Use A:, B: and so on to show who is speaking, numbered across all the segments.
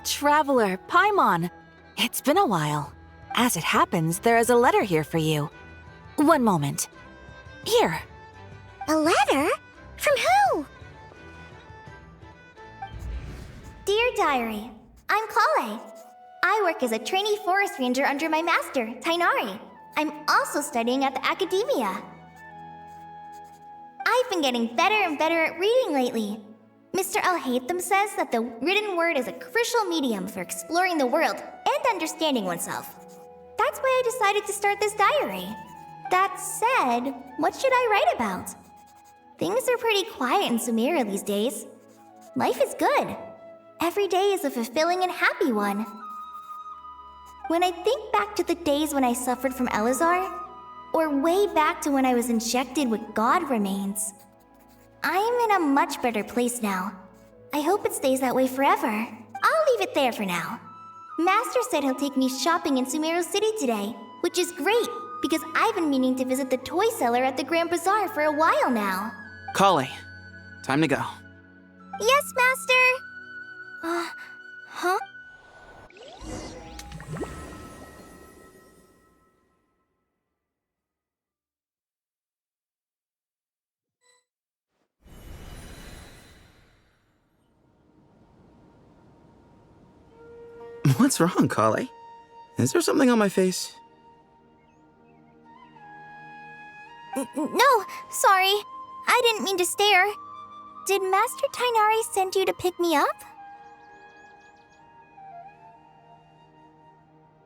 A: Traveler, Paimon. It's been a while. As it happens, there is a letter here for you. One moment. Here.
B: A letter? From who? Dear Diary, I'm Kale. I work as a trainee forest ranger under my master, Tainari. I'm also studying at the academia. I've been getting better and better at reading lately. Mr. Al-Haytham says that the written word is a crucial medium for exploring the world and understanding oneself. That's why I decided to start this diary. That said, what should I write about? Things are pretty quiet in Sumeru these days. Life is good. Every day is a fulfilling and happy one. When I think back to the days when I suffered from Elazar, or way back to when I was injected with God remains, I am in a much better place now. I hope it stays that way forever. I'll leave it there for now. Master said he'll take me shopping in Sumeru City today, which is great, because I've been meaning to visit the toy seller at the Grand Bazaar for a while now.
C: Kale, time to go.
B: Yes, Master! Huh?
C: What's wrong, Kale? Is there something on my face?
B: No, sorry. I didn't mean to stare. Did Master Tainari send you to pick me up?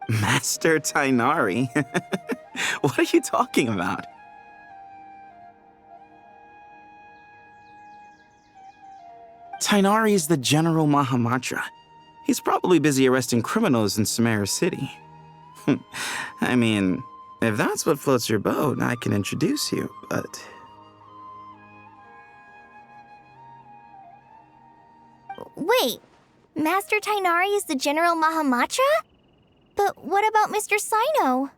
C: Master Tainari? What are you talking about? Tainari is the General Mahamatra. He's probably busy arresting criminals in Sumeru City. I mean, if that's what floats your boat, I can introduce you, but...
B: Wait, Master Tainari is the General Mahamatra? But what about Mr. Sino?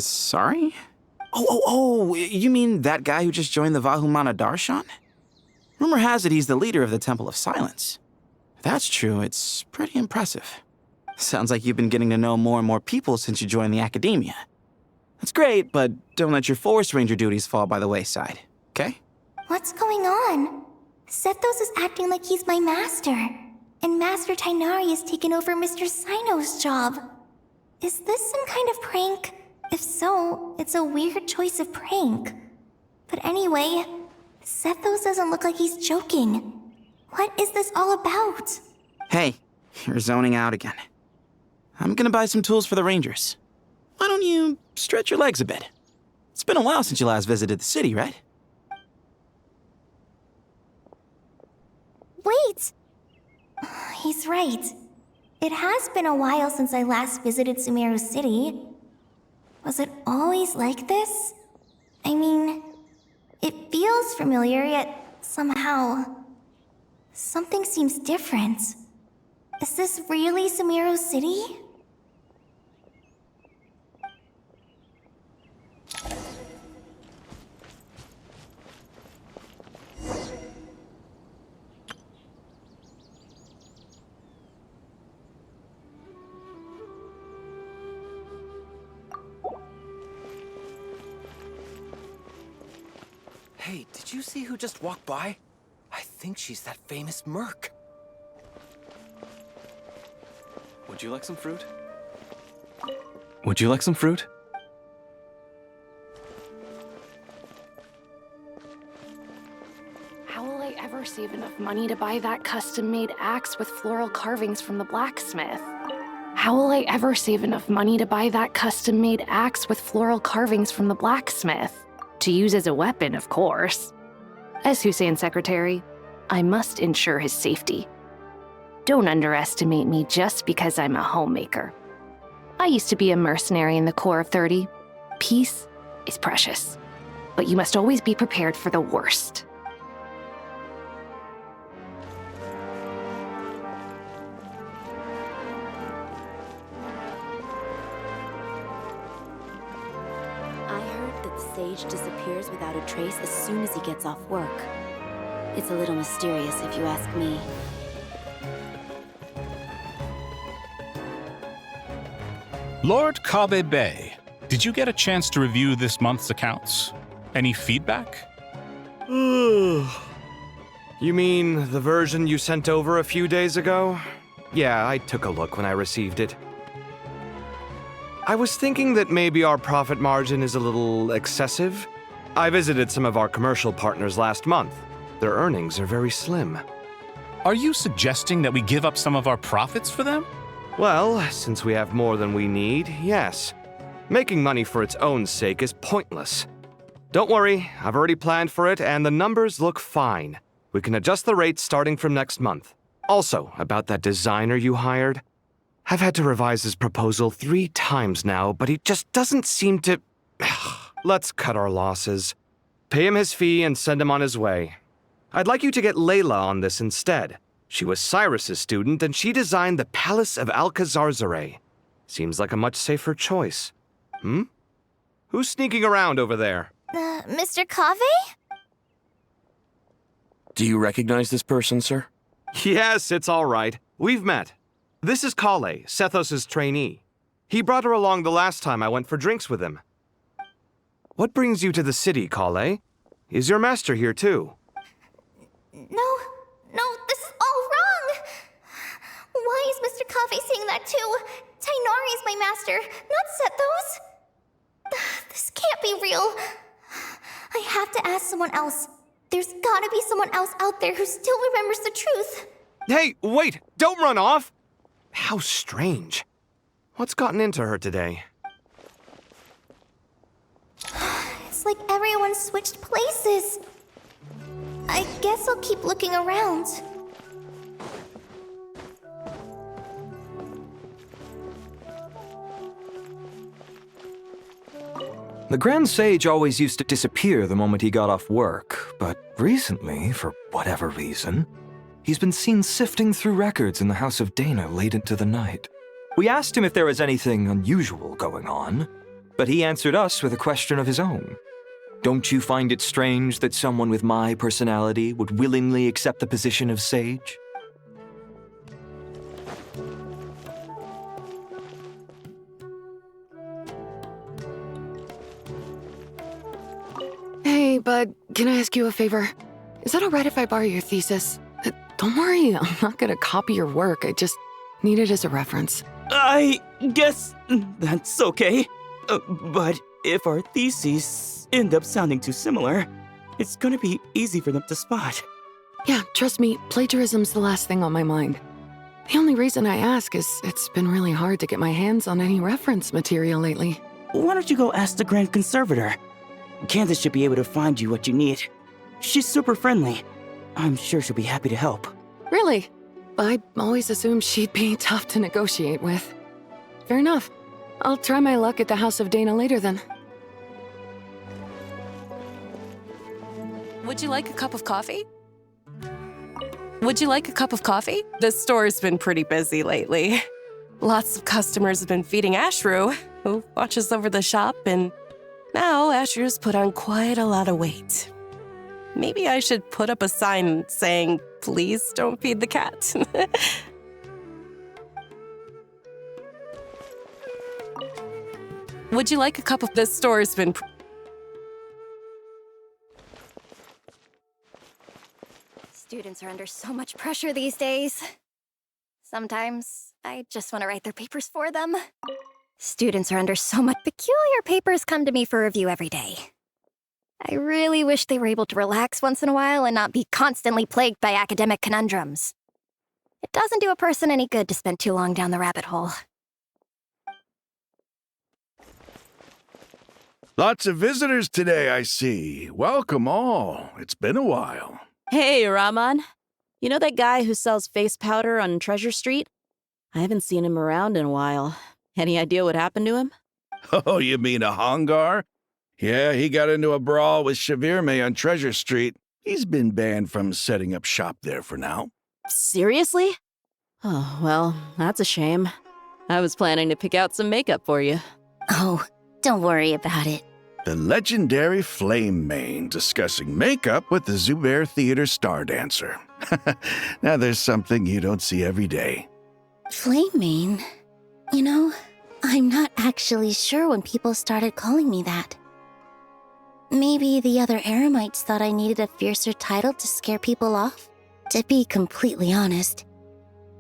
C: Sorry? Oh, you mean that guy who just joined the Vahumana Darshan? Rumor has it he's the leader of the Temple of Silence. If that's true, it's pretty impressive. Sounds like you've been getting to know more and more people since you joined the academia. That's great, but don't let your forest ranger duties fall by the wayside, okay?
B: What's going on? Sethos is acting like he's my master, and Master Tainari has taken over Mr. Sino's job. Is this some kind of prank? If so, it's a weird choice of prank. But anyway, Sethos doesn't look like he's joking. What is this all about?
C: Hey, you're zoning out again. I'm gonna buy some tools for the rangers. Why don't you stretch your legs a bit? It's been a while since you last visited the city, right?
B: Wait! He's right. It has been a while since I last visited Sumeru City. Was it always like this? I mean, it feels familiar, yet somehow... something seems different. Is this really Sumeru City?
D: Hey, did you see who just walked by? I think she's that famous merc. Would you like some fruit? Would you like some fruit?
E: How will I ever save enough money to buy that custom-made axe with floral carvings from the blacksmith? How will I ever save enough money to buy that custom-made axe with floral carvings from the blacksmith? To use as a weapon, of course. As Hussein's secretary, I must ensure his safety. Don't underestimate me just because I'm a homemaker. I used to be a mercenary in the Corps of 30. Peace is precious, but you must always be prepared for the worst.
F: I heard that the sage disappears without a trace as soon as he gets off work. It's a little mysterious if you ask me.
G: Lord Kabe Bay, did you get a chance to review this month's accounts? Any feedback?
H: You mean the version you sent over a few days ago? Yeah, I took a look when I received it. I was thinking that maybe our profit margin is a little excessive. I visited some of our commercial partners last month. Their earnings are very slim.
G: Are you suggesting that we give up some of our profits for them?
H: Well, since we have more than we need, yes. Making money for its own sake is pointless. Don't worry, I've already planned for it and the numbers look fine. We can adjust the rates starting from next month. Also, about that designer you hired, I've had to revise his proposal 3 times now, but he just doesn't seem to... Let's cut our losses. Pay him his fee and send him on his way. I'd like you to get Layla on this instead. She was Cyrus's student and she designed the Palace of Alcazarzare. Seems like a much safer choice. Who's sneaking around over there?
B: Mr. Cave?
D: Do you recognize this person, sir?
H: Yes, it's all right. We've met. This is Kale, Sethos' trainee. He brought her along the last time I went for drinks with him. What brings you to the city, Kale? Is your master here too?
B: No, this is all wrong! Why is Mr. Cave saying that too? Tainari is my master, not Sethos! This can't be real. I have to ask someone else. There's gotta be someone else out there who still remembers the truth.
H: Hey, wait! Don't run off! How strange. What's gotten into her today?
B: It's like everyone switched places. I guess I'll keep looking around.
I: The Grand Sage always used to disappear the moment he got off work, but recently, for whatever reason, he's been seen sifting through records in the House of Dana late into the night. We asked him if there was anything unusual going on, but he answered us with a question of his own. Don't you find it strange that someone with my personality would willingly accept the position of sage?
E: Hey, bud, can I ask you a favor? Is that alright if I borrow your thesis? Don't worry, I'm not gonna copy your work. I just need it as a reference.
J: I guess that's okay. But if our theses end up sounding too similar, it's gonna be easy for them to spot.
E: Yeah, trust me, plagiarism's the last thing on my mind. The only reason I ask is it's been really hard to get my hands on any reference material lately.
J: Why don't you go ask the Grand Conservator? Candace should be able to find you what you need. She's super friendly. I'm sure she'll be happy to help.
E: Really? I always assumed she'd be tough to negotiate with. Fair enough. I'll try my luck at the House of Dana later then. Would you like a cup of coffee? Would you like a cup of coffee?
K: The store's been pretty busy lately. Lots of customers have been feeding Ashru, who watches over the shop, and now Ashru's put on quite a lot of weight. Maybe I should put up a sign saying, please don't feed the cat.
E: Would you like a cup of...
K: The store's been...
B: Students are under so much pressure these days. Sometimes I just want to write their papers for them. Students are under so much... Peculiar papers come to me for review every day. I really wish they were able to relax once in a while and not be constantly plagued by academic conundrums. It doesn't do a person any good to spend too long down the rabbit hole.
L: Lots of visitors today, I see. Welcome all. It's been a while.
M: Hey, Rahman. You know that guy who sells face powder on Treasure Street? I haven't seen him around in a while. Any idea what happened to him?
L: Oh, you mean a Hongar? Yeah, he got into a brawl with Shavirme on Treasure Street. He's been banned from setting up shop there for now.
M: Seriously? Oh, well, that's a shame. I was planning to pick out some makeup for you.
B: Oh, don't worry about it.
L: The legendary Flame Mane discussing makeup with the Zubair Theater star dancer. Now there's something you don't see every day.
B: Flame Mane? You know, I'm not actually sure when people started calling me that. Maybe the other Eremites thought I needed a fiercer title to scare people off? To be completely honest,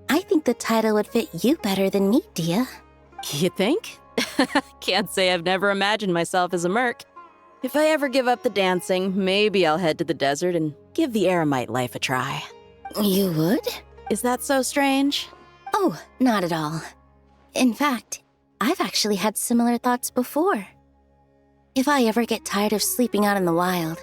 B: I think the title would fit you better than me, Dia.
M: You think? Can't say I've never imagined myself as a merc. If I ever give up the dancing, maybe I'll head to the desert and give the Eremite life a try.
B: You would?
M: Is that so strange?
B: Oh, not at all. In fact, I've actually had similar thoughts before. If I ever get tired of sleeping out in the wild,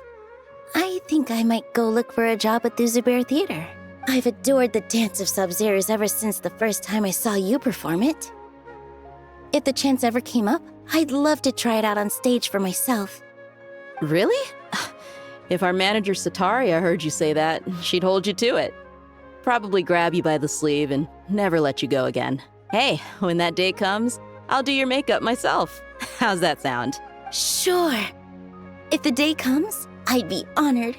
B: I think I might go look for a job at the Zubair Theater. I've adored the dance of Sub-Zeros ever since the first time I saw you perform it. If the chance ever came up, I'd love to try it out on stage for myself.
M: Really? If our manager Sataria heard you say that, she'd hold you to it. Probably grab you by the sleeve and never let you go again. Hey, when that day comes, I'll do your makeup myself. How's that sound?
B: Sure. If the day comes, I'd be honored.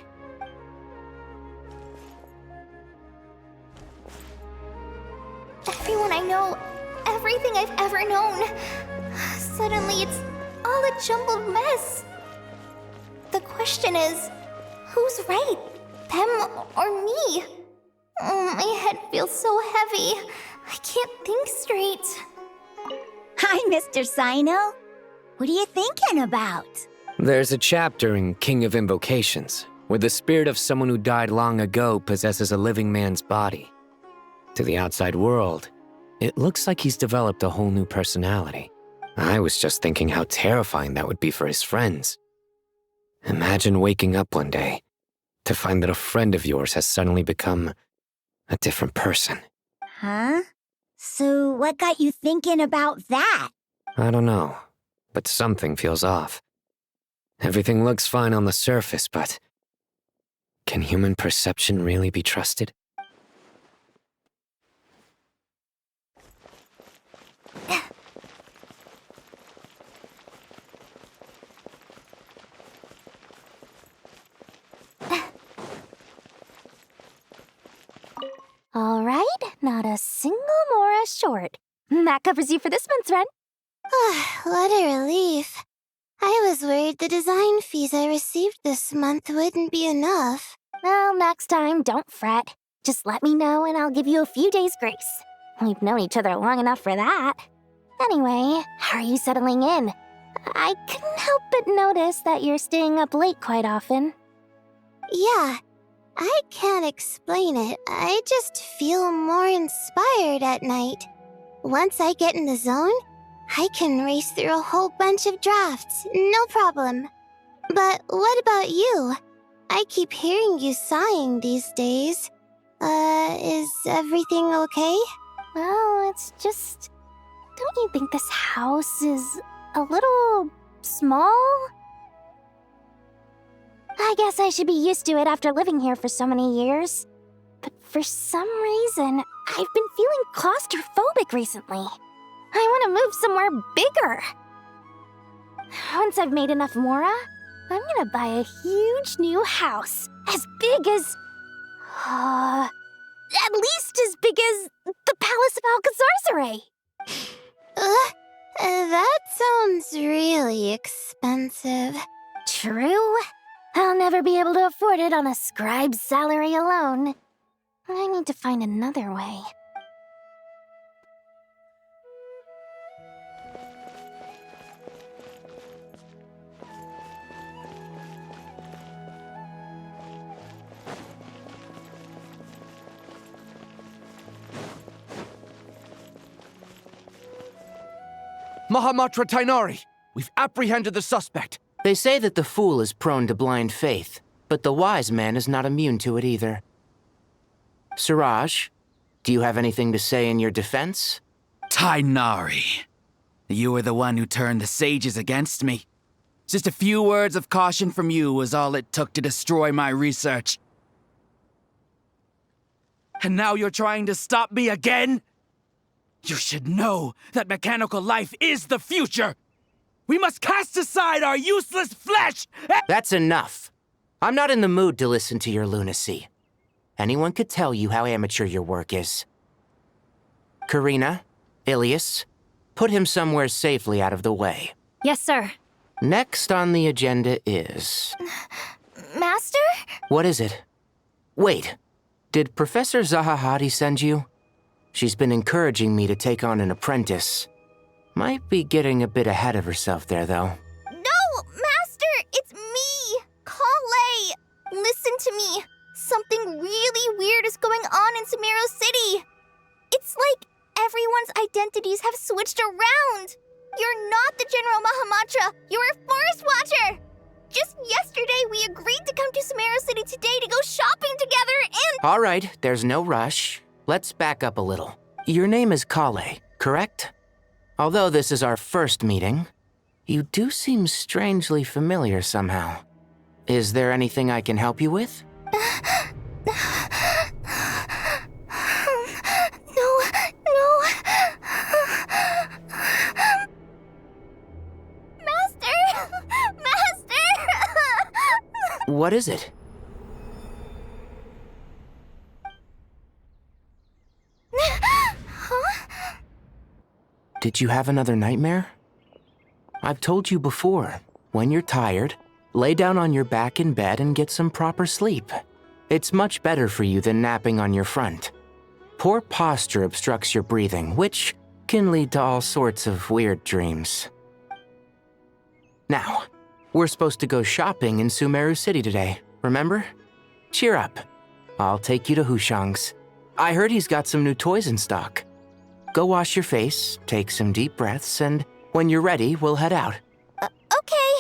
B: Everyone I know, everything I've ever known. Suddenly it's all a jumbled mess. The question is, who's right? Them or me? My head feels so heavy. I can't think straight.
N: Hi, Mr. Sino. What are you thinking about?
O: There's a chapter in King of Invocations where the spirit of someone who died long ago possesses a living man's body. To the outside world, it looks like he's developed a whole new personality. I was just thinking how terrifying that would be for his friends. Imagine waking up one day to find that a friend of yours has suddenly become a different person.
N: Huh? So what got you thinking about that?
O: I don't know, but something feels off. Everything looks fine on the surface, but can human perception really be trusted?
B: All right, not a single Mora short. That covers you for this month's rent.
P: What a relief. I was worried the design fees I received this month wouldn't be enough.
B: Well, next time, don't fret. Just let me know and I'll give you a few days' grace. We've known each other long enough for that. Anyway, how are you settling in? I couldn't help but notice that you're staying up late quite often.
P: Yeah, I can't explain it. I just feel more inspired at night. Once I get in the zone, I can race through a whole bunch of drafts, no problem. But what about you? I keep hearing you sighing these days. Is everything okay?
B: Well, it's just... Don't you think this house is a little small? I guess I should be used to it after living here for so many years. But for some reason, I've been feeling claustrophobic recently. I want to move somewhere bigger. Once I've made enough Mora, I'm gonna buy a huge new house. As big as... at least as big as the Palace of Alcazarzaray.
P: That sounds really expensive.
B: True. I'll never be able to afford it on a scribe's salary alone. I need to find another way.
Q: Mahamatra Tainari, we've apprehended the suspect.
R: They say that the fool is prone to blind faith, but the wise man is not immune to it either. Suraj, do you have anything to say in your defense?
S: Tainari, you were the one who turned the sages against me. Just a few words of caution from you was all it took to destroy my research. And now you're trying to stop me again? You should know that mechanical life is the future! We must cast aside our useless flesh!
R: That's enough. I'm not in the mood to listen to your lunacy. Anyone could tell you how amateur your work is. Karina, Ilias, Put him somewhere safely out of the way.
B: Yes, sir.
R: Next on the agenda is...
B: Master?
R: What is it? Wait, did Professor Zahahati send you? She's been encouraging me to take on an apprentice. Might be getting a bit ahead of herself there, though.
B: No, Master! It's me! Kale! Listen to me. Something really weird is going on in Sumeru City. It's like everyone's identities have switched around. You're not the General Mahamatra. You're a Forest Watcher. Just yesterday, we agreed to come to Sumeru City today to go shopping together and...
R: All right, there's no rush. Let's back up a little. Your name is Kale, correct? Although this is our first meeting, you do seem strangely familiar somehow. Is there anything I can help you with?
B: No. Master!
R: What is it? Did you have another nightmare? I've told you before, when you're tired, lay down on your back in bed and get some proper sleep. It's much better for you than napping on your front. Poor posture obstructs your breathing, which can lead to all sorts of weird dreams. Now, we're supposed to go shopping in Sumeru City today, remember? Cheer up. I'll take you to Hushang's. I heard he's got some new toys in stock. Go wash your face, take some deep breaths, and when you're ready, we'll head out.
B: Okay.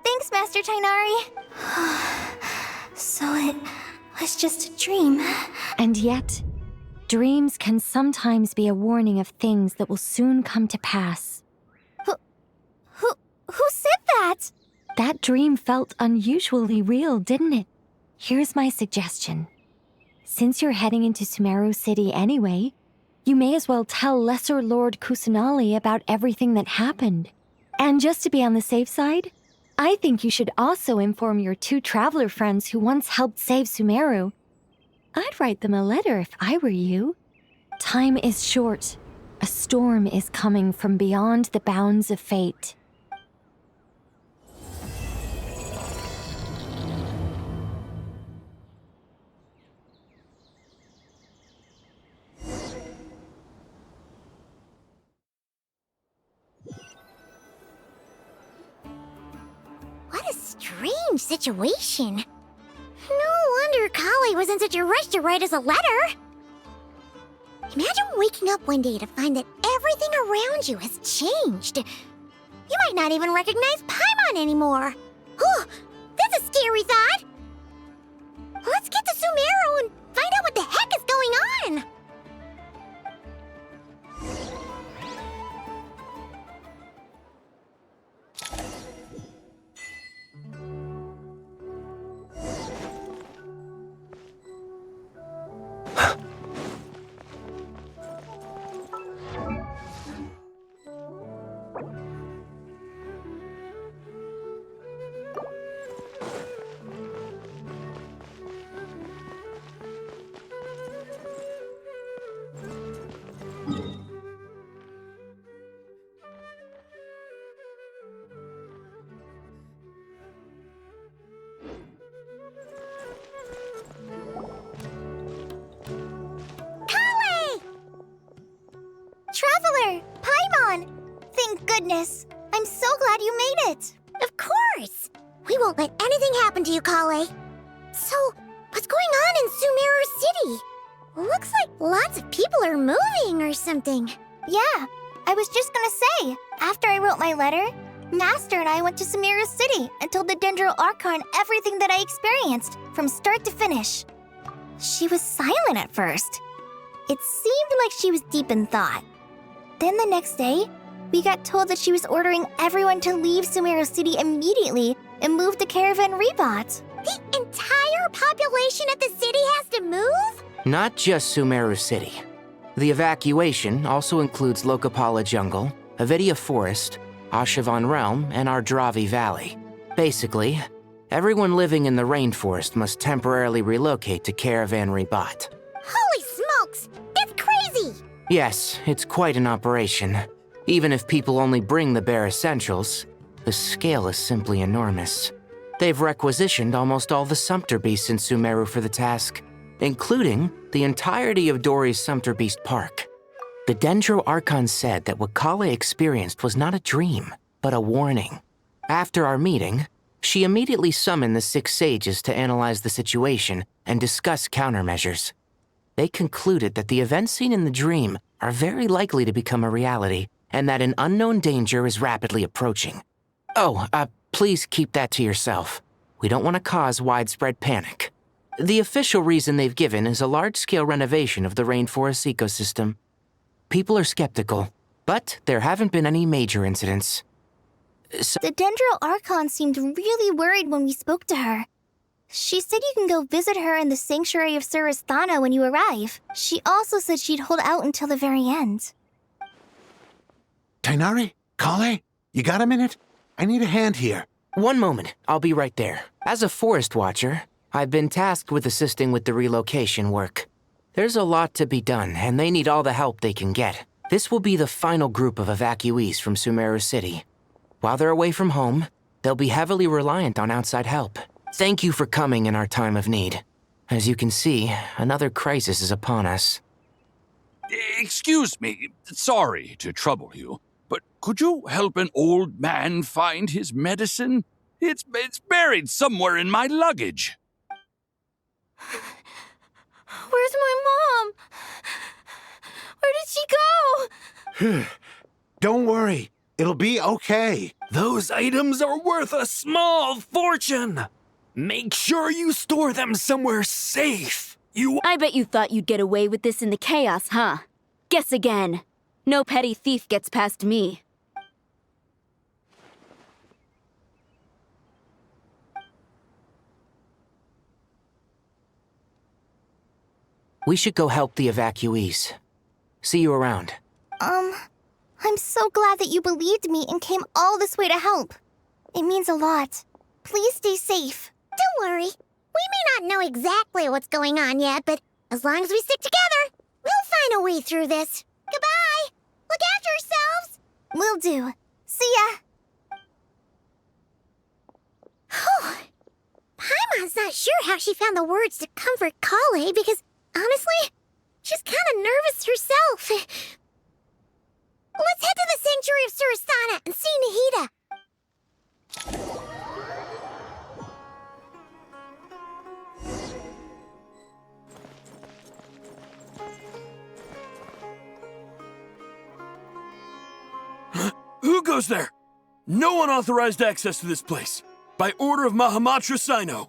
B: Thanks, Master Tainari. So it was just a dream.
T: And yet, dreams can sometimes be a warning of things that will soon come to pass.
B: Who said that?
T: That dream felt unusually real, didn't it? Here's my suggestion. Since you're heading into Sumeru City anyway, you may as well tell Lesser Lord Kusanali about everything that happened. And just to be on the safe side, I think you should also inform your 2 traveler friends who once helped save Sumeru. I'd write them a letter if I were you. Time is short. A storm is coming from beyond the bounds of fate.
P: What a strange situation. No wonder Kale was in such a rush to write us a letter. Imagine waking up one day to find that everything around you has changed. You might not even recognize Paimon anymore. Oh, that's a scary thought. Let's get to Sumeru and find out what the heck is going on. Traveler! Paimon! Thank goodness. I'm so glad you made it. Of course. We won't let anything happen to you, Kale. So, what's going on in Sumeru City? Looks like lots of people are moving or something.
B: Yeah, I was just gonna say, after I wrote my letter, Master and I went to Sumeru City and told the Dendro Archon everything that I experienced, from start to finish. She was silent at first. It seemed like she was deep in thought. Then the next day, we got told that she was ordering everyone to leave Sumeru City immediately and move to Caravan Rebot.
P: The entire population of the city has to move?
R: Not just Sumeru City. The evacuation also includes Lokapala Jungle, Avidia Forest, Ashavan Realm, and Ardravi Valley. Basically, everyone living in the rainforest must temporarily relocate to Caravan Rebot.
P: Holy smokes! That's crazy!
R: Yes, it's quite an operation. Even if people only bring the bare essentials, the scale is simply enormous. They've requisitioned almost all the Sumpter Beasts in Sumeru for the task, including the entirety of Dori's Sumpter Beast Park. The Dendro Archon said that what Kale experienced was not a dream, but a warning. After our meeting, she immediately summoned the 6 sages to analyze the situation and discuss countermeasures. They concluded that the events seen in the dream are very likely to become a reality, and that an unknown danger is rapidly approaching. Oh, please keep that to yourself. We don't want to cause widespread panic. The official reason they've given is a large-scale renovation of the rainforest ecosystem. People are skeptical, but there haven't been any major incidents.
B: The Dendro Archon seemed really worried when we spoke to her. She said you can go visit her in the Sanctuary of Surasthana when you arrive. She also said she'd hold out until the very end. Tighnari? Kale? You got a minute? I need a hand here.
R: One moment, I'll be right there. As a forest watcher, I've been tasked with assisting with the relocation work. There's a lot to be done, and they need all the help they can get. This will be the final group of evacuees from Sumeru City. While they're away from home, they'll be heavily reliant on outside help. Thank you for coming in our time of need. As you can see, another crisis is upon us.
U: Excuse me, sorry to trouble you, but could you help an old man find his medicine? It's buried somewhere in my luggage.
V: Where's my mom? Where did she go?
B: Don't worry. It'll be okay.
W: Those items are worth a small fortune. Make sure you store them somewhere safe.
V: I bet you thought you'd get away with this in the chaos, huh? Guess again. No petty thief gets past me.
R: We should go help the evacuees. See you around.
B: I'm so glad that you believed me and came all this way to help. It means a lot. Please stay safe.
P: Don't worry. We may not know exactly what's going on yet, but as long as we stick together, we'll find a way through this. Goodbye! Look after yourselves!
B: Will do. See ya!
P: Paimon's not sure how she found the words to comfort Kale because, honestly, she's kind of nervous herself. Let's head to the Sanctuary of Surasthana and see Nahida.
W: Who goes there? No one authorized access to this place. By order of Mahamatra Sino.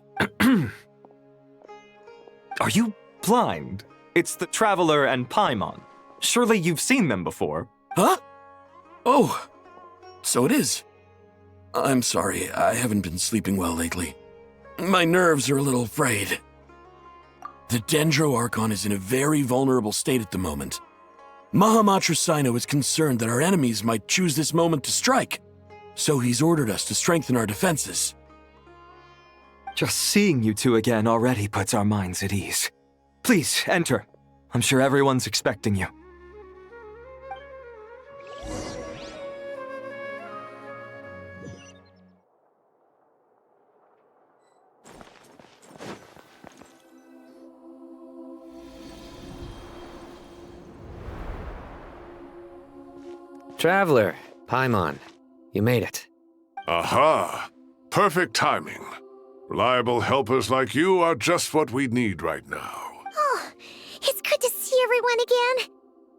I: Are you blind? It's the Traveler and Paimon. Surely you've seen them before.
W: Huh? Oh, so it is. I'm sorry, I haven't been sleeping well lately. My nerves are a little frayed. The Dendro Archon is in a very vulnerable state at the moment. Mahamatra Sino is concerned that our enemies might choose this moment to strike, so he's ordered us to strengthen our defenses.
I: Just seeing you two again already puts our minds at ease. Please, enter. I'm sure everyone's expecting you.
O: Traveler, Paimon, you made it.
X: Aha! Perfect timing. Reliable helpers like you are just what we need right now.
P: Oh, it's good to see everyone again.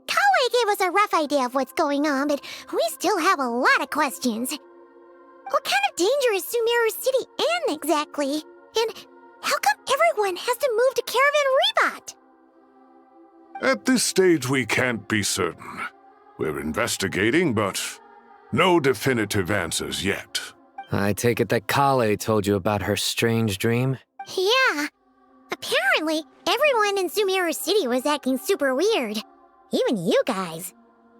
P: Kale gave us a rough idea of what's going on, but we still have a lot of questions. What kind of danger is Sumeru City in exactly? And how come everyone has to move to Caravan Rebot?
X: At this stage, we can't be certain. We're investigating, but no definitive answers yet.
O: I take it that Kale told you about her strange dream?
P: Yeah. Apparently, everyone in Sumeru City was acting super weird. Even you guys.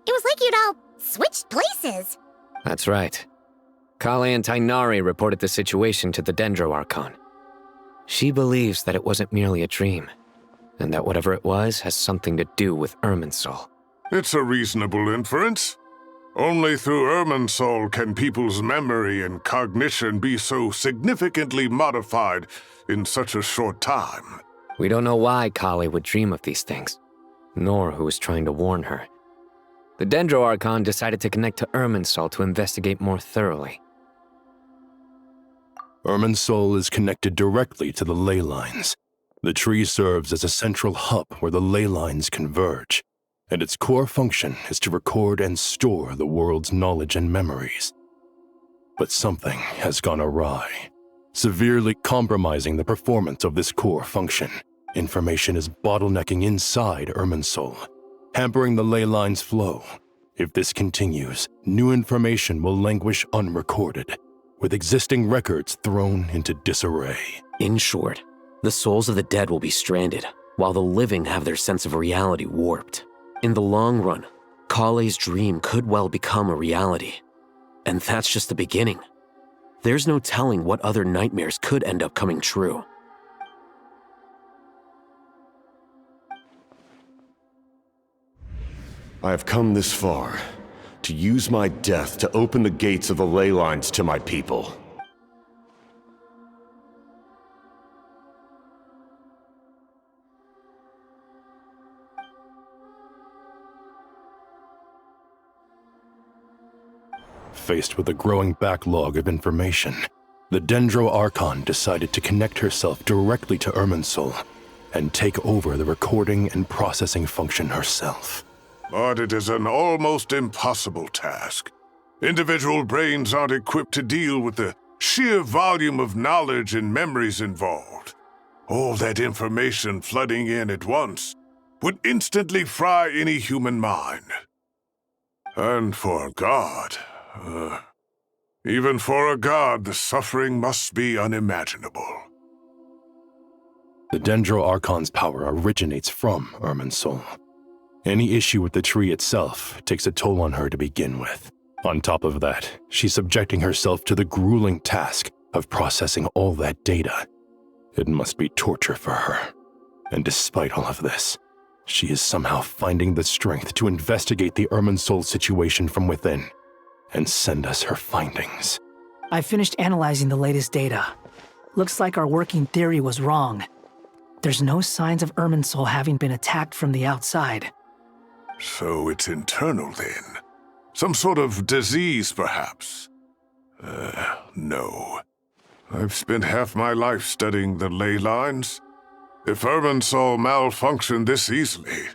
P: It was like you'd all switched places.
O: That's right. Kale and Tighnari reported the situation to the Dendro Archon. She believes that it wasn't merely a dream, and that whatever it was has something to do with Irminsul.
X: It's a reasonable inference. Only through Irminsul can people's memory and cognition be so significantly modified in such a short time.
O: We don't know why Kali would dream of these things, nor who was trying to warn her. The Dendro Archon decided to connect to Irminsul to investigate more thoroughly.
X: Irminsul is connected directly to the ley lines. The tree serves as a central hub where the ley lines converge, and its core function is to record and store the world's knowledge and memories. But something has gone awry, severely compromising the performance of this core function. Information is bottlenecking inside Irminsul, hampering the ley line's flow. If this continues, new information will languish unrecorded, with existing records thrown into disarray.
A: In short, the souls of the dead will be stranded, while the living have their sense of reality warped. In the long run, Kale's dream could well become a reality. And that's just the beginning. There's no telling what other nightmares could end up coming true.
C: I have come this far, to use my death to open the gates of the ley lines to my people.
X: Faced with a growing backlog of information, the Dendro Archon decided to connect herself directly to Irminsul and take over the recording and processing function herself. But it is an almost impossible task. Individual brains aren't equipped to deal with the sheer volume of knowledge and memories involved. All that information flooding in at once would instantly fry any human mind. And for a god, even for a god, the suffering must be unimaginable. The Dendro Archon's power originates from Irminsul. Any issue with the tree itself takes a toll on her to begin with. On top of that, she's subjecting herself to the grueling task of processing all that data. It must be torture for her. And despite all of this, she is somehow finding the strength to investigate the Irminsul situation from within and send us her findings.
F: I finished analyzing the latest data. Looks like our working theory was wrong. There's no signs of Irminsul having been attacked from the outside.
X: So it's internal then? Some sort of disease, perhaps? No. I've spent half my life studying the ley lines. If Irminsul malfunctioned this easily,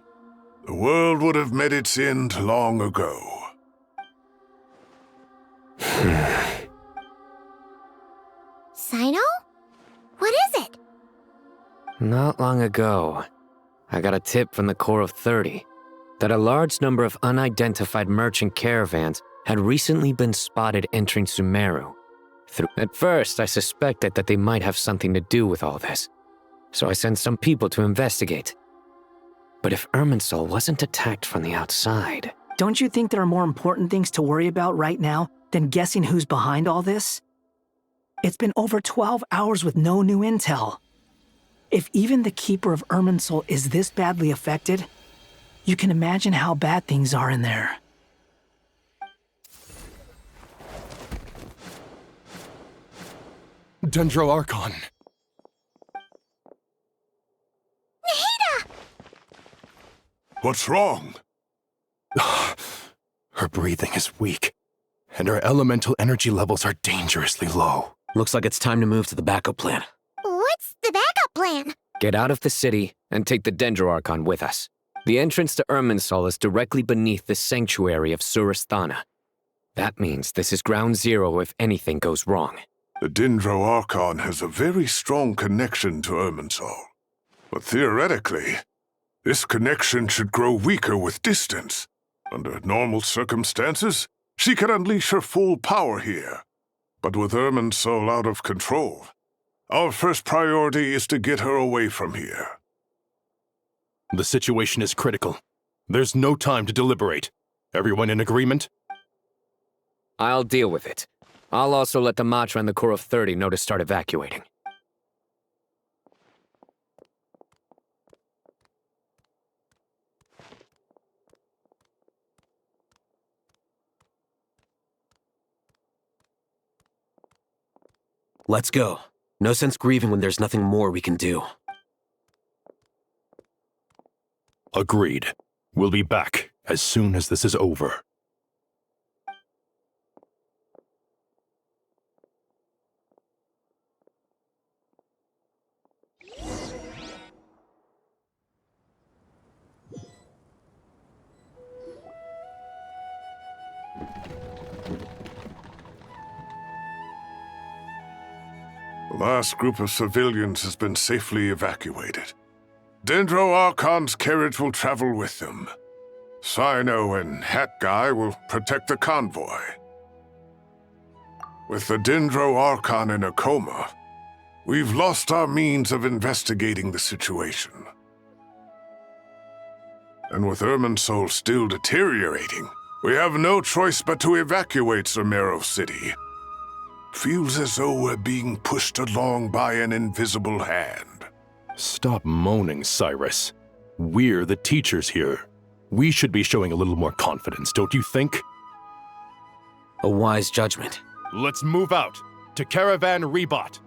X: the world would have met its end long ago.
P: Sino? What is it?
O: Not long ago, I got a tip from the Core of 30 that a large number of unidentified merchant caravans had recently been spotted entering Sumeru. At first, I suspected that they might have something to do with all this, so I sent some people to investigate. But if Irminsul wasn't attacked from the outside...
F: Don't you think there are more important things to worry about right now than guessing who's behind all this? It's been over 12 hours with no new intel. If even the Keeper of Irminsul is this badly affected, you can imagine how bad things are in there.
X: Dendro Archon.
P: Nahida!
X: What's wrong? Her breathing is weak, and her elemental energy levels are dangerously low.
A: Looks like it's time to move to the backup plan.
P: What's the backup plan?
O: Get out of the city and take the Dendro Archon with us. The entrance to Irminsul is directly beneath the sanctuary of Surasthana. That means this is ground zero if anything goes wrong.
X: The Dendro Archon has a very strong connection to Irminsul. But theoretically, this connection should grow weaker with distance. Under normal circumstances, she could unleash her full power here. But with Irminsul out of control, our first priority is to get her away from here. The situation is critical. There's no time to deliberate. Everyone in agreement?
O: I'll deal with it. I'll also let the Matra and the Core of 30 know to start evacuating.
A: Let's go. No sense grieving when there's nothing more we can do.
X: Agreed. We'll be back as soon as this is over.
D: The last group of civilians has been safely evacuated. Dendro Archon's carriage will travel with them. Sino and Hat Guy will protect the convoy. With the Dendro Archon in a coma, we've lost our means of investigating the situation. And with Irminsul still deteriorating, we have no choice but to evacuate Sumeru City. Feels as though we're being pushed along by an invisible hand.
X: Stop moaning, Cyrus. We're the teachers here. We should be showing a little more confidence, don't you think?
A: A wise judgment.
X: Let's move out to Caravan Rebot.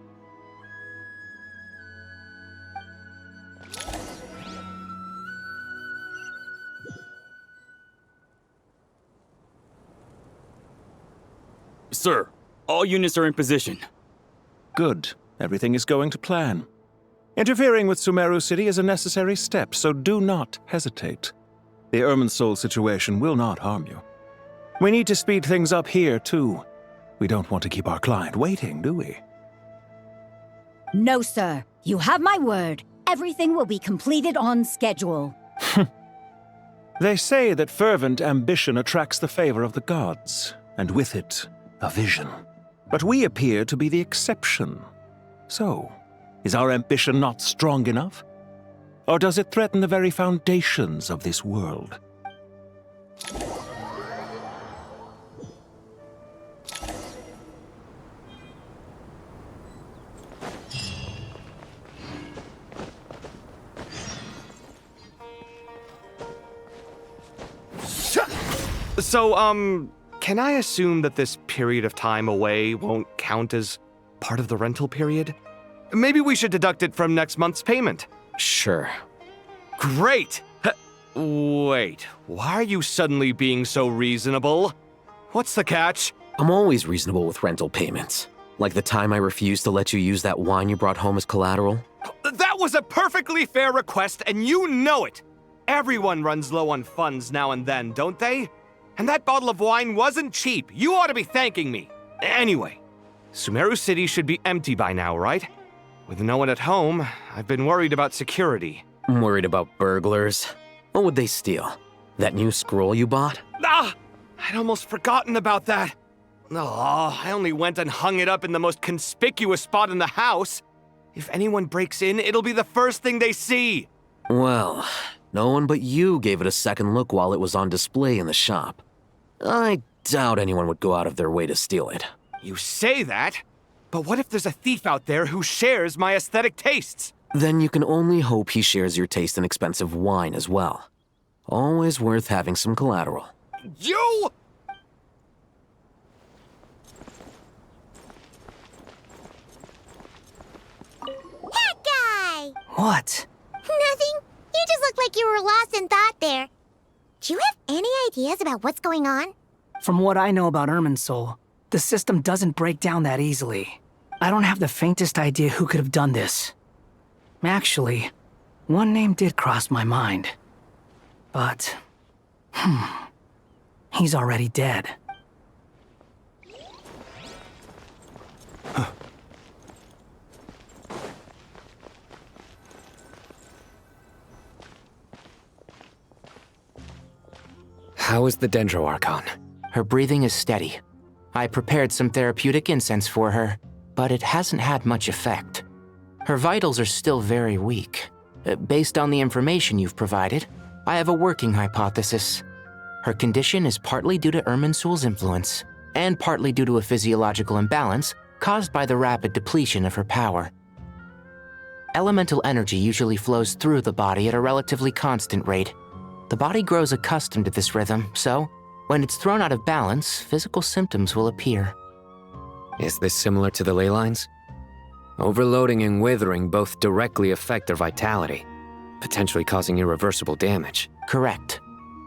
G: Sir, all units are in position.
H: Good. Everything is going to plan. Interfering with Sumeru City is a necessary step, so do not hesitate. The Irminsul situation will not harm you. We need to speed things up here, too. We don't want to keep our client waiting, do we?
J: No, sir. You have my word. Everything will be completed on schedule.
H: They say that fervent ambition attracts the favor of the gods, and with it, a vision. But we appear to be the exception. So, is our ambition not strong enough? Or does it threaten the very foundations of this world?
Y: So, can I assume that this period of time away won't count as part of the rental period? Maybe we should deduct it from next month's payment.
A: Sure.
Y: Great! Wait, why are you suddenly being so reasonable? What's the catch?
A: I'm always reasonable with rental payments. Like the time I refused to let you use that wine you brought home as collateral.
Y: That was a perfectly fair request, and you know it! Everyone runs low on funds now and then, don't they? And that bottle of wine wasn't cheap. You ought to be thanking me. Anyway, Sumeru City should be empty by now, right? With no one at home, I've been worried about security.
A: I'm worried about burglars. What would they steal? That new scroll you bought?
Y: Ah! I'd almost forgotten about that. Oh, I only went and hung it up in the most conspicuous spot in the house. If anyone breaks in, it'll be the first thing they see.
A: Well, no one but you gave it a second look while it was on display in the shop. I doubt anyone would go out of their way to steal it.
Y: You say that? But what if there's a thief out there who shares my aesthetic tastes?
A: Then you can only hope he shares your taste in expensive wine as well. Always worth having some collateral.
Y: You!
P: Hat Guy!
F: What?
P: Nothing. You just look like you were lost in thought there. Do you have any ideas about what's going on?
F: From what I know about Irminsul, the system doesn't break down that easily. I don't have the faintest idea who could have done this. Actually, one name did cross my mind. But, he's already dead.
O: How is the Dendro Archon?
R: Her breathing is steady. I prepared some therapeutic incense for her, but it hasn't had much effect. Her vitals are still very weak. Based on the information you've provided, I have a working hypothesis. Her condition is partly due to Irminsul's influence, and partly due to a physiological imbalance caused by the rapid depletion of her power. Elemental energy usually flows through the body at a relatively constant rate. The body grows accustomed to this rhythm, so when it's thrown out of balance, physical symptoms will appear.
O: Is this similar to the ley lines? Overloading and withering both directly affect their vitality, potentially causing irreversible damage.
R: Correct.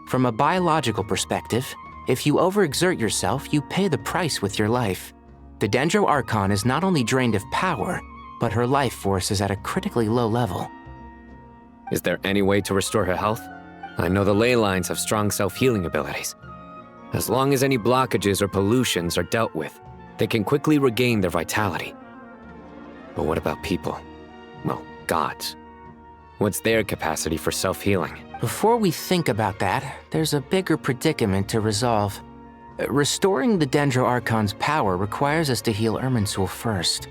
R: From a biological perspective, if you overexert yourself, you pay the price with your life. The Dendro Archon is not only drained of power, but her life force is at a critically low level.
O: Is there any way to restore her health? I know the ley lines have strong self-healing abilities. As long as any blockages or pollutions are dealt with, they can quickly regain their vitality. But what about people? Well, gods. What's their capacity for self-healing?
R: Before we think about that, there's a bigger predicament to resolve. Restoring the Dendro Archon's power requires us to heal Irminsul first.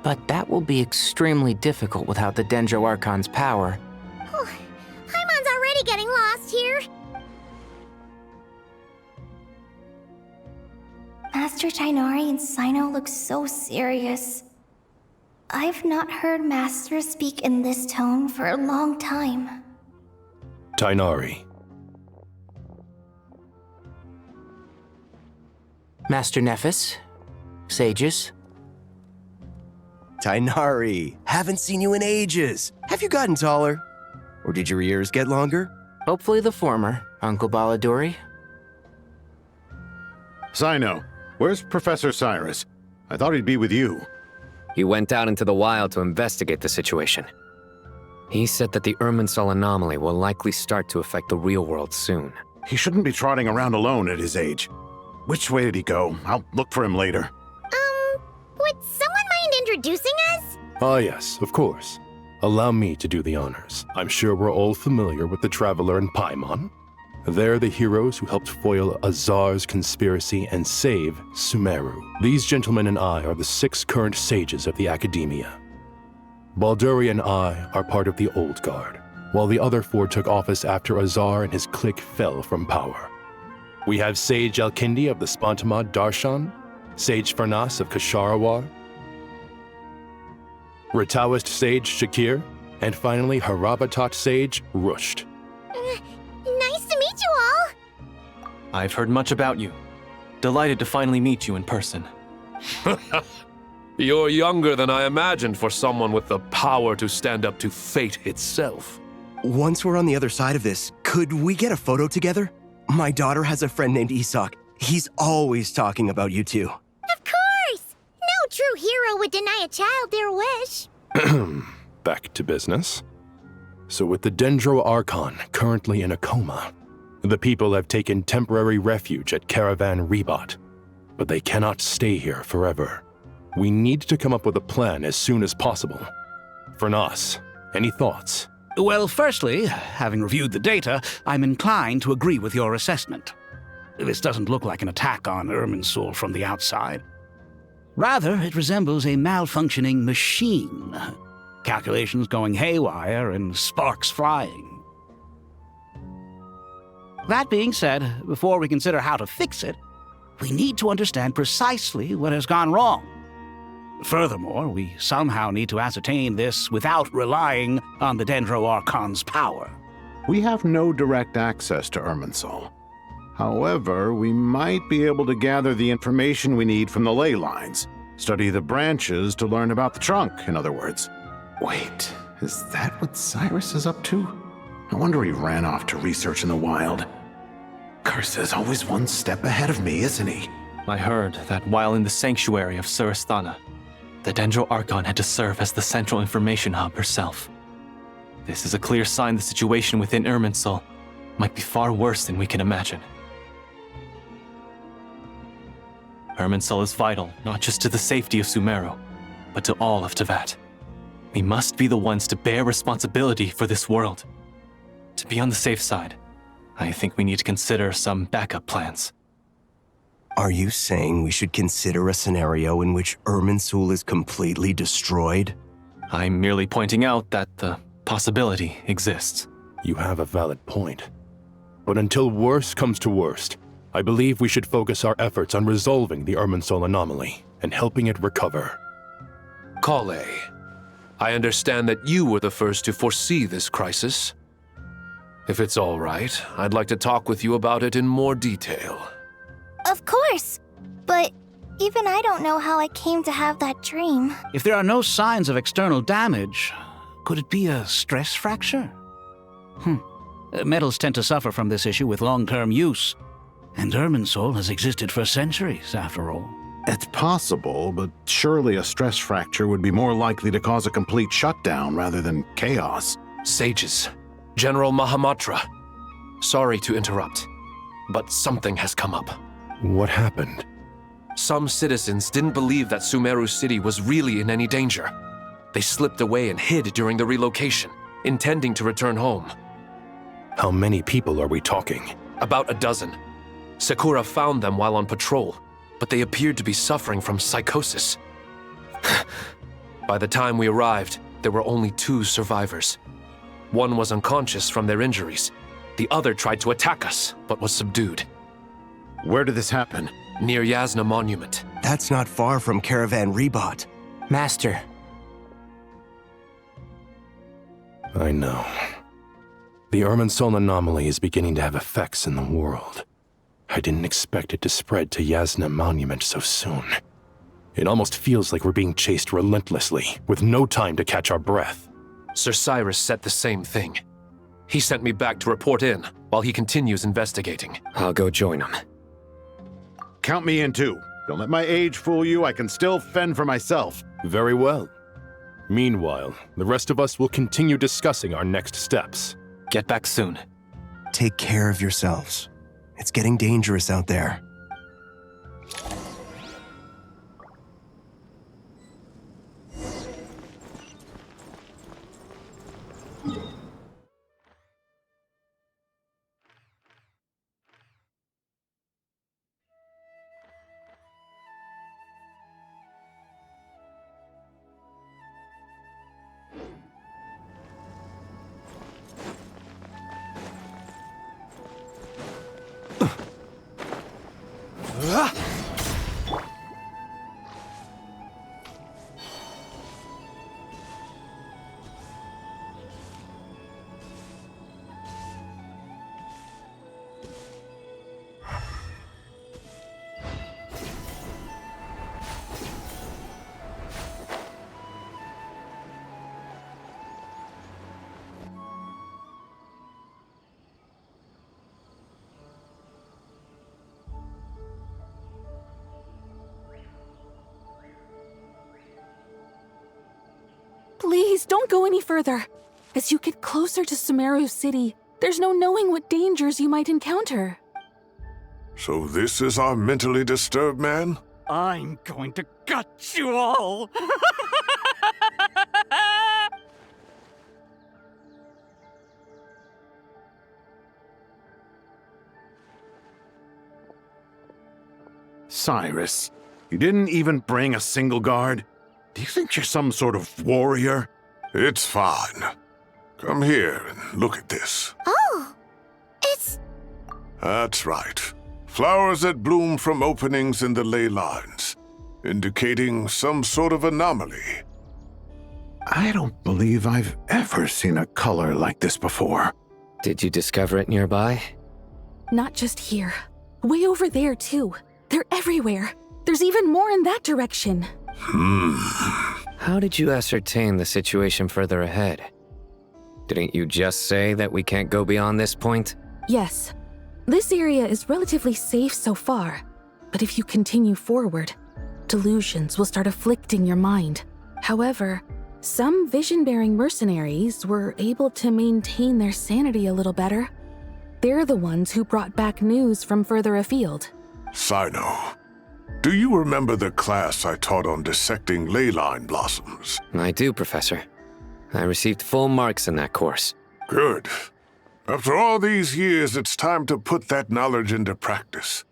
R: But that will be extremely difficult without the Dendro Archon's power.
P: Paimon's already getting lost here.
B: Master Tighnari and Sino look so serious. I've not heard Master speak in this tone for a long time.
X: Tighnari.
R: Master Nephis, sages.
E: Tighnari, haven't seen you in ages. Have you gotten taller? Or did your ears get longer?
R: Hopefully the former, Uncle Baladuri.
K: Sino, where's Professor Cyrus? I thought he'd be with you.
O: He went out into the wild to investigate the situation. He said that the Irminsul anomaly will likely start to affect the real world soon.
K: He shouldn't be trotting around alone at his age. Which way did he go? I'll look for him later.
P: Would someone mind introducing us?
X: Ah yes, of course. Allow me to do the honors. I'm sure we're all familiar with the Traveler and Paimon. They're the heroes who helped foil Azar's conspiracy and save Sumeru. These gentlemen and I are the 6 current sages of the Academia. Balduri and I are part of the Old Guard, while the other 4 took office after Azar and his clique fell from power. We have Sage Alkindi of the Spantamad Darshan, Sage Furnas of Kasharawar, Rataoist Sage Shakir, and finally Harabatot Sage Rusht.
P: Nice to meet you all!
L: I've heard much about you. Delighted to finally meet you in person.
M: You're younger than I imagined for someone with the power to stand up to fate itself.
E: Once we're on the other side of this, could we get a photo together? My daughter has a friend named Isak. He's always talking about you two.
P: Of course! No true hero would deny a child their wish.
X: Back to business. So with the Dendro Archon currently in a coma, the people have taken temporary refuge at Caravan Rebot. But they cannot stay here forever. We need to come up with a plan as soon as possible. Furnas, any thoughts?
N: Well, firstly, having reviewed the data, I'm inclined to agree with your assessment. This doesn't look like an attack on Irminsul from the outside. Rather, it resembles a malfunctioning machine. Calculations going haywire and sparks flying. That being said, before we consider how to fix it, we need to understand precisely what has gone wrong. Furthermore, we somehow need to ascertain this without relying on the Dendro Archon's power.
K: We have no direct access to Irminsul. However, we might be able to gather the information we need from the ley lines. Study the branches to learn about the trunk, in other words. Wait, is that what Cyrus is up to? No wonder he ran off to research in the wild. Curse, always one step ahead of me, isn't he?
L: I heard that while in the sanctuary of Surasthana, the Dendro Archon had to serve as the central information hub herself. This is a clear sign the situation within Irminsul might be far worse than we can imagine. Irminsul is vital not just to the safety of Sumeru, but to all of Teyvat. We must be the ones to bear responsibility for this world. To be on the safe side, I think we need to consider some backup plans.
E: Are you saying we should consider a scenario in which Irminsul is completely destroyed?
L: I'm merely pointing out that the possibility exists.
X: You have a valid point. But until worst comes to worst, I believe we should focus our efforts on resolving the Irminsul anomaly and helping it recover.
M: Kale, I understand that you were the first to foresee this crisis. If it's all right, I'd like to talk with you about it in more detail.
B: Of course, but Even I don't know how I came to have that dream.
N: If there are no signs of external damage, could it be a stress fracture? Metals tend to suffer from this issue with long-term use. And Irminsul has existed for centuries, after all.
K: It's possible, but surely a stress fracture would be more likely to cause a complete shutdown rather than chaos.
M: Sages, General Mahamatra, sorry to interrupt, but something has come up.
X: What happened?
M: Some citizens didn't believe that Sumeru City was really in any danger. They slipped away and hid during the relocation, intending to return home.
X: How many people are we talking?
M: About a dozen. Sakura found them while on patrol, but they appeared to be suffering from psychosis. By the time we arrived, there were only 2 survivors. One was unconscious from their injuries. The other tried to attack us, but was subdued.
K: Where did this happen?
M: Near Yasna Monument.
E: That's not far from Caravan Rebot.
R: Master.
X: I know. The Irminsul anomaly is beginning to have effects in the world. I didn't expect it to spread to Yasna Monument so soon. It almost feels like we're being chased relentlessly, with no time to catch our breath.
M: Sir Cyrus said the same thing. He sent me back to report in, while he continues investigating.
A: I'll go join him.
K: Count me in too. Don't let my age fool you, I can still fend for myself.
X: Very well. Meanwhile, the rest of us will continue discussing our next steps.
L: Get back soon.
E: Take care of yourselves. It's getting dangerous out there.
Q: Please, don't go any further. As you get closer to Sumeru City, there's no knowing what dangers you might encounter.
D: So this is our mentally disturbed man?
Y: I'm going to gut you all!
K: Cyrus, you didn't even bring a single guard? Do you think you're some sort of warrior?
D: It's fine. Come here and look at this.
B: Oh, it's...
D: That's right. Flowers that bloom from openings in the ley lines, indicating some sort of anomaly.
K: I don't believe I've ever seen a color like this before.
A: Did you discover it nearby?
Q: Not just here. Way over there, too. They're everywhere. There's even more in that direction.
A: How did you ascertain the situation further ahead? Didn't you just say that we can't go beyond this point?
Q: Yes. This area is relatively safe so far, but if you continue forward, delusions will start afflicting your mind. However, some vision-bearing mercenaries were able to maintain their sanity a little better. They're the ones who brought back news from further afield.
D: Sino, do you remember the class I taught on dissecting ley line blossoms?
A: I do, Professor. I received full marks in that course.
D: Good. After all these years, it's time to put that knowledge into practice.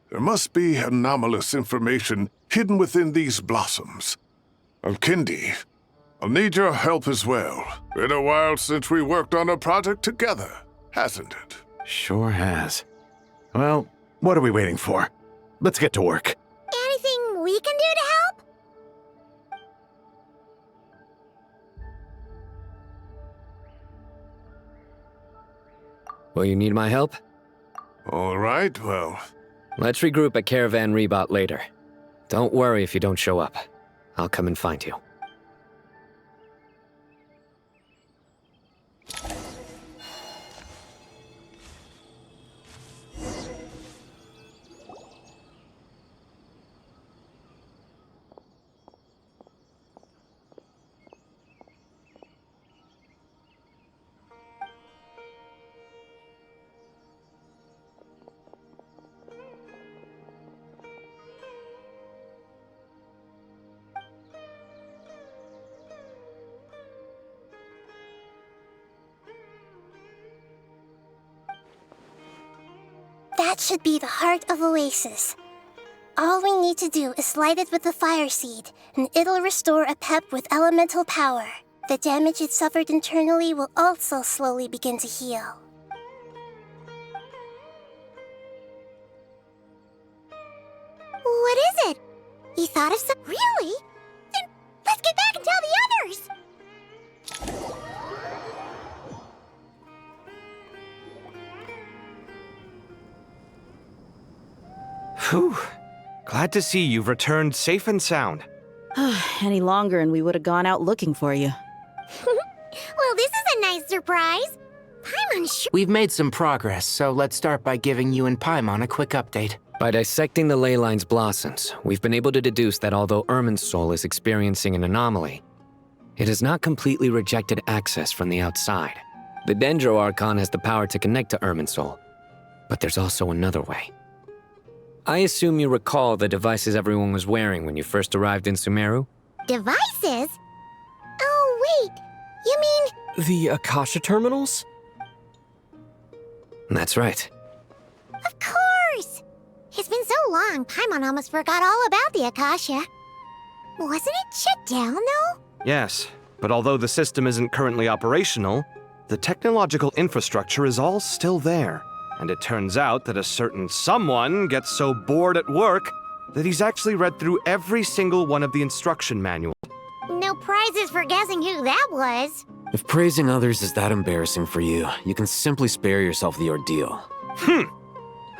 D: There must be anomalous information hidden within these blossoms. Alkindi, I'll need your help as well. Been a while since we worked on a project together, hasn't it?
K: Sure has. Well, what are we waiting for? Let's get to work.
P: Anything we can do to help?
A: Will you need my help?
D: All right, well...
A: Let's regroup at Caravan Rebot later.
O: Don't worry if you don't show up. I'll come and find you.
P: That should be the heart of Oasis. All we need to do is light it with the fire seed, and it'll restore a pep with elemental power. The damage it suffered internally will also slowly begin to heal. What is it? You thought of some— Really? Then let's get back and tell the others!
Y: Whew. Glad to see you've returned safe and sound.
S: Any longer and we would have gone out looking for you.
P: Well, this is a nice surprise. Paimon
R: We've made some progress, so let's start by giving you and Paimon a quick update.
O: By dissecting the ley line's blossoms, we've been able to deduce that although Irminsul is experiencing an anomaly, it has not completely rejected access from the outside. The Dendro Archon has the power to connect to Irminsul, but there's also another way. I assume you recall the devices everyone was wearing when you first arrived in Sumeru?
P: Devices? Oh, wait. You mean—
M: The Akasha terminals?
O: That's right.
P: Of course! It's been so long, Paimon almost forgot all about the Akasha. Wasn't it shut down, though?
Y: Yes, but although the system isn't currently operational, the technological infrastructure is all still there. And it turns out that a certain someone gets so bored at work that he's actually read through every single one of the instruction manuals.
P: No prizes for guessing who that was.
A: If praising others is that embarrassing for you, you can simply spare yourself the ordeal.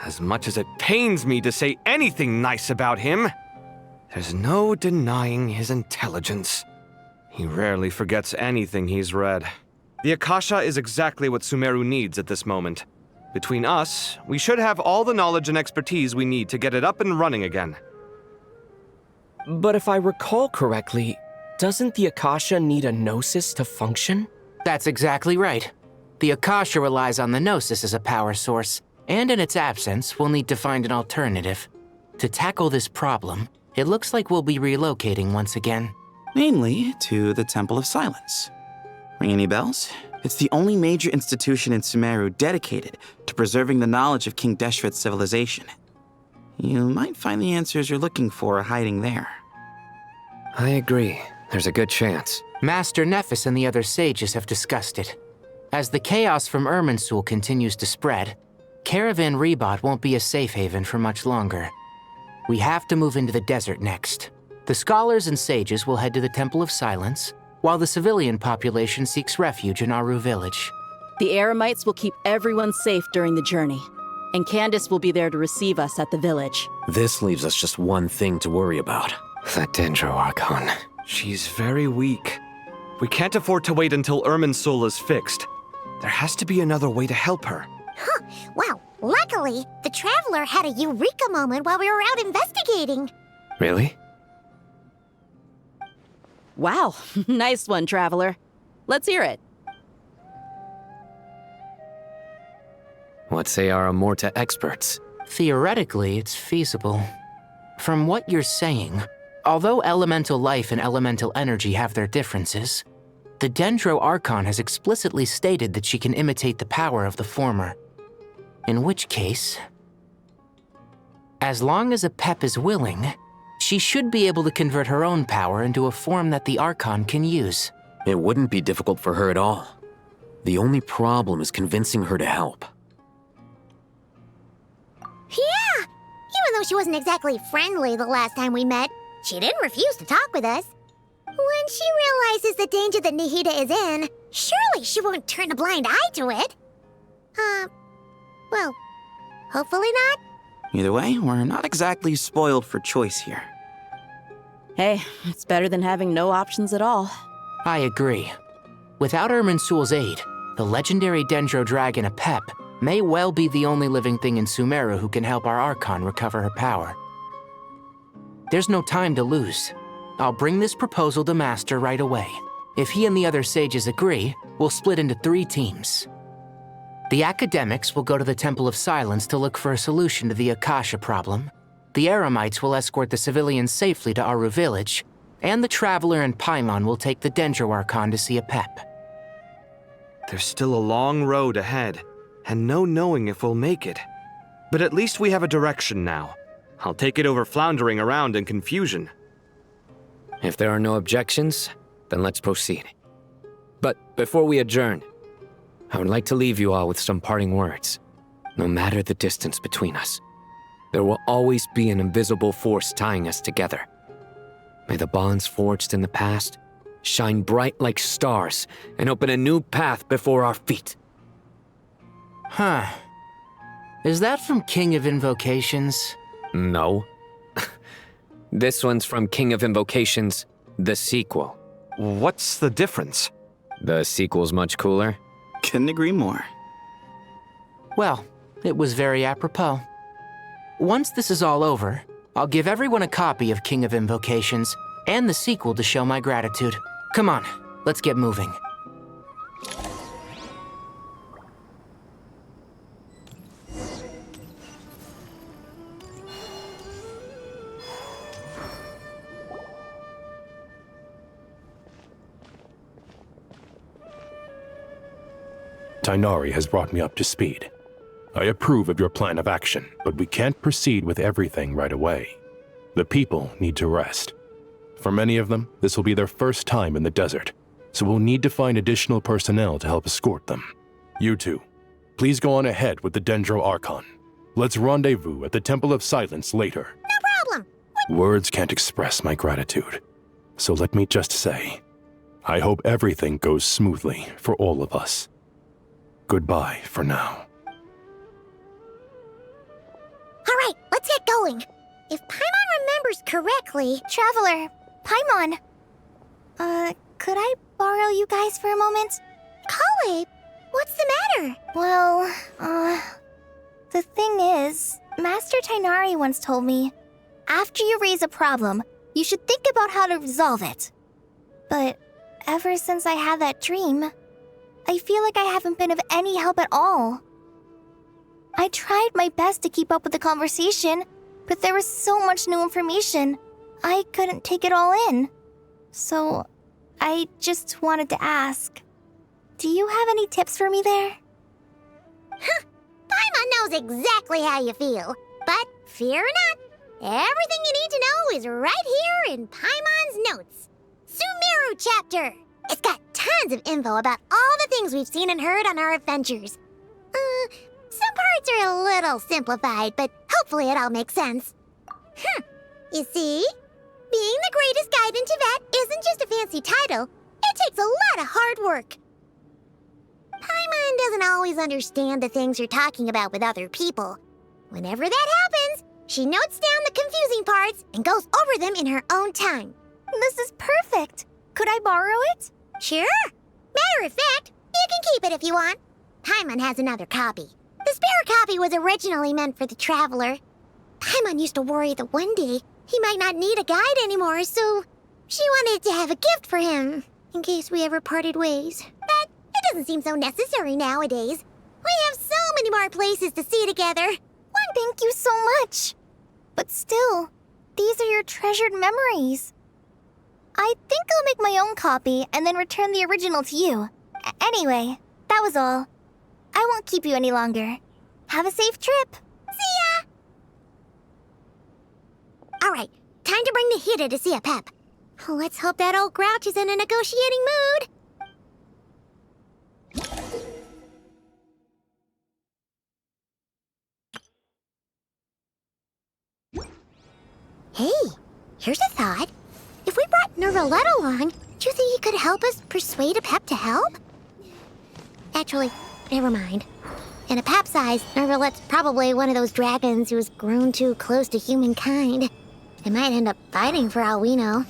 Y: As much as it pains me to say anything nice about him, there's no denying his intelligence. He rarely forgets anything he's read. The Akasha is exactly what Sumeru needs at this moment. Between us, we should have all the knowledge and expertise we need to get it up and running again.
M: But if I recall correctly, doesn't the Akasha need a Gnosis to function?
R: That's exactly right. The Akasha relies on the Gnosis as a power source, and in its absence, we'll need to find an alternative. To tackle this problem, it looks like we'll be relocating once again.
T: Namely, to the Temple of Silence. Ring any bells? It's the only major institution in Sumeru dedicated to preserving the knowledge of King Deshret's civilization. You might find the answers you're looking for hiding there.
O: I agree. There's a good chance.
R: Master Nephis and the other sages have discussed it. As the chaos from Irminsul continues to spread, Caravan Rebot won't be a safe haven for much longer. We have to move into the desert next. The scholars and sages will head to the Temple of Silence, while the civilian population seeks refuge in Aru village.
S: The Eremites will keep everyone safe during the journey, and Candace will be there to receive us at the village.
A: This leaves us just one thing to worry about.
O: That Dendro Archon.
Y: She's very weak. We can't afford to wait until Irminsul is fixed. There has to be another way to help her.
P: Huh. Wow. Luckily, the Traveler had a eureka moment while we were out investigating.
O: Really?
S: Wow, nice one, Traveler. Let's hear it.
O: What say our Amorta experts?
R: Theoretically, it's feasible. From what you're saying, although elemental life and elemental energy have their differences, the Dendro Archon has explicitly stated that she can imitate the power of the former. In which case, as long as a Pep is willing, she should be able to convert her own power into a form that the Archon can use.
A: It wouldn't be difficult for her at all. The only problem is convincing her to help.
P: Yeah! Even though she wasn't exactly friendly the last time we met, she didn't refuse to talk with us. When she realizes the danger that Nahida is in, surely she won't turn a blind eye to it. Well, hopefully not.
T: Either way, we're not exactly spoiled for choice here.
S: Hey, it's better than having no options at all.
R: I agree. Without Irminsul's aid, the legendary Dendro dragon Apep may well be the only living thing in Sumeru who can help our Archon recover her power. There's no time to lose. I'll bring this proposal to Master right away. If he and the other sages agree, we'll split into 3 teams. The academics will go to the Temple of Silence to look for a solution to the Akasha problem. The Eremites will escort the civilians safely to Aru village, and the Traveler and Paimon will take the Dendro Archon to see Apep.
Y: There's still a long road ahead, and no knowing if we'll make it. But at least we have a direction now. I'll take it over floundering around in confusion.
O: If there are no objections, then let's proceed. But before we adjourn, I would like to leave you all with some parting words. No matter the distance between us, there will always be an invisible force tying us together. May the bonds forged in the past shine bright like stars and open a new path before our feet.
R: Huh. Is that from King of Invocations?
O: No. This one's from King of Invocations, the sequel.
Y: What's the difference?
O: The sequel's much cooler.
T: Couldn't agree more.
R: Well, it was very apropos. Once this is all over, I'll give everyone a copy of King of Invocations and the sequel to show my gratitude. Come on, let's get moving.
X: Tainari has brought me up to speed. I approve of your plan of action, but we can't proceed with everything right away. The people need to rest. For many of them, this will be their first time in the desert, so we'll need to find additional personnel to help escort them. You two, please go on ahead with the Dendro Archon. Let's rendezvous at the Temple of Silence later.
P: No problem.
X: Words can't express my gratitude, so let me just say, I hope everything goes smoothly for all of us. Goodbye for now.
P: All right, let's get going. If Paimon remembers correctly...
B: Traveler, Paimon. Could I borrow you guys for a moment?
P: Kale, what's the matter?
B: Well, the thing is, Master Tainari once told me, after you raise a problem, you should think about how to resolve it. But ever since I had that dream, I feel like I haven't been of any help at all. I tried my best to keep up with the conversation, but there was so much new information, I couldn't take it all in. So, I just wanted to ask, do you have any tips for me there?
P: Huh, Paimon knows exactly how you feel. But fear not, everything you need to know is right here in Paimon's notes. Sumeru chapter. It's got tons of info about all the things we've seen and heard on our adventures. Some parts are a little simplified, but hopefully it all makes sense. You see? Being the greatest guide in Tibet isn't just a fancy title. It takes a lot of hard work. Paimon doesn't always understand the things you're talking about with other people. Whenever that happens, she notes down the confusing parts and goes over them in her own time.
B: This is perfect. Could I borrow it?
P: Sure. Matter of fact, you can keep it if you want. Paimon has another copy. The spare copy was originally meant for the Traveler. Paimon used to worry that one day he might not need a guide anymore, so she wanted to have a gift for him, in case we ever parted ways. But it doesn't seem so necessary nowadays. We have so many more places to see together.
B: Thank you so much. But still, these are your treasured memories. I think I'll make my own copy and then return the original to you. Anyway, that was all. I won't keep you any longer. Have a safe trip.
P: See ya! All right, time to bring the Hida to see Apep. Let's hope that old grouch is in a negotiating mood. Hey, here's a thought. If we brought Nervalet along, do you think he could help us persuade Apep to help? Actually, never mind. In Apep's eyes, Nervalet's probably one of those dragons who's grown too close to humankind. They might end up fighting for all we know.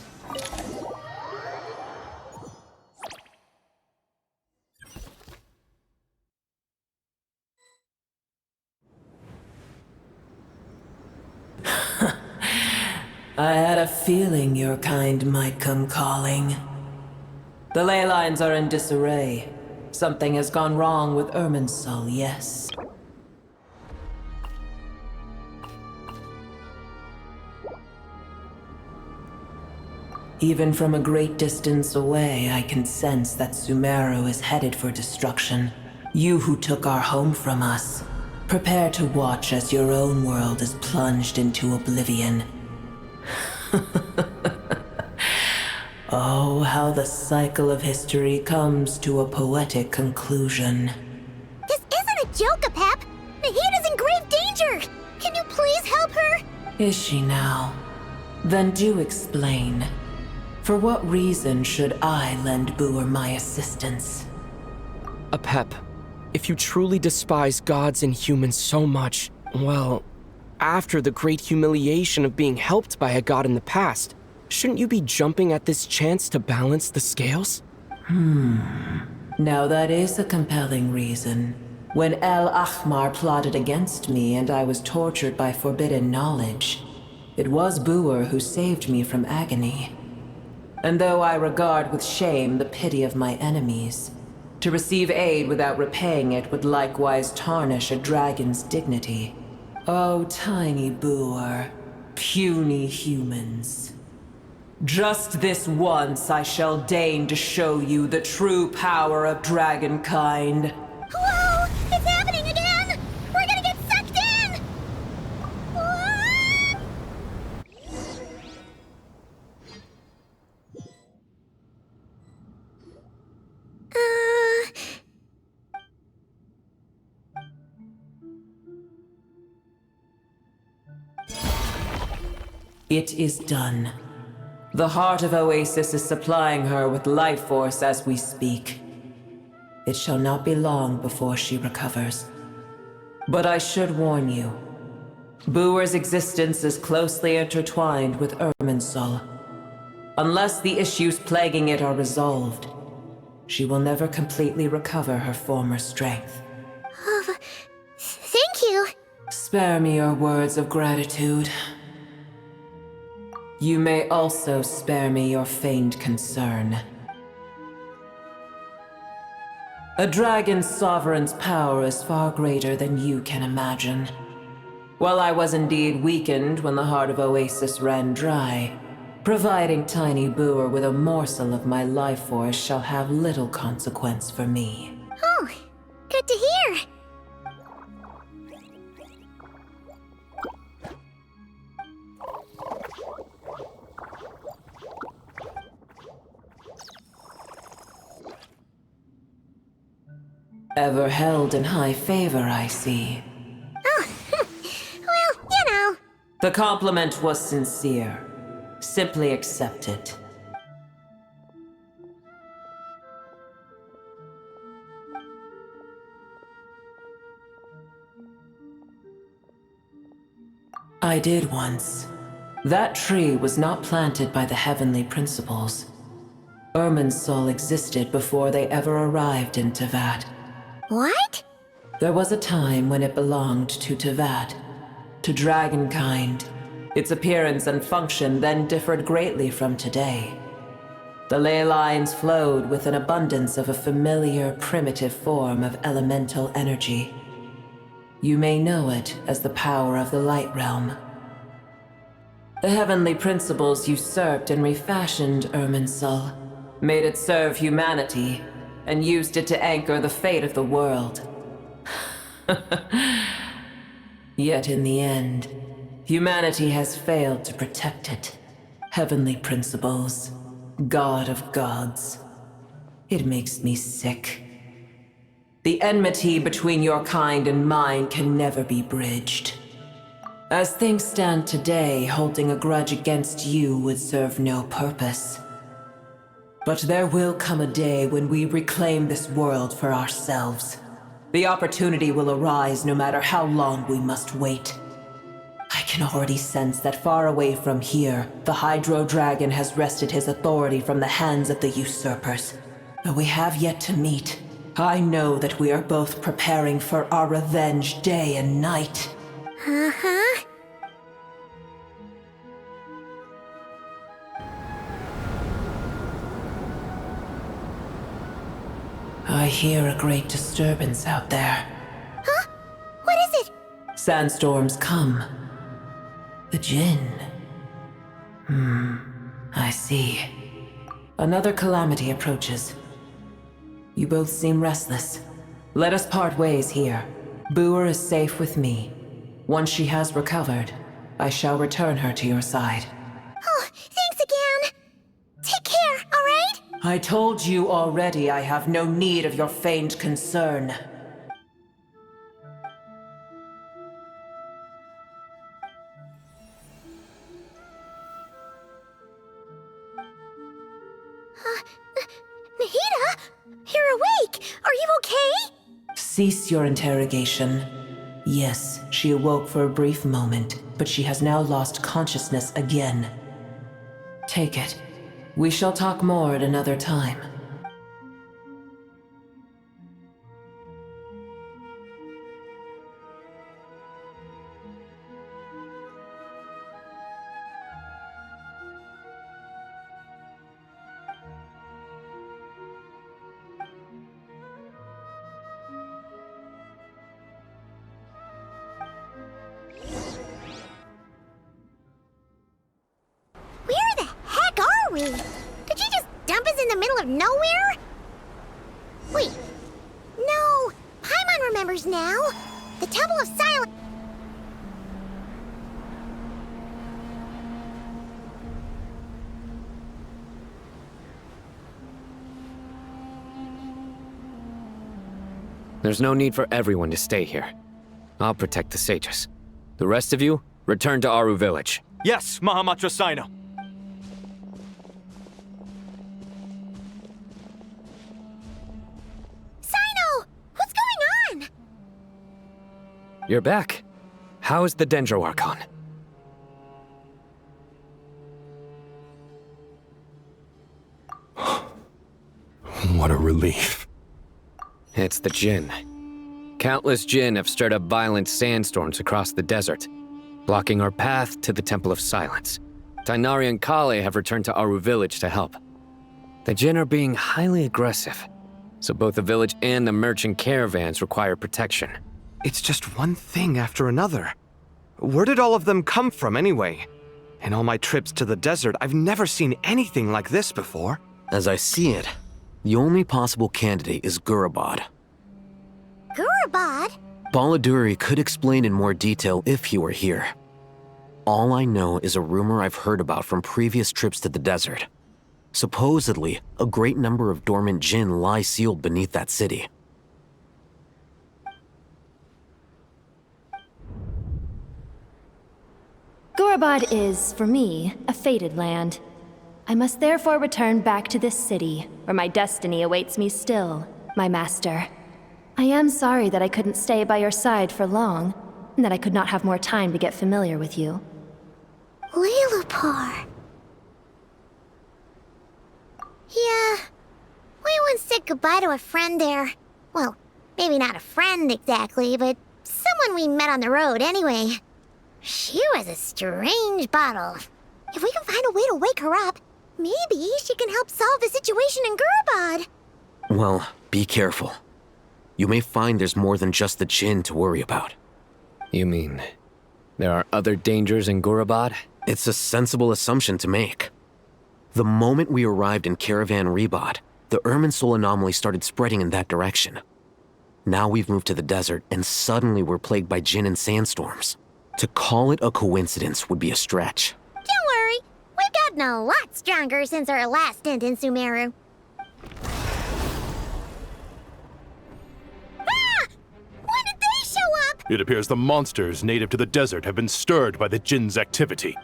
C: I had a feeling your kind might come calling. The ley lines are in disarray. Something has gone wrong with Irminsul, yes. Even from a great distance away, I can sense that Sumeru is headed for destruction. You who took our home from us, prepare to watch as your own world is plunged into oblivion. Oh, how the cycle of history comes to a poetic conclusion.
P: This isn't a joke, Apep! Nahida's in grave danger! Can you please help her?
C: Is she now? Then do explain. For what reason should I lend Booer my assistance?
M: Apep, if you truly despise gods and humans so much, well, after the great humiliation of being helped by a god in the past, shouldn't you be jumping at this chance to balance the scales?
C: Now that is a compelling reason. When El Ahmar plotted against me and I was tortured by forbidden knowledge, it was Booer who saved me from agony. And though I regard with shame the pity of my enemies, to receive aid without repaying it would likewise tarnish a dragon's dignity. Oh, tiny Booer, puny humans. Just this once I shall deign to show you the true power of dragonkind.
P: Whoa! It's happening again! We're gonna get sucked in! Whoa!
C: It is done. The heart of Oasis is supplying her with life force as we speak. It shall not be long before she recovers. But I should warn you, Booer's existence is closely intertwined with Irminsul. Unless the issues plaguing it are resolved, she will never completely recover her former strength.
P: Thank you!
C: Spare me your words of gratitude. You may also spare me your feigned concern. A dragon's sovereign's power is far greater than you can imagine. While I was indeed weakened when the heart of Oasis ran dry, providing Tiny Booer with a morsel of my life force shall have little consequence for me.
P: Oh, good to hear!
C: Ever held in high favor, I see.
P: Oh, well, you know.
C: The compliment was sincere. Simply accept it. I did once. That tree was not planted by the heavenly principles. Irminsul existed before they ever arrived in Tevat.
P: What?
C: There was a time when it belonged to Tevat, to dragonkind. Its appearance and function then differed greatly from today. The ley lines flowed with an abundance of a familiar, primitive form of elemental energy. You may know it as the power of the Light Realm. The heavenly principles usurped and refashioned Irminsul, made it serve humanity, and used it to anchor the fate of the world. Yet in the end, humanity has failed to protect it. Heavenly principles, God of gods. It makes me sick. The enmity between your kind and mine can never be bridged. As things stand today, holding a grudge against you would serve no purpose. But there will come a day when we reclaim this world for ourselves. The opportunity will arise no matter how long we must wait. I can already sense that far away from here, the Hydro Dragon has wrested his authority from the hands of the usurpers. Though we have yet to meet, I know that we are both preparing for our revenge day and night.
P: Uh-huh.
C: I hear a great disturbance out there.
P: Huh? What is it?
C: Sandstorms come. The Jinn. I see. Another calamity approaches. You both seem restless. Let us part ways here. Booer is safe with me. Once she has recovered, I shall return her to your side.
P: Oh, thanks again. Take care, all right?
C: I told you already I have no need of your feigned concern.
P: Nahida? You're awake! Are you okay?
C: Cease your interrogation. Yes, she awoke for a brief moment, but she has now lost consciousness again. Take it. We shall talk more at another time.
P: Where the heck are we? Did you just dump us in the middle of nowhere? Wait. No. Paimon remembers now. The Temple of Silence.
O: There's no need for everyone to stay here. I'll protect the sages. The rest of you, return to Aru Village.
Y: Yes, Mahamatra Sino.
P: Sino! What's going on?
O: You're back. How is the Dendro Archon?
X: What a relief.
O: It's the Jinn. Countless Jinn have stirred up violent sandstorms across the desert, blocking our path to the Temple of Silence. Tainari and Kale have returned to Aru Village to help. The Jinn are being highly aggressive, so both the village and the merchant caravans require protection.
Y: It's just one thing after another. Where did all of them come from anyway? In all my trips to the desert, I've never seen anything like this before.
A: As I see it, the only possible candidate is Gurabad.
P: Gurabad?
A: Baladuri could explain in more detail if he were here. All I know is a rumor I've heard about from previous trips to the desert. Supposedly, a great number of dormant Jinn lie sealed beneath that city.
G: Gurabad is, for me, a fated land. I must therefore return back to this city, where my destiny awaits me still, my master. I am sorry that I couldn't stay by your side for long, and that I could not have more time to get familiar with you.
P: Lilipar. Yeah. We once said goodbye to a friend there. Well, maybe not a friend exactly, but someone we met on the road anyway. She was a strange bottle. If we can find a way to wake her up, maybe she can help solve the situation in Gurabad.
A: Well, be careful. You may find there's more than just the Jinn to worry about.
O: You mean, there are other dangers in Gurabad?
A: It's a sensible assumption to make. The moment we arrived in Caravan Rebad, the Irminsul anomaly started spreading in that direction. Now we've moved to the desert, and suddenly we're plagued by Jinn and sandstorms. To call it a coincidence would be a stretch.
P: Don't worry, we've gotten a lot stronger since our last stint in Sumeru. Ah! When did they show up?
X: It appears the monsters native to the desert have been stirred by the Jinn's activity.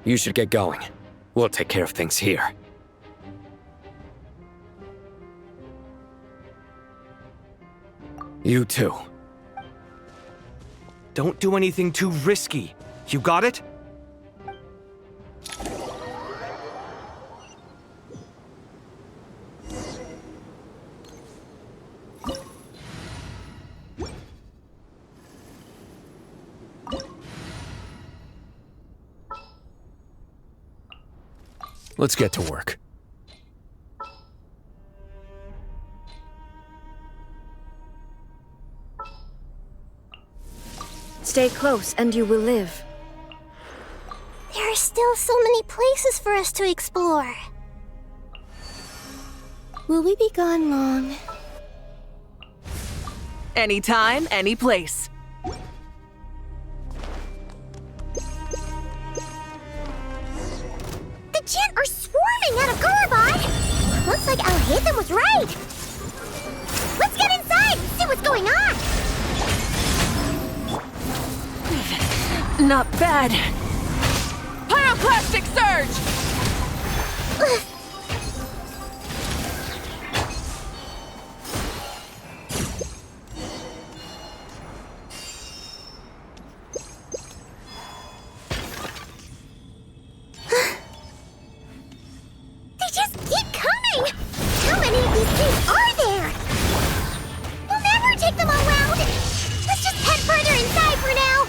O: You should get going. We'll take care of things here. You too.
Y: Don't do anything too risky. You got it?
M: Let's get to work.
I: Stay close and you will live.
P: There are still so many places for us to explore. Will we be gone long?
J: Anytime, any place.
P: The Jinn are swarming out of Gurubad! Looks like Al-Haytham was right! Let's get inside and see what's going on!
J: Not bad. Pyroclastic surge!
P: They just keep coming! How many of these things are there? We'll never take them all round! Let's just head further inside for now!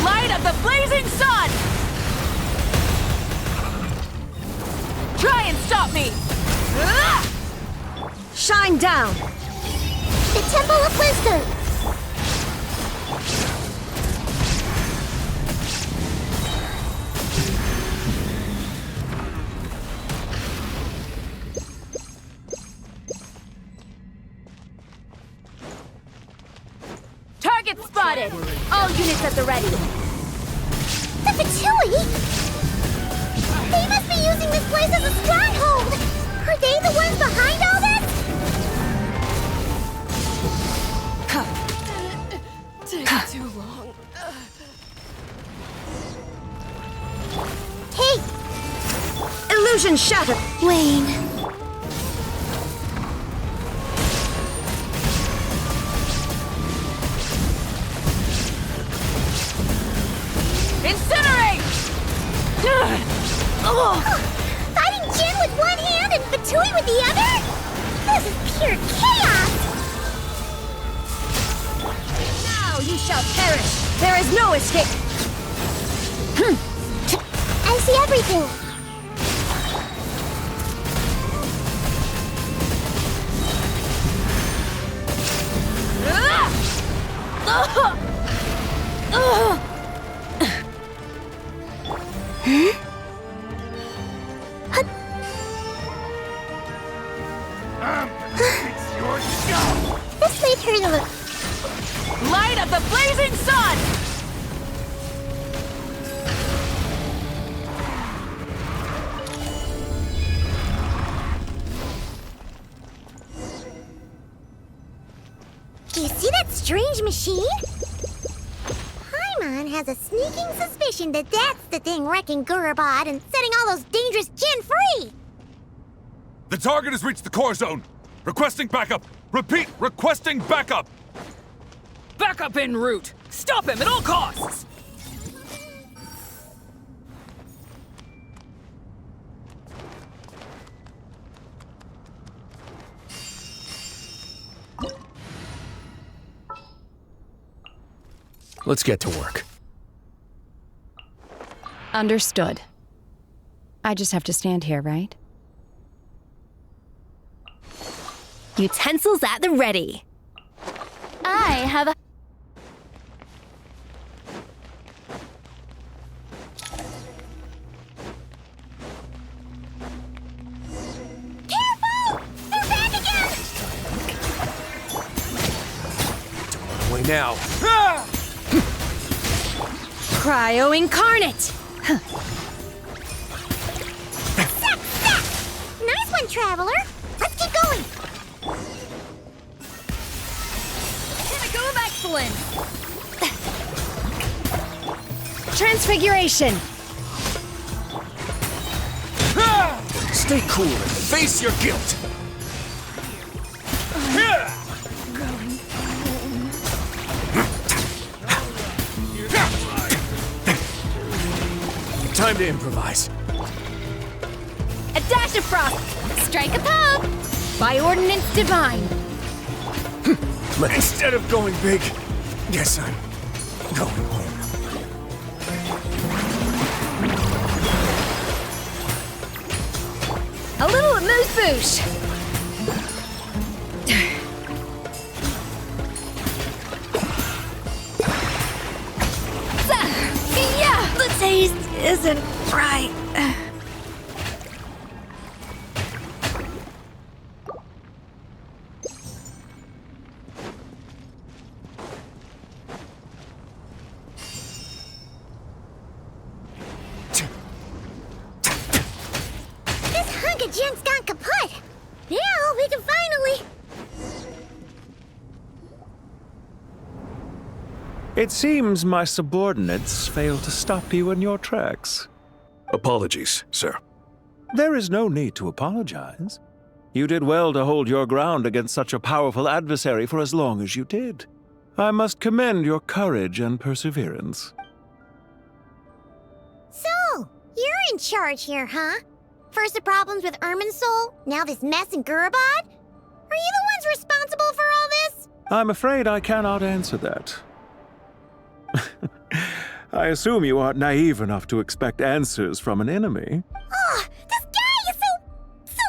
J: Light of the blazing sun! Try and stop me!
I: Shine down!
P: The Temple of Wisdom!
G: Target spotted! All units at the ready.
P: The Fatui? They must be using this place as a stronghold! Are they the ones behind all this?
I: Takes too long.
P: Hey!
I: Illusion shattered!
P: Wayne.
J: Incinerate!
P: Fighting Jinn with one hand and Fatui with the other? This is pure chaos!
I: Now you shall perish! There is no escape!
P: I see everything!
Y: It's your show!
P: This made her look...
J: Light of the blazing sun!
P: Do you see that strange machine? Paimon has a sneaking suspicion that that's the thing wrecking Gurubad and setting all those dangerous Jinn free!
U: The target has reached the core zone. Requesting backup. Repeat, requesting backup.
J: Backup en route! Stop him at all costs!
M: Let's get to work.
V: Understood. I just have to stand here, right?
I: Utensils at the ready.
G: I have a...
P: Careful! They're back again!
M: Way now.
I: Cryo incarnate!
P: Nice one, Traveler! Let's keep going!
I: Pinnacle of excellence! transfiguration!
U: Stay cool and face your guilt! Time to improvise.
I: A dash of frost! Strike a pub! By ordinance divine!
U: Instead of going big, guess I'm going home.
I: A little amuse-bouche! Yeah, the taste isn't right.
P: This hunk of junk's gone kaput. Now we can finally...
F: It seems my subordinates failed to stop you in your tracks.
U: Apologies, sir.
F: There is no need to apologize. You did well to hold your ground against such a powerful adversary for as long as you did. I must commend your courage and perseverance.
P: So, you're in charge here, huh? First the problems with Irminsul, now this mess in Gurabad? Are you the ones responsible for all this?
F: I'm afraid I cannot answer that. I assume you aren't naive enough to expect answers from an enemy.
P: Oh, this guy is so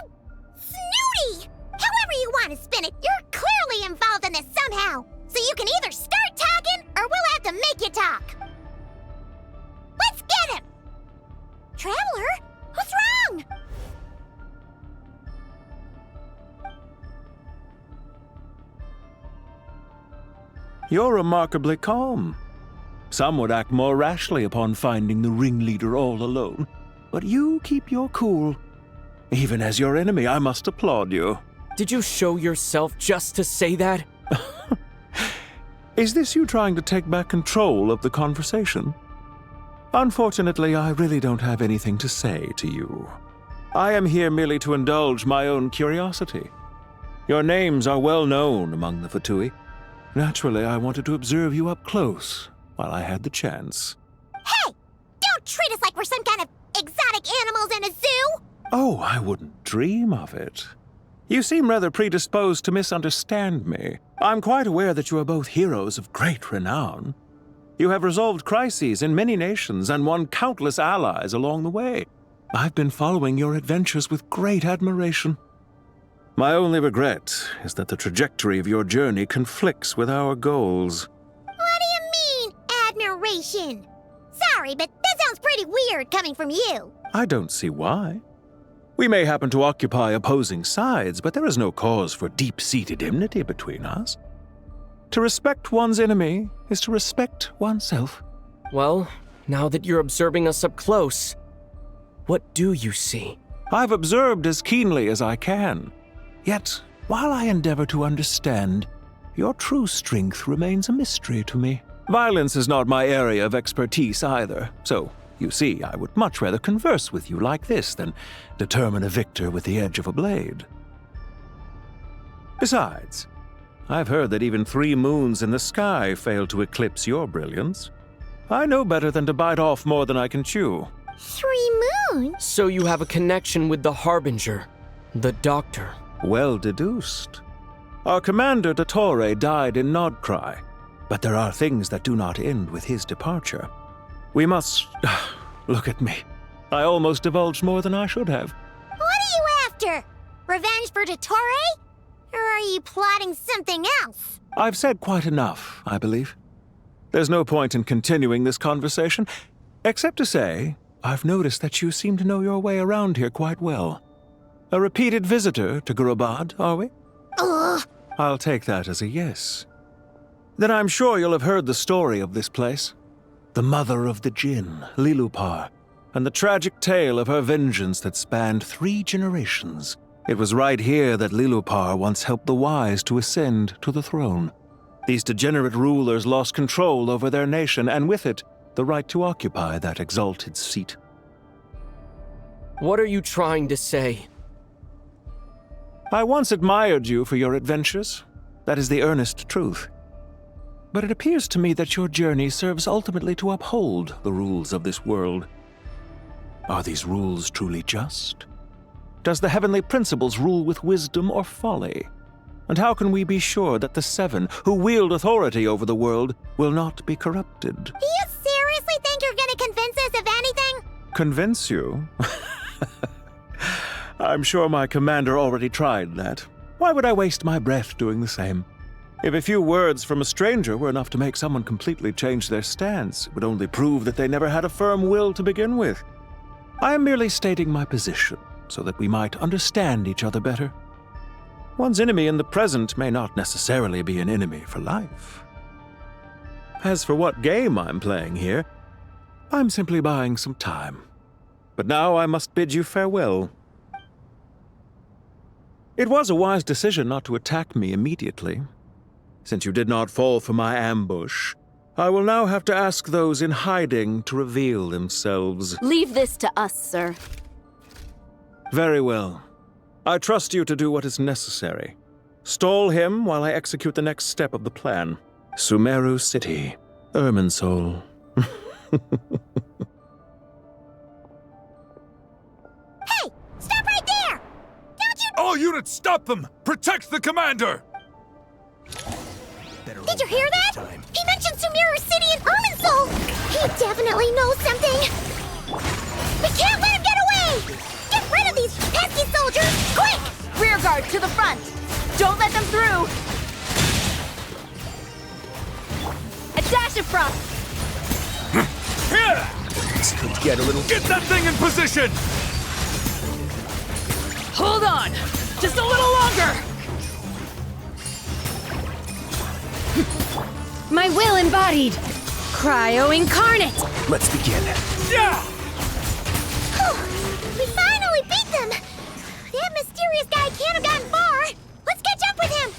P: snooty! However you want to spin it, you're clearly involved in this somehow. So you can either start talking, or we'll have to make you talk. Let's get him! Traveler, what's wrong?
F: You're remarkably calm. Some would act more rashly upon finding the ringleader all alone. But you keep your cool. Even as your enemy, I must applaud you.
A: Did you show yourself just to say that?
F: Is this you trying to take back control of the conversation? Unfortunately, I really don't have anything to say to you. I am here merely to indulge my own curiosity. Your names are well known among the Fatui. Naturally, I wanted to observe you up close while I had the chance.
P: Hey! Don't treat us like we're some kind of exotic animals in a zoo!
F: Oh, I wouldn't dream of it. You seem rather predisposed to misunderstand me. I'm quite aware that you are both heroes of great renown. You have resolved crises in many nations and won countless allies along the way. I've been following your adventures with great admiration. My only regret is that the trajectory of your journey conflicts with our goals.
P: What do you mean, admiration? Sorry, but that sounds pretty weird coming from you.
F: I don't see why. We may happen to occupy opposing sides, but there is no cause for deep-seated enmity between us. To respect one's enemy is to respect oneself.
A: Well, now that you're observing us up close, what do you see?
F: I've observed as keenly as I can. Yet, while I endeavor to understand, your true strength remains a mystery to me. Violence is not my area of expertise either, so, you see, I would much rather converse with you like this than determine a victor with the edge of a blade. Besides, I've heard that even 3 moons in the sky fail to eclipse your brilliance. I know better than to bite off more than I can chew.
P: 3 moons?
A: So you have a connection with the Harbinger, the Doctor.
F: Well deduced. Our commander, Dottore, died in Nodcry, but there are things that do not end with his departure. We must... Look at me. I almost divulged more than I should have.
P: What are you after? Revenge for Dottore? Or are you plotting something else?
F: I've said quite enough, I believe. There's no point in continuing this conversation, except to say, I've noticed that you seem to know your way around here quite well. A repeated visitor to Gurabad, are we?
P: Ugh.
F: I'll take that as a yes. Then I'm sure you'll have heard the story of this place. The mother of the Jinn, Lilupar, and the tragic tale of her vengeance that spanned 3 generations. It was right here that Lilupar once helped the wise to ascend to the throne. These degenerate rulers lost control over their nation, and with it, the right to occupy that exalted seat.
M: What are you trying to say?
F: I once admired you for your adventures. That is the earnest truth. But it appears to me that your journey serves ultimately to uphold the rules of this world. Are these rules truly just? Does the heavenly principles rule with wisdom or folly? And how can we be sure that the Seven, who wield authority over the world, will not be corrupted?
P: Do you seriously think you're gonna convince us of anything?
F: Convince you? I'm sure my commander already tried that. Why would I waste my breath doing the same? If a few words from a stranger were enough to make someone completely change their stance, it would only prove that they never had a firm will to begin with. I am merely stating my position, so that we might understand each other better. One's enemy in the present may not necessarily be an enemy for life. As for what game I'm playing here, I'm simply buying some time. But now I must bid you farewell. It was a wise decision not to attack me immediately. Since you did not fall for my ambush, I will now have to ask those in hiding to reveal themselves.
S: Leave this to us, sir.
F: Very well. I trust you to do what is necessary. Stall him while I execute the next step of the plan. Sumeru City, Irminsul.
P: Hey! Stop right there! Don't you—
U: All units, stop them! Protect the commander!
P: Did you hear that? He mentioned Sumeru City and Irminsul! He definitely knows something! We can't let him get away! Get rid of these pesky soldiers! Quick!
S: Rear guard to the front! Don't let them through! A dash of frost!
U: This could get a little— Get that thing in position!
J: Hold on! Just a little longer!
I: My will embodied! Cryo incarnate!
U: Let's begin. Yeah!
P: We finally beat them! That mysterious guy can't have gotten far! Let's catch up with him!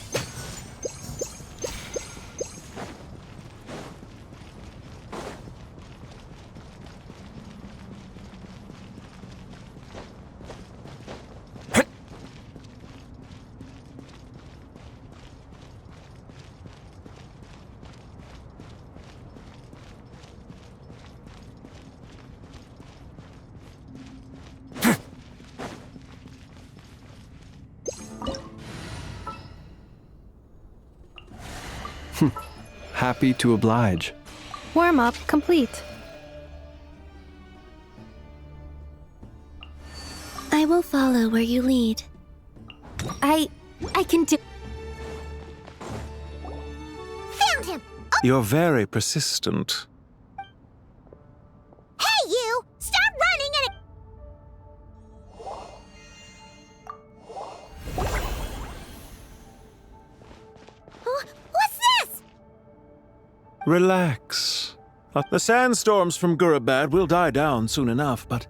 E: Happy to oblige.
G: Warm-up complete.
P: I will follow where you lead.
I: I can do—
P: Found him!
F: You're very persistent.
P: Hey, you! Stop running and— What's this?
F: Relax. The sandstorms from Gurabad will die down soon enough, but...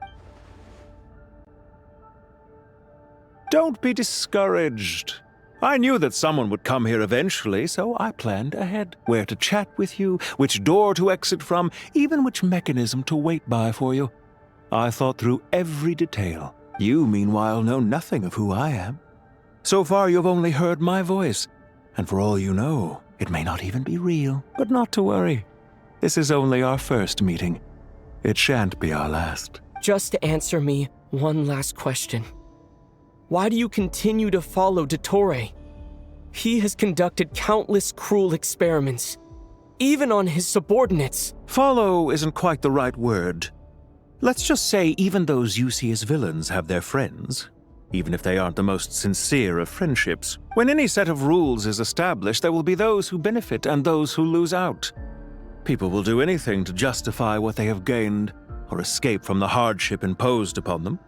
F: Don't be discouraged. I knew that someone would come here eventually, so I planned ahead. Where to chat with you, which door to exit from, even which mechanism to wait by for you. I thought through every detail. You, meanwhile, know nothing of who I am. So far, you've only heard my voice, and for all you know, it may not even be real. But not to worry. This is only our first meeting. It shan't be our last.
M: Just answer me one last question. Why do you continue to follow Dottore? He has conducted countless cruel experiments, even on his subordinates.
F: Follow isn't quite the right word. Let's just say even those you see as villains have their friends, even if they aren't the most sincere of friendships. When any set of rules is established, there will be those who benefit and those who lose out. People will do anything to justify what they have gained or escape from the hardship imposed upon them.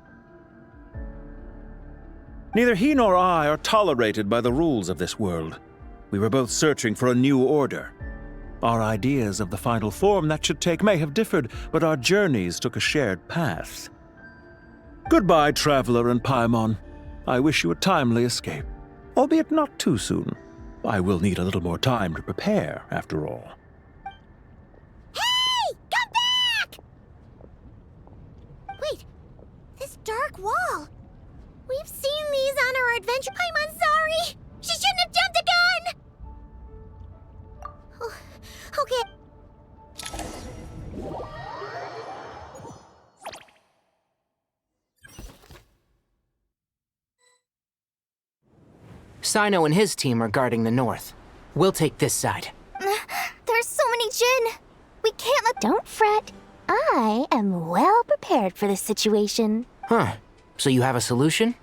F: Neither he nor I are tolerated by the rules of this world. We were both searching for a new order. Our ideas of the final form that should take may have differed, but our journeys took a shared path. Goodbye, Traveler and Paimon. I wish you a timely escape, albeit not too soon. I will need a little more time to prepare, after all.
P: Hey! Come
R: Sino and his team are guarding the north. We'll take this side.
B: There's so many Jin. We can't let.
P: Don't fret. I am well prepared for this situation.
R: Huh. So you have a solution?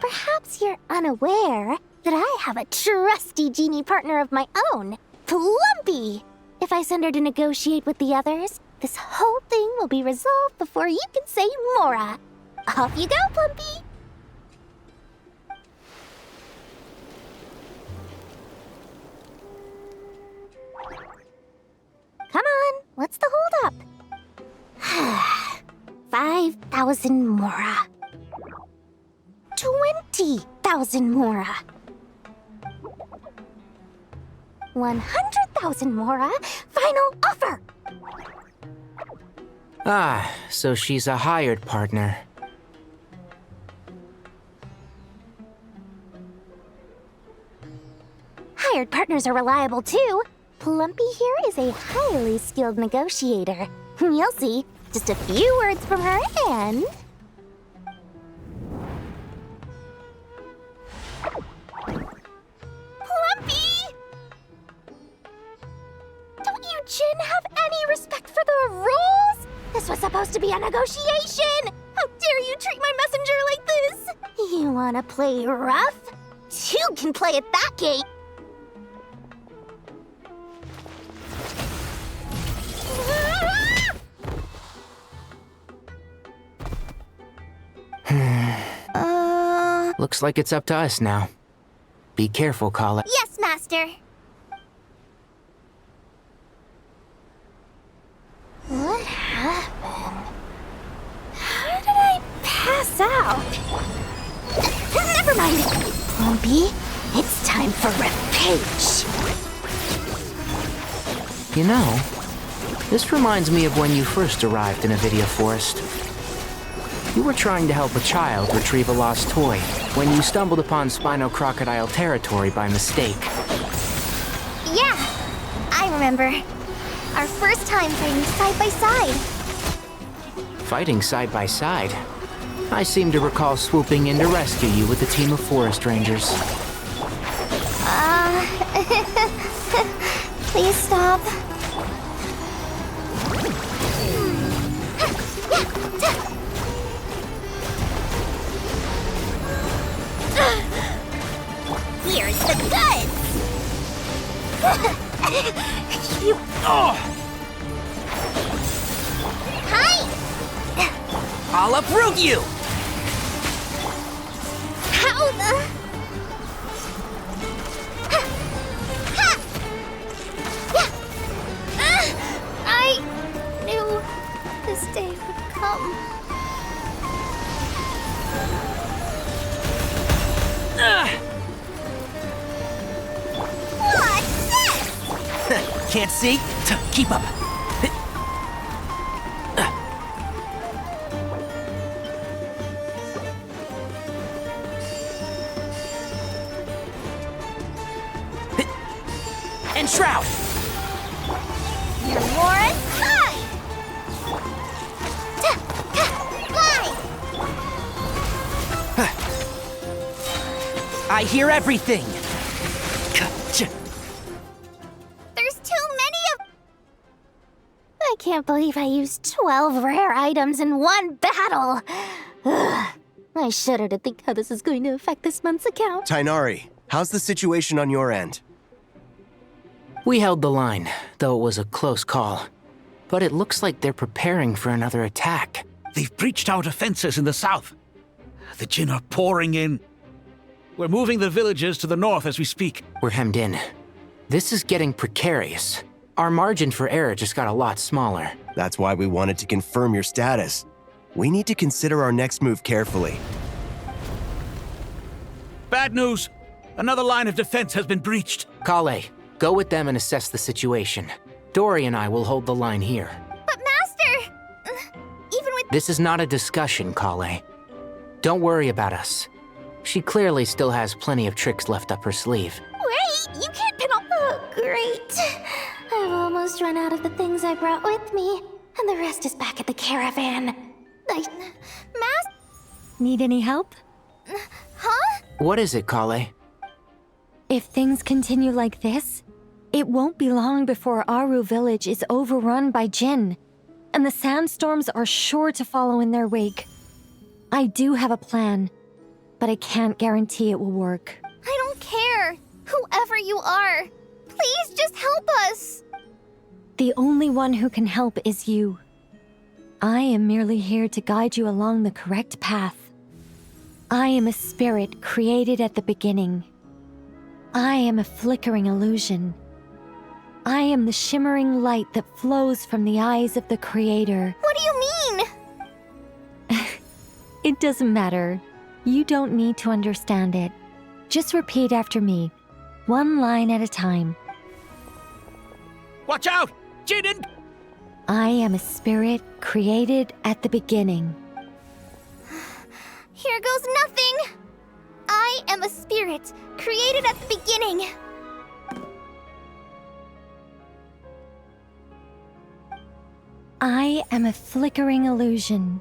P: Perhaps you're unaware that I have a trusty genie partner of my own, Plumpy. If I send her to negotiate with the others, this whole thing will be resolved before you can say Mora. Off you go, Plumpy. Come on, what's the holdup? 5,000 Mora. 20,000 Mora. 100,000 Mora. Final offer.
R: Ah, so she's a hired partner.
P: Hired partners are reliable too. Plumpy here is a highly skilled negotiator. You'll see. Just a few words from her and...
B: Plumpy!
P: Don't you Jin have any respect for the rules? This was supposed to be a negotiation! How dare you treat my messenger like this? You wanna play rough? Two can play at that game!
R: Looks like it's up to us now. Be careful, Kala.
B: Yes, Master.
P: What happened? How did I pass out? Never mind. Plumpy, it's time for revenge.
R: You know, this reminds me of when you first arrived in Avidia Forest. You were trying to help a child retrieve a lost toy when you stumbled upon Spino Crocodile territory by mistake.
B: Yeah, I remember. Our first time fighting side by side.
R: Fighting side by side? I seem to recall swooping in to rescue you with a team of forest rangers.
B: Please stop. Here's the goods! You...
J: Oh!
B: Hi!
J: I'll uproot you!
B: How the... I knew this day would come. What's this?
J: Can't see? Keep up. Enshroud!
B: You're more inside! Fly!
J: I hear everything!
B: There's too many of...
P: I can't believe I used 12 rare items in one battle. Ugh. I shudder to think how this is going to affect this month's account.
H: Tainari, how's the situation on your end?
R: We held the line, though it was a close call. But it looks like they're preparing for another attack.
J: They've breached our defenses in the south. The Jin are pouring in. We're moving the villages to the north as we speak.
R: We're hemmed in. This is getting precarious. Our margin for error just got a lot smaller.
H: That's why we wanted to confirm your status. We need to consider our next move carefully.
J: Bad news! Another line of defense has been breached.
R: Kale, go with them and assess the situation. Dory and I will hold the line here.
B: But Master! Even with...
R: This is not a discussion, Kale. Don't worry about us. She clearly still has plenty of tricks left up her sleeve.
P: Wait, you can't pin all... Oh, great. I've almost run out of the things I brought with me, and the rest is back at the caravan.
B: Master...
V: Need any help?
B: Huh?
R: What is it, Kale?
K: If things continue like this, it won't be long before Aru village is overrun by Jinn, and the sandstorms are sure to follow in their wake. I do have a plan, but I can't guarantee it will work.
B: I don't care. Whoever you are, please just help us.
K: The only one who can help is you. I am merely here to guide you along the correct path. I am a spirit created at the beginning. I am a flickering illusion. I am the shimmering light that flows from the eyes of the Creator.
B: What do you mean?
K: It doesn't matter. You don't need to understand it. Just repeat after me, one line at a time.
J: Watch out! Jinn!
K: I am a spirit created at the beginning.
B: Here goes nothing. I am a spirit created at the beginning.
K: I am a flickering illusion.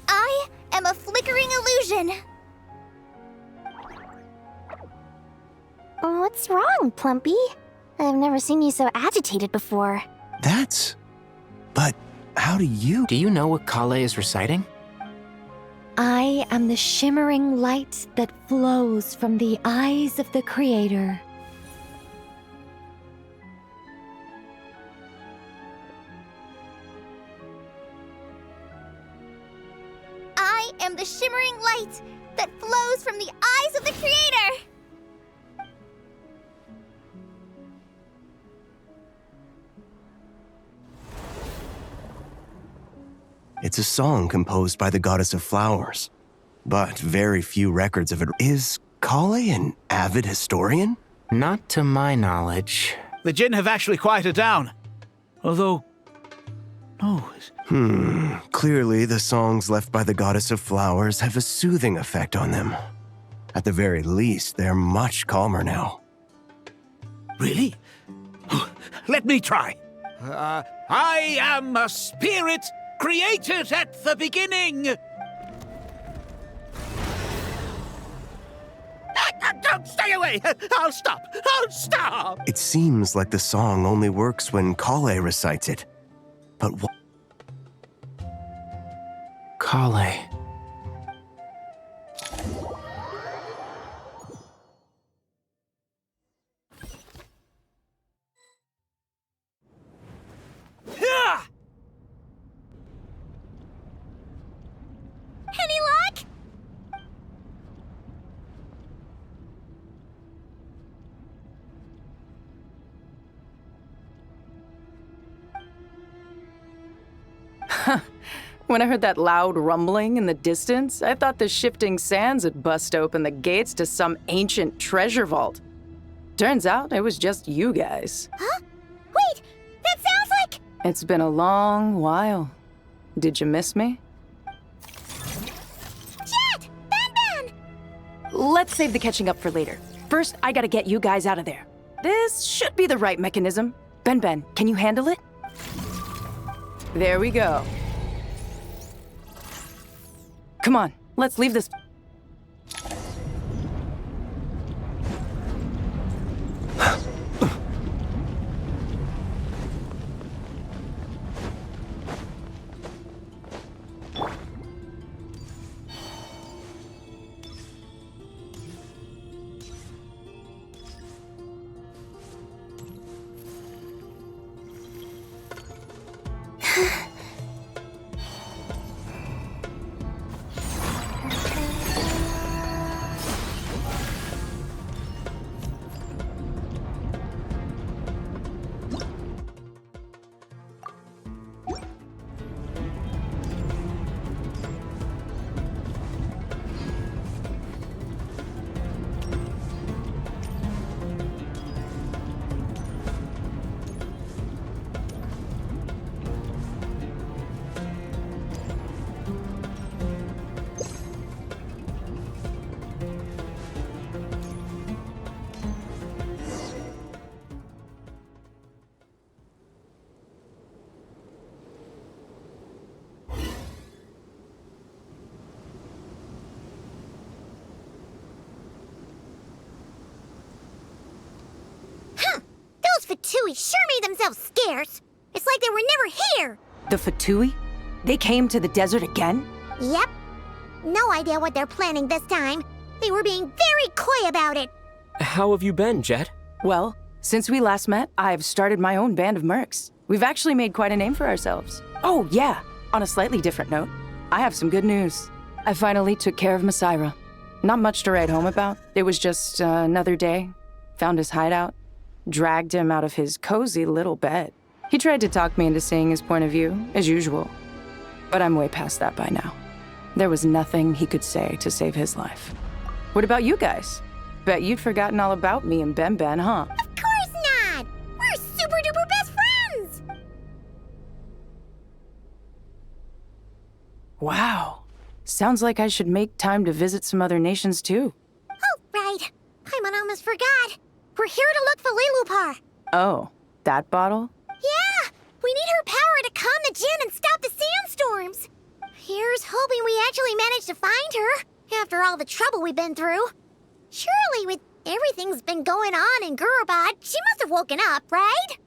B: I am a flickering illusion.
P: What's wrong, Plumpy? I've never seen you so agitated before.
H: But how do you...
R: Do you know what Kale is reciting?
K: I am the shimmering light that flows from the eyes of the Creator.
B: I am the shimmering light that flows from the eyes of the Creator.
H: It's a song composed by the goddess of flowers, but very few records of it. Is Kale an avid historian?
R: Not to my knowledge.
J: The Jinn have actually quieted down. Although... no.
H: Clearly the songs left by the goddess of flowers have a soothing effect on them. At the very least, they're much calmer now.
J: Really? Let me try. I am a spirit created at the beginning. Stay away! I'll stop! I'll stop!
H: It seems like the song only works when Kale recites it. But what?
R: Kale.
B: Any luck?
L: When I heard that loud rumbling in the distance, I thought the shifting sands had bust open the gates to some ancient treasure vault. Turns out it was just you guys.
B: Huh? Wait, that sounds like...
L: It's been a long while. Did you miss me?
B: Jet! Ben!
L: Let's save the catching up for later. First, I gotta get you guys out of there. This should be the right mechanism. Ben, can you handle it? There we go. Come on, let's leave this...
P: Fatui sure made themselves scarce. It's like they were never here.
L: The Fatui? They came to the desert again?
P: Yep. No idea what they're planning this time. They were being very coy about it.
D: How have you been, Jet?
L: Well, since we last met, I've started my own band of mercs. We've actually made quite a name for ourselves. Oh, yeah. On a slightly different note, I have some good news. I finally took care of Masaira. Not much to write home about. It was just another day. Found his hideout. Dragged him out of his cozy little bed. He tried to talk me into seeing his point of view, as usual. But I'm way past that by now. There was nothing he could say to save his life. What about you guys? Bet you'd forgotten all about me and Ben, huh?
P: Of course not! We're super duper best friends!
L: Wow. Sounds like I should make time to visit some other nations too.
P: Oh, right. Paimon almost forgot. We're here to look for Lilupar.
L: Oh, that bottle?
P: Yeah! We need her power to calm the Jinn and stop the sandstorms. Here's hoping we actually manage to find her, after all the trouble we've been through. Surely, with everything's been going on in Gurubad, she must have woken up, right?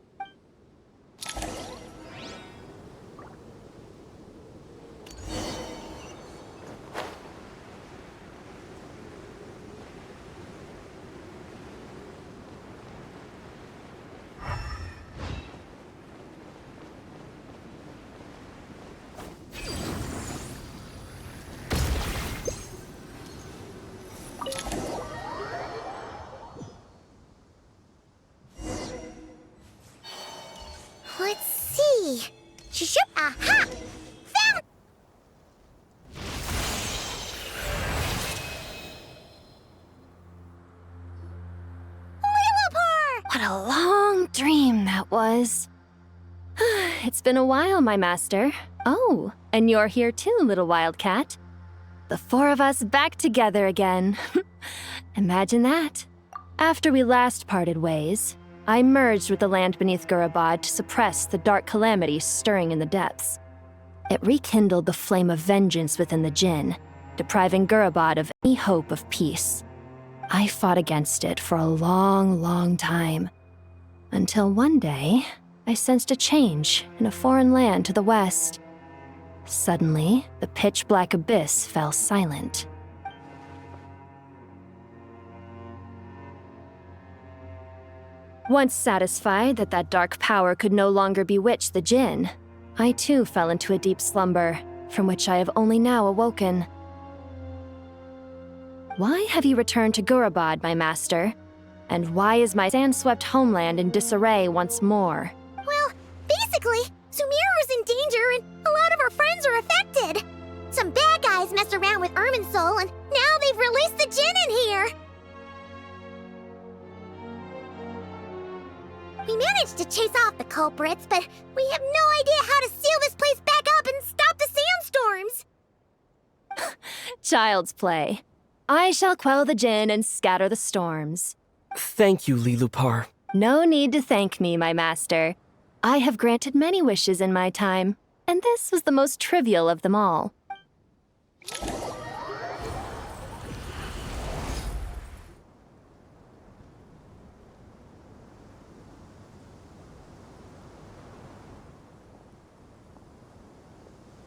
P: Let's see. She should. Aha! Found. Lilupar!
G: What a long dream that was. It's been a while, my master. Oh, and you're here too, little wildcat. The four of us back together again. Imagine that. After we last parted ways, I merged with the land beneath Gurubad to suppress the dark calamity stirring in the depths. It rekindled the flame of vengeance within the Jinn, depriving Gurubad of any hope of peace. I fought against it for a long, long time, until one day I sensed a change in a foreign land to the west. Suddenly, the pitch-black abyss fell silent. Once satisfied that that dark power could no longer bewitch the Jinn, I too fell into a deep slumber, from which I have only now awoken. Why have you returned to Gurubad, my master? And why is my sand-swept homeland in disarray once more?
P: Well, basically, Sumeru's in danger and a lot of our friends are affected. Some bad guys messed around with Irminsul and now they've released the Jinn in here. We managed to chase off the culprits, but we have no idea how to seal this place back up and stop the sandstorms.
G: Child's play. I shall quell the Jinn and scatter the storms.
D: Thank you, Lilupar.
G: No need to thank me, my master. I have granted many wishes in my time, and this was the most trivial of them all.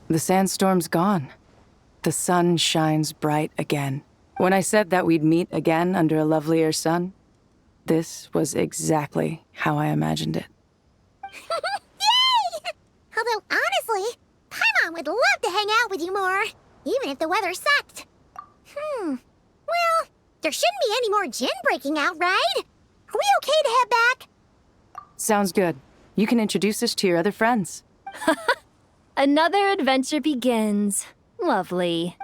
L: The sandstorm's gone. The sun shines bright again. When I said that we'd meet again under a lovelier sun, this was exactly how I imagined it.
P: Yay! Although, honestly, Paimon would love to hang out with you more, even if the weather sucked. Well, there shouldn't be any more Jinn breaking out, right? Are we okay to head back?
L: Sounds good. You can introduce us to your other friends.
G: Another adventure begins. Lovely.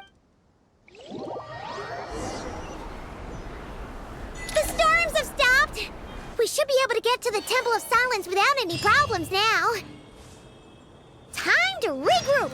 P: The storms have stopped! We should be able to get to the Temple of Silence without any problems now. Time to regroup!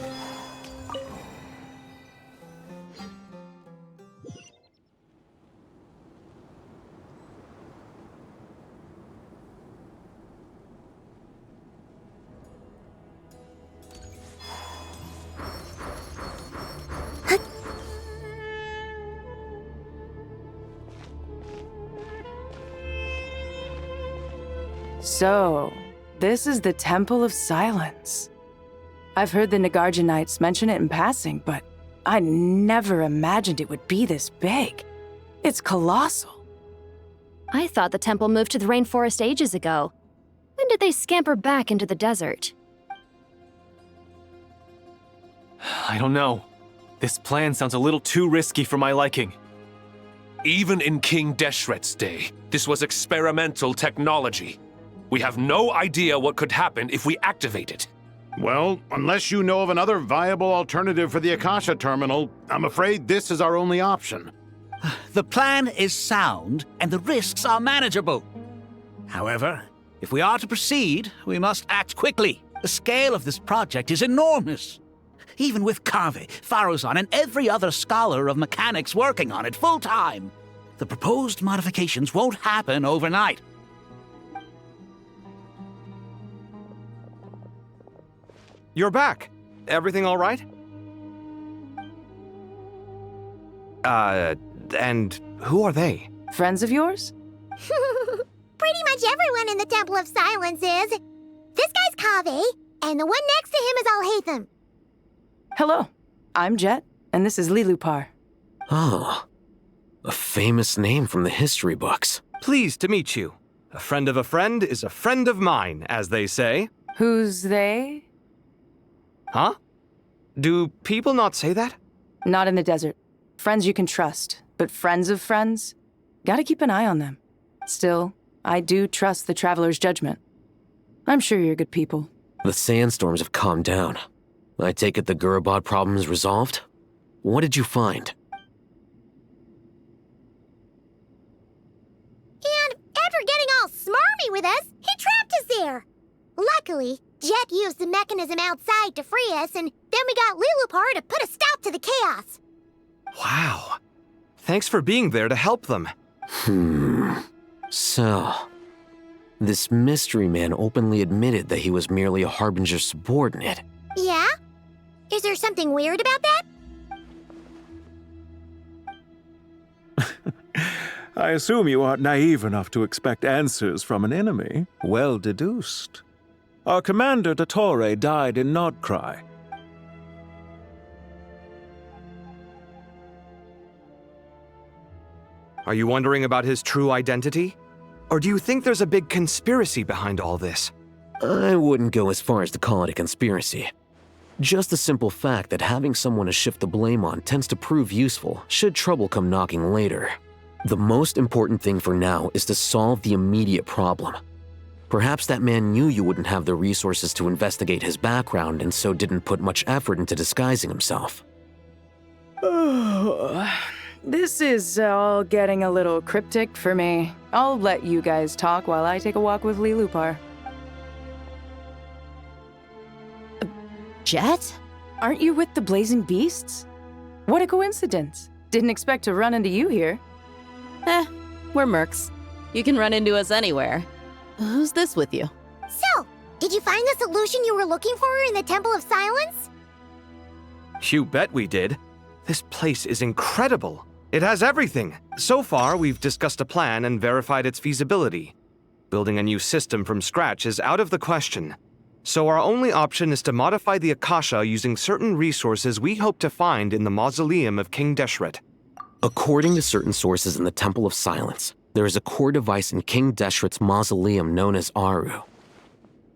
L: So, this is the Temple of Silence. I've heard the Nagarjanites mention it in passing, but I never imagined it would be this big. It's colossal.
G: I thought the temple moved to the rainforest ages ago. When did they scamper back into the desert?
C: I don't know. This plan sounds a little too risky for my liking.
M: Even in King Deshret's day, this was experimental technology. We have no idea what could happen if we activate it.
N: Well, unless you know of another viable alternative for the Akasha terminal, I'm afraid this is our only option.
J: The plan is sound, and the risks are manageable. However, if we are to proceed, we must act quickly. The scale of this project is enormous. Even with Kave, Faruzan, and every other scholar of mechanics working on it full-time, the proposed modifications won't happen overnight.
Y: You're back. Everything all right? And who are they?
L: Friends of yours?
P: Pretty much everyone in the Temple of Silence is. This guy's Kave, and the one next to him is Alhaitham.
L: Hello, I'm Jet, and this is Lilupar.
A: Oh, a famous name from the history books.
Y: Pleased to meet you. A friend of a friend is a friend of mine, as they say.
L: Who's they?
Y: Huh? Do people not say that?
L: Not in the desert. Friends you can trust, but friends of friends? Gotta keep an eye on them. Still, I do trust the Traveler's judgment. I'm sure you're good people.
A: The sandstorms have calmed down. I take it the Gurabad problem is resolved? What did you find?
P: And after getting all smarmy with us, he trapped us there. Luckily, Jet used the mechanism outside to free us, and then we got Lilupar to put a stop to the chaos.
Y: Wow. Thanks for being there to help them.
A: So, this mystery man openly admitted that he was merely a Harbinger subordinate.
P: Yeah? Is there something weird about that?
F: I assume you aren't naive enough to expect answers from an enemy. Well deduced. Our commander, Dottore, died in Nodcry.
Y: Are you wondering about his true identity? Or do you think there's a big conspiracy behind all this?
A: I wouldn't go as far as to call it a conspiracy. Just the simple fact that having someone to shift the blame on tends to prove useful should trouble come knocking later. The most important thing for now is to solve the immediate problem. Perhaps that man knew you wouldn't have the resources to investigate his background and so didn't put much effort into disguising himself.
L: This is all getting a little cryptic for me. I'll let you guys talk while I take a walk with Lilupar.
S: Jet?
L: Aren't you with the Blazing Beasts? What a coincidence. Didn't expect to run into you here.
S: We're mercs. You can run into us anywhere. Who's this with you?
P: So, did you find the solution you were looking for in the Temple of Silence?
Y: You bet we did. This place is incredible. It has everything. So far, we've discussed a plan and verified its feasibility. Building a new system from scratch is out of the question. So our only option is to modify the Akasha using certain resources we hope to find in the mausoleum of King Deshret.
A: According to certain sources in the Temple of Silence, there is a core device in King Deshret's mausoleum known as Aru.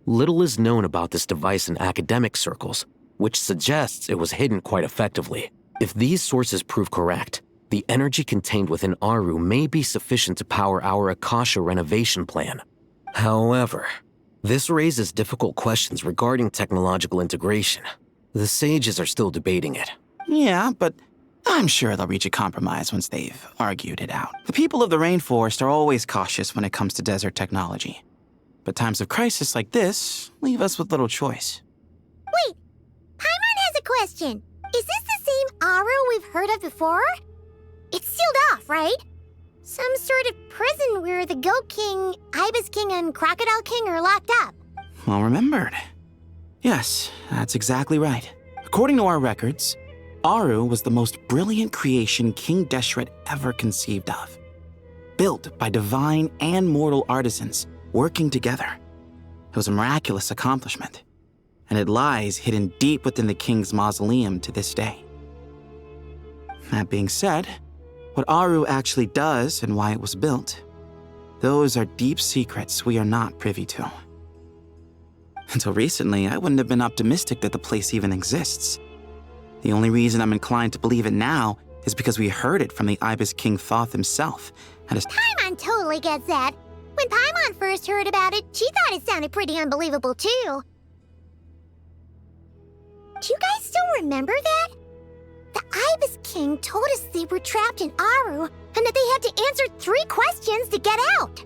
A: Little is known about this device in academic circles, which suggests it was hidden quite effectively. If these sources prove correct, the energy contained within Aru may be sufficient to power our Akasha renovation plan. However, this raises difficult questions regarding technological integration. The sages are still debating it.
R: Yeah, but I'm sure they'll reach a compromise once they've argued it out. The people of the rainforest are always cautious when it comes to desert technology. But times of crisis like this leave us with little choice.
P: Wait, Paimon has a question. Is this the same Aru we've heard of before? It's sealed off, right? Some sort of prison where the Goat King, Ibis King, and Crocodile King are locked up.
R: Well remembered. Yes, that's exactly right. According to our records, Aru was the most brilliant creation King Deshret ever conceived of. Built by divine and mortal artisans, working together. It was a miraculous accomplishment, and it lies hidden deep within the king's mausoleum to this day. That being said, what Aru actually does and why it was built, those are deep secrets we are not privy to. Until recently, I wouldn't have been optimistic that the place even exists. The only reason I'm inclined to believe it now is because we heard it from the Ibis King Thoth himself at his—
P: Paimon totally gets that. When Paimon first heard about it, she thought it sounded pretty unbelievable too. Do you guys still remember that? The Ibis King told us they were trapped in Aru and that they had to answer 3 questions to get out.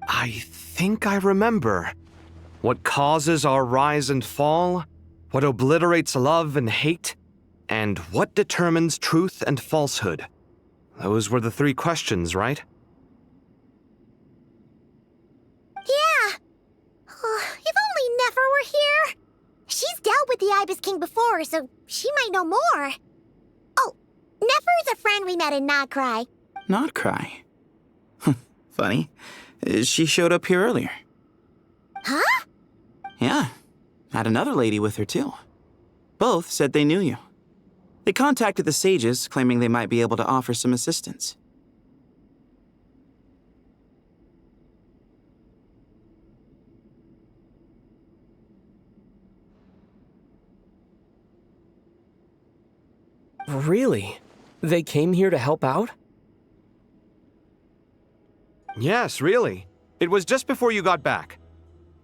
Y: I think I remember. What causes our rise and fall? What obliterates love and hate? And what determines truth and falsehood? Those were the 3 questions, right?
P: Yeah. If only Nefer were here. She's dealt with the Ibis King before, so she might know more. Oh, Nefer's a friend we met in Nodcry.
R: Nodcry? Funny. She showed up here earlier.
P: Huh?
R: Yeah. Had another lady with her, too. Both said they knew you. They contacted the sages, claiming they might be able to offer some assistance.
D: Really? They came here to help out?
Y: Yes, really. It was just before you got back.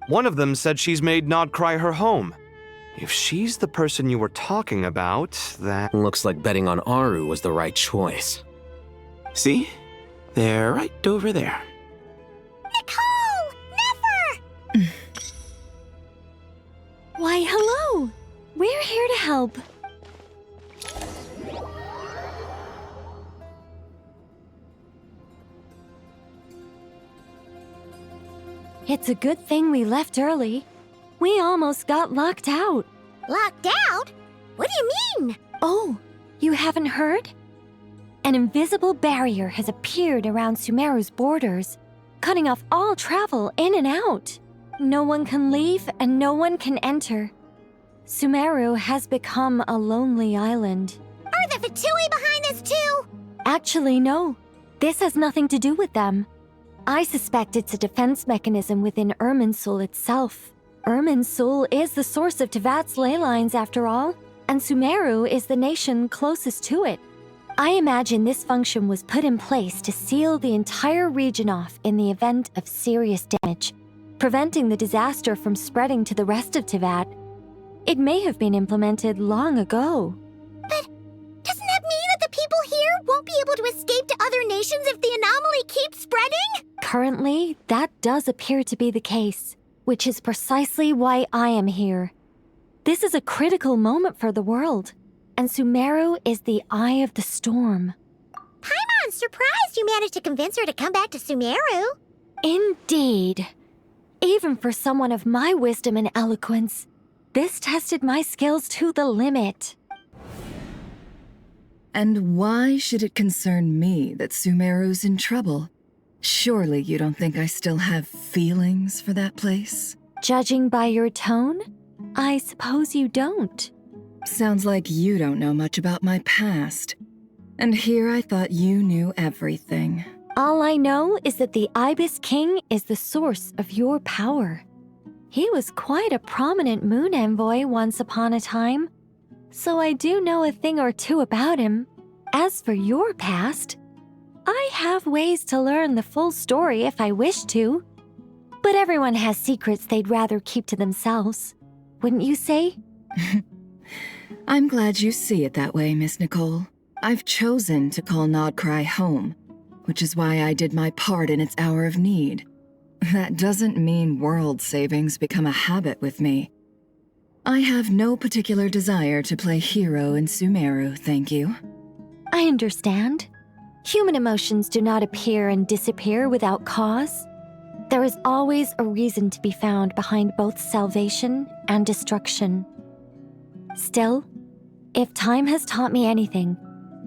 Y: One of them said she's made Nodcry her home. If she's the person you were talking about, that—
A: Looks like betting on Aru was the right choice.
R: See? They're right over there.
P: Nicole! Nefer!
K: Why, hello! We're here to help. It's a good thing we left early. We almost got locked out.
P: Locked out? What do you mean?
K: Oh, you haven't heard? An invisible barrier has appeared around Sumeru's borders, cutting off all travel in and out. No one can leave and no one can enter. Sumeru has become a lonely island.
P: Are the Fatui behind this too?
K: Actually, no. This has nothing to do with them. I suspect it's a defense mechanism within Irminsul itself. Irminsul is the source of Tevat's ley lines, after all, and Sumeru is the nation closest to it. I imagine this function was put in place to seal the entire region off in the event of serious damage, preventing the disaster from spreading to the rest of Tevat. It may have been implemented long ago.
P: But doesn't that mean that the people here won't be able to escape to other nations if the anomaly keeps spreading?
K: Currently, that does appear to be the case, which is precisely why I am here. This is a critical moment for the world, and Sumeru is the eye of the storm.
P: Paimon's surprised you managed to convince her to come back to Sumeru.
K: Indeed. Even for someone of my wisdom and eloquence, this tested my skills to the limit.
O: And why should it concern me that Sumeru's in trouble? Surely you don't think I still have feelings for that place?
K: Judging by your tone, I suppose you don't.
O: Sounds like you don't know much about my past. And here I thought you knew everything.
K: All I know is that the Ibis King is the source of your power. He was quite a prominent moon envoy once upon a time, so I do know a thing or two about him. As for your past, I have ways to learn the full story if I wish to. But everyone has secrets they'd rather keep to themselves, wouldn't you say?
O: I'm glad you see it that way, Miss Nicole. I've chosen to call Nodcry home, which is why I did my part in its hour of need. That doesn't mean world savings become a habit with me. I have no particular desire to play hero in Sumeru, thank you.
K: I understand. Human emotions do not appear and disappear without cause. There is always a reason to be found behind both salvation and destruction. Still, if time has taught me anything,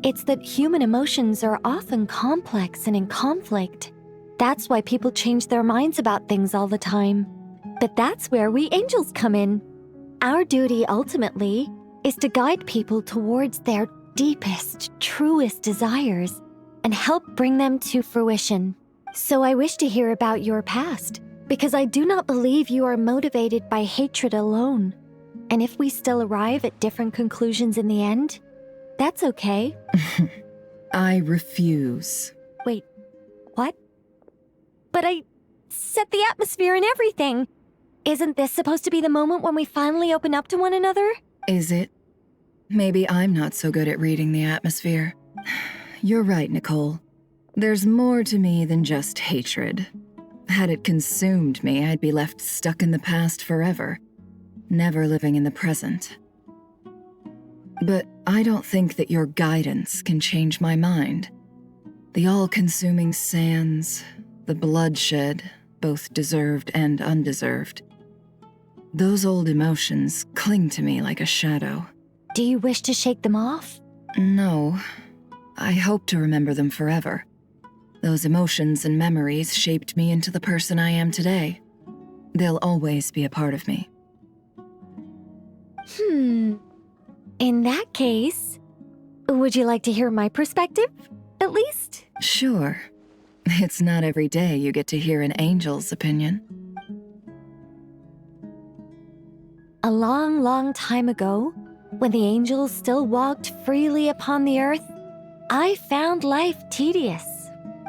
K: it's that human emotions are often complex and in conflict. That's why people change their minds about things all the time. But that's where we angels come in. Our duty, ultimately, is to guide people towards their deepest, truest desires and help bring them to fruition. So I wish to hear about your past, because I do not believe you are motivated by hatred alone. And if we still arrive at different conclusions in the end, that's okay.
O: I refuse.
K: Wait, what? But I set the atmosphere and everything. Isn't this supposed to be the moment when we finally open up to one another?
O: Is it? Maybe I'm not so good at reading the atmosphere. You're right, Nicole. There's more to me than just hatred. Had it consumed me, I'd be left stuck in the past forever, never living in the present. But I don't think that your guidance can change my mind. The all-consuming sands, the bloodshed, both deserved and undeserved. Those old emotions cling to me like a shadow.
K: Do you wish to shake them off?
O: No. I hope to remember them forever. Those emotions and memories shaped me into the person I am today. They'll always be a part of me.
K: In that case, would you like to hear my perspective, at least?
O: Sure. It's not every day you get to hear an angel's opinion.
K: A long, long time ago, when the angels still walked freely upon the earth, I found life tedious.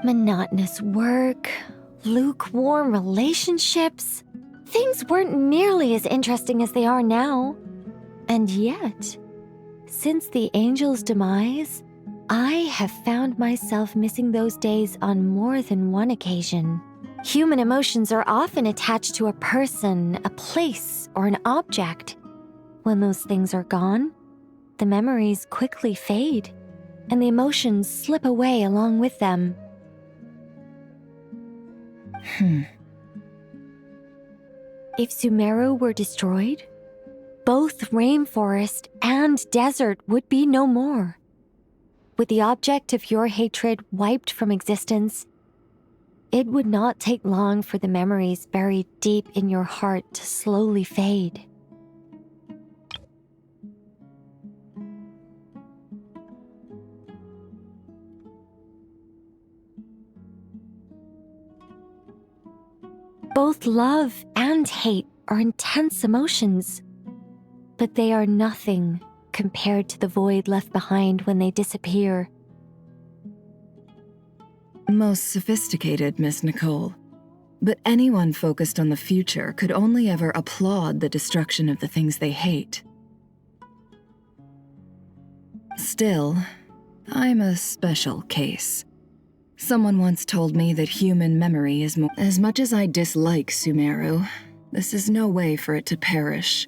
K: Monotonous work, lukewarm relationships. Things weren't nearly as interesting as they are now. And yet, since the angel's demise, I have found myself missing those days on more than one occasion. Human emotions are often attached to a person, a place, or an object. When those things are gone, the memories quickly fade, and the emotions slip away along with them. If Sumeru were destroyed, both rainforest and desert would be no more. With the object of your hatred wiped from existence, it would not take long for the memories buried deep in your heart to slowly fade. Both love and hate are intense emotions, but they are nothing compared to the void left behind when they disappear.
O: Most sophisticated, Miss Nicole. But anyone focused on the future could only ever applaud the destruction of the things they hate. Still, I'm a special case. Someone once told me that human memory is as much as I dislike Sumeru, this is no way for it to perish.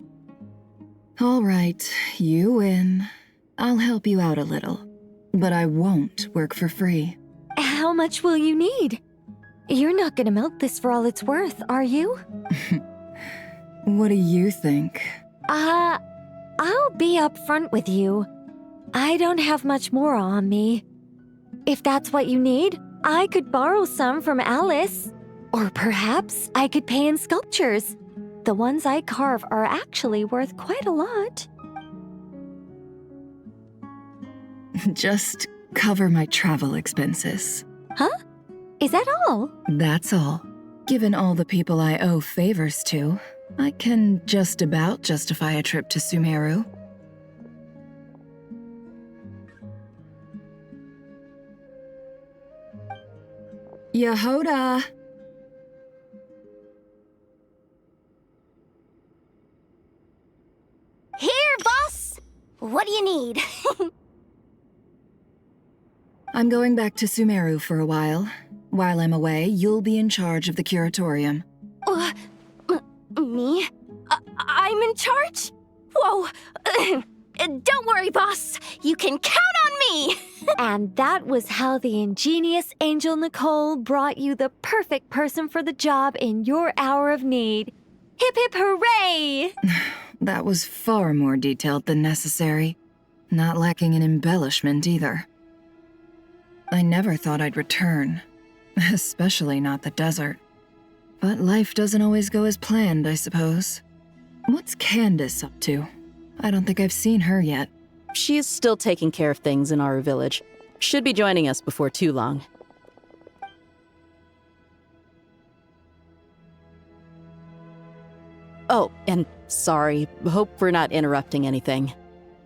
O: All right, you win. I'll help you out a little, but I won't work for free.
K: How much will you need? You're not gonna milk this for all it's worth, are you?
O: What do you think?
K: I'll be upfront with you. I don't have much more on me. If that's what you need, I could borrow some from Alice. Or perhaps I could pay in sculptures. The ones I carve are actually worth quite a lot.
O: Just cover my travel expenses.
K: Huh? Is that all?
O: That's all. Given all the people I owe favors to, I can just about justify a trip to Sumeru. Yehoda!
B: Here, boss! What do you need?
O: I'm going back to Sumeru for a while. While I'm away, you'll be in charge of the curatorium.
I: Me? I'm in charge? Whoa! Don't worry, boss. You can count on me!
K: And that was how the ingenious Angel Nicole brought you the perfect person for the job in your hour of need. Hip hip hooray!
O: That was far more detailed than necessary. Not lacking in embellishment either. I never thought I'd return. Especially not the desert. But life doesn't always go as planned, I suppose. What's Candace up to? I don't think I've seen her yet.
S: She is still taking care of things in our village. Should be joining us before too long. Oh, and sorry, hope we're not interrupting anything.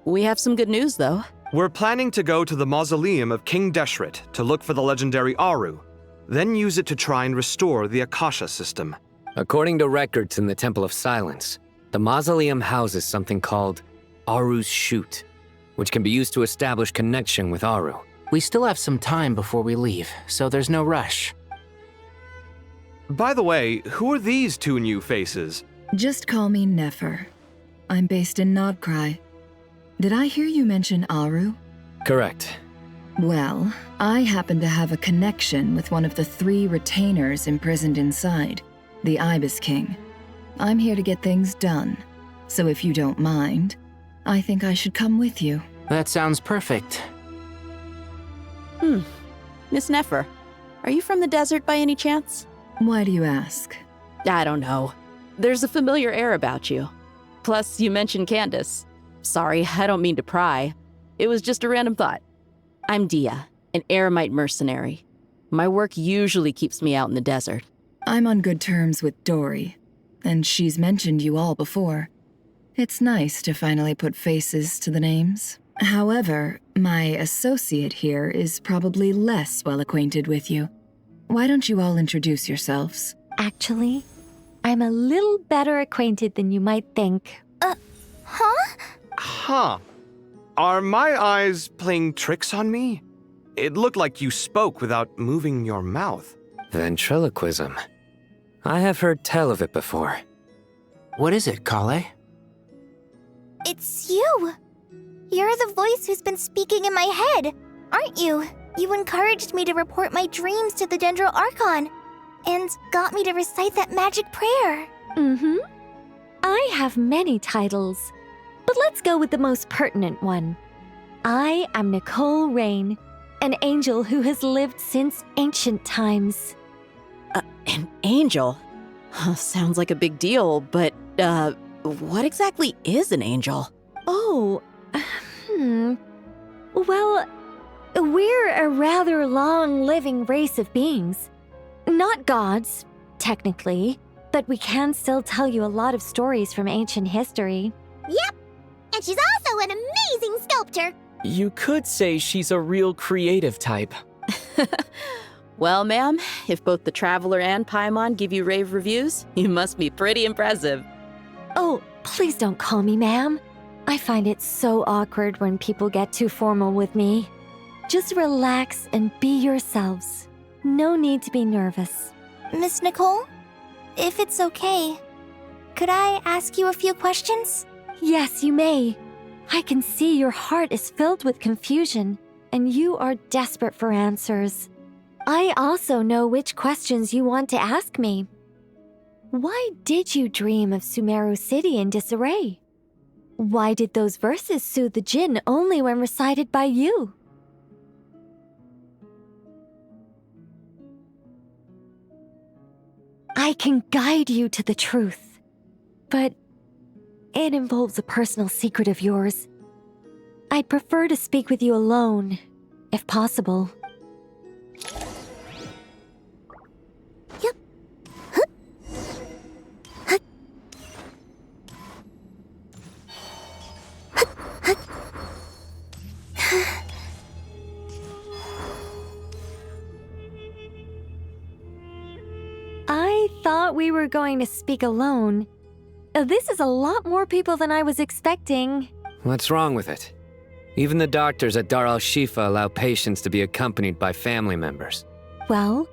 S: We have some good news, though.
Y: We're planning to go to the mausoleum of King Deshret to look for the legendary Aru, then use it to try and restore the Akasha system.
D: According to records in the Temple of Silence, the mausoleum houses something called Aru's Chute, which can be used to establish connection with Aru.
R: We still have some time before we leave, so there's no rush.
Y: By the way, who are these two new faces?
O: Just call me Nefer. I'm based in Nodcry. Did I hear you mention Aru?
D: Correct.
O: Well, I happen to have a connection with one of the 3 retainers imprisoned inside, the Ibis King. I'm here to get things done, so if you don't mind, I think I should come with you.
R: That sounds perfect.
S: Miss Nefer, are you from the desert by any chance?
O: Why do you ask?
S: I don't know. There's a familiar air about you. Plus, you mentioned Candace. Sorry, I don't mean to pry. It was just a random thought. I'm Dia, an Eremite mercenary. My work usually keeps me out in the desert.
O: I'm on good terms with Dory, and she's mentioned you all before. It's nice to finally put faces to the names. However, my associate here is probably less well acquainted with you. Why don't you all introduce yourselves?
K: Actually, I'm a little better acquainted than you might think.
B: Huh?
Y: Huh. Are my eyes playing tricks on me? It looked like you spoke without moving your mouth.
D: Ventriloquism. I have heard tell of it before.
R: What is it, Kale?
B: It's you! You're the voice who's been speaking in my head, aren't you? You encouraged me to report my dreams to the Dendro Archon, and got me to recite that magic prayer.
K: Mm-hmm. I have many titles, but let's go with the most pertinent one. I am Nicole Rain, an angel who has lived since ancient times.
S: An angel? Sounds like a big deal, but, what exactly is an angel?
K: Oh, Well, we're a rather long-living race of beings. Not gods, technically, but we can still tell you a lot of stories from ancient history.
P: Yep, and she's also an amazing sculptor.
D: You could say she's a real creative type.
S: Well, ma'am, if both the Traveler and Paimon give you rave reviews, you must be pretty impressive.
K: Oh, please don't call me ma'am. I find it so awkward when people get too formal with me. Just relax and be yourselves. No need to be nervous.
B: Miss Nicole, if it's okay, could I ask you a few questions?
K: Yes, you may. I can see your heart is filled with confusion, and you are desperate for answers. I also know which questions you want to ask me. Why did you dream of Sumeru City in disarray? Why did those verses soothe the djinn only when recited by you? I can guide you to the truth, but it involves a personal secret of yours. I'd prefer to speak with you alone, if possible.
B: Yep.
K: I thought we were going to speak alone. This is a lot more people than I was expecting.
D: What's wrong with it? Even the doctors at Dar al-Shifa allow patients to be accompanied by family members.
K: Well,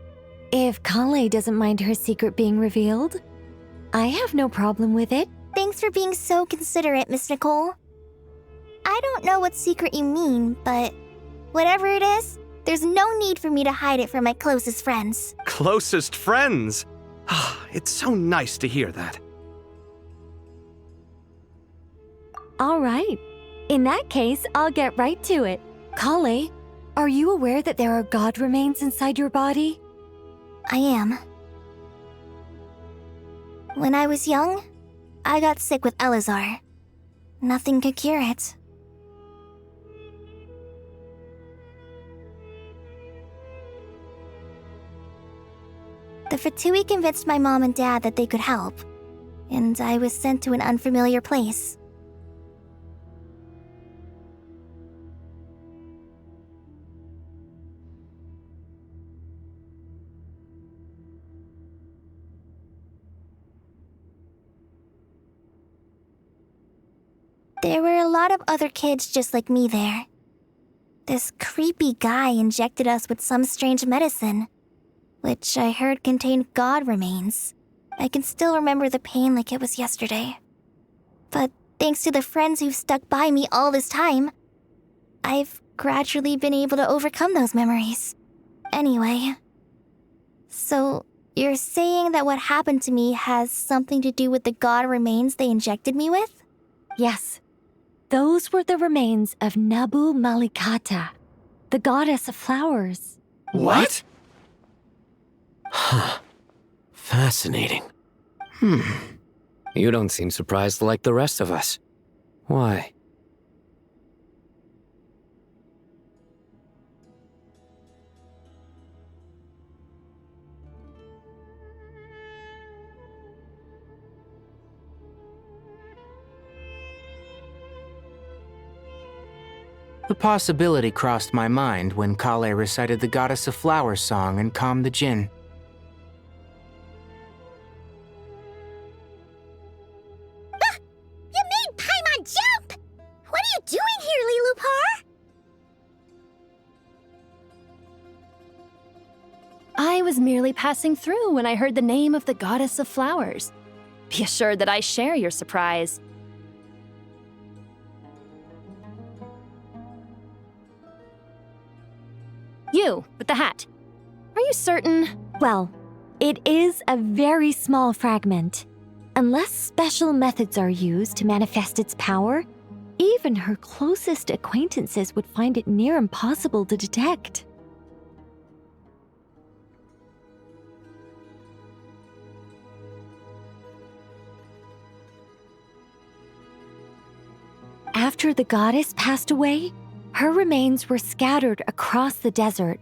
K: if Kale doesn't mind her secret being revealed, I have no problem with it.
B: Thanks for being so considerate, Miss Nicole. I don't know what secret you mean, but whatever it is, there's no need for me to hide it from my closest friends.
Y: Closest friends? It's so nice to hear that.
K: All right. In that case, I'll get right to it. Kale, are you aware that there are god remains inside your body?
B: I am. When I was young, I got sick with Elazar. Nothing could cure it. The Fatui convinced my mom and dad that they could help, and I was sent to an unfamiliar place. There were a lot of other kids just like me there. This creepy guy injected us with some strange medicine, which I heard contained god remains. I can still remember the pain like it was yesterday. But thanks to the friends who've stuck by me all this time, I've gradually been able to overcome those memories. Anyway, so you're saying that what happened to me has something to do with the god remains they injected me with?
K: Yes. Those were the remains of Nabu Malikata, the goddess of flowers.
A: What? Huh. Fascinating.
D: You don't seem surprised like the rest of us. Why?
R: The possibility crossed my mind when Kale recited the Goddess of Flowers song and calmed the Jinn.
I: You made Paimon jump! What are you doing here, Lilupar?
G: I was merely passing through when I heard the name of the Goddess of Flowers. Be assured that I share your surprise. You, with the hat. Are you certain?
K: Well, it is a very small fragment. Unless special methods are used to manifest its power, even her closest acquaintances would find it near impossible to detect. After the goddess passed away, her remains were scattered across the desert.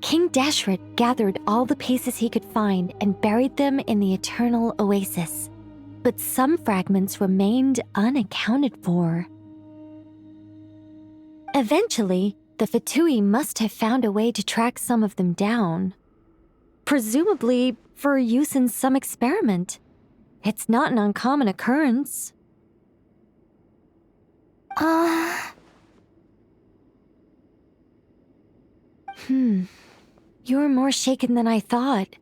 K: King Deshret gathered all the pieces he could find and buried them in the eternal oasis. But some fragments remained unaccounted for. Eventually, the Fatui must have found a way to track some of them down. Presumably for use in some experiment. It's not an uncommon occurrence. You're more shaken than I thought.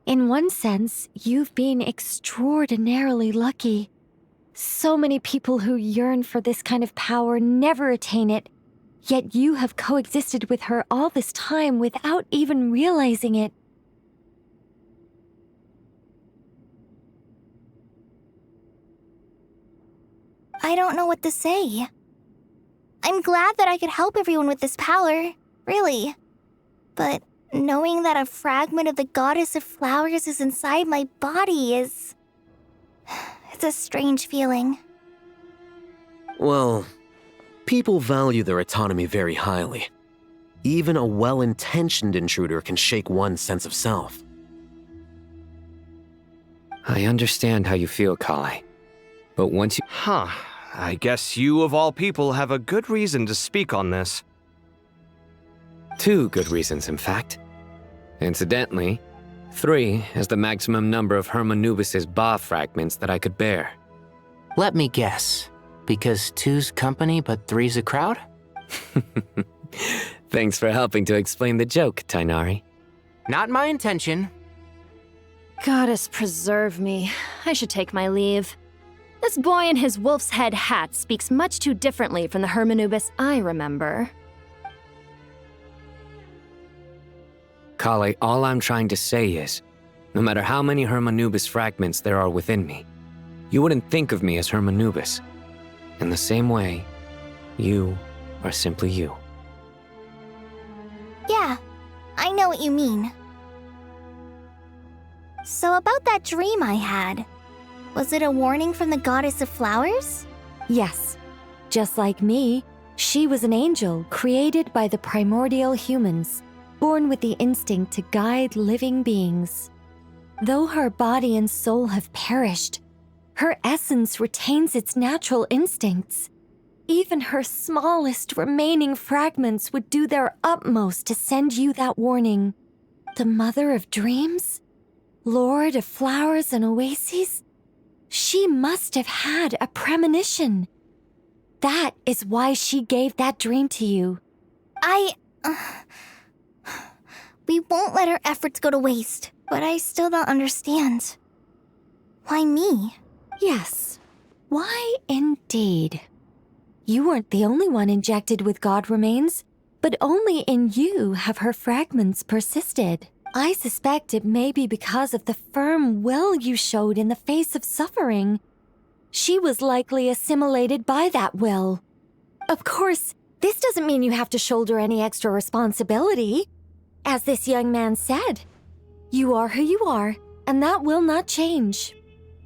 K: In one sense, you've been extraordinarily lucky. So many people who yearn for this kind of power never attain it, yet you have coexisted with her all this time without even realizing it.
B: I don't know what to say. I'm glad that I could help everyone with this power, really. But knowing that a fragment of the Goddess of Flowers is inside my body is... it's a strange feeling.
A: Well, people value their autonomy very highly. Even a well-intentioned intruder can shake one's sense of self.
D: I understand how you feel, Kale. But once you...
Y: I guess you of all people have a good reason to speak on this.
D: 2 good reasons, in fact. Incidentally, 3 is the maximum number of Hermanubis' Ba fragments that I could bear.
R: Let me guess. Because 2's company but 3's a crowd?
D: Thanks for helping to explain the joke, Tainari.
R: Not my intention.
G: Goddess preserve me. I should take my leave. This boy in his wolf's head hat speaks much too differently from the Hermanubis I remember.
D: Kale, all I'm trying to say is, no matter how many Hermanubis fragments there are within me, you wouldn't think of me as Hermanubis. In the same way, you are simply you.
B: Yeah, I know what you mean. So about that dream I had, was it a warning from the goddess of flowers?
K: Yes. Just like me, she was an angel created by the primordial humans, born with the instinct to guide living beings. Though her body and soul have perished, her essence retains its natural instincts. Even her smallest remaining fragments would do their utmost to send you that warning. The mother of dreams? Lord of flowers and oases? She must have had a premonition. That is why she gave that dream to you.
B: We won't let our efforts go to waste, but I still don't understand. Why me?
K: Yes. Why indeed? You weren't the only one injected with god remains, but only in you have her fragments persisted. I suspect it may be because of the firm will you showed in the face of suffering. She was likely assimilated by that will. Of course, this doesn't mean you have to shoulder any extra responsibility. As this young man said, you are who you are, and that will not change.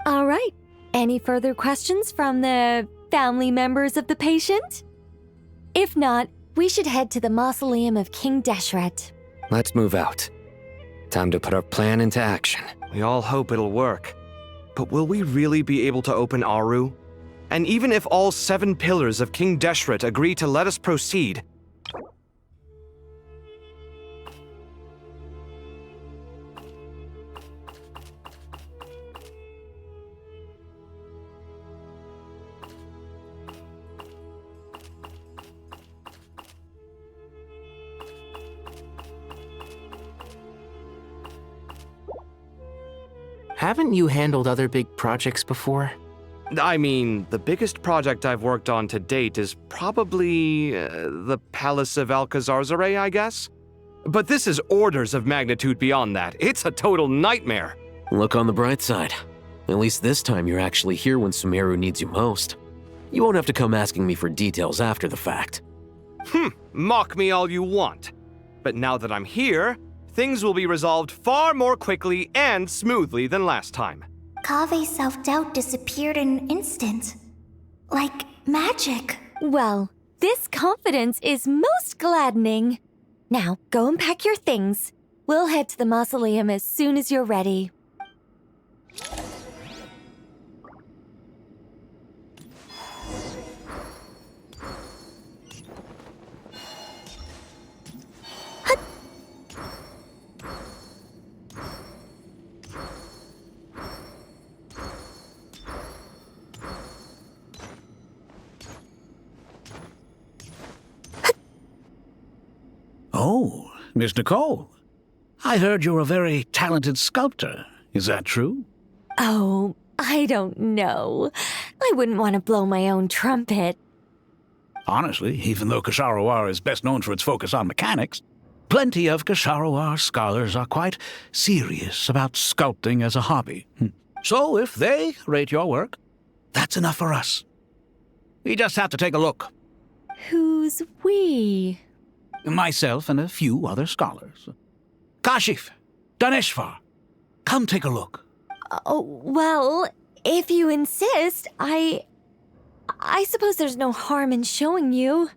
K: All right, any further questions from the family members of the patient? If not, we should head to the mausoleum of King Deshret.
D: Let's move out. Time to put our plan into action.
Y: We all hope it'll work. But will we really be able to open Aru? And even if all 7 pillars of King Deshret agree to let us proceed,
R: Haven't you handled other big projects before?
Y: I mean, the biggest project I've worked on to date is probably the Palace of Alcazarzaray, I guess? But this is orders of magnitude beyond that. It's a total nightmare.
A: Look on the bright side. At least this time you're actually here when Sumeru needs you most. You won't have to come asking me for details after the fact.
Y: Mock me all you want. But now that I'm here, things will be resolved far more quickly and smoothly than last time.
B: Kave's self-doubt disappeared in an instant. Like magic.
K: Well, this confidence is most gladdening. Now, go and pack your things. We'll head to the mausoleum as soon as you're ready.
J: Oh, Miss Nicole. I heard you're a very talented sculptor. Is that true?
K: Oh, I don't know. I wouldn't want to blow my own trumpet.
J: Honestly, even though Kasharawar is best known for its focus on mechanics, plenty of Kasharawar scholars are quite serious about sculpting as a hobby. So if they rate your work, that's enough for us. We just have to take a look.
K: Who's we?
J: Myself and a few other scholars. Kashif, Daneshvar, come take a look.
K: Oh, well, if you insist, I suppose there's no harm in showing you.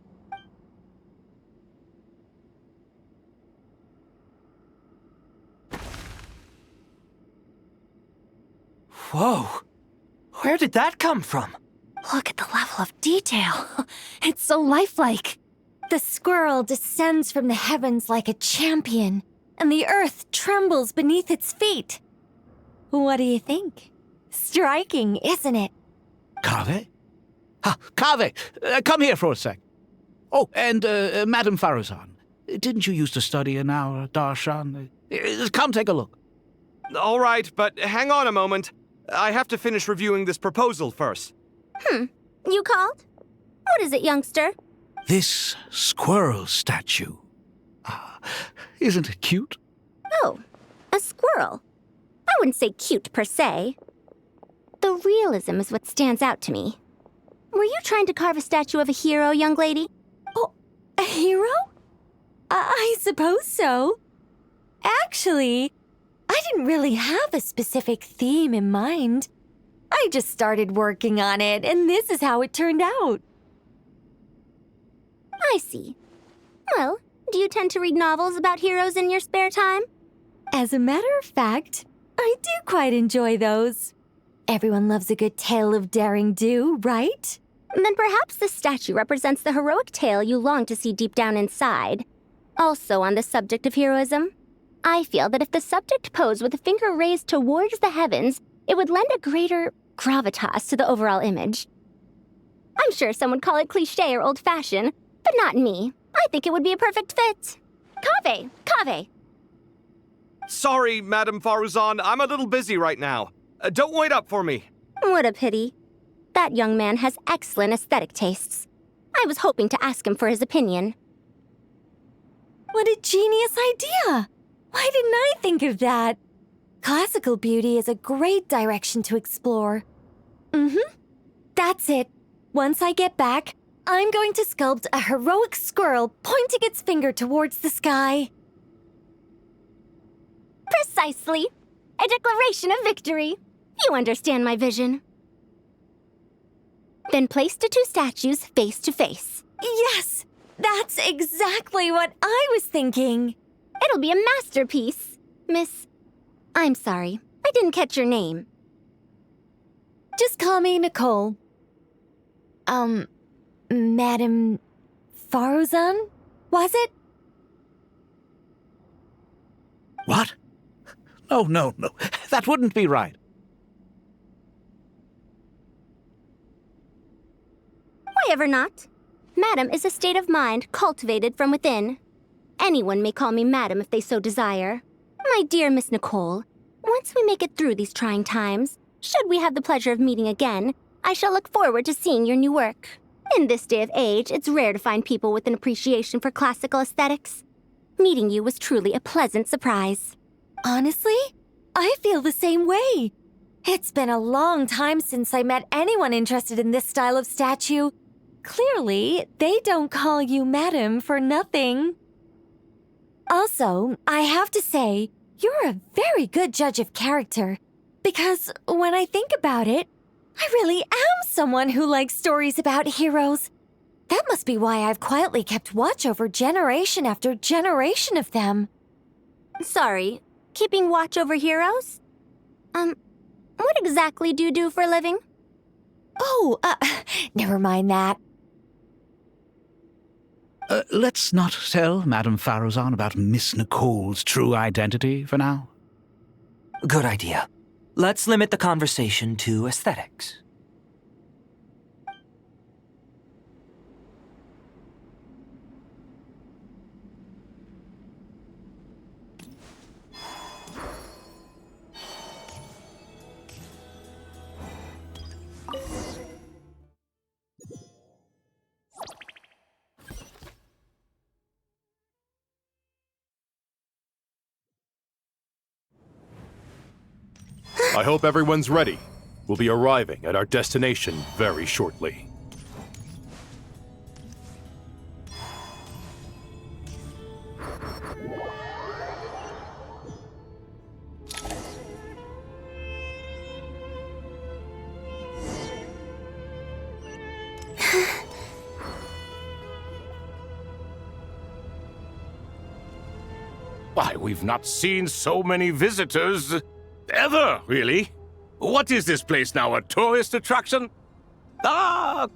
R: Whoa! Where did that come from?
K: Look at the level of detail. It's so lifelike. The squirrel descends from the heavens like a champion, and the earth trembles beneath its feet. What do you think? Striking, isn't it?
J: Kaveh? Kaveh, come here for a sec. Oh, and Madam Farazan, didn't you used to study in our darshan? Come take a look.
Y: All right, but hang on a moment. I have to finish reviewing this proposal first.
I: You called? What is it, youngster?
J: This squirrel statue. Isn't it cute?
I: Oh, a squirrel. I wouldn't say cute per se. The realism is what stands out to me. Were you trying to carve a statue of a hero, young lady?
K: Oh, a hero? I suppose so. Actually, I didn't really have a specific theme in mind. I just started working on it, and this is how it turned out.
I: I see. Well, do you tend to read novels about heroes in your spare time?
K: As a matter of fact, I do quite enjoy those. Everyone loves a good tale of daring do, right?
I: Then perhaps the statue represents the heroic tale you long to see deep down inside. Also on the subject of heroism, I feel that if the subject posed with a finger raised towards the heavens, it would lend a greater gravitas to the overall image. I'm sure some would call it cliché or old-fashioned, but not me. I think it would be a perfect fit. Kaveh!
Y: Sorry, Madame Faruzan, I'm a little busy right now. Don't wait up for me.
I: What a pity. That young man has excellent aesthetic tastes. I was hoping to ask him for his opinion.
K: What a genius idea! Why didn't I think of that? Classical beauty is a great direction to explore. That's it. Once I get back, I'm going to sculpt a heroic squirrel pointing its finger towards the sky.
I: Precisely. A declaration of victory. You understand my vision. Then place the two statues face to face.
K: Yes! That's exactly what I was thinking.
I: It'll be a masterpiece. Miss... I'm sorry. I didn't catch your name.
K: Just call me Nicole. Madame Faruzan? Was it?
J: What? No. That wouldn't be right.
I: Why ever not? Madam is a state of mind cultivated from within. Anyone may call me Madam if they so desire. My dear Miss Nicole, once we make it through these trying times, should we have the pleasure of meeting again, I shall look forward to seeing your new work. In this day of age, it's rare to find people with an appreciation for classical aesthetics. Meeting you was truly a pleasant surprise.
K: Honestly, I feel the same way. It's been a long time since I met anyone interested in this style of statue. Clearly, they don't call you Madam for nothing. Also, I have to say, you're a very good judge of character. Because when I think about it, I really am someone who likes stories about heroes. That must be why I've quietly kept watch over generation after generation of them.
I: Sorry, keeping watch over heroes? What exactly do you do for a living?
K: Oh, never mind that.
J: Let's not tell Madame Faruzan about Miss Nicole's true identity for now.
Q: Good idea. Let's limit the conversation to aesthetics.
T: I hope everyone's ready. We'll be arriving at our destination very shortly.
N: Why, we've not seen so many visitors ever, really. What is this place now, a tourist attraction?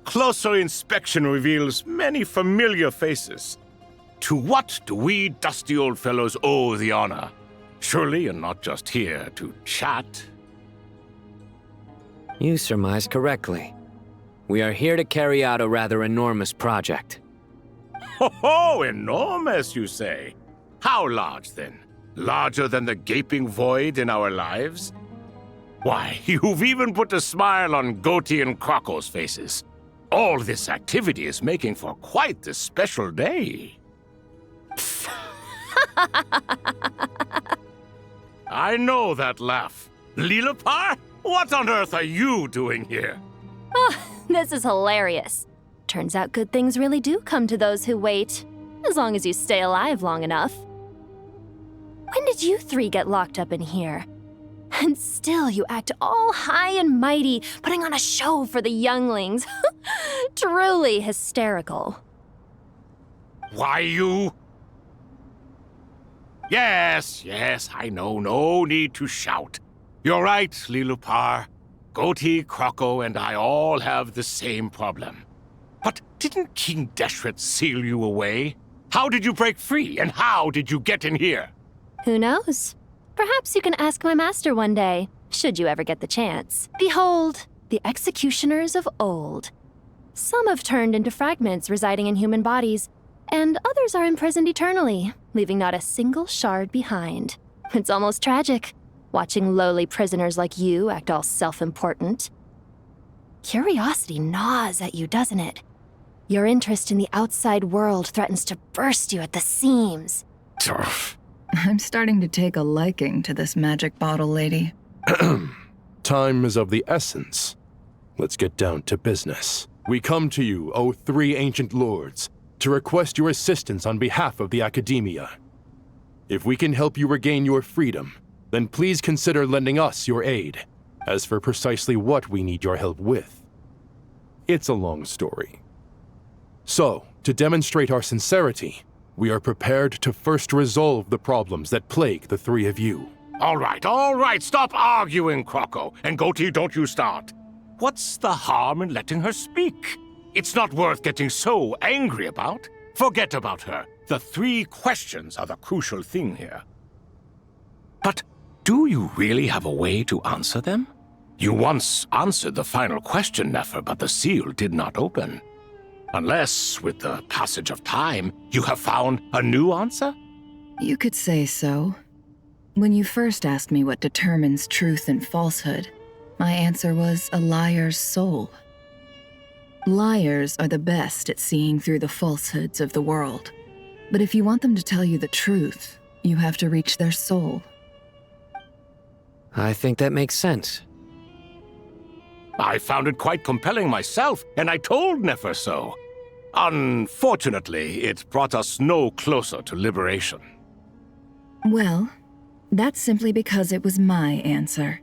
N: Closer inspection reveals many familiar faces. To what do we dusty old fellows owe the honor? Surely you're not just here to chat.
D: You surmise correctly. We are here to carry out a rather enormous project.
N: Ho, enormous, you say? How large, then? Larger than the gaping void in our lives? Why, you've even put a smile on Goatee and Crocco's faces. All this activity is making for quite the special day. I know that laugh. Lilapar, what on earth are you doing here?
K: Oh,
G: This is hilarious. Turns out good things really do come to those who wait, as long as you stay alive long enough. When did you three get locked up in here? And still you act all high and mighty, putting on a show for the younglings. Truly hysterical.
N: Why, you... Yes, I know. No need to shout. You're right, Lilupar. Goatee, Croco, and I all have the same problem. But didn't King Deshret seal you away? How did you break free, and how did you get in here?
G: Who knows? Perhaps you can ask my master one day, should you ever get the chance. Behold, the executioners of old. Some have turned into fragments residing in human bodies, and others are imprisoned eternally, leaving not a single shard behind. It's almost tragic, watching lowly prisoners like you act all self-important. Curiosity gnaws at you, doesn't it? Your interest in the outside world threatens to burst you at the seams.
O: I'm starting to take a liking to this magic bottle lady.
T: Time is of the essence. Let's get down to business. We come to you, O three ancient lords, to request your assistance on behalf of the Academia. If we can help you regain your freedom, then please consider lending us your aid. As for precisely what we need your help with, it's a long story. So, to demonstrate our sincerity, we are prepared to first resolve the problems that plague the three of you.
N: All right, stop arguing, Croco. And Goatee, don't you start. What's the harm in letting her speak? It's not worth getting so angry about. Forget about her. The three questions are the crucial thing here. But do you really have a way to answer them? You once answered the final question, Nefer, but the seal did not open. Unless, with the passage of time, you have found a new answer?
O: You could say so. When you first asked me what determines truth and falsehood, my answer was a liar's soul. Liars are the best at seeing through the falsehoods of the world. But if you want them to tell you the truth, you have to reach their soul.
D: I think that makes sense.
N: I found it quite compelling myself, and I told Nefer so. Unfortunately, it brought us no closer to liberation.
O: Well, that's simply because it was my answer,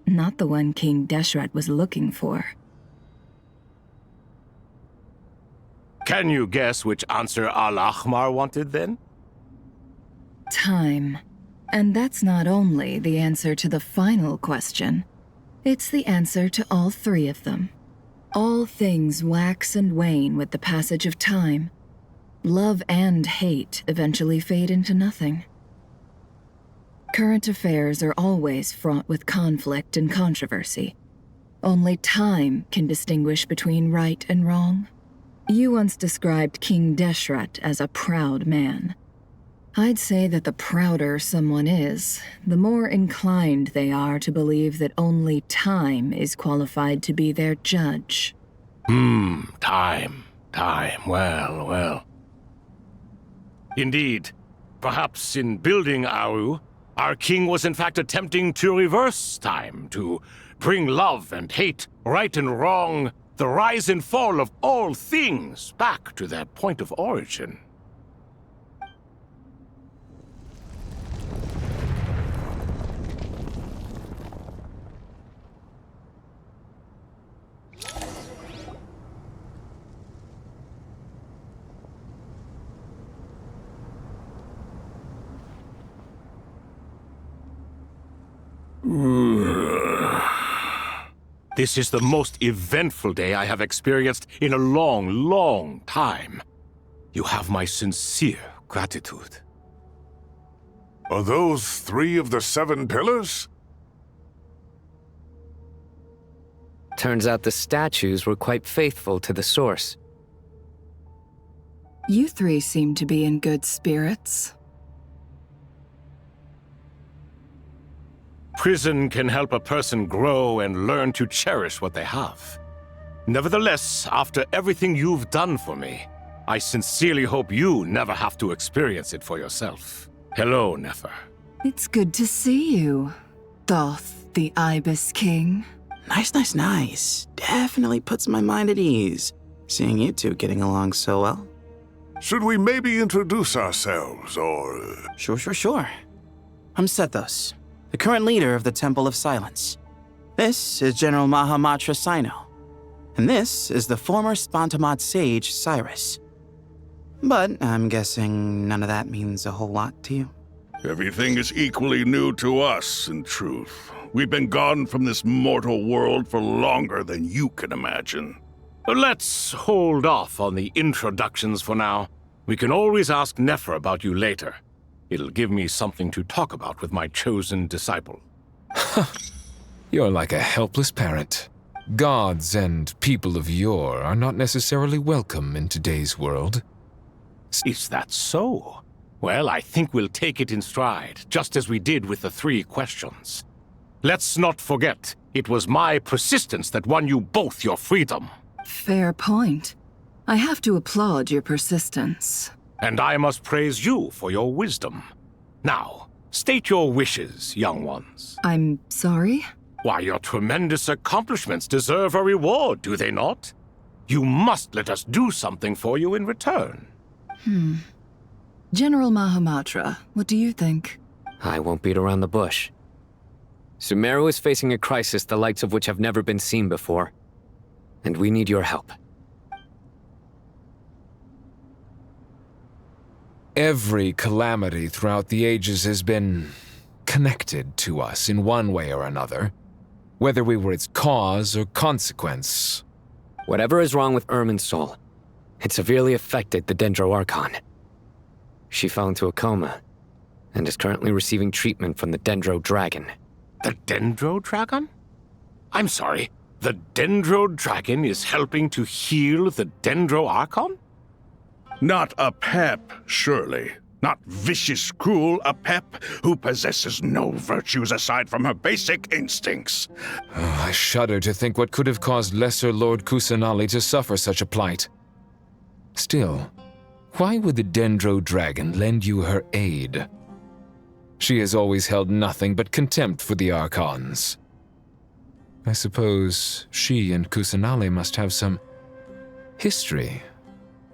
O: not the one King Deshret was looking for.
N: Can you guess which answer Al-Ahmar wanted then?
O: Time. And that's not only the answer to the final question. It's the answer to all three of them. All things wax and wane with the passage of time. Love and hate eventually fade into nothing. Current affairs are always fraught with conflict and controversy. Only time can distinguish between right and wrong. You once described King Deshret as a proud man. I'd say that the prouder someone is, the more inclined they are to believe that only time is qualified to be their judge.
N: Time. Well. Indeed. Perhaps in building Aru, our king was in fact attempting to reverse time, to bring love and hate, right and wrong, the rise and fall of all things back to their point of origin. This is the most eventful day I have experienced in a long time. You have my sincere gratitude.
E: Are those 3 of the 7 pillars?
D: Turns out the statues were quite faithful to the source.
O: You 3 seem to be in good spirits.
N: Prison can help a person grow and learn to cherish what they have. Nevertheless, after everything you've done for me, I sincerely hope you never have to experience it for yourself. Hello, Nefer.
O: It's good to see you, Thoth the Ibis King.
R: Nice. Definitely puts my mind at ease, seeing you two getting along so well.
E: Should we maybe introduce ourselves, or...
R: Sure. I'm Sethos, the current leader of the Temple of Silence. This is General Mahamatra Sino, and this is the former Spantamot sage, Cyrus. But I'm guessing none of that means a whole lot to you.
E: Everything is equally new to us, in truth. We've been gone from this mortal world for longer than you can imagine.
N: Let's hold off on the introductions for now. We can always ask Nefer about you later. It'll give me something to talk about with my chosen disciple.
H: You're like a helpless parent. Gods and people of yore are not necessarily welcome in today's world.
N: Is that so? Well, I think we'll take it in stride, just as we did with the 3 questions. Let's not forget, it was my persistence that won you both your freedom.
O: Fair point. I have to applaud your persistence.
N: And I must praise you for your wisdom. Now, state your wishes, young ones.
O: I'm sorry?
N: Why, your tremendous accomplishments deserve a reward, do they not? You must let us do something for you in return.
O: General Mahamatra, what do you think?
D: I won't beat around the bush. Sumeru is facing a crisis the likes of which have never been seen before, and we need your help.
H: Every calamity throughout the ages has been connected to us in one way or another, whether we were its cause or consequence.
D: Whatever is wrong with Irminsul, it severely affected the Dendro Archon. She fell into a coma and is currently receiving treatment from the Dendro Dragon.
N: The Dendro Dragon? I'm sorry, the Dendro Dragon is helping to heal the Dendro Archon?
E: Not a pep, surely. Not vicious, cruel a pep who possesses no virtues aside from her basic instincts.
H: I shudder to think what could have caused Lesser Lord Kusanali to suffer such a plight. Still, why would the Dendro Dragon lend you her aid? She has always held nothing but contempt for the Archons. I suppose she and Kusanali must have some history.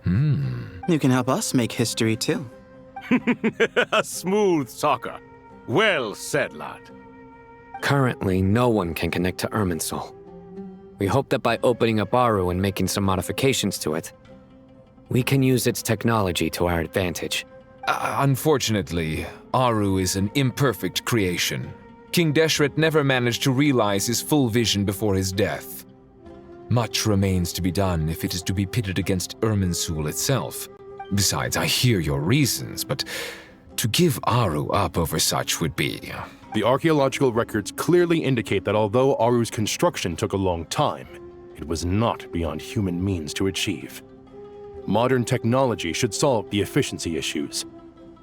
R: You can help us make history too.
N: A smooth talker. Well said, lad.
D: Currently, no one can connect to Irminsul. We hope that by opening up Aru and making some modifications to it, we can use its technology to our advantage.
H: Unfortunately, Aru is an imperfect creation. King Deshret never managed to realize his full vision before his death. Much remains to be done if it is to be pitted against Irminsul itself. Besides, I hear your reasons, but to give Aru up over such would be...
T: The archaeological records clearly indicate that although Aru's construction took a long time, it was not beyond human means to achieve. Modern technology should solve the efficiency issues.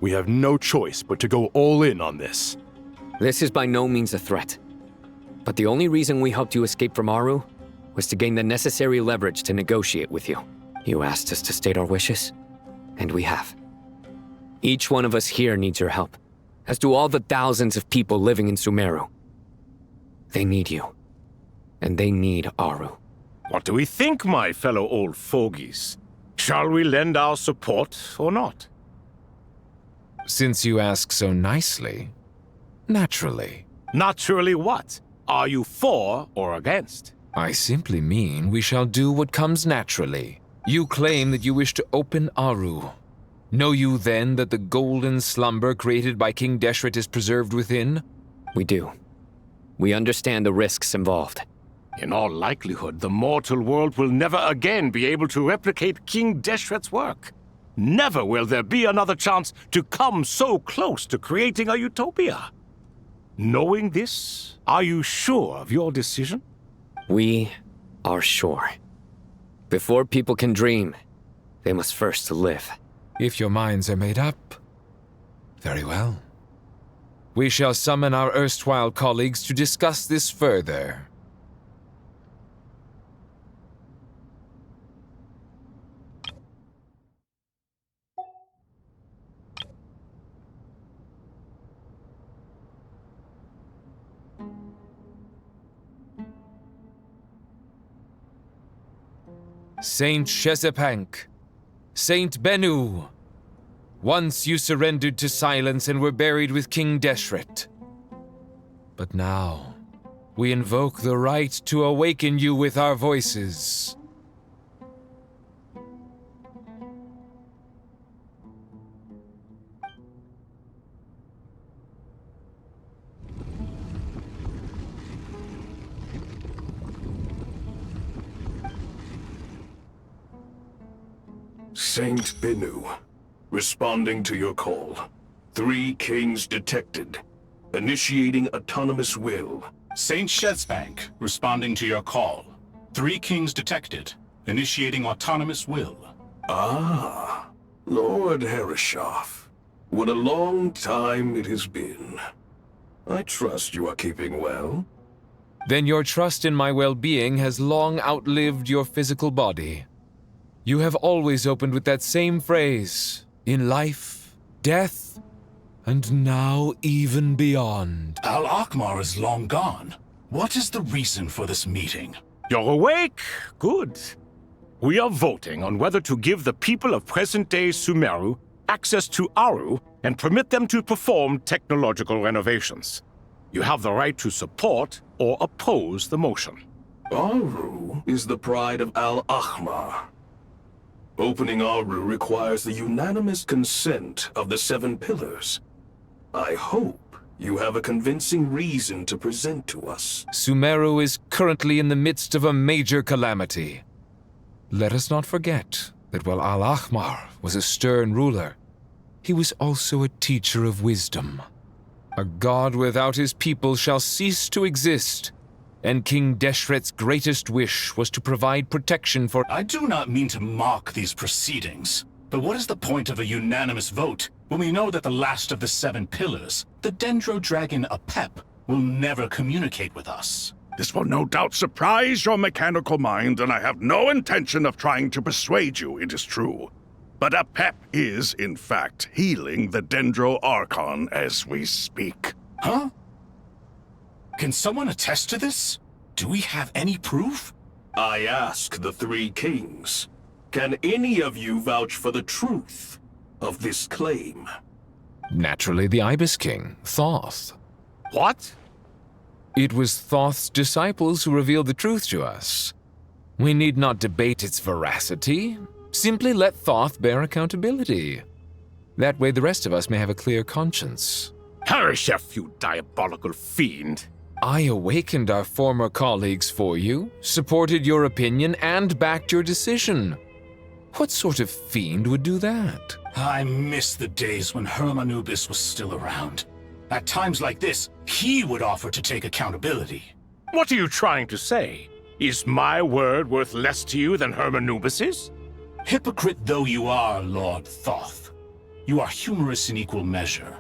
T: We have no choice but to go all in on this.
D: This is by no means a threat. But the only reason we helped you escape from Aru was to gain the necessary leverage to negotiate with you. You asked us to state our wishes, and we have. Each one of us here needs your help, as do all the thousands of people living in Sumeru. They need you, and they need Aru.
N: What do we think, my fellow old fogies? Shall we lend our support or not?
H: Since you ask so nicely, naturally.
N: Naturally what? Are you for or against?
H: I simply mean we shall do what comes naturally. You claim that you wish to open Aru. Know you then that the golden slumber created by King Deshret is preserved within?
D: We do. We understand the risks involved.
N: In all likelihood, the mortal world will never again be able to replicate King Deshret's work. Never will there be another chance to come so close to creating a utopia. Knowing this, are you sure of your decision?
D: We are sure. Before people can dream, they must first live.
H: If your minds are made up, very well. We shall summon our erstwhile colleagues to discuss this further. Saint Shezepank, Saint Bennu, once you surrendered to silence and were buried with King Deshret. But now, we invoke the right to awaken you with our voices.
C: Saint Bennu, responding to your call. 3 kings detected. Initiating autonomous will.
U: Saint Shezepank, responding to your call. 3 kings detected. Initiating autonomous will.
C: Ah, Lord Herreshoff. What a long time it has been. I trust you are keeping well.
H: Then your trust in my well-being has long outlived your physical body. You have always opened with that same phrase, in life, death, and now even beyond.
U: Al-Akhmar is long gone. What is the reason for this meeting?
N: You're awake? Good. We are voting on whether to give the people of present-day Sumeru access to Aru and permit them to perform technological renovations. You have the right to support or oppose the motion.
C: Aru is the pride of Al-Akhmar. Opening Aru requires the unanimous consent of the 7 pillars. I hope you have a convincing reason to present to us.
H: Sumeru is currently in the midst of a major calamity. Let us not forget that while Al-Akhmar was a stern ruler, he was also a teacher of wisdom. A god without his people shall cease to exist, and King Deshret's greatest wish was to provide protection for—
U: I do not mean to mock these proceedings, but what is the point of a unanimous vote when we know that the last of the 7 pillars, the Dendro Dragon Apep, will never communicate with us?
E: This will no doubt surprise your mechanical mind, and I have no intention of trying to persuade you it is true. But Apep is, in fact, healing the Dendro Archon as we speak.
U: Huh? Can someone attest to this? Do we have any proof?
C: I ask the 3 kings. Can any of you vouch for the truth of this claim?
H: Naturally, the Ibis King, Thoth.
N: What?
H: It was Thoth's disciples who revealed the truth to us. We need not debate its veracity. Simply let Thoth bear accountability. That way the rest of us may have a clear conscience.
N: Herreshoff, you diabolical fiend!
H: I awakened our former colleagues for you, supported your opinion, and backed your decision. What sort of fiend would do that?
U: I miss the days when Hermanubis was still around. At times like this, he would offer to take accountability.
N: What are you trying to say? Is my word worth less to you than Hermanubis's?
U: Hypocrite though you are, Lord Thoth, you are humorous in equal measure.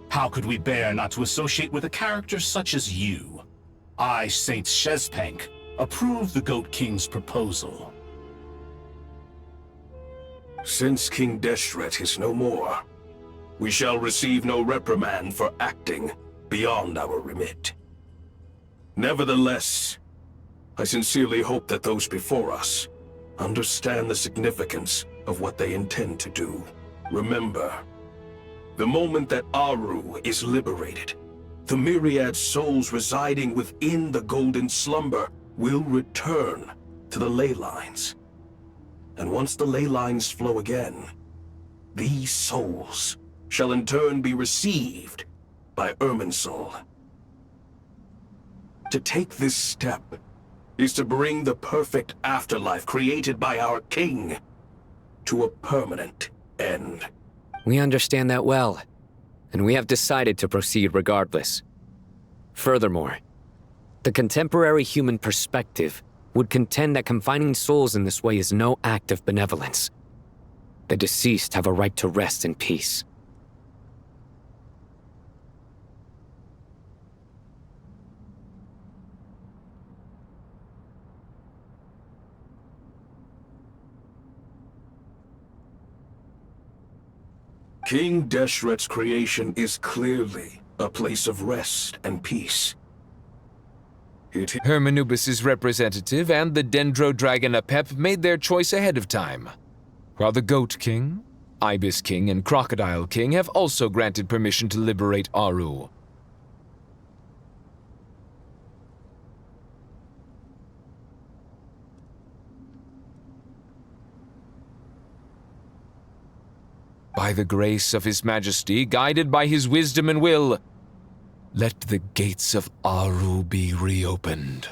U: How could we bear not to associate with a character such as you? I, Saint Shezepank, approve the Goat King's proposal.
C: Since King Deshret is no more, we shall receive no reprimand for acting beyond our remit. Nevertheless, I sincerely hope that those before us understand the significance of what they intend to do. Remember, the moment that Aru is liberated, the myriad souls residing within the Golden Slumber will return to the ley lines. And once the ley lines flow again, these souls shall in turn be received by Irminsul. To take this step is to bring the perfect afterlife created by our king to a permanent end.
D: We understand that well, and we have decided to proceed regardless. Furthermore, the contemporary human perspective would contend that confining souls in this way is no act of benevolence. The deceased have a right to rest in peace.
C: King Deshret's creation is clearly a place of rest and peace.
H: Hermanubis' representative and the Dendro Dragon Apep made their choice ahead of time, while the Goat King, Ibis King, and Crocodile King have also granted permission to liberate Aru. By the grace of His Majesty, guided by His wisdom and will, let the gates of Aru be reopened.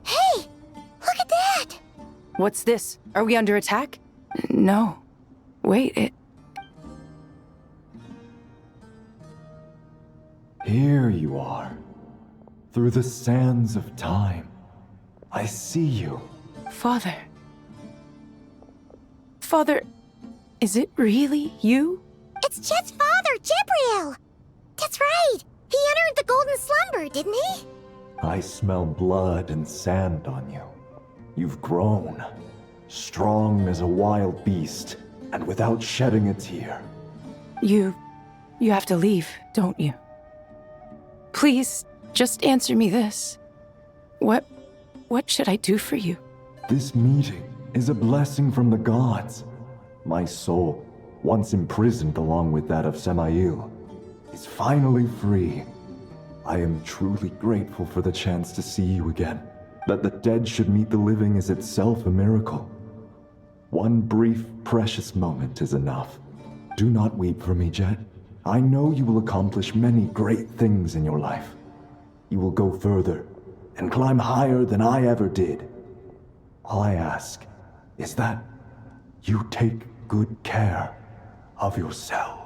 P: Hey! Look at that!
L: What's this? Are we under attack? No. Wait,
F: Here you are. Through the sands of time. I see you.
L: Father. Father, is it really you?
P: It's Chet's father, Jibriel! That's right! He entered the golden slumber, didn't he?
F: I smell blood and sand on you. You've grown. Strong as a wild beast, and without shedding a tear.
L: You have to leave, don't you? Please, just answer me this. What should I do for you?
F: This meeting is a blessing from the gods. My soul, once imprisoned along with that of Samael, is finally free. I am truly grateful for the chance to see you again. That the dead should meet the living is itself a miracle. One brief, precious moment is enough. Do not weep for me, Jet. I know you will accomplish many great things in your life. You will go further and climb higher than I ever did. All I ask is that you take good care of yourself.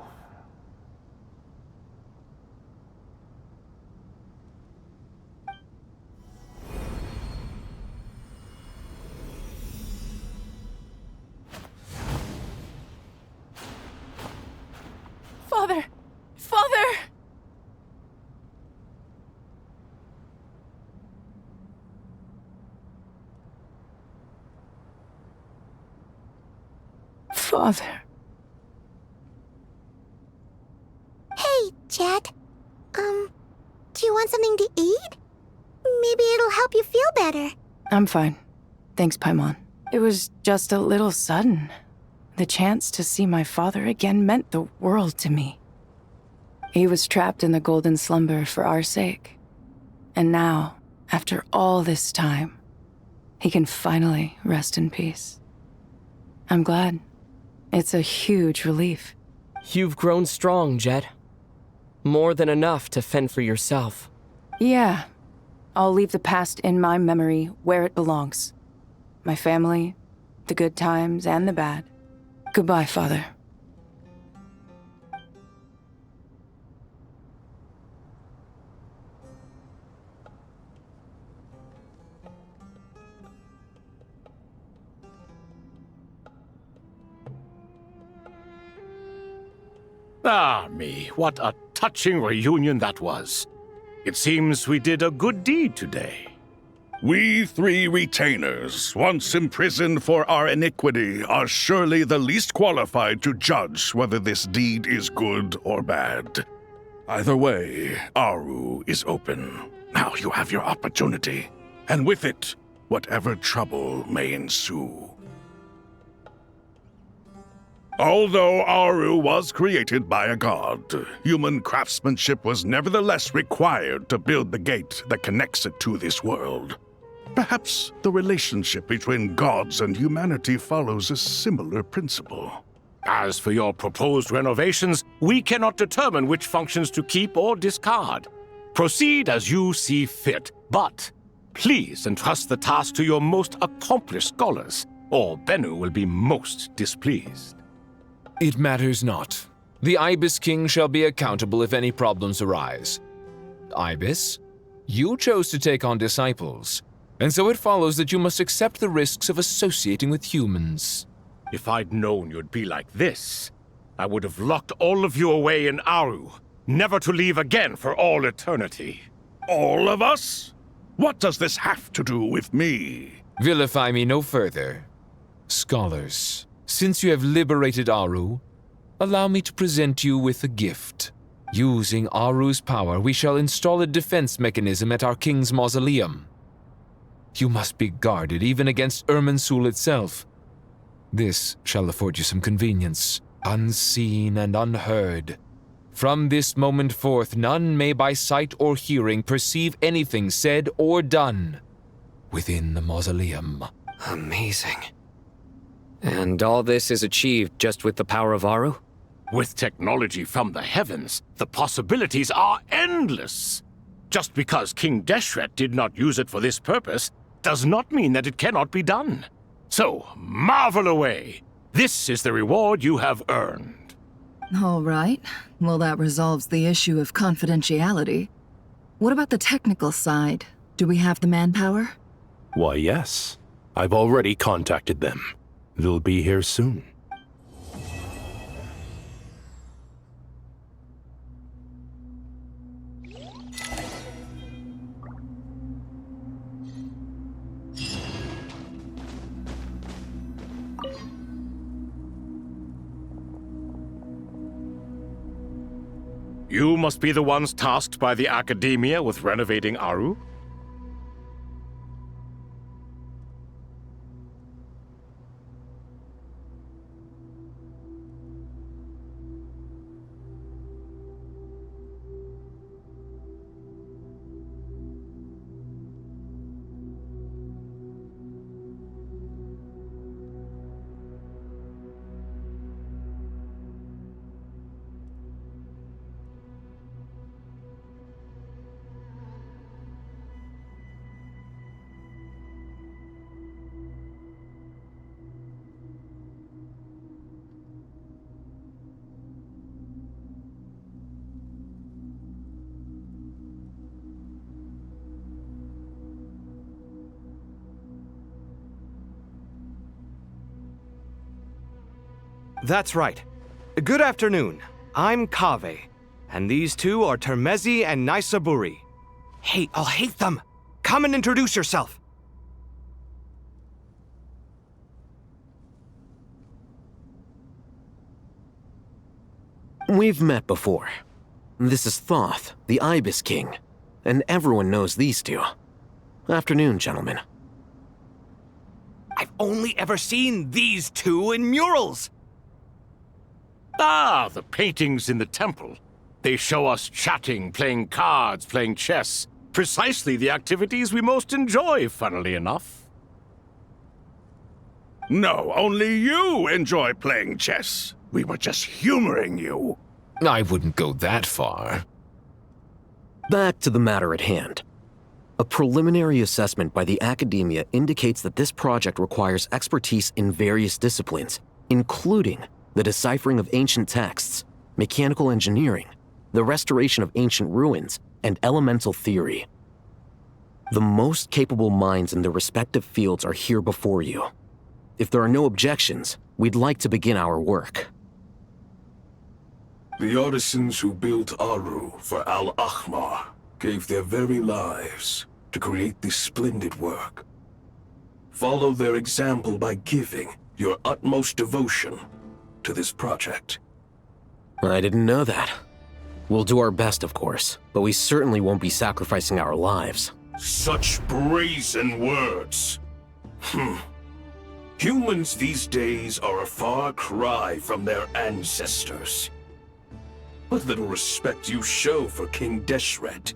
L: Father! Father! Father.
P: Hey, Jet. Do you want something to eat? Maybe it'll help you feel better.
L: I'm fine. Thanks, Paimon. It was just a little sudden. The chance to see my father again meant the world to me. He was trapped in the golden slumber for our sake. And now, after all this time, he can finally rest in peace. I'm glad. It's a huge relief.
M: You've grown strong, Jet. More than enough to fend for yourself.
L: Yeah. I'll leave the past in my memory where it belongs. My family, the good times and the bad. Goodbye, Father.
N: Ah, me, what a touching reunion that was. It seems we did a good deed today.
E: We three retainers, once imprisoned for our iniquity, are surely the least qualified to judge whether this deed is good or bad. Either way, Aru is open. Now you have your opportunity, and with it, whatever trouble may ensue. Although Aru was created by a god, human craftsmanship was nevertheless required to build the gate that connects it to this world. Perhaps the relationship between gods and humanity follows a similar principle.
N: As for your proposed renovations, we cannot determine which functions to keep or discard. Proceed as you see fit, but please entrust the task to your most accomplished scholars, or Bennu will be most displeased.
H: It matters not. The Ibis King shall be accountable if any problems arise. Ibis, you chose to take on disciples, and so it follows that you must accept the risks of associating with humans.
N: If I'd known you'd be like this, I would have locked all of you away in Aru, never to leave again for all eternity.
E: All of us? What does this have to do with me?
H: Vilify me no further. Scholars, since you have liberated Aru, allow me to present you with a gift. Using Aru's power, we shall install a defense mechanism at our king's mausoleum. You must be guarded even against Irminsul itself. This shall afford you some convenience, unseen and unheard. From this moment forth, none may by sight or hearing perceive anything said or done within the mausoleum.
D: Amazing. And all this is achieved just with the power of Aru?
N: With technology from the heavens, the possibilities are endless. Just because King Deshret did not use it for this purpose does not mean that it cannot be done. So, marvel away. This is the reward you have earned.
O: All right. Well, that resolves the issue of confidentiality. What about the technical side? Do we have the manpower?
T: Why, yes. I've already contacted them. They'll be here soon.
N: You must be the ones tasked by the Academia with renovating Aru?
Y: That's right. Good afternoon. I'm Kaveh, and these two are Termezi and Naisaburi. Hey, I'll hate them! Come and introduce yourself!
A: We've met before. This is Thoth, the Ibis King, and everyone knows these two. Afternoon, gentlemen.
Y: I've only ever seen these two in murals!
N: Ah, the paintings in the temple. They show us chatting, playing cards, playing chess. Precisely the activities we most enjoy, funnily enough.
E: No, only you enjoy playing chess. We were just humoring you.
H: I wouldn't go that far.
A: Back to the matter at hand. A preliminary assessment by the Academia indicates that this project requires expertise in various disciplines, including the deciphering of ancient texts, mechanical engineering, the restoration of ancient ruins, and elemental theory. The most capable minds in their respective fields are here before you. If there are no objections, we'd like to begin our work.
C: The artisans who built Aru for Al-Ahmar gave their very lives to create this splendid work. Follow their example by giving your utmost devotion to this project.
A: I didn't know that. We'll do our best, of course, but we certainly won't be sacrificing our lives.
C: Such brazen words. Humans these days are a far cry from their ancestors. What little respect you show for King Deshret.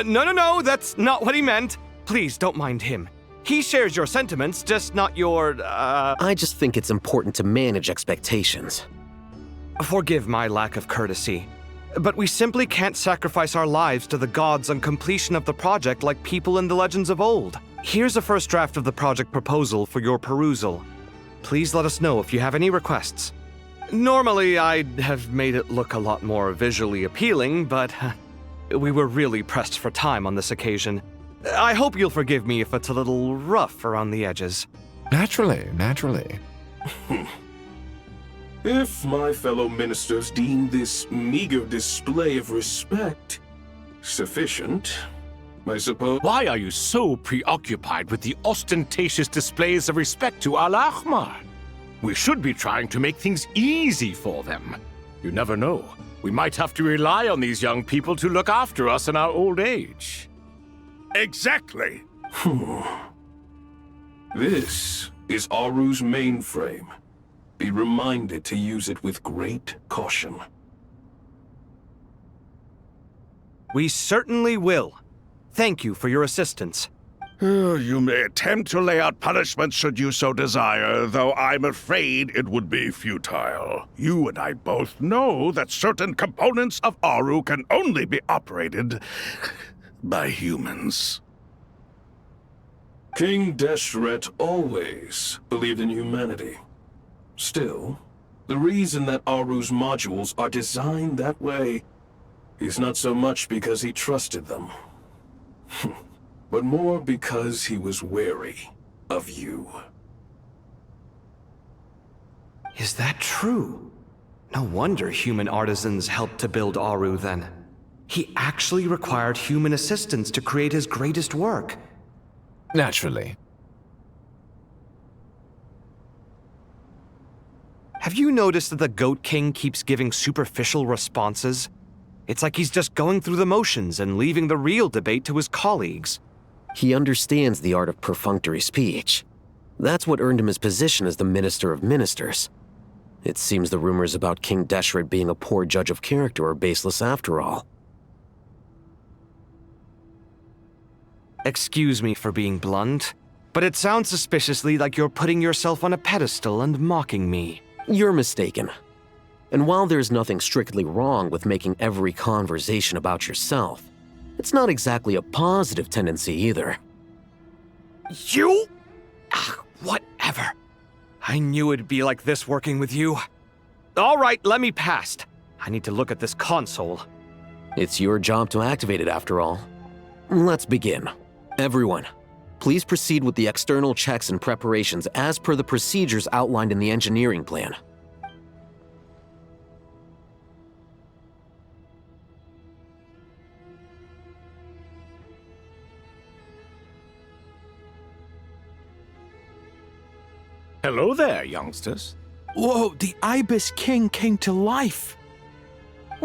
Y: No, that's not what he meant. Please, don't mind him. He shares your sentiments, just not your,
A: I just think it's important to manage expectations.
Y: Forgive my lack of courtesy, but we simply can't sacrifice our lives to the gods on completion of the project like people in the legends of old. Here's a first draft of the project proposal for your perusal. Please let us know if you have any requests. Normally, I'd have made it look a lot more visually appealing, but we were really pressed for time on this occasion. I hope you'll forgive me if it's a little rough around the edges.
H: Naturally.
C: If my fellow ministers deem this meager display of respect sufficient, I suppose...
N: Why are you so preoccupied with the ostentatious displays of respect to Al-Ahmar? We should be trying to make things easy for them. You never know. We might have to rely on these young people to look after us in our old age.
E: Exactly.
C: This is Aru's mainframe. Be reminded to use it with great caution.
Y: We certainly will. Thank you for your assistance.
E: You may attempt to lay out punishment should you so desire, though I'm afraid it would be futile. You and I both know that certain components of Aru can only be operated by humans.
C: King Deshret always believed in humanity. Still, the reason that Aru's modules are designed that way is not so much because he trusted them, but more because he was wary of you.
Y: Is that true? No wonder human artisans helped to build Aru then. He actually required human assistance to create his greatest work.
H: Naturally.
Y: Have you noticed that the Goat King keeps giving superficial responses? It's like he's just going through the motions and leaving the real debate to his colleagues.
A: He understands the art of perfunctory speech. That's what earned him his position as the Minister of Ministers. It seems the rumors about King Deshret being a poor judge of character are baseless after all.
Y: Excuse me for being blunt, but it sounds suspiciously like you're putting yourself on a pedestal and mocking me.
A: You're mistaken. And while there's nothing strictly wrong with making every conversation about yourself, it's not exactly a positive tendency either.
Y: You? Whatever. I knew it'd be like this working with you. All right, let me past. I need to look at this console.
A: It's your job to activate it after all. Let's begin. Everyone, please proceed with the external checks and preparations as per the procedures outlined in the engineering plan.
N: Hello there, youngsters.
B: Whoa, the Ibis King came to life.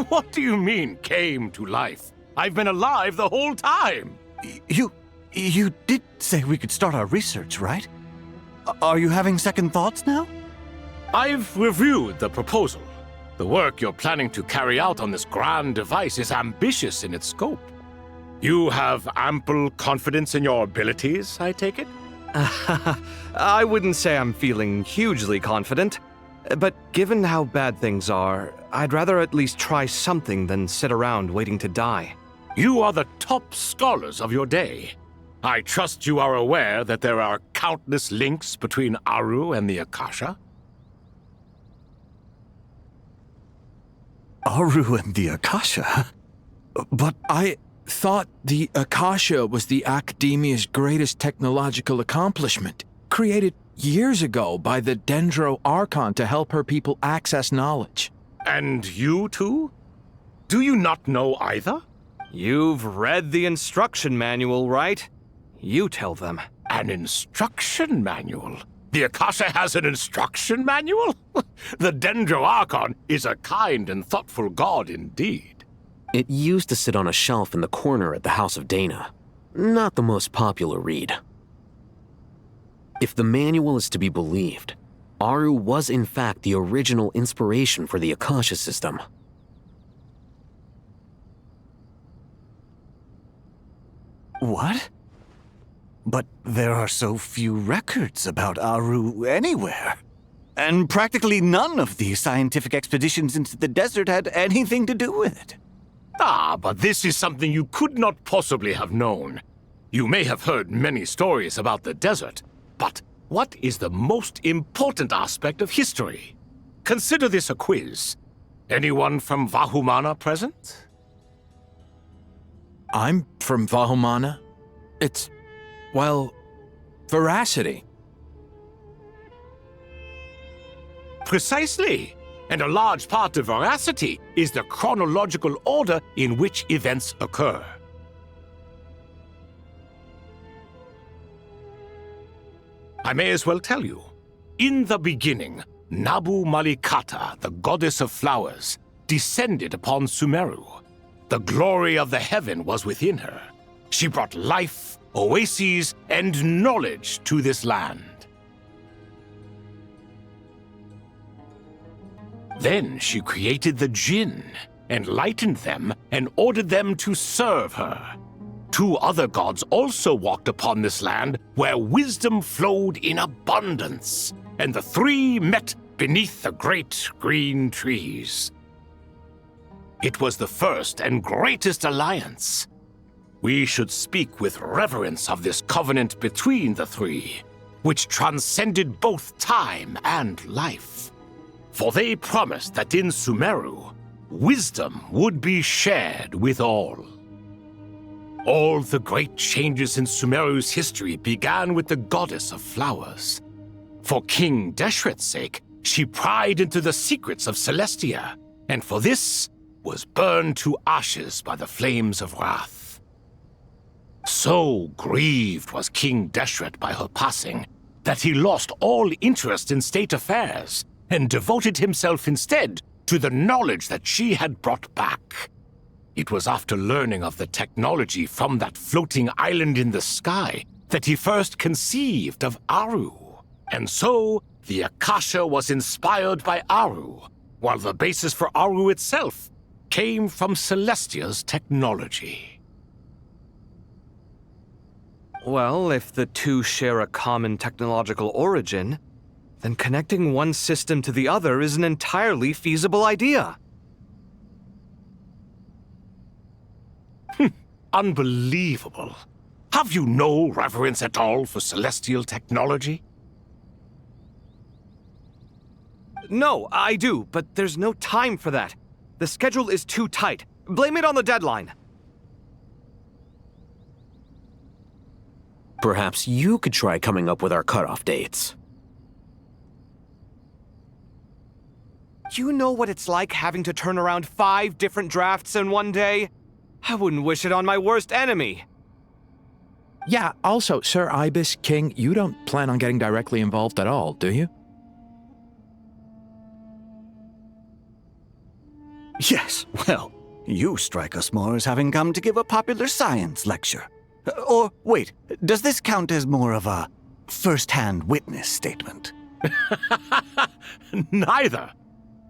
N: What do you mean, came to life? I've been alive the whole time.
J: You did say we could start our research, right? Are you having second thoughts now?
N: I've reviewed the proposal. The work you're planning to carry out on this grand device is ambitious in its scope. You have ample confidence in your abilities, I take it?
Y: I wouldn't say I'm feeling hugely confident, but given how bad things are, I'd rather at least try something than sit around waiting to die.
N: You are the top scholars of your day. I trust you are aware that there are countless links between Aru and the Akasha?
J: Aru and the Akasha?
B: But I thought the Akasha was the Academia's greatest technological accomplishment, created years ago by the Dendro Archon to help her people access knowledge.
N: And you too? Do you not know either?
Y: You've read the instruction manual, right? You tell them.
N: An instruction manual? The Akasha has an instruction manual? The Dendro Archon is a kind and thoughtful god indeed.
A: It used to sit on a shelf in the corner at the House of Dana. Not the most popular read. If the manual is to be believed, Aru was in fact the original inspiration for the Akasha system.
J: What? But there are so few records about Aru anywhere. And practically none of the scientific expeditions into the desert had anything to do with it.
N: Ah, but this is something you could not possibly have known. You may have heard many stories about the desert, but what is the most important aspect of history? Consider this a quiz. Anyone from Vahumana present?
B: I'm from Vahumana. It's, well, veracity.
N: Precisely. and a large part of veracity is the chronological order in which events occur. I may as well tell you. In the beginning, Nabu Malikata, the goddess of flowers, descended upon Sumeru. The glory of the heaven was within her. She brought life, oases, and knowledge to this land. Then she created the Jinn, enlightened them, and ordered them to serve her. 2 other gods also walked upon this land where wisdom flowed in abundance, and the 3 met beneath the great green trees. It was the first and greatest alliance. We should speak with reverence of this covenant between the 3, which transcended both time and life. For they promised that in Sumeru, wisdom would be shared with all. All the great changes in Sumeru's history began with the goddess of flowers. For King Deshret's sake, she pried into the secrets of Celestia, and for this was burned to ashes by the flames of wrath. So grieved was King Deshret by her passing that he lost all interest in state affairs and devoted himself instead to the knowledge that she had brought back. It was after learning of the technology from that floating island in the sky that he first conceived of Aru. And so, the Akasha was inspired by Aru, while the basis for Aru itself came from Celestia's technology.
Y: Well, if the 2 share a common technological origin, then connecting one system to the other is an entirely feasible idea.
N: Unbelievable. Have you no reverence at all for celestial technology?
Y: No, I do, but there's no time for that. The schedule is too tight. Blame it on the deadline.
A: Perhaps you could try coming up with our cutoff dates.
Y: You know what it's like having to turn around 5 different drafts in one day? I wouldn't wish it on my worst enemy.
B: Yeah, also, Sir Ibis, King, you don't plan on getting directly involved at all, do you?
J: Yes, well, you strike us more as having come to give a popular science lecture. Or, wait, does this count as more of a first-hand witness statement?
N: Neither.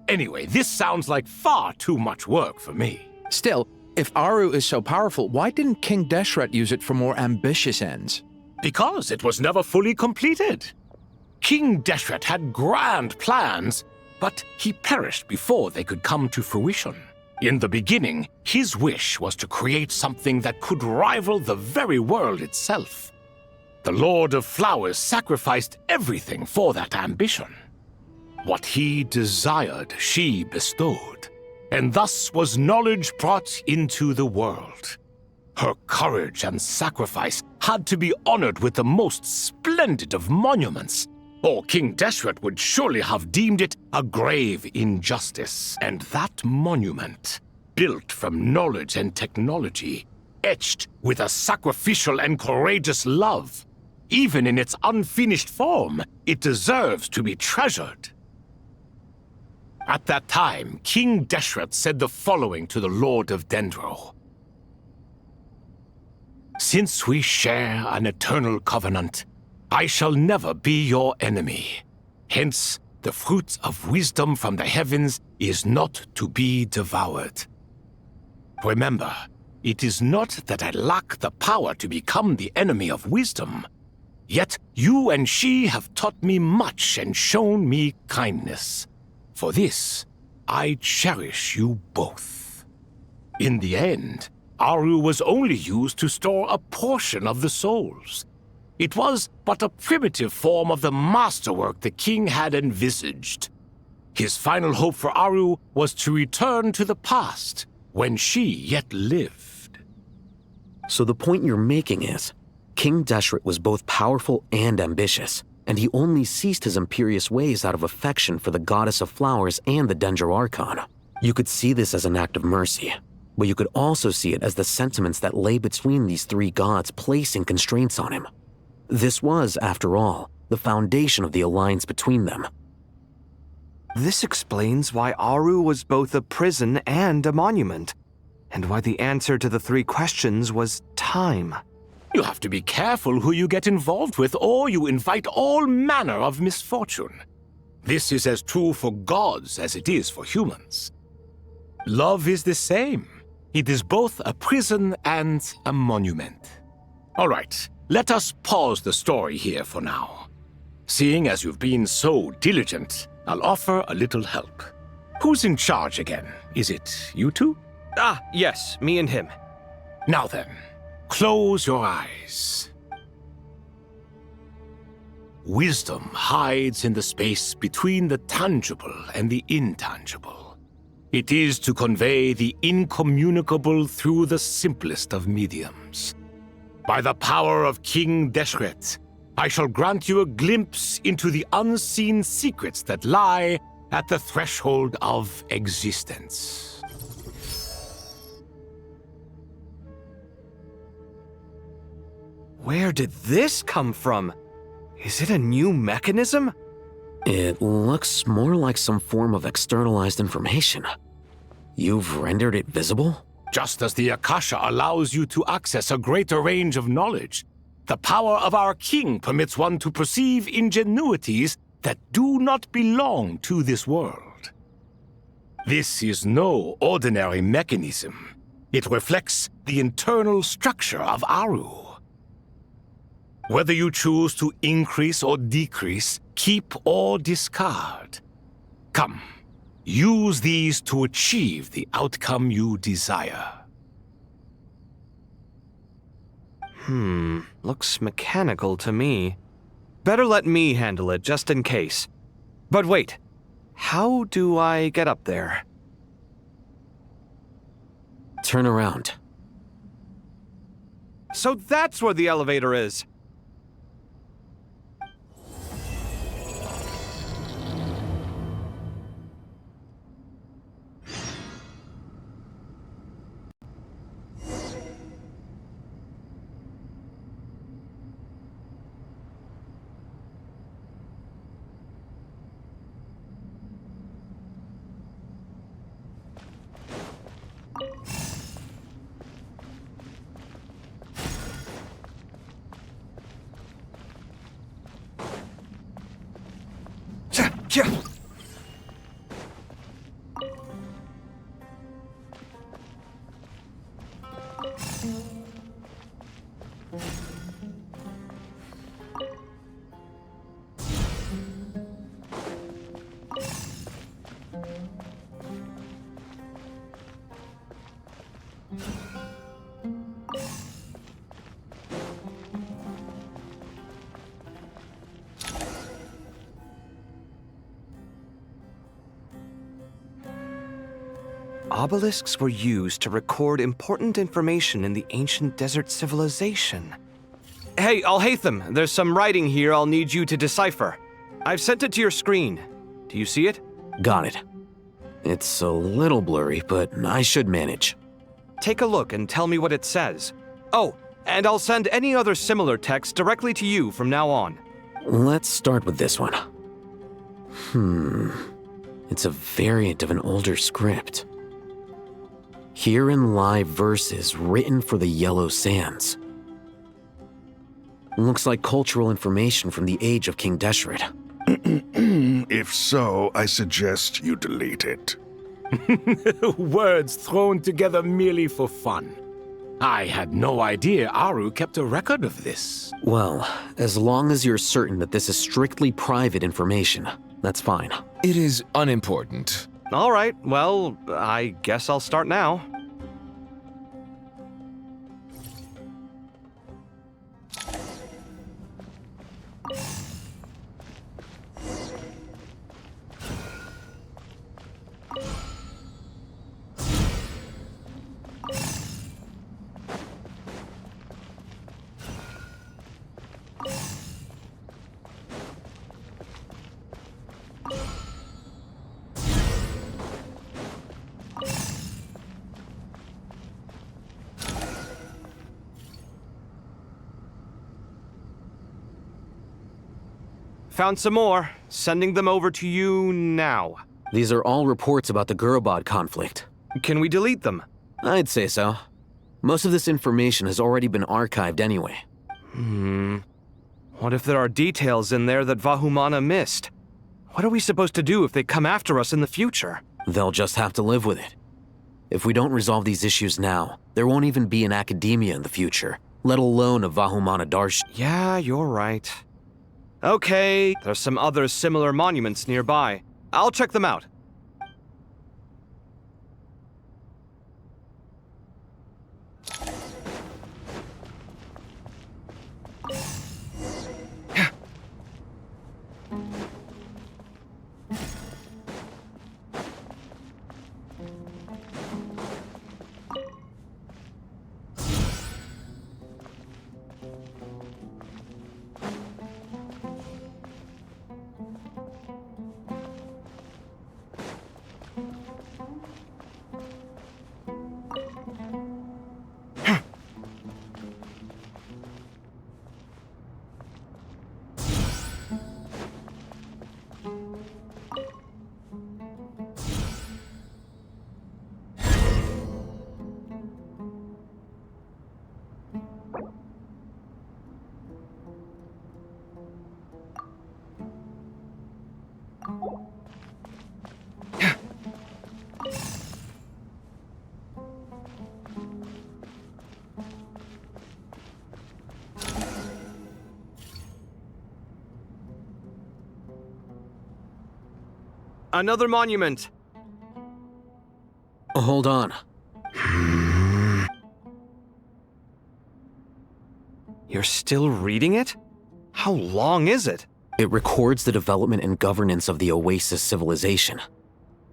N: Anyway, this sounds like far too much work for me.
B: Still, if Aru is so powerful, why didn't King Deshret use it for more ambitious ends?
N: Because it was never fully completed. King Deshret had grand plans, but he perished before they could come to fruition. In the beginning, his wish was to create something that could rival the very world itself. The Lord of Flowers sacrificed everything for that ambition. What he desired, she bestowed, and thus was knowledge brought into the world. Her courage and sacrifice had to be honored with the most splendid of monuments, or King Deshret would surely have deemed it a grave injustice. And that monument, built from knowledge and technology, etched with a sacrificial and courageous love, even in its unfinished form, it deserves to be treasured. At that time, King Deshret said the following to the Lord of Dendro. Since we share an eternal covenant, I shall never be your enemy. Hence, the fruit of wisdom from the heavens is not to be devoured. Remember, it is not that I lack the power to become the enemy of wisdom. Yet you and she have taught me much and shown me kindness. For this, I cherish you both. In the end, Aru was only used to store a portion of the souls. It was but a primitive form of the masterwork the king had envisaged. His final hope for Aru was to return to the past, when she yet lived.
A: So the point you're making is, King Deshret was both powerful and ambitious, and he only ceased his imperious ways out of affection for the goddess of flowers and the Dendro Archon. You could see this as an act of mercy, but you could also see it as the sentiments that lay between these three gods placing constraints on him. This was, after all, the foundation of the alliance between them.
Y: This explains why Aru was both a prison and a monument, and why the answer to the three questions was time.
N: You have to be careful who you get involved with, or you invite all manner of misfortune. This is as true for gods as it is for humans. Love is the same. It is both a prison and a monument. All right, let us pause the story here for now. Seeing as you've been so diligent, I'll offer a little help. Who's in charge again? Is it you two?
Y: Ah, yes, me and him.
N: Now then, close your eyes. Wisdom hides in the space between the tangible and the intangible. It is to convey the incommunicable through the simplest of mediums. By the power of King Deshret, I shall grant you a glimpse into the unseen secrets that lie at the threshold of existence.
Y: Where did this come from? Is it a new mechanism?
A: It looks more like some form of externalized information. You've rendered it visible?
N: Just as the Akasha allows you to access a greater range of knowledge, the power of our king permits one to perceive ingenuities that do not belong to this world. This is no ordinary mechanism. It reflects the internal structure of Aru. Whether you choose to increase or decrease, keep or discard. Come, use these to achieve the outcome you desire.
Y: Looks mechanical to me. Better let me handle it, just in case. But wait, how do I get up there?
A: Turn around.
Y: So that's where the elevator is. Obelisks were used to record important information in the ancient desert civilization. Hey, Al-Haytham, there's some writing here I'll need you to decipher. I've sent it to your screen. Do you see it?
A: Got it. It's a little blurry, but I should manage.
Y: Take a look and tell me what it says. Oh, and I'll send any other similar text directly to you from now on.
A: Let's start with this one. It's a variant of an older script. Herein lie verses written for the Yellow Sands. Looks like cultural information from the age of King Deshret.
E: If so, I suggest you delete it.
N: Words thrown together merely for fun. I had no idea Aru kept a record of this.
A: Well, as long as you're certain that this is strictly private information, that's fine.
H: It is unimportant.
Y: All right, well, I guess I'll start now. Found some more. Sending them over to you now.
A: These are all reports about the Gurubad conflict.
Y: Can we delete them?
A: I'd say so. Most of this information has already been archived anyway.
Y: What if there are details in there that Vahumana missed? What are we supposed to do if they come after us in the future?
A: They'll just have to live with it. If we don't resolve these issues now, there won't even be an academia in the future, let alone a Vahumana Darshan.
Y: Yeah, you're right. Okay, there's some other similar monuments nearby. I'll check them out. Another monument.
A: Hold on.
Y: You're still reading it? How long is it?
A: It records the development and governance of the Oasis civilization.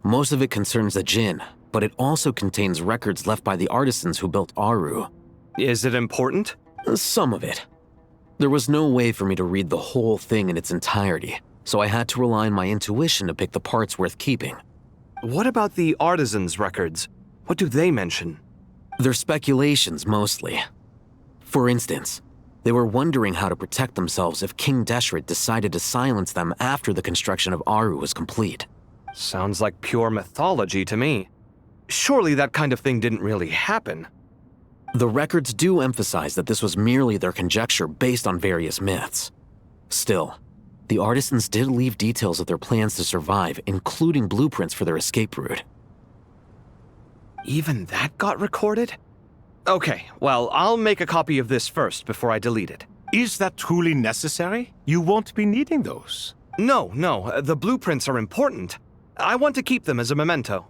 A: Most of it concerns the Jinn, but it also contains records left by the artisans who built Aru.
Y: Is it important?
A: Some of it. There was no way for me to read the whole thing in its entirety, so I had to rely on my intuition to pick the parts worth keeping.
Y: What about the artisans' records? What do they mention?
A: They're speculations, mostly. For instance, they were wondering how to protect themselves if King Deshret decided to silence them after the construction of Aru was complete.
Y: Sounds like pure mythology to me. Surely that kind of thing didn't really happen.
A: The records do emphasize that this was merely their conjecture based on various myths. Still, the artisans did leave details of their plans to survive, including blueprints for their escape route.
Y: Even that got recorded? Okay, well, I'll make a copy of this first before I delete it.
N: Is that truly necessary? You won't be needing those.
Y: No, the blueprints are important. I want to keep them as a memento.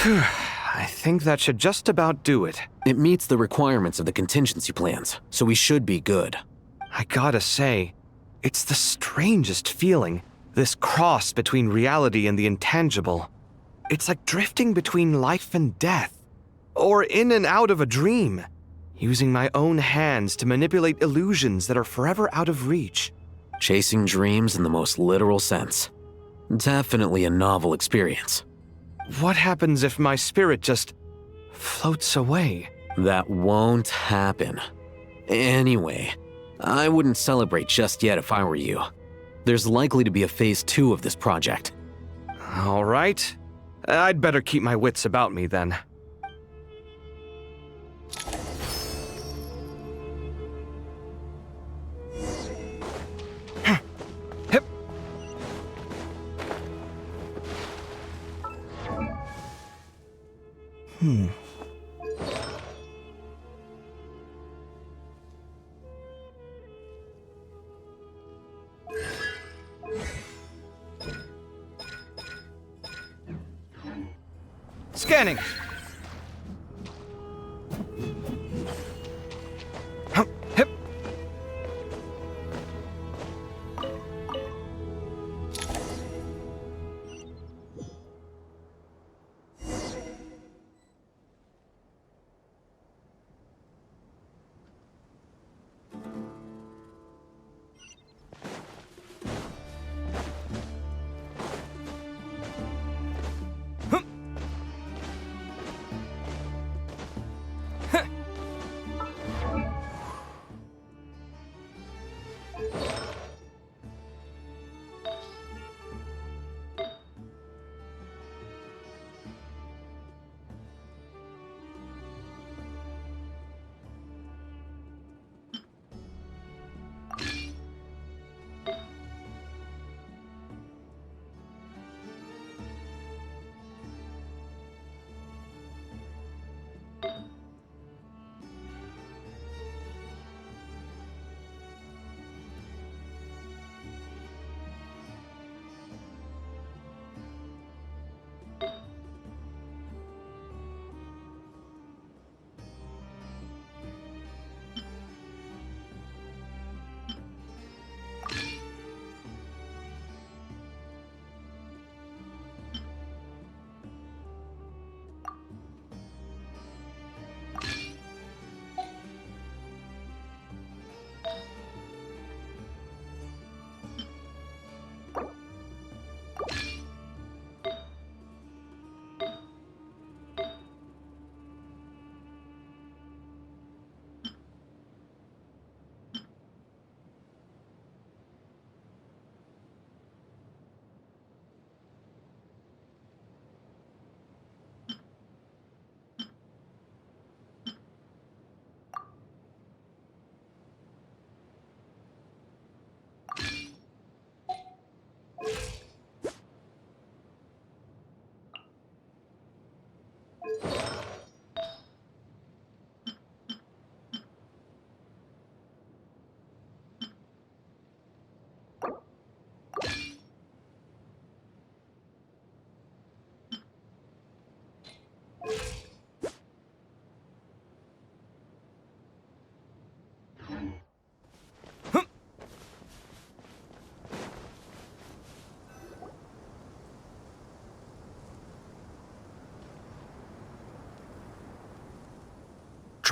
Y: I think that should just about do it.
A: It meets the requirements of the contingency plans, so we should be good.
Y: I gotta say, it's the strangest feeling, this cross between reality and the intangible. It's like drifting between life and death, or in and out of a dream, using my own hands to manipulate illusions that are forever out of reach.
A: Chasing dreams in the most literal sense. Definitely a novel experience.
Y: What happens if my spirit just floats away?
A: That won't happen. Anyway, I wouldn't celebrate just yet if I were you. There's likely to be a phase 2 of this project.
Y: All right. I'd better keep my wits about me then. Hip. Scanning. Hip.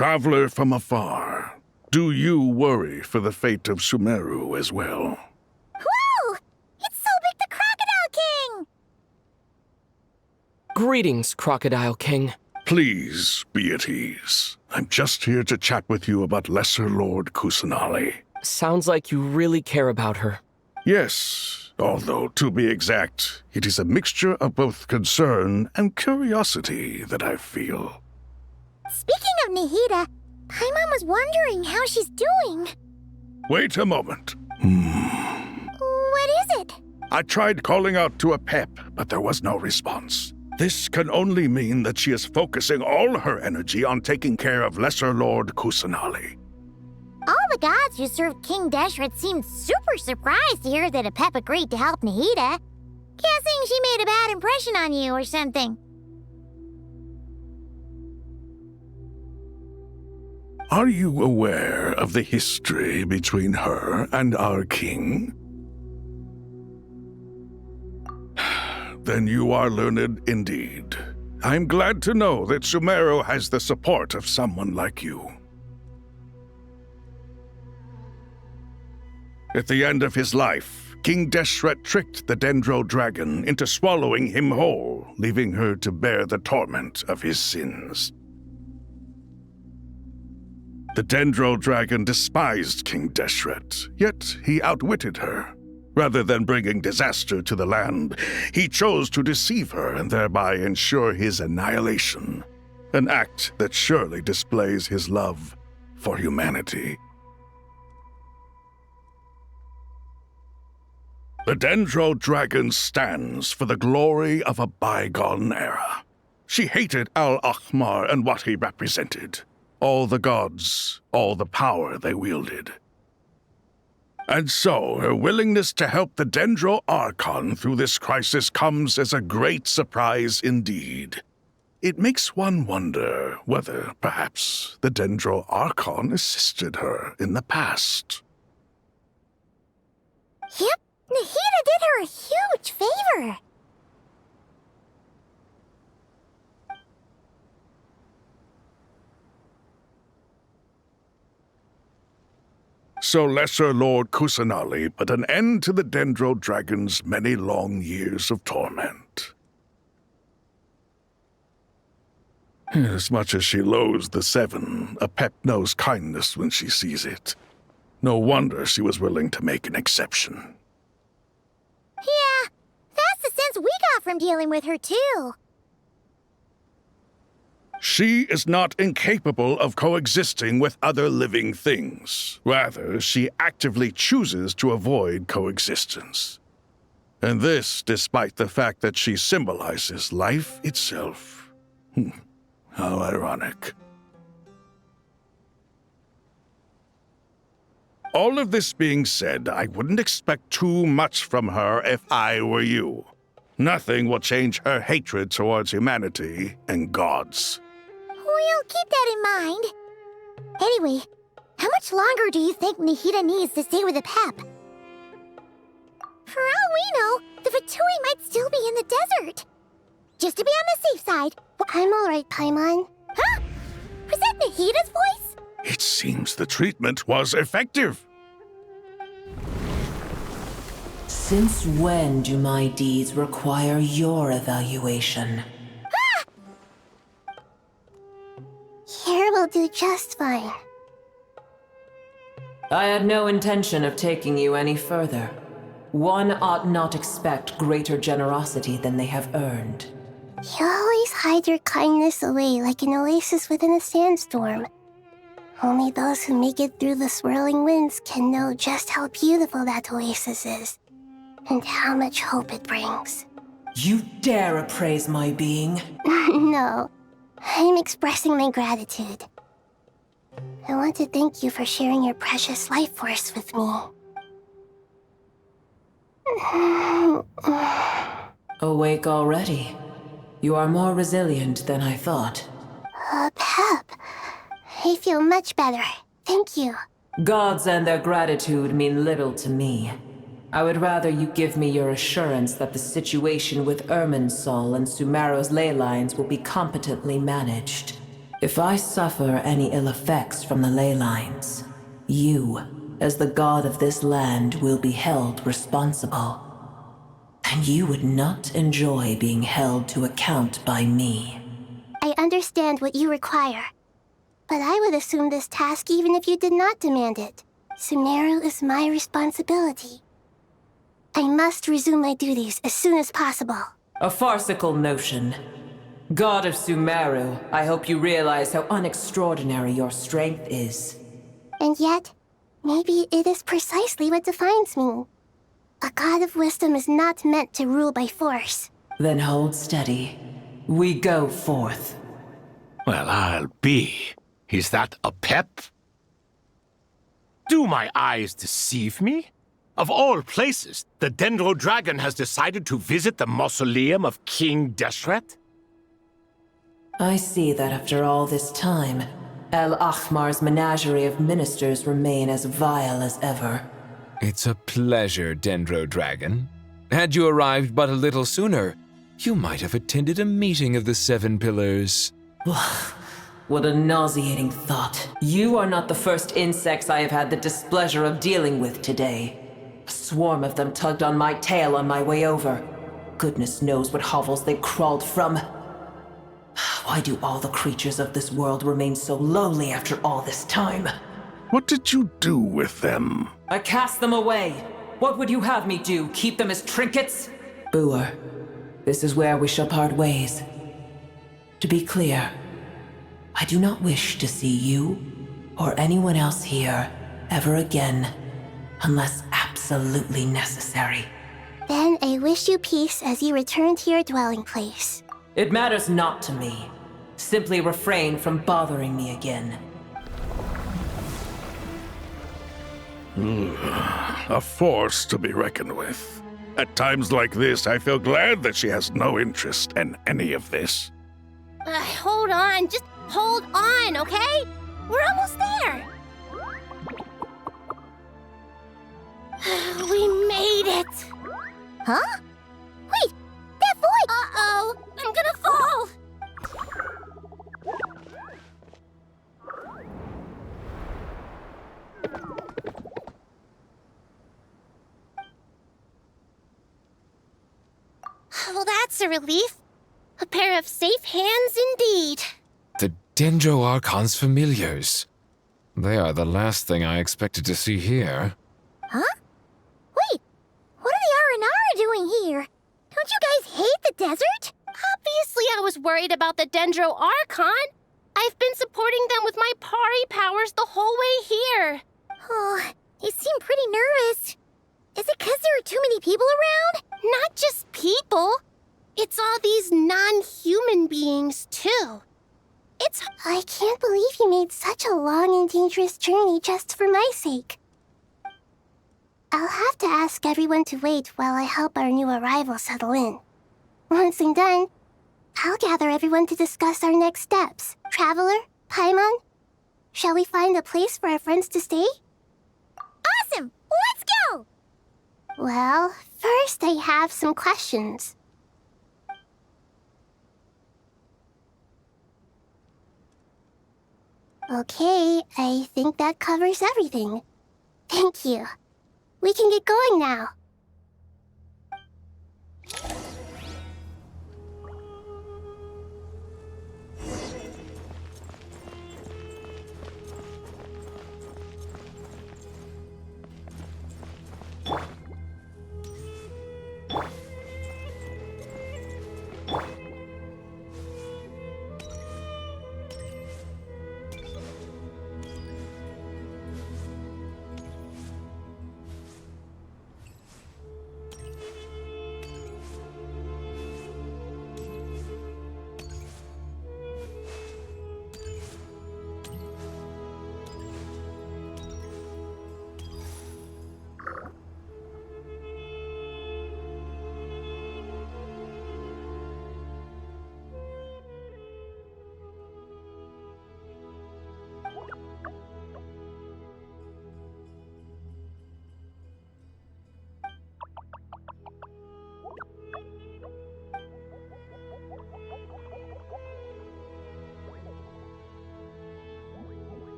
E: Traveler from afar, do you worry for the fate of Sumeru as well?
I: Whoa! It's Sobek the Crocodile King!
M: Greetings, Crocodile King.
E: Please be at ease. I'm just here to chat with you about Lesser Lord Kusanali.
M: Sounds like you really care about her.
E: Yes, although to be exact, it is a mixture of both concern and curiosity that I feel.
I: Speaking of Nahida, Paimon was wondering how she's doing.
E: Wait a moment.
I: What is it?
E: I tried calling out to Apep, but there was no response. This can only mean that she is focusing all her energy on taking care of Lesser Lord Kusanali.
I: All the gods who served King Deshret seemed super surprised to hear that Apep agreed to help Nahida. Guessing she made a bad impression on you or something.
E: Are you aware of the history between her and our king? Then you are learned indeed. I'm glad to know that Sumeru has the support of someone like you. At the end of his life, King Deshret tricked the Dendro Dragon into swallowing him whole, leaving her to bear the torment of his sins. The Dendro Dragon despised King Deshret, yet he outwitted her. Rather than bringing disaster to the land, he chose to deceive her and thereby ensure his annihilation. An act that surely displays his love for humanity. The Dendro Dragon stands for the glory of a bygone era. She hated Al-Ahmar and what he represented. All the gods, all the power they wielded. And so, her willingness to help the Dendro Archon through this crisis comes as a great surprise indeed. It makes one wonder whether, perhaps, the Dendro Archon assisted her in the past.
I: Yep, Nahida did her a huge favor.
E: So Lesser Lord Kusanali put an end to the Dendro Dragon's many long years of torment. As much as she loathes the Seven, Apep knows kindness when she sees it. No wonder she was willing to make an exception.
I: Yeah, that's the sense we got from dealing with her, too.
E: She is not incapable of coexisting with other living things. Rather, she actively chooses to avoid coexistence. And this despite the fact that she symbolizes life itself. How ironic. All of this being said, I wouldn't expect too much from her if I were you. Nothing will change her hatred towards humanity and gods.
I: We'll keep that in mind. Anyway, how much longer do you think Nahida needs to stay with Apep? For all we know, the Fatui might still be in the desert. Just to be on the safe side.
P: I'm alright, Paimon.
I: Huh? Was that Nahida's voice?
E: It seems the treatment was effective.
S: Since when do my deeds require your evaluation?
P: Here will do just fine.
S: I had no intention of taking you any further. One ought not expect greater generosity than they have earned.
P: You always hide your kindness away like an oasis within a sandstorm. Only those who make it through the swirling winds can know just how beautiful that oasis is, and how much hope it brings.
S: You dare appraise my being?
P: No, I'm expressing my gratitude. I want to thank you for sharing your precious life force with me.
S: Awake already? You are more resilient than I thought.
P: Pep, I feel much better. Thank you.
S: Gods and their gratitude mean little to me. I would rather you give me your assurance that the situation with Irminsul and Sumeru's ley lines will be competently managed. If I suffer any ill effects from the ley lines, you, as the god of this land, will be held responsible. And you would not enjoy being held to account by me.
P: I understand what you require, but I would assume this task even if you did not demand it. Sumeru is my responsibility. I must resume my duties as soon as possible.
S: A farcical notion. God of Sumeru, I hope you realize how unextraordinary your strength is.
P: And yet, maybe it is precisely what defines me. A god of wisdom is not meant to rule by force.
S: Then hold steady. We go forth.
N: Well, I'll be. Is that a pep? Do my eyes deceive me? Of all places, the Dendro Dragon has decided to visit the mausoleum of King Deshret?
S: I see that after all this time, El Ahmar's menagerie of ministers remain as vile as ever.
H: It's a pleasure, Dendro Dragon. Had you arrived but a little sooner, you might have attended a meeting of the Seven Pillars.
S: What a nauseating thought. You are not the first insects I have had the displeasure of dealing with today. A swarm of them tugged on my tail on my way over. Goodness knows what hovels they crawled from. Why do all the creatures of this world remain so lowly after all this time?
E: What did you do with them?
S: I cast them away. What would you have me do? Keep them as trinkets? Boer, this is where we shall part ways. To be clear, I do not wish to see you or anyone else here ever again, unless absolutely necessary.
P: Then I wish you peace as you return to your dwelling place.
S: It matters not to me. Simply refrain from bothering me again.
E: A force to be reckoned with. At times like this, I feel glad that she has no interest in any of this.
P: Hold on, just hold on, okay? We're almost there. We made it. Huh? Wait, that voice! Uh-oh, I'm gonna fall. Well, that's a relief. A pair of safe hands indeed.
H: The Dendro Archon's familiars. They are the last thing I expected to see here.
P: Huh? Wait, what are the R&R doing here? Don't you guys hate the desert? Obviously I was worried about the Dendro Archon. I've been supporting them with my Pari powers the whole way here. Oh, you seem pretty nervous. Is it because there are too many people around? Not just people. It's all these non-human beings, too. I can't believe you made such a long and dangerous journey just for my sake. I'll have to ask everyone to wait while I help our new arrival settle in. Once I'm done, I'll gather everyone to discuss our next steps. Traveler, Paimon, shall we find a place for our friends to stay? Awesome! Let's go! Well, first I have some questions. Okay, I think that covers everything. Thank you. We can get going now.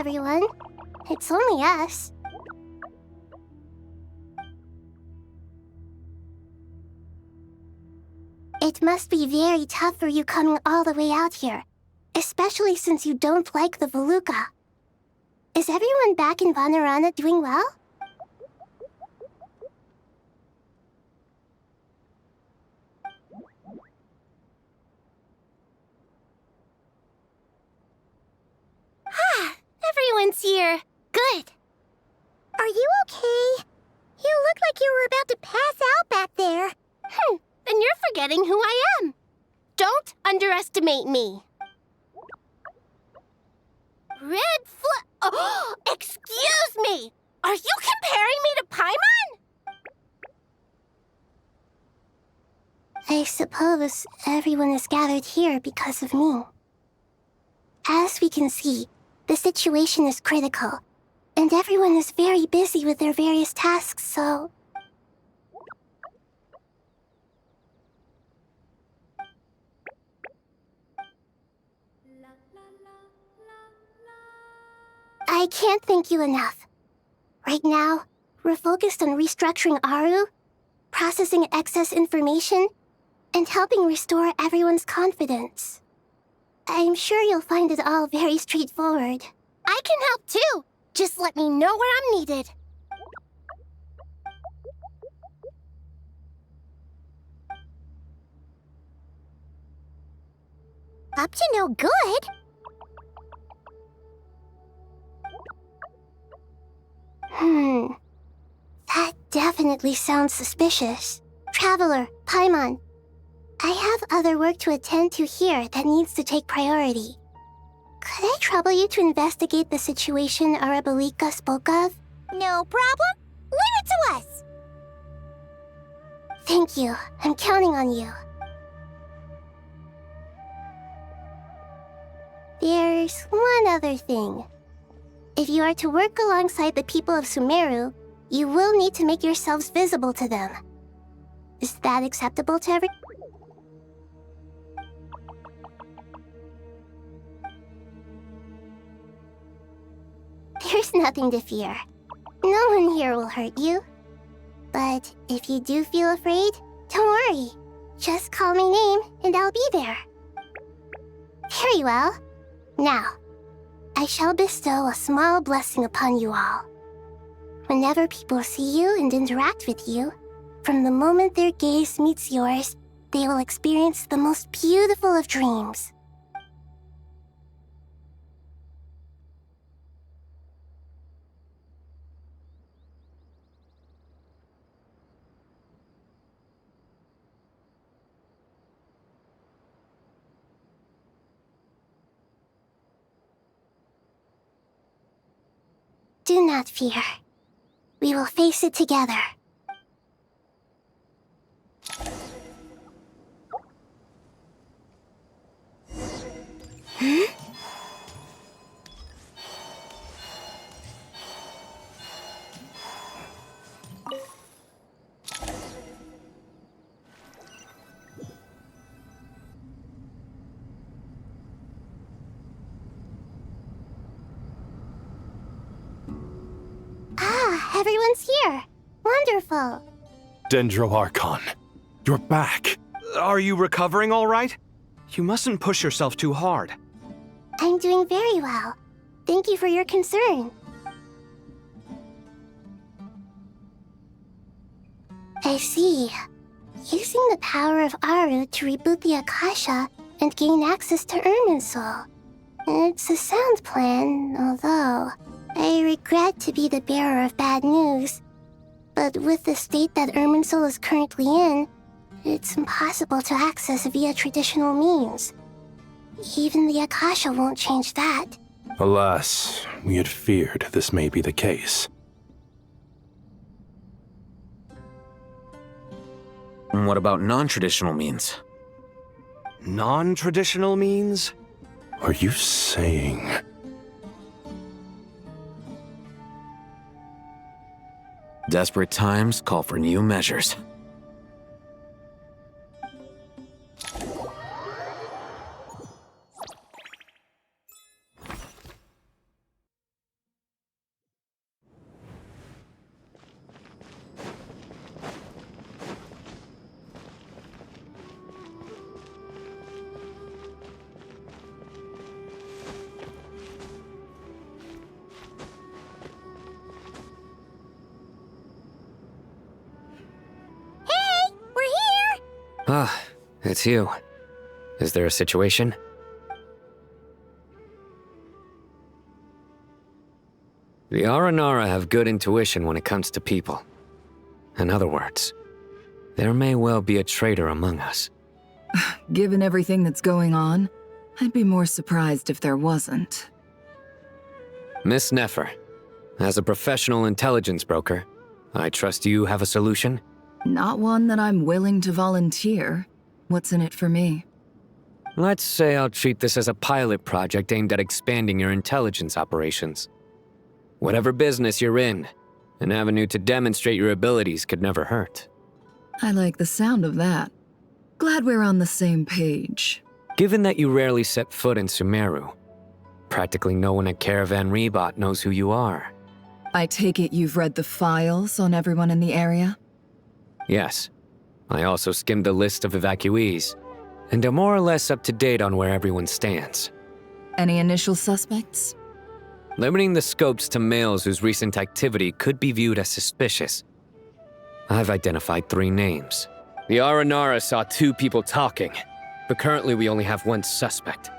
P: everyone. It's only us. It must be very tough for you coming all the way out here, especially since you don't like the Voluka. Is everyone back in Purana doing well? Ah, everyone's here. Good. Are you okay? You look like you were about to pass out back there. Then you're forgetting who I am. Don't underestimate me. Oh, excuse me! Are you comparing me to Paimon? I suppose everyone is gathered here because of me. As we can see, the situation is critical, and everyone is very busy with their various tasks, so... I can't thank you enough. Right now, we're focused on restructuring Aru, processing excess information, and helping restore everyone's confidence. I'm sure you'll find it all very straightforward. I can help too! Just let me know where I'm needed. Up to no good? That definitely sounds suspicious. Traveler, Paimon, I have other work to attend to here that needs to take priority. Could I trouble you to investigate the situation Arabalika spoke of? No problem. Leave it to us. Thank you. I'm counting on you. There's one other thing. If you are to work alongside the people of Sumeru, you will need to make yourselves visible to them. Is that acceptable to everyone? There's nothing to fear. No one here will hurt you. But if you do feel afraid, don't worry. Just call my name and I'll be there. Very well. Now, I shall bestow a small blessing upon you all. Whenever people see you and interact with you, from the moment their gaze meets yours, they will experience the most beautiful of dreams. Do not fear. We will face it together. Everyone's here. Wonderful.
T: Dendro Archon, you're back.
Y: Are you recovering all right? You mustn't push yourself too hard.
P: I'm doing very well. Thank you for your concern. I see. Using the power of Aru to reboot the Akasha and gain access to Irminsul. It's a sound plan, although I regret to be the bearer of bad news. But with the state that Irminsul is currently in, it's impossible to access via traditional means. Even the Akasha won't change that.
T: Alas, we had feared this may be the case.
A: And what about non-traditional means?
Y: Non-traditional means?
T: Are you saying...
A: Desperate times call for new measures.
D: Ah, it's you. Is there a situation? The Aranara have good intuition when it comes to people. In other words, there may well be a traitor among us.
O: Given everything that's going on, I'd be more surprised if there wasn't.
D: Miss Nefer, as a professional intelligence broker, I trust you have a solution?
O: Not one that I'm willing to volunteer. What's in it for me?
D: Let's say I'll treat this as a pilot project aimed at expanding your intelligence operations. Whatever business you're in, an avenue to demonstrate your abilities could never hurt.
O: I like the sound of that. Glad we're on the same page.
D: Given that you rarely set foot in Sumeru, practically no one at Caravan Rebot knows who you are.
O: I take it you've read the files on everyone in the area?
D: Yes. I also skimmed the list of evacuees, and am more or less up to date on where everyone stands.
O: Any initial suspects?
D: Limiting the scopes to males whose recent activity could be viewed as suspicious, I've identified 3 names. The Aranara saw 2 people talking, but currently we only have 1 suspect.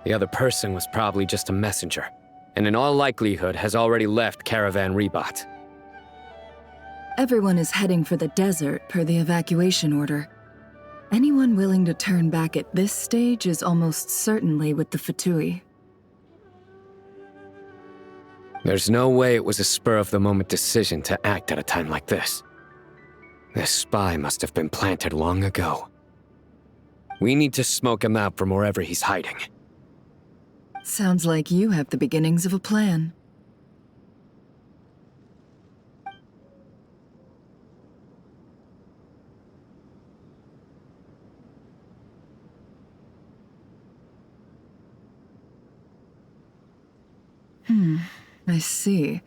D: The other person was probably just a messenger, and in all likelihood has already left Caravan Rebot.
O: Everyone is heading for the desert per the evacuation order. Anyone willing to turn back at this stage is almost certainly with the Fatui.
D: There's no way it was a spur-of-the-moment decision to act at a time like this. This spy must have been planted long ago. We need to smoke him out from wherever he's hiding.
O: Sounds like you have the beginnings of a plan. I see.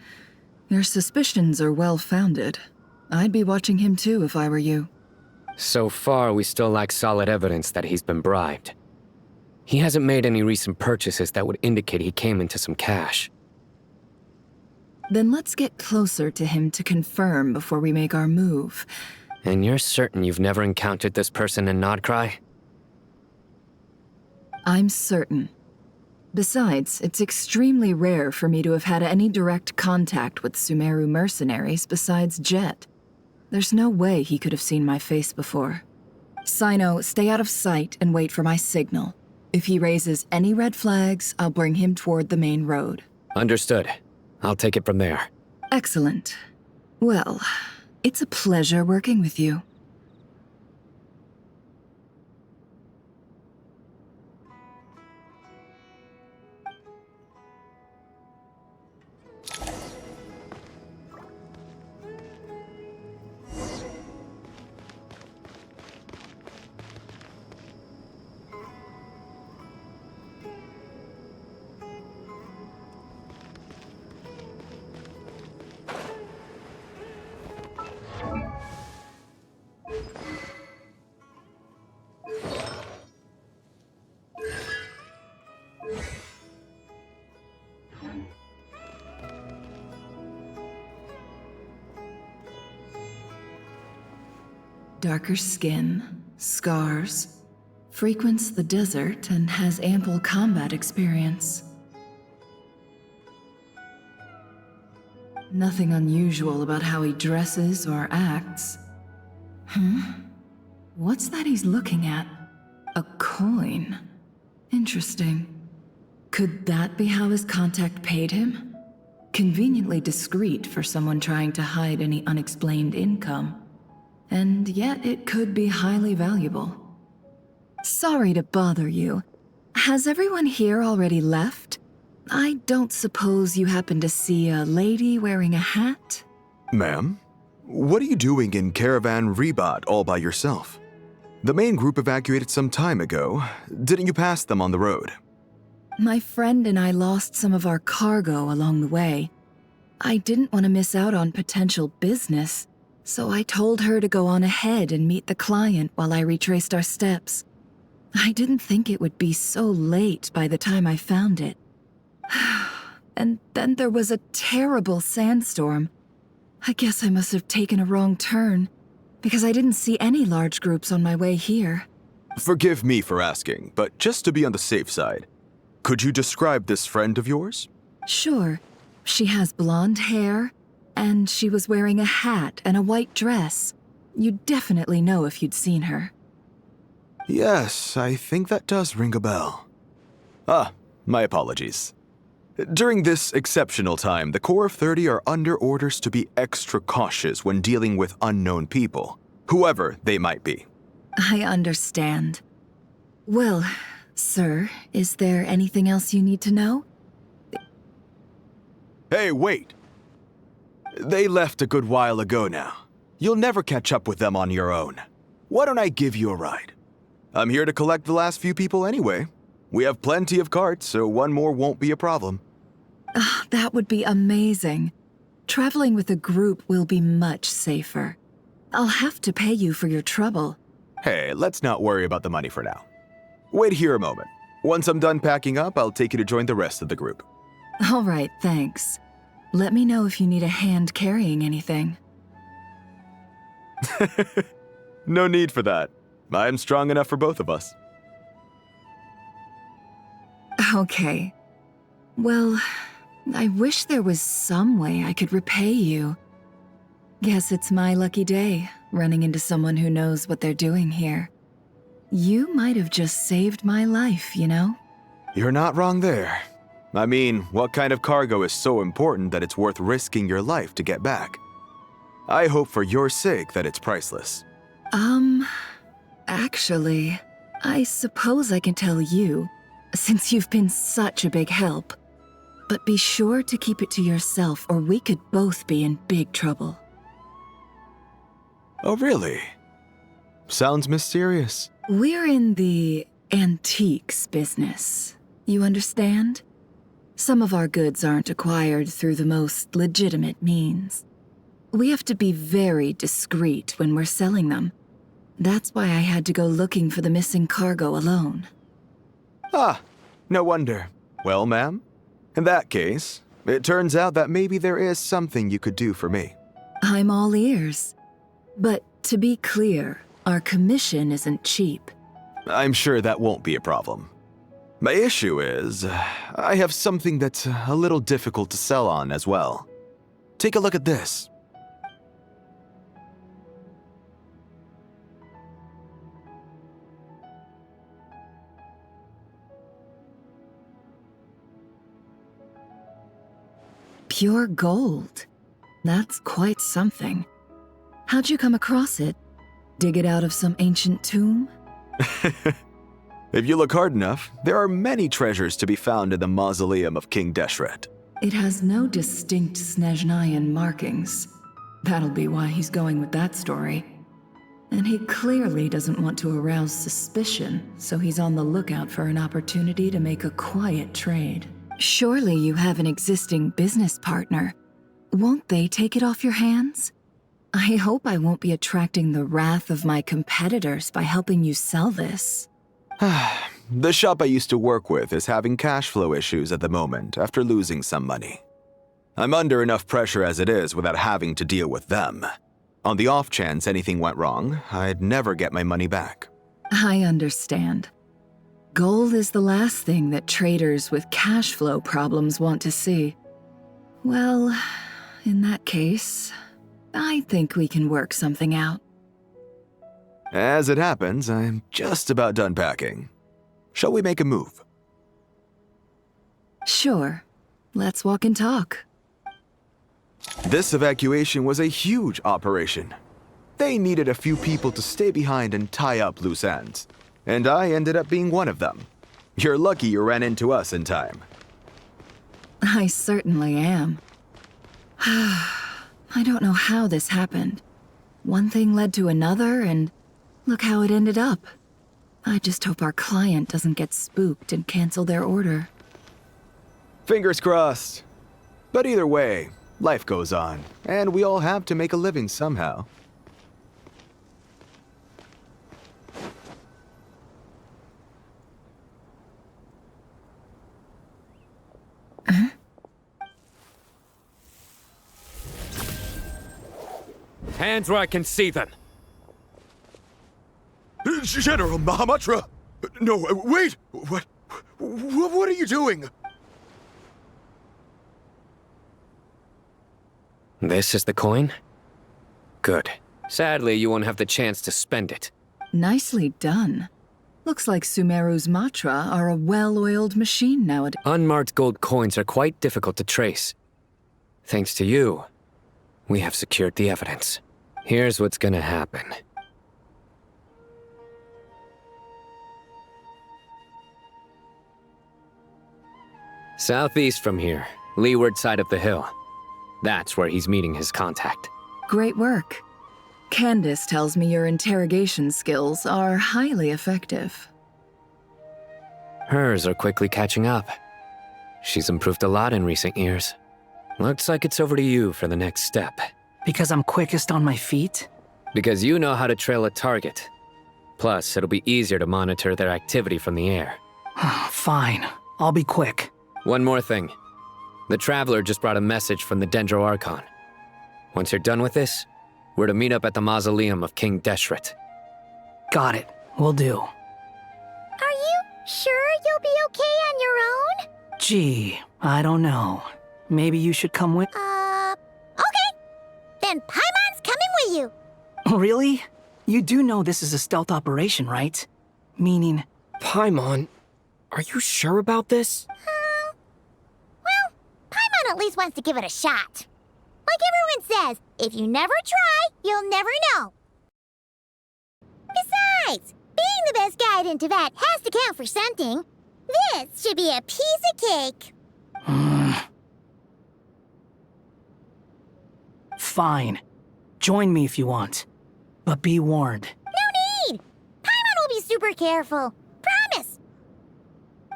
O: Your suspicions are well-founded. I'd be watching him too if I were you.
D: So far, we still lack solid evidence that he's been bribed. He hasn't made any recent purchases that would indicate he came into some cash.
O: Then let's get closer to him to confirm before we make our move.
D: And you're certain you've never encountered this person in Nodcry?
O: I'm certain. Besides, it's extremely rare for me to have had any direct contact with Sumeru mercenaries besides Jet. There's no way he could have seen my face before. Sino, stay out of sight and wait for my signal. If he raises any red flags, I'll bring him toward the main road.
D: Understood. I'll take it from there.
O: Excellent. Well, it's a pleasure working with you. Darker skin, scars, frequents the desert and has ample combat experience. Nothing unusual about how he dresses or acts. What's that he's looking at? A coin. Interesting. Could that be how his contact paid him? Conveniently discreet for someone trying to hide any unexplained income. And yet it could be highly valuable. Sorry to bother you. Has everyone here already left? I don't suppose you happen to see a lady wearing a hat?
K: Ma'am, what are you doing in Caravan Rebot all by yourself? The main group evacuated some time ago. Didn't you pass them on the road?
O: My friend and I lost some of our cargo along the way. I didn't want to miss out on potential business, so I told her to go on ahead and meet the client while I retraced our steps. I didn't think it would be so late by the time I found it. And then there was a terrible sandstorm. I guess I must have taken a wrong turn, because I didn't see any large groups on my way here.
K: Forgive me for asking, but just to be on the safe side, could you describe this friend of yours?
O: Sure. She has blonde hair, and she was wearing a hat and a white dress. You'd definitely know if you'd seen her.
K: Yes, I think that does ring a bell. Ah, my apologies. During this exceptional time, the Corps of 30 are under orders to be extra cautious when dealing with unknown people, whoever they might be.
O: I understand. Well, sir, is there anything else you need to know?
K: Hey, wait! They left a good while ago now. You'll never catch up with them on your own. Why don't I give you a ride? I'm here to collect the last few people anyway. We have plenty of carts, so one more won't be a problem.
O: That would be amazing. Traveling with a group will be much safer. I'll have to pay you for your trouble.
K: Hey, let's not worry about the money for now. Wait here a moment. Once I'm done packing up, I'll take you to join the rest of the group.
O: All right, thanks. Let me know if you need a hand carrying anything.
K: No need for that. I'm strong enough for both of us.
O: Okay. Well, I wish there was some way I could repay you. Guess it's my lucky day, running into someone who knows what they're doing here. You might have just saved my life, you know?
K: You're not wrong there. I mean, what kind of cargo is so important that it's worth risking your life to get back? I hope for your sake that it's priceless.
O: Actually, I suppose I can tell you, since you've been such a big help. But be sure to keep it to yourself, or we could both be in big trouble.
K: Oh, really? Sounds mysterious.
O: We're in the antiques business. You understand? Some of our goods aren't acquired through the most legitimate means. We have to be very discreet when we're selling them. That's why I had to go looking for the missing cargo alone.
K: Ah, no wonder. Well, ma'am, in that case, it turns out that maybe there is something you could do for me.
O: I'm all ears. But to be clear, our commission isn't cheap.
K: I'm sure that won't be a problem. My issue is, I have something that's a little difficult to sell on as well. Take a look at this.
O: Pure gold. That's quite something. How'd you come across it? Dig it out of some ancient tomb?
K: If you look hard enough, there are many treasures to be found in the mausoleum of King Deshret.
O: It has no distinct Snezhnayan markings. That'll be why he's going with that story. And he clearly doesn't want to arouse suspicion, so he's on the lookout for an opportunity to make a quiet trade. Surely you have an existing business partner. Won't they take it off your hands? I hope I won't be attracting the wrath of my competitors by helping you sell this.
K: The shop I used to work with is having cash flow issues at the moment after losing some money. I'm under enough pressure as it is without having to deal with them. On the off chance anything went wrong, I'd never get my money back.
O: I understand. Gold is the last thing that traders with cash flow problems want to see. Well, in that case, I think we can work something out.
K: As it happens, I'm just about done packing. Shall we make a move?
O: Sure. Let's walk and talk.
K: This evacuation was a huge operation. They needed a few people to stay behind and tie up loose ends. And I ended up being one of them. You're lucky you ran into us in time.
O: I certainly am. I don't know how this happened. One thing led to another, and look how it ended up. I just hope our client doesn't get spooked and cancel their order.
K: Fingers crossed. But either way, life goes on, and we all have to make a living somehow.
D: Hands where I can see them.
K: General Mahamatra! No, wait! What are you doing?
D: This is the coin? Good. Sadly, you won't have the chance to spend it.
O: Nicely done. Looks like Sumeru's Matra are a well-oiled machine nowadays.
D: Unmarked gold coins are quite difficult to trace. Thanks to you, we have secured the evidence. Here's what's gonna happen. Southeast from here, leeward side of the hill. That's where he's meeting his contact.
O: Great work. Candace tells me your interrogation skills are highly effective.
D: Hers are quickly catching up. She's improved a lot in recent years. Looks like it's over to you for the next step.
G: Because I'm quickest on my feet?
D: Because you know how to trail a target. Plus, it'll be easier to monitor their activity from the air.
G: Fine. I'll be quick.
D: One more thing. The Traveler just brought a message from the Dendro Archon. Once you're done with this, we're to meet up at the mausoleum of King Deshret.
G: Got it. Will do.
I: Are you sure you'll be okay on your own?
G: Gee, I don't know. Maybe you should come with...
I: Okay. Then Paimon's coming with you.
G: Really? You do know this is a stealth operation, right? Meaning...
M: Paimon, are you sure about this?
I: Well, Paimon at least wants to give it a shot. Like everyone says, if you never try, you'll never know. Besides, being the best guide in Teyvat has to count for something. This should be a piece of cake.
G: Fine. Join me if you want. But be warned.
I: No need! Paimon will be super careful. Promise!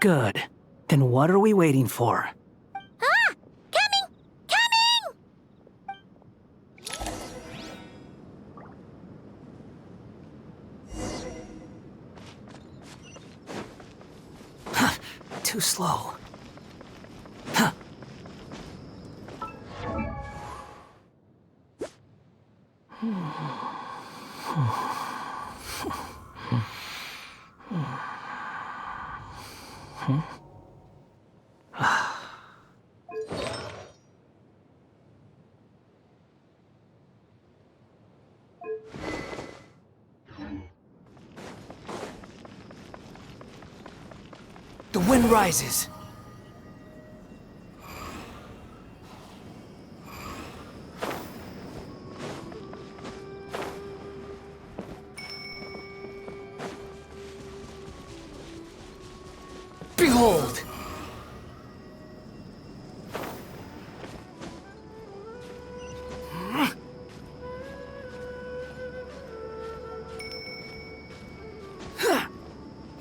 G: Good. Then what are we waiting for?
I: Ah! Coming!
G: Coming! Too slow. The wind rises. Behold!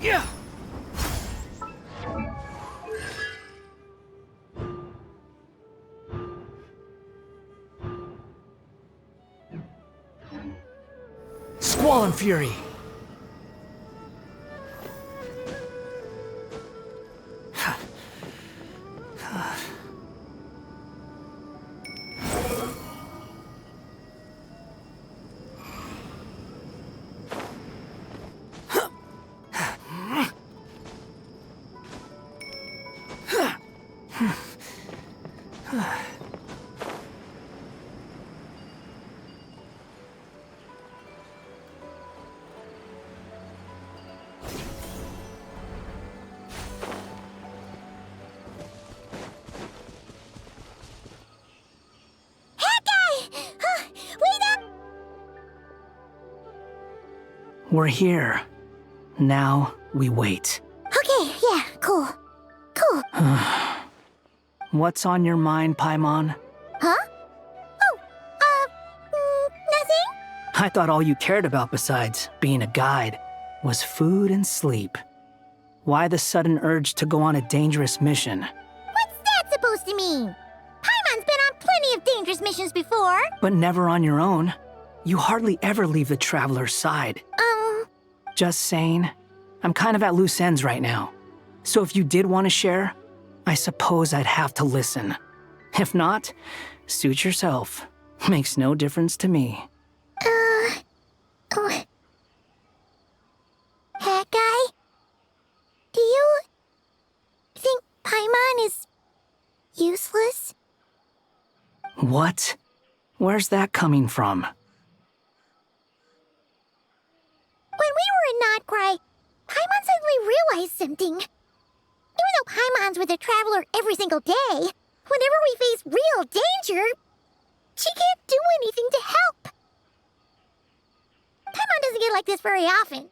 G: Yeah. Squall Fury. We're here. Now we wait.
I: Okay, yeah, cool. Cool.
G: What's on your mind, Paimon?
I: Huh? Oh, nothing?
G: I thought all you cared about besides being a guide was food and sleep. Why the sudden urge to go on a dangerous mission?
I: What's that supposed to mean? Paimon's been on plenty of dangerous missions before.
G: But never on your own. You hardly ever leave the Traveler's side. Just saying, I'm kind of at loose ends right now. So if you did want to share, I suppose I'd have to listen. If not, suit yourself. Makes no difference to me. What? Where's that coming from?
I: When we were in Nodcry, Paimon suddenly realized something. Even though Paimon's with a traveler every single day, whenever we face real danger, she can't do anything to help. Paimon doesn't get like this very often.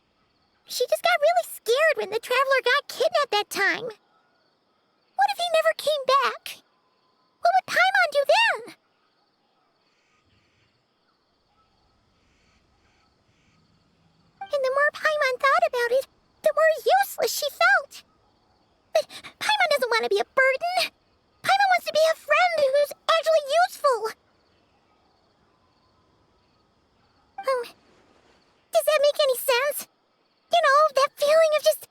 I: She just got really scared when the traveler got kidnapped that time. What if he never came back? What would Paimon do then? And the more Paimon thought about it, the more useless she felt. But Paimon doesn't want to be a burden. Paimon wants to be a friend who's actually useful. Does that make any sense? You know, that feeling of just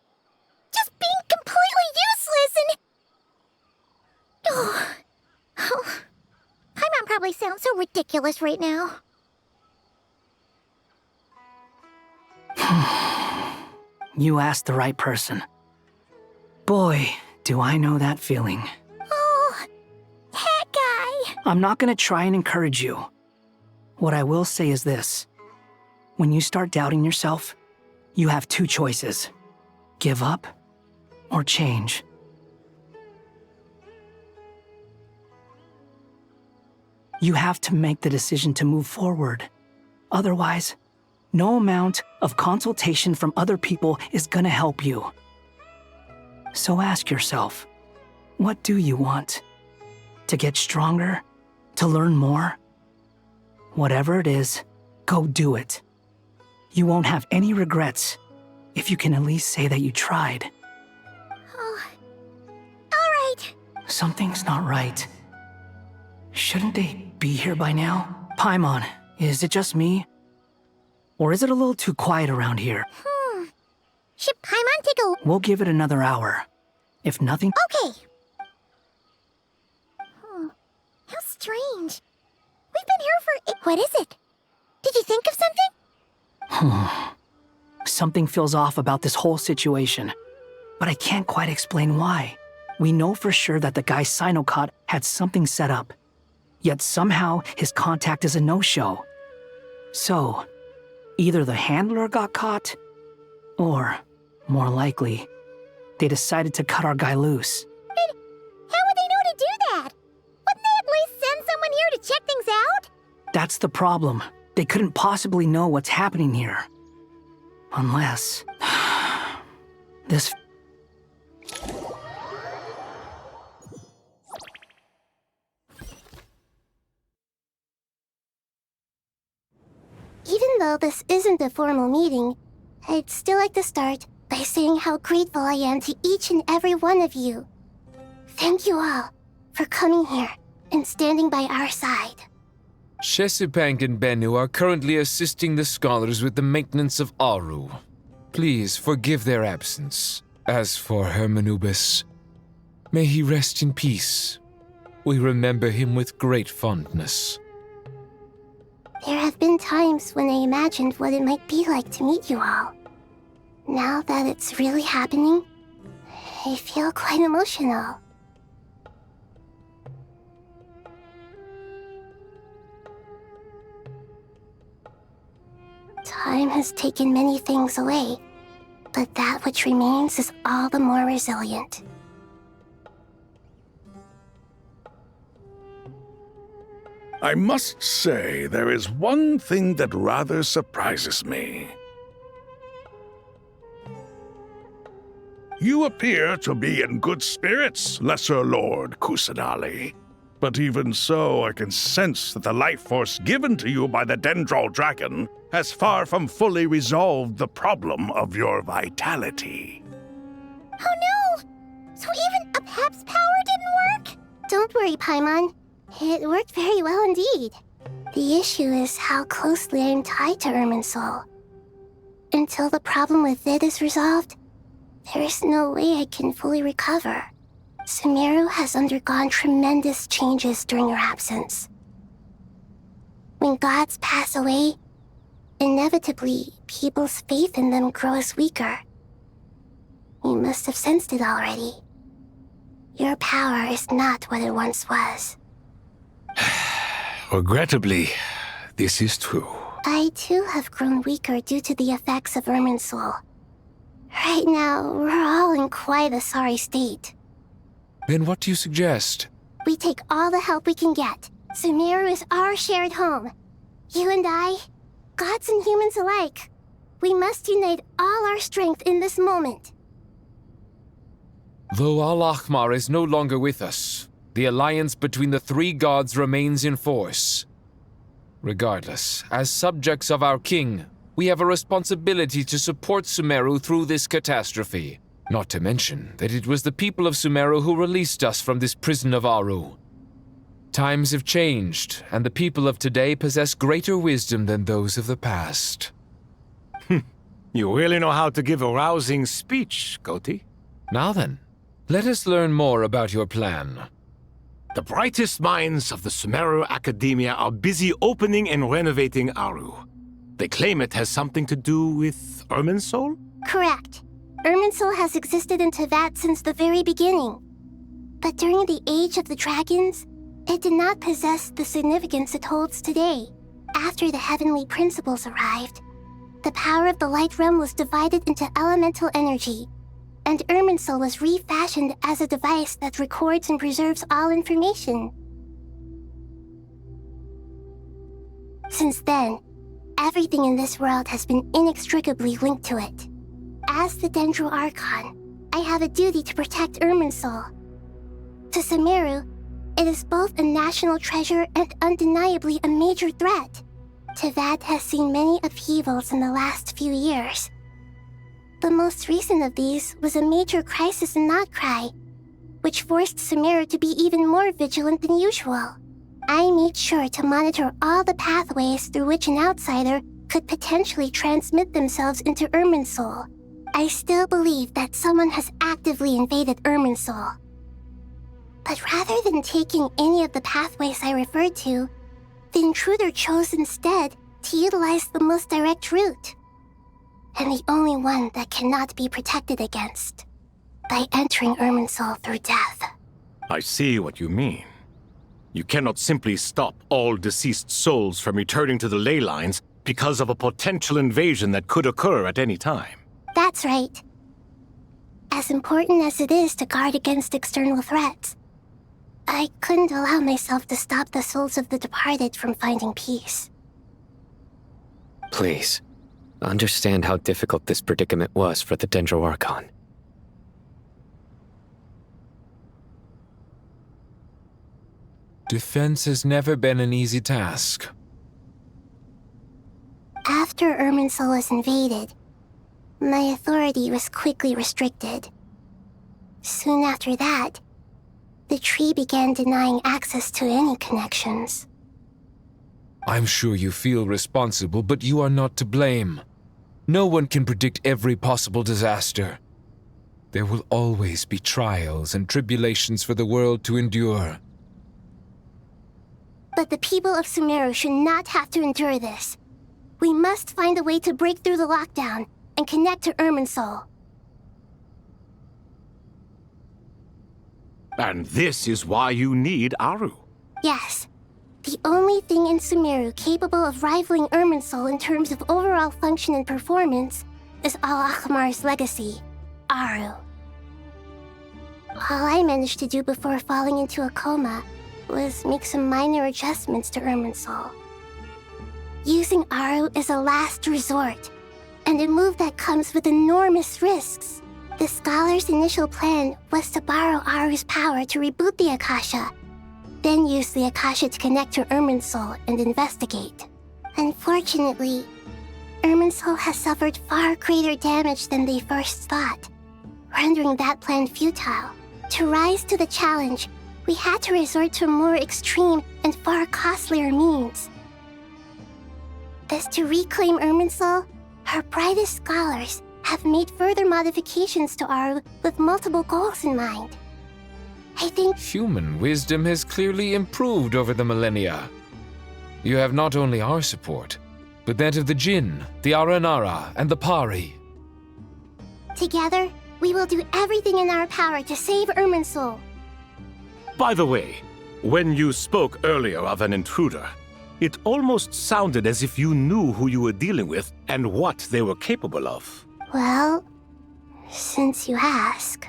I: being completely useless and... Oh, Paimon probably sounds so ridiculous right now.
G: You asked the right person. Boy, do I know that feeling.
I: Oh, that guy.
G: I'm not gonna try and encourage you. What I will say is this. When you start doubting yourself, you have two choices. Give up or change. You have to make the decision to move forward. Otherwise, no amount of consultation from other people is gonna help you. So ask yourself, what do you want? To get stronger? To learn more? Whatever it is, go do it. You won't have any regrets if you can at least say that you tried.
I: Oh, all right.
G: Something's not right. Shouldn't they be here by now? Paimon, is it just me? Or is it a little too quiet around here?
I: Should Paimon take a...
G: We'll give it another hour. If nothing...
I: Okay. How strange. We've been here for... What is it? Did you think of something?
G: Something feels off about this whole situation. But I can't quite explain why. We know for sure that the guy Sinocot had something set up. Yet somehow his contact is a no-show. So, either the handler got caught, or, more likely, they decided to cut our guy loose.
I: How would they know to do that? Wouldn't they at least send someone here to check things out?
G: That's the problem. They couldn't possibly know what's happening here. Unless... this...
P: Even though this isn't a formal meeting, I'd still like to start by saying how grateful I am to each and every one of you. Thank you all for coming here and standing by our side.
H: Shesipank and Bennu are currently assisting the scholars with the maintenance of Aru. Please forgive their absence. As for Hermanubis, may he rest in peace. We remember him with great fondness.
P: There have been times when I imagined what it might be like to meet you all. Now that it's really happening, I feel quite emotional. Time has taken many things away, but that which remains is all the more resilient.
E: I must say, there is one thing that rather surprises me. You appear to be in good spirits, Lesser Lord Kusanali. But even so, I can sense that the life force given to you by the Dendral Dragon has far from fully resolved the problem of your vitality.
I: Oh no! So even a Pep's power didn't work?
P: Don't worry, Paimon. It worked very well indeed. The issue is how closely I am tied to Irminsul. Until the problem with it is resolved, there is no way I can fully recover. Sumeru has undergone tremendous changes during your absence. When gods pass away, inevitably, people's faith in them grows weaker. You must have sensed it already. Your power is not what it once was.
N: Regrettably, this is true.
P: I too have grown weaker due to the effects of Irminsul. Right now, we're all in quite a sorry state.
H: Then what do you suggest?
P: We take all the help we can get. Sumeru is our shared home. You and I, gods and humans alike. We must unite all our strength in this moment.
H: Though Al-Ahmar is no longer with us, the alliance between the three gods remains in force. Regardless, as subjects of our king, we have a responsibility to support Sumeru through this catastrophe. Not to mention that it was the people of Sumeru who released us from this prison of Aru. Times have changed, and the people of today possess greater wisdom than those of the past.
N: You really know how to give a rousing speech, Goti.
H: Now then, let us learn more about your plan.
N: The brightest minds of the Sumeru Academia are busy opening and renovating Aru. They claim it has something to do with Irminsul?
P: Correct. Irminsul has existed in Teyvat since the very beginning. But during the Age of the Dragons, it did not possess the significance it holds today. After the heavenly principles arrived, the power of the Light Realm was divided into elemental energy, and Irminsul was refashioned as a device that records and preserves all information. Since then, everything in this world has been inextricably linked to it. As the Dendro Archon, I have a duty to protect Irminsul. To Sumeru, it is both a national treasure and undeniably a major threat. Teyvat has seen many upheavals in the last few years. The most recent of these was a major crisis in Notcry, which forced Sumeru to be even more vigilant than usual. I made sure to monitor all the pathways through which an outsider could potentially transmit themselves into Irminsul. I still believe that someone has actively invaded Irminsul. But rather than taking any of the pathways I referred to, the intruder chose instead to utilize the most direct route, and the only one that cannot be protected against, by entering Irminsul through death.
N: I see what you mean. You cannot simply stop all deceased souls from returning to the ley lines because of a potential invasion that could occur at any time.
P: That's right. As important as it is to guard against external threats, I couldn't allow myself to stop the souls of the departed from finding peace.
D: Please, understand how difficult this predicament was for the Dendro Archon.
H: Defense has never been an easy task.
P: After Irminsul was invaded, my authority was quickly restricted. Soon after that, the tree began denying access to any connections.
H: I'm sure you feel responsible, but you are not to blame. No one can predict every possible disaster. There will always be trials and tribulations for the world to endure.
P: But the people of Sumeru should not have to endure this. We must find a way to break through the lockdown and connect to Irminsul.
N: And this is why you need Aru.
P: Yes. The only thing in Sumeru capable of rivaling Irminsul in terms of overall function and performance is Al-Ahmar's legacy, Aru. All I managed to do before falling into a coma was make some minor adjustments to Irminsul. Using Aru is a last resort, and a move that comes with enormous risks. The scholar's initial plan was to borrow Aru's power to reboot the Akasha, then use the Akasha to connect to Irminsul and investigate. Unfortunately, Irminsul has suffered far greater damage than they first thought, rendering that plan futile. To rise to the challenge, we had to resort to more extreme and far costlier means. Thus, to reclaim Irminsul, our brightest scholars have made further modifications to Aru with multiple goals in mind. I think
H: Human wisdom has clearly improved over the millennia. You have not only our support, but that of the Jinn, the Aranara, and the Pari.
P: together, we will do everything in our power to save Irminsul.
N: By the way, when you spoke earlier of an intruder, It almost sounded as if you knew who you were dealing with and what they were capable of.
P: Well, since you ask.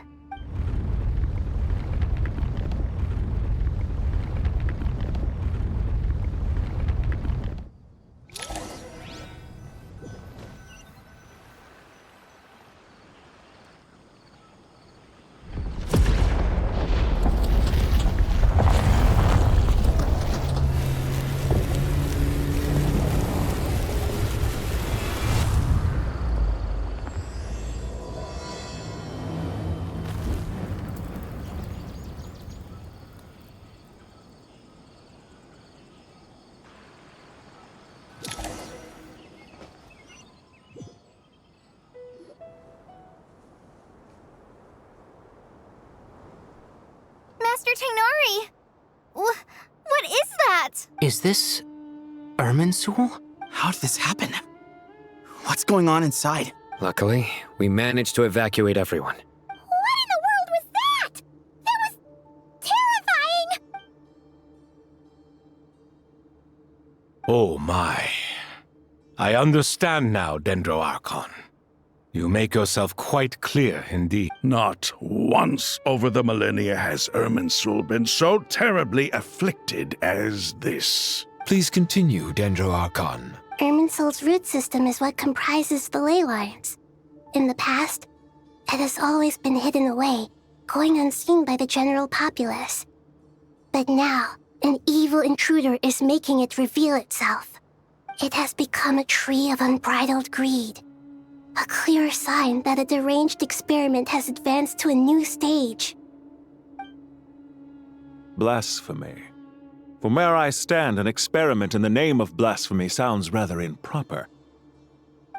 I: Master Tainari! What is that?
Q: Is this Irminsul? How did this happen? What's going on inside?
D: Luckily, we managed to evacuate everyone.
I: What in the world was that? That was terrifying!
N: Oh my. I understand now, Dendro Archon. You make yourself quite clear indeed.
E: Not once over the millennia has Irminsul been so terribly afflicted as this.
H: Please continue, Dendro Archon.
P: Irminsul's root system is what comprises the ley lines. In the past, it has always been hidden away, going unseen by the general populace. But now, an evil intruder is making it reveal itself. It has become a tree of unbridled greed. A clear sign that a deranged experiment has advanced to a new stage.
R: Blasphemy. From where I stand, an experiment in the name of blasphemy sounds rather improper.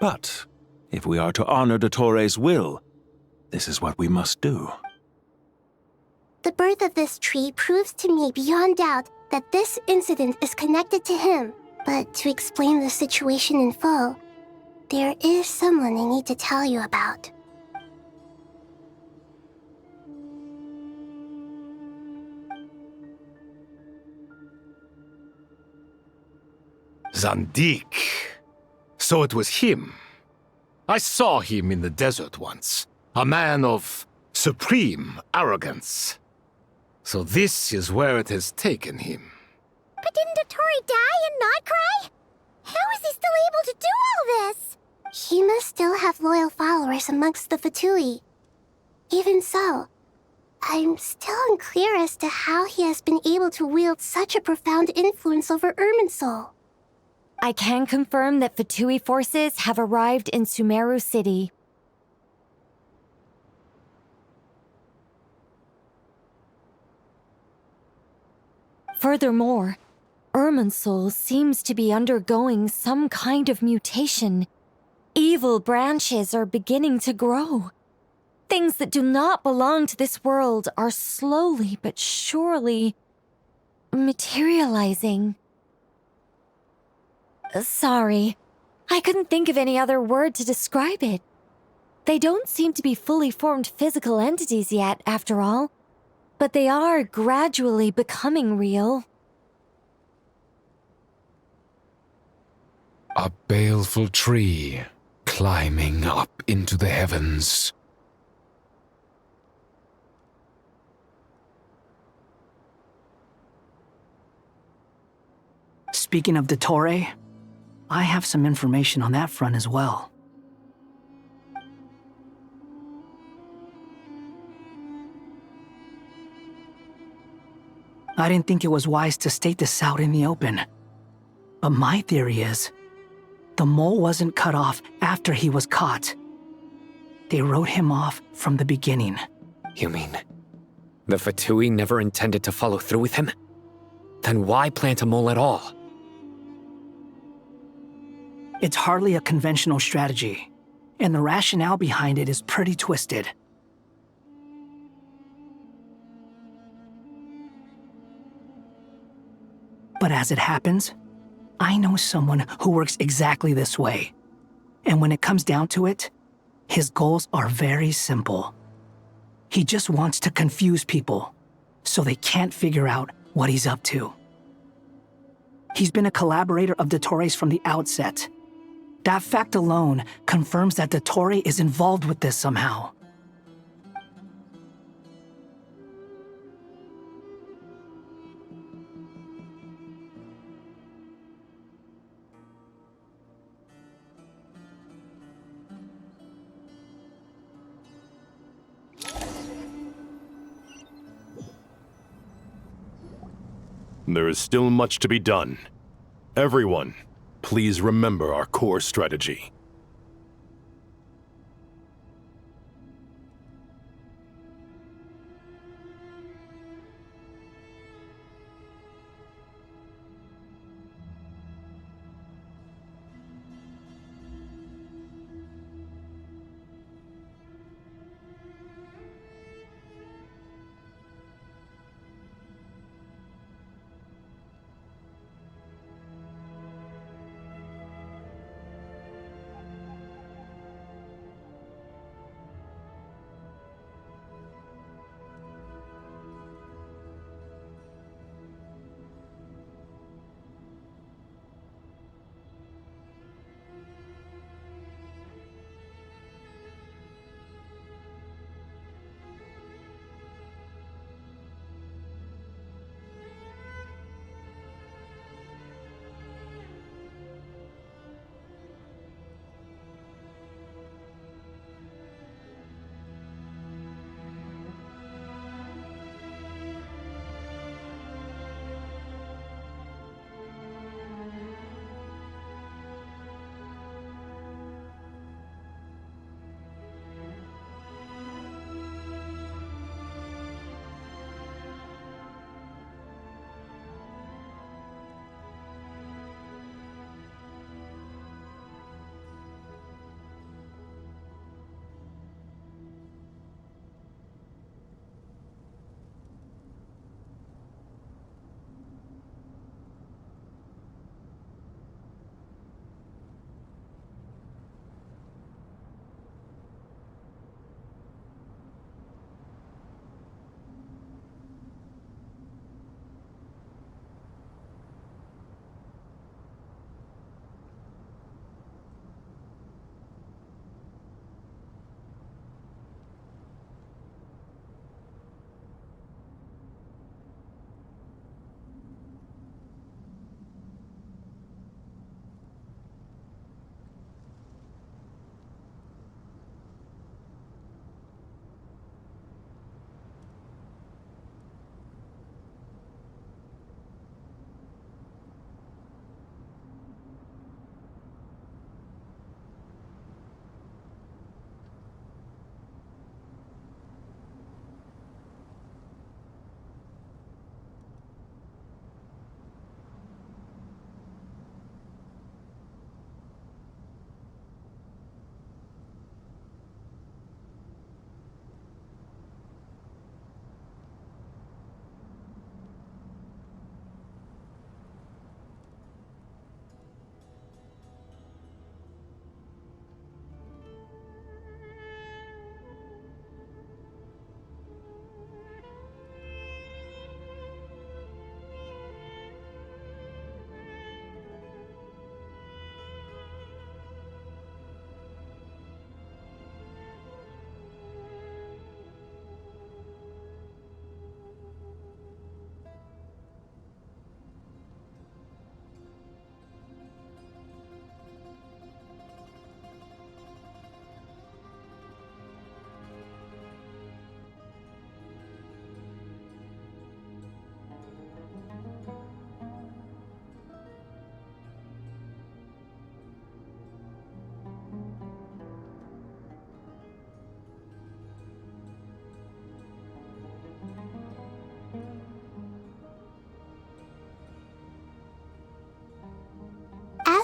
R: But, if we are to honor Dottores' will, this is what we must do.
P: The birth of this tree proves to me beyond doubt that this incident is connected to him. But to explain the situation in full, there is someone I need to tell you about.
N: Zandik. So it was him. I saw him in the desert once. A man of supreme arrogance. So this is where it has taken him.
I: But didn't Dottore die and not cry? How is he still able to do all this?
P: He must still have loyal followers amongst the Fatui. Even so, I'm still unclear as to how he has been able to wield such a profound influence over Irminsul.
V: I can confirm that Fatui forces have arrived in Sumeru City. Furthermore, Irminsul seems to be undergoing some kind of mutation. Evil branches are beginning to grow. Things that do not belong to this world are slowly but surely materializing. Sorry, I couldn't think of any other word to describe it. They don't seem to be fully formed physical entities yet, after all, but they are gradually becoming real.
H: A baleful tree climbing up into the heavens.
G: Speaking of Dottore, I have some information on that front as well. I didn't think it was wise to state this out in the open. But my theory is, the mole wasn't cut off after he was caught. They wrote him off from the beginning.
D: You mean, the Fatui never intended to follow through with him? Then why plant a mole at all?
G: It's hardly a conventional strategy, and the rationale behind it is pretty twisted. But as it happens, I know someone who works exactly this way. And when it comes down to it, his goals are very simple. He just wants to confuse people, so they can't figure out what he's up to. He's been a collaborator of Dottores from the outset. That fact alone confirms that Dottore is involved with this somehow.
T: There is still much to be done. Everyone, please remember our core strategy.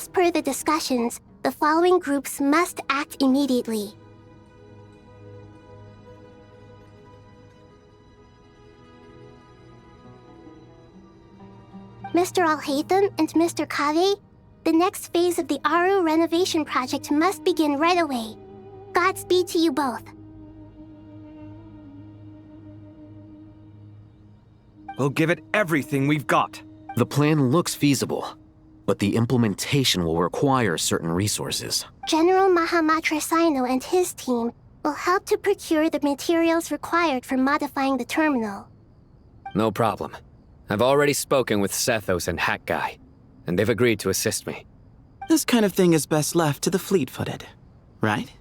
P: As per the discussions, the following groups must act immediately. Mr. Al-Haytham and Mr. Kaveh, the next phase of the Aru renovation project must begin right away. Godspeed to you both.
Y: We'll give it everything we've got.
A: The plan looks feasible, but the implementation will require certain resources.
P: General Mahamatra Sino and his team will help to procure the materials required for modifying the terminal.
D: No problem. I've already spoken with Sethos and Hat Guy, and they've agreed to assist me.
Q: This kind of thing is best left to the fleet-footed, right?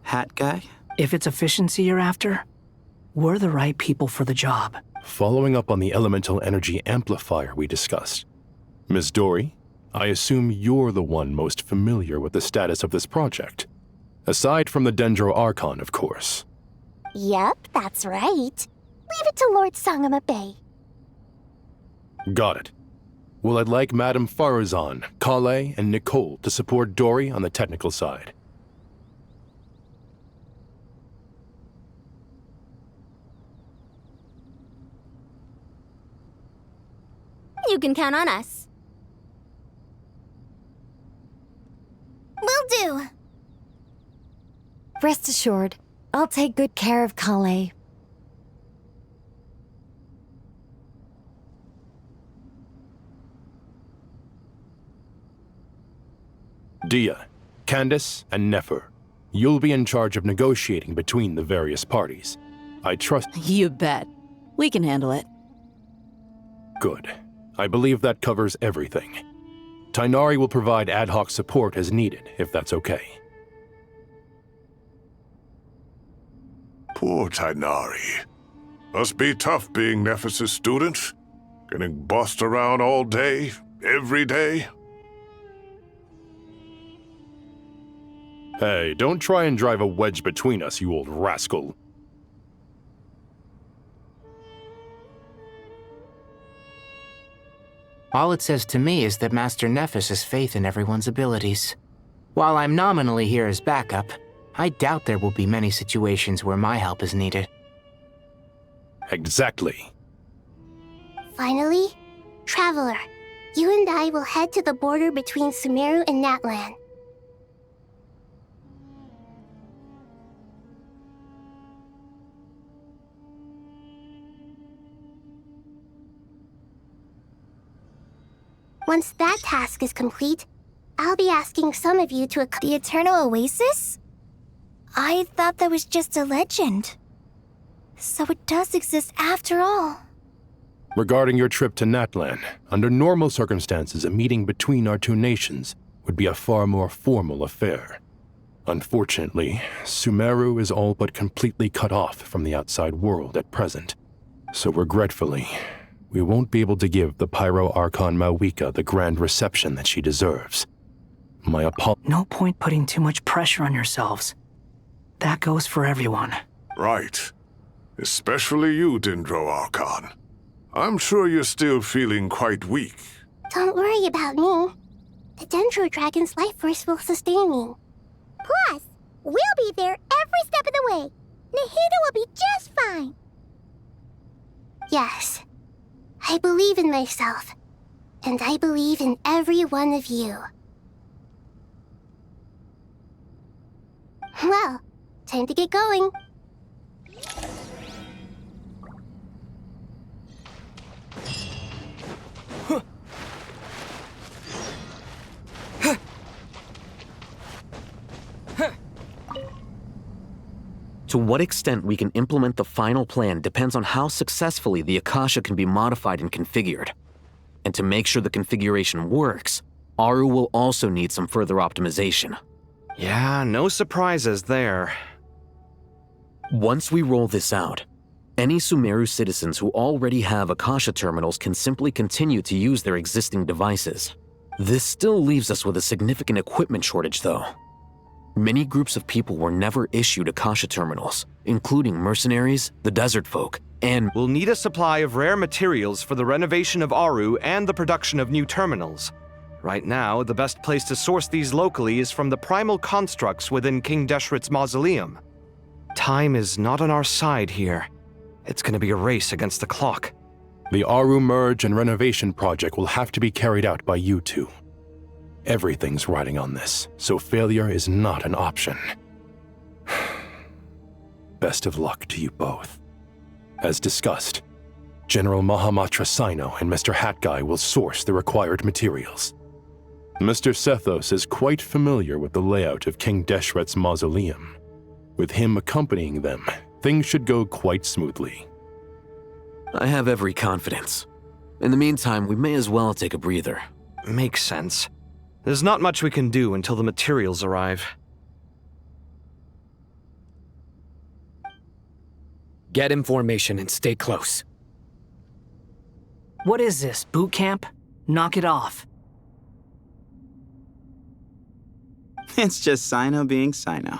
Q: Hat Guy?
G: If it's efficiency you're after, we're the right people for the job.
T: Following up on the elemental energy amplifier we discussed, Ms. Dory, I assume you're the one most familiar with the status of this project. Aside from the Dendro Archon, of course.
I: Yep, that's right. Leave it to Lord Sangama Bay.
T: Got it. Well, I'd like Madame Farazan, Kale, and Nicole to support Dory on the technical side.
I: You can count on us. Will do.
V: Rest assured, I'll take good care of Kale.
T: Dia, Candace, and Nefer, you'll be in charge of negotiating between the various parties. I trust—
F: You bet. We can handle it.
T: Good. I believe that covers everything. Tainari will provide ad hoc support as needed, if that's okay.
E: Poor Tainari. Must be tough being Nephis' student. Getting bossed around all day, every day.
T: Hey, don't try and drive a wedge between us, you old rascal.
Q: All it says to me is that Master Nephis has faith in everyone's abilities. While I'm nominally here as backup, I doubt there will be many situations where my help is needed.
T: Exactly.
P: Finally, Traveler, you and I will head to the border between Sumeru and Natlan. Once that task is complete, I'll be asking some of you to
I: The Eternal Oasis? I thought that was just a legend. So it does exist after all.
T: Regarding your trip to Natlan, under normal circumstances, a meeting between our two nations would be a far more formal affair. Unfortunately, Sumeru is all but completely cut off from the outside world at present. So regretfully, we won't be able to give the Pyro Archon Mawika the grand reception that she deserves. My apologies.
G: No point putting too much pressure on yourselves. That goes for everyone.
E: Right. Especially you, Dendro Archon. I'm sure you're still feeling quite weak.
P: Don't worry about me. The Dendro Dragon's life force will sustain me.
I: Plus, we'll be there every step of the way. Nahida will be just fine.
P: Yes. I believe in myself. And I believe in every one of you. Well, time to get going.
A: To what extent we can implement the final plan depends on how successfully the Akasha can be modified and configured. And to make sure the configuration works, Aru will also need some further optimization.
M: Yeah, no surprises there.
A: Once we roll this out, any Sumeru citizens who already have Akasha terminals can simply continue to use their existing devices. This still leaves us with a significant equipment shortage, though. Many groups of people were never issued Akasha terminals, including mercenaries, the desert folk, and—
M: We'll need a supply of rare materials for the renovation of Aru and the production of new terminals. Right now, the best place to source these locally is from the primal constructs within King Deshret's mausoleum. Time is not on our side here. It's gonna be a race against the clock.
T: The Aru merge and renovation project will have to be carried out by you two. Everything's riding on this, so failure is not an option. Best of luck to you both. As discussed, General Mahamatra Sino and Mr. Hat Guy will source the required materials. Mr. Sethos is quite familiar with the layout of King Deshret's mausoleum. With him accompanying them, things should go quite smoothly.
A: I have every confidence. In the meantime, we may as well take a breather.
M: Makes sense. There's not much we can do until the materials arrive.
D: Get information and stay close.
G: What is this, boot camp? Knock it off.
C: It's just Sino being Sino.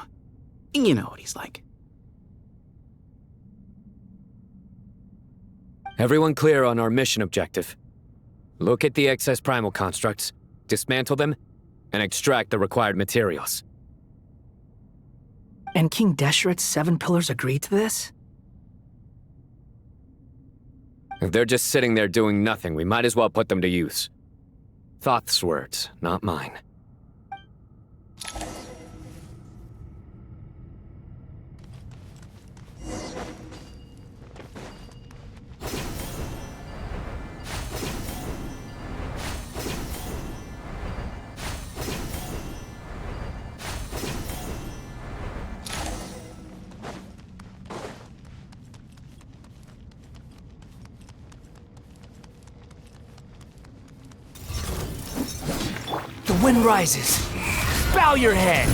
C: You know what he's like.
D: Everyone clear on our mission objective. Look at the excess primal constructs, dismantle them, and extract the required materials.
G: And King Deshret's 7 pillars agreed to this?
D: If they're just sitting there doing nothing, we might as well put them to use. Thoth's words, not mine.
G: The wind rises. Bow your head.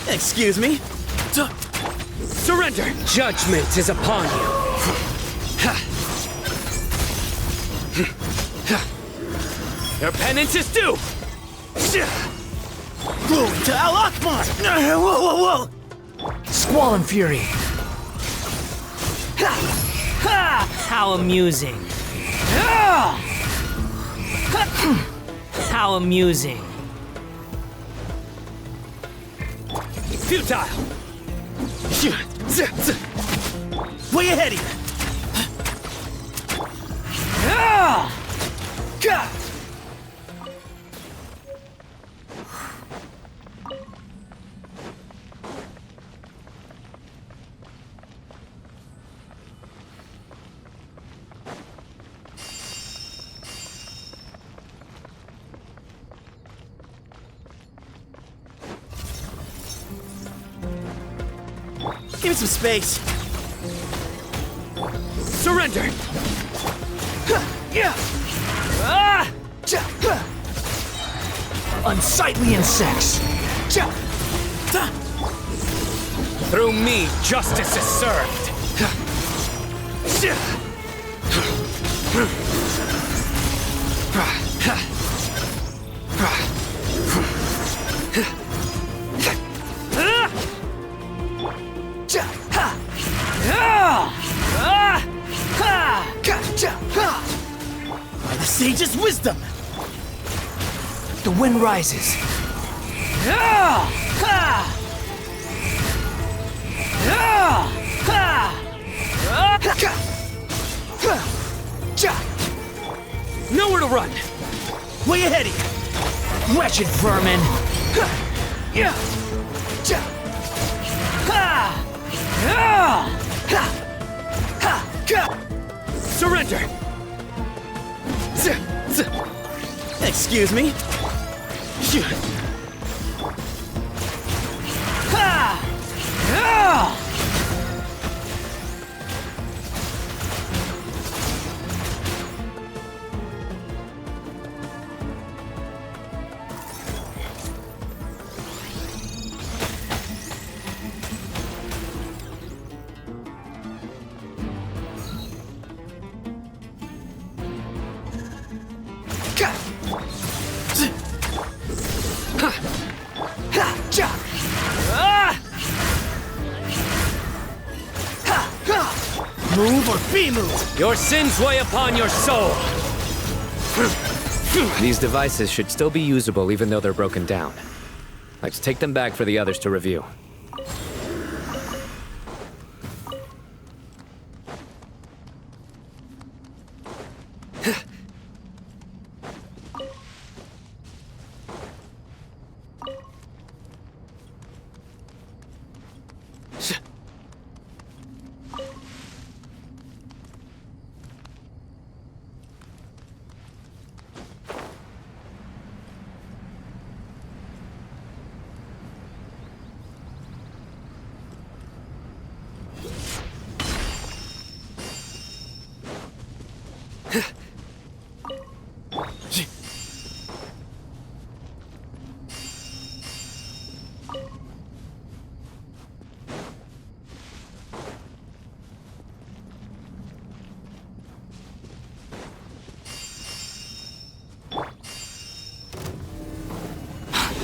C: Excuse me?
D: Surrender! Judgment is upon you. Your penance is due!
C: Glory to Al Akbar! Whoa!
G: Squall and fury. How amusing. How amusing.
D: Futile!
C: Way ahead of you! Give me some space.
D: Surrender!
G: Unsightly insects.
D: Through me, justice is served!
C: By the sage's wisdom!
G: The wind rises.
D: Nowhere to run!
C: Way ahead of you!
G: Wretched vermin.
D: Surrender!
C: Excuse me? Move or be moved!
D: Your sins weigh upon your soul! These devices should still be usable even though they're broken down. Let's take them back for the others to review.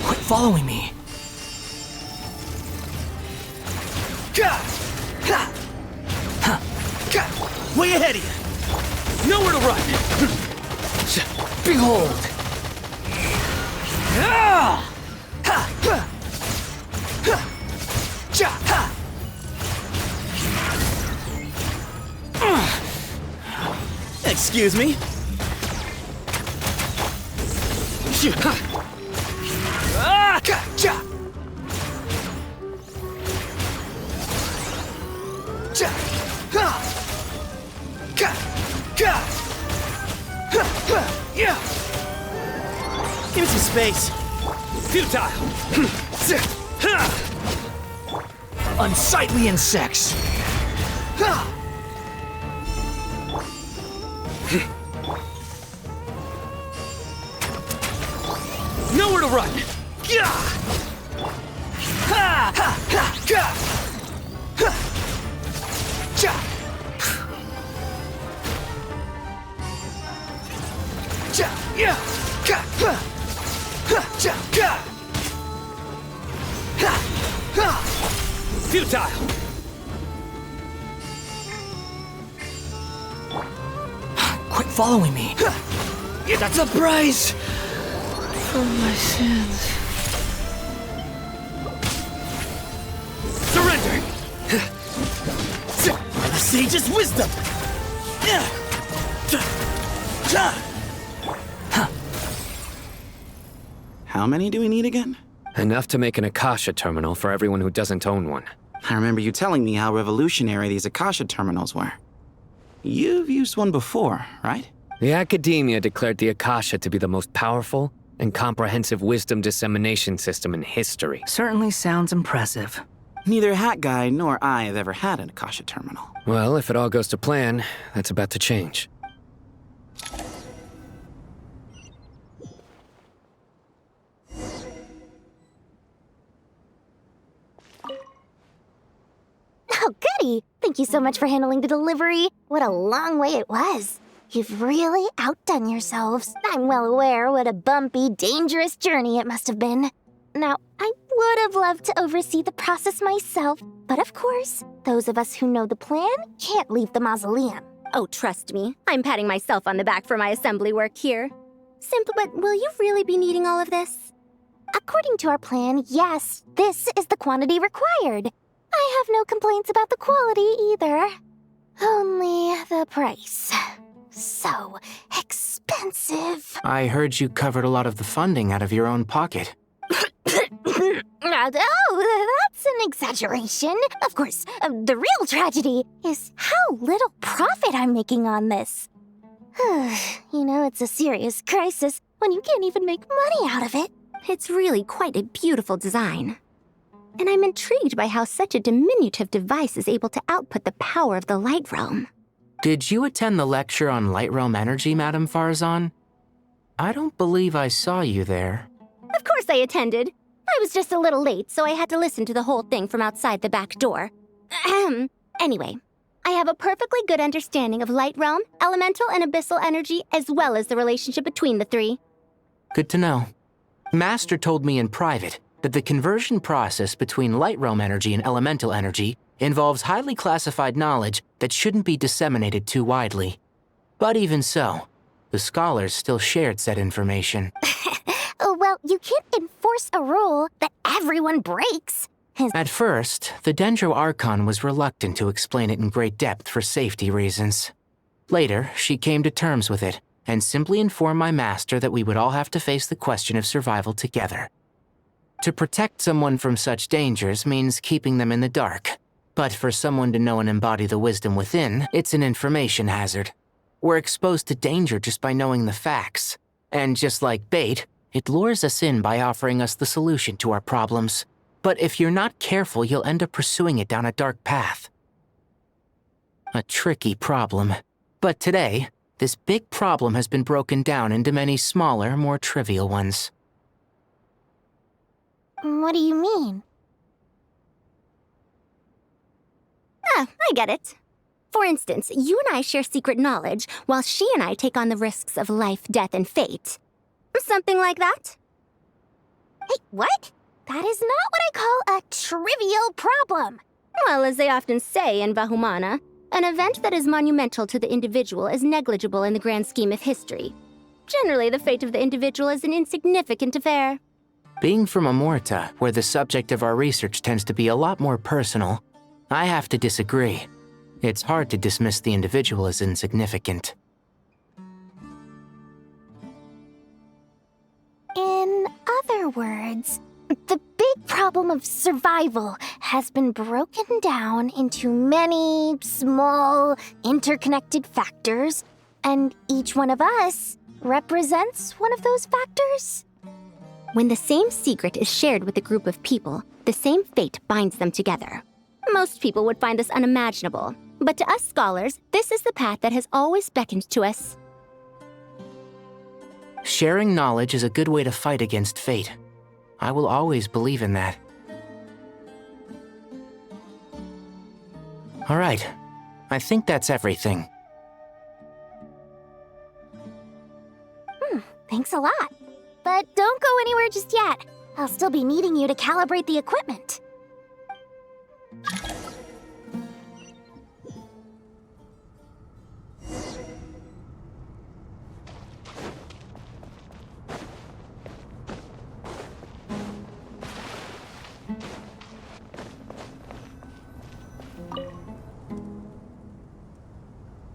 G: Quit following me. Way ahead of you. Nowhere to run. Behold. Excuse me. Give me some space. Futile. Unsightly insects. Nowhere to run. Futile. Quit following me. That's a price for my sins. Surrender. The sage's wisdom.
C: How many do we need again?
D: Enough to make an Akasha terminal for everyone who doesn't own one.
C: I remember you telling me how revolutionary these Akasha terminals were. You've used one before, right?
D: The Academia declared the Akasha to be the most powerful and comprehensive wisdom dissemination system in history.
G: Certainly sounds impressive.
C: Neither Hat Guy nor I have ever had an Akasha terminal.
D: Well, if it all goes to plan, that's about to change.
I: Oh, goody! Thank you so much for handling the delivery. What a long way it was. You've really outdone yourselves. I'm well aware what a bumpy, dangerous journey it must have been. Now, I would have loved to oversee the process myself, but of course, those of us who know the plan can't leave the mausoleum.
J: Oh, trust me, I'm patting myself on the back for my assembly work here. Simple, but will you really be needing all of this?
I: According to our plan, yes, this is the quantity required. I have no complaints about the quality either. Only the price. So expensive.
Q: I heard you covered a lot of the funding out of your own pocket.
I: Oh, that's an exaggeration. Of course, the real tragedy is how little profit I'm making on this. You know, it's a serious crisis when you can't even make money out of it.
J: It's really quite a beautiful design. And I'm intrigued by how such a diminutive device is able to output the power of the Light Realm.
Q: Did you attend the lecture on Light Realm energy, Madame Farzan? I don't believe I saw you there.
J: Of course I attended. I was just a little late, so I had to listen to the whole thing from outside the back door. Anyway, I have a perfectly good understanding of Light Realm, elemental and abyssal energy, as well as the relationship between the three.
Q: Good to know. Master told me in private that the conversion process between Light Realm energy and elemental energy involves highly classified knowledge that shouldn't be disseminated too widely. But even so, the scholars still shared said information.
I: Well, you can't enforce a rule that everyone breaks.
Q: At first, the Dendro Archon was reluctant to explain it in great depth for safety reasons. Later, she came to terms with it and simply informed my master that we would all have to face the question of survival together. To protect someone from such dangers means keeping them in the dark. But for someone to know and embody the wisdom within, it's an information hazard. We're exposed to danger just by knowing the facts. And just like bait, it lures us in by offering us the solution to our problems. But if you're not careful, you'll end up pursuing it down a dark path. A tricky problem. But today, this big problem has been broken down into many smaller, more trivial ones.
J: What do you mean? Ah, I get it. For instance, you and I share secret knowledge, while she and I take on the risks of life, death, and fate. Something like that? Hey, what? That is not what I call a trivial problem. Well, as they often say in Vahumana, an event that is monumental to the individual is negligible in the grand scheme of history. Generally, the fate of the individual is an insignificant affair.
Q: Being from Amorta, where the subject of our research tends to be a lot more personal, I have to disagree. It's hard to dismiss the individual as insignificant.
J: In other words, the big problem of survival has been broken down into many small, interconnected factors, and each one of us represents one of those factors. When the same secret is shared with a group of people, the same fate binds them together. Most people would find this unimaginable, but to us scholars, this is the path that has always beckoned to us.
Q: Sharing knowledge is a good way to fight against fate. I will always believe in that. All right, I think that's everything.
J: Thanks a lot. But don't go anywhere just yet. I'll still be needing you to calibrate the equipment.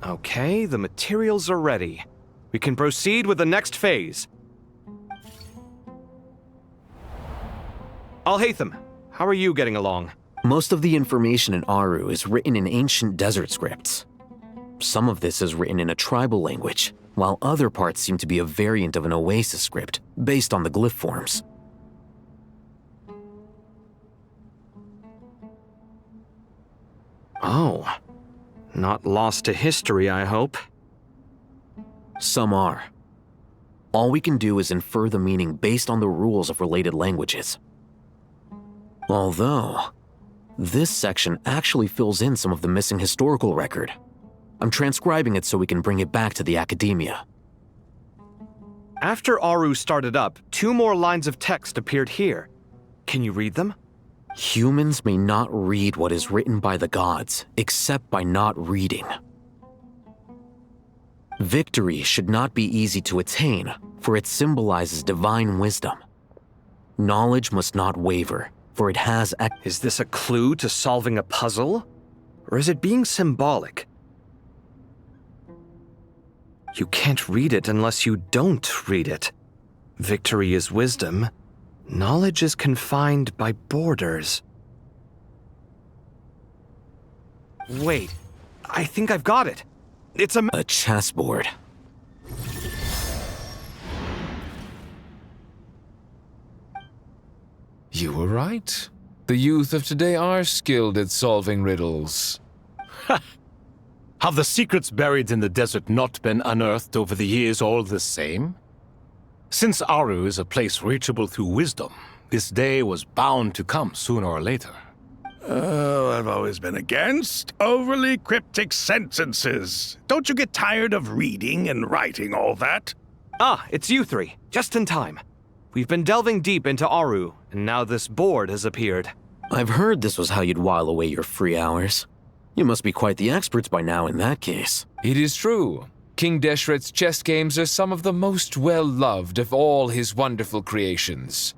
M: Okay, the materials are ready. We can proceed with the next phase. Alhaitham, how are you getting along?
A: Most of the information in Aru is written in ancient desert scripts. Some of this is written in a tribal language, while other parts seem to be a variant of an oasis script based on the glyph forms.
M: Oh, not lost to history, I hope.
A: Some are. All we can do is infer the meaning based on the rules of related languages. Although, this section actually fills in some of the missing historical record. I'm transcribing it so we can bring it back to the academia.
M: After Aru started up, 2 more lines of text appeared here. Can you read them?
A: Humans may not read what is written by the gods, except by not reading. Victory should not be easy to attain, for it symbolizes divine wisdom. Knowledge must not waver, for it has...
M: Is this a clue to solving a puzzle? Or is it being symbolic? You can't read it unless you don't read it. Victory is wisdom. Knowledge is confined by borders. Wait, I think I've got it. It's a
A: chessboard.
H: You were right. The youth of today are skilled at solving riddles.
N: Have the secrets buried in the desert not been unearthed over the years all the same? Since Aru is a place reachable through wisdom, this day was bound to come sooner or later.
E: Oh, I've always been against overly cryptic sentences. Don't you get tired of reading and writing all that?
M: Ah, it's you 3. Just in time. We've been delving deep into Aru, and now this board has appeared.
A: I've heard this was how you'd while away your free hours. You must be quite the experts by now in that case.
H: It is true. King Deshret's chess games are some of the most well-loved of all his wonderful creations.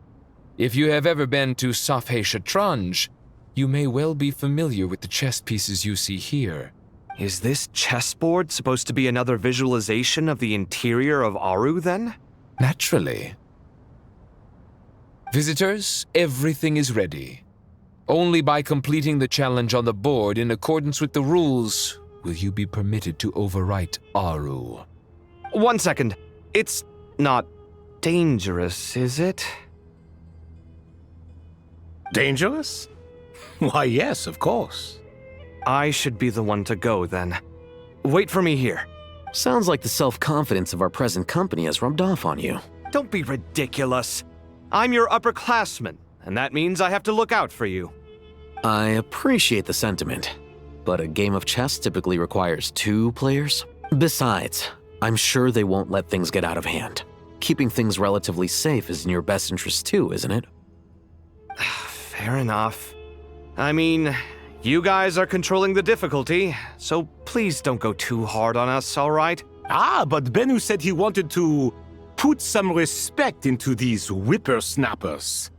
H: If you have ever been to Safhe Shatranj, you may well be familiar with the chess pieces you see here.
M: Is this chessboard supposed to be another visualization of the interior of Aru, then?
H: Naturally. Visitors, everything is ready. Only by completing the challenge on the board in accordance with the rules will you be permitted to overwrite Aru.
M: 1 second. It's not dangerous, is it?
N: Dangerous? Why, yes, of course.
M: I should be the one to go, then. Wait for me here.
A: Sounds like the self-confidence of our present company has rubbed off on you.
M: Don't be ridiculous. I'm your upperclassman, and that means I have to look out for you.
A: I appreciate the sentiment, but a game of chess typically requires 2 players. Besides, I'm sure they won't let things get out of hand. Keeping things relatively safe is in your best interest too, isn't it?
M: Fair enough. I mean, you guys are controlling the difficulty, so please don't go too hard on us, all right?
N: Ah, but Bennu said he wanted to put some respect into these whippersnappers.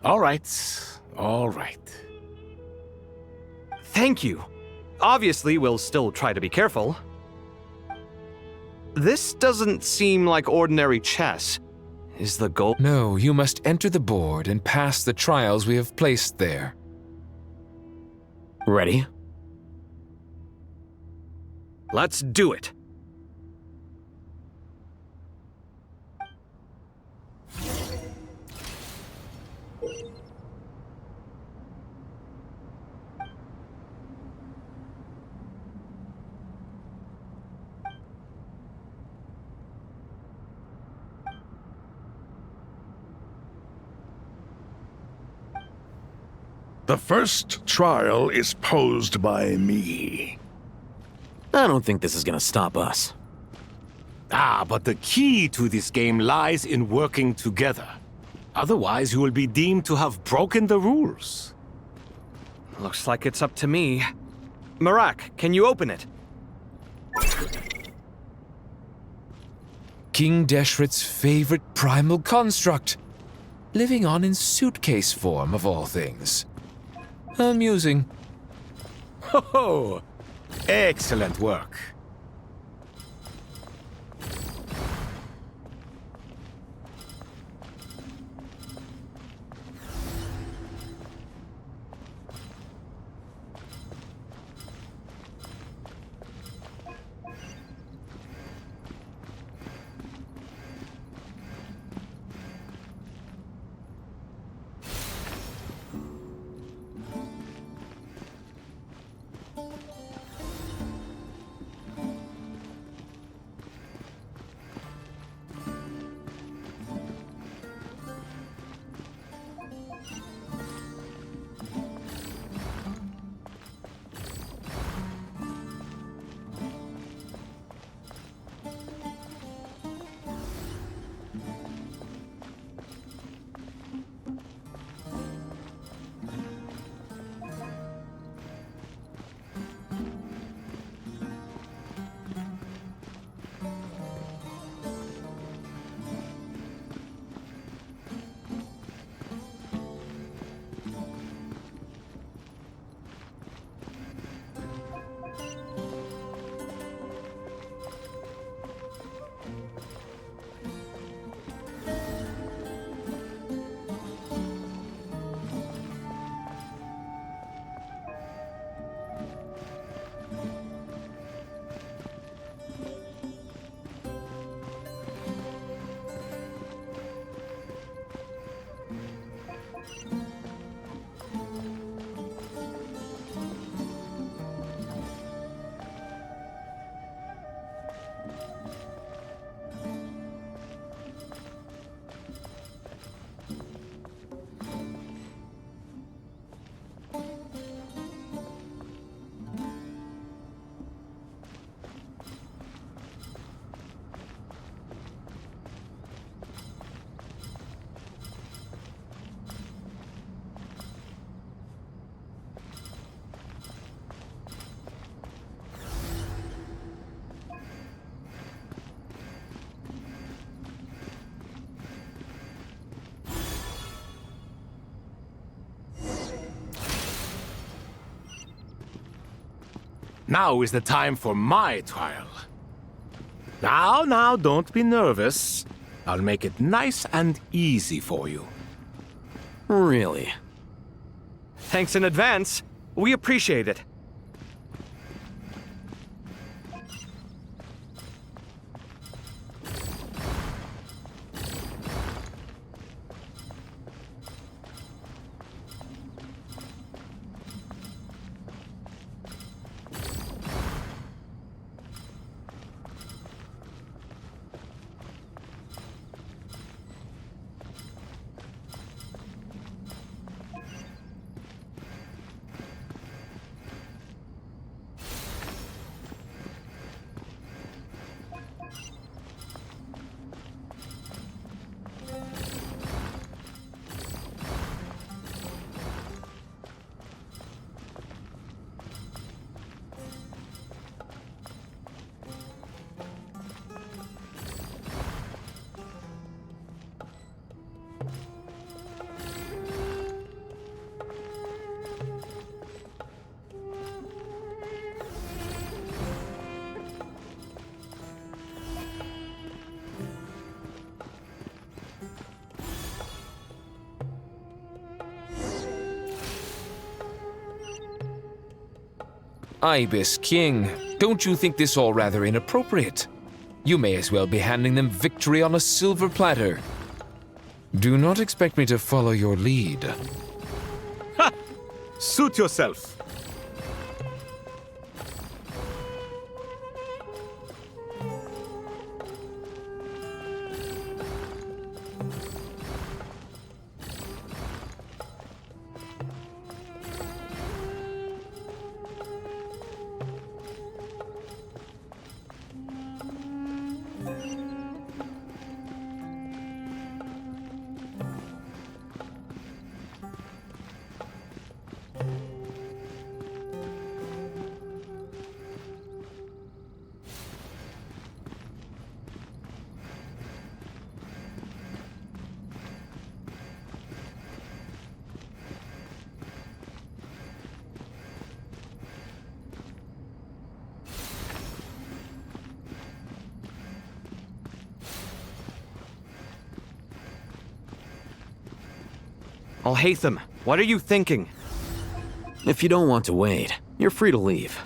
N: All right, all right.
M: Thank you. Obviously, we'll still try to be careful. This doesn't seem like ordinary chess. Is the goal?
H: No, you must enter the board and pass the trials we have placed there.
A: Ready?
M: Let's do it.
E: The first trial is posed by me.
A: I don't think this is gonna stop us.
N: Ah, but the key to this game lies in working together. Otherwise, you will be deemed to have broken the rules.
M: Looks like it's up to me. Marak, can you open it?
H: King Deshret's favorite primal construct. Living on in suitcase form, of all things. Amusing.
N: Ho ho! Excellent work. Now is the time for my trial. Now, don't be nervous. I'll make it nice and easy for you.
A: Really?
M: Thanks in advance. We appreciate it.
H: Ibis King, don't you think this all rather inappropriate? You may as well be handing them victory on a silver platter. Do not expect me to follow your lead.
N: Ha! Suit yourself.
M: Alhaitham, what are you thinking?
A: If you don't want to wait, you're free to leave.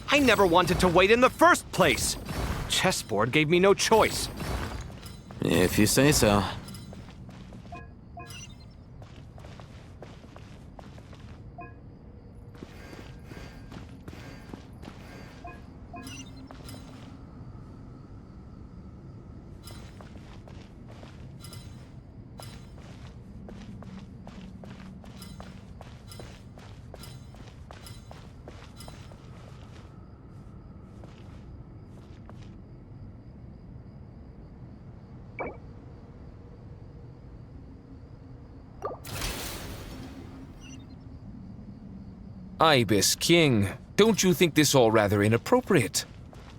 M: I never wanted to wait in the first place! Chessboard gave me no choice.
A: If you say so.
H: Ibis King, don't you think this all rather inappropriate?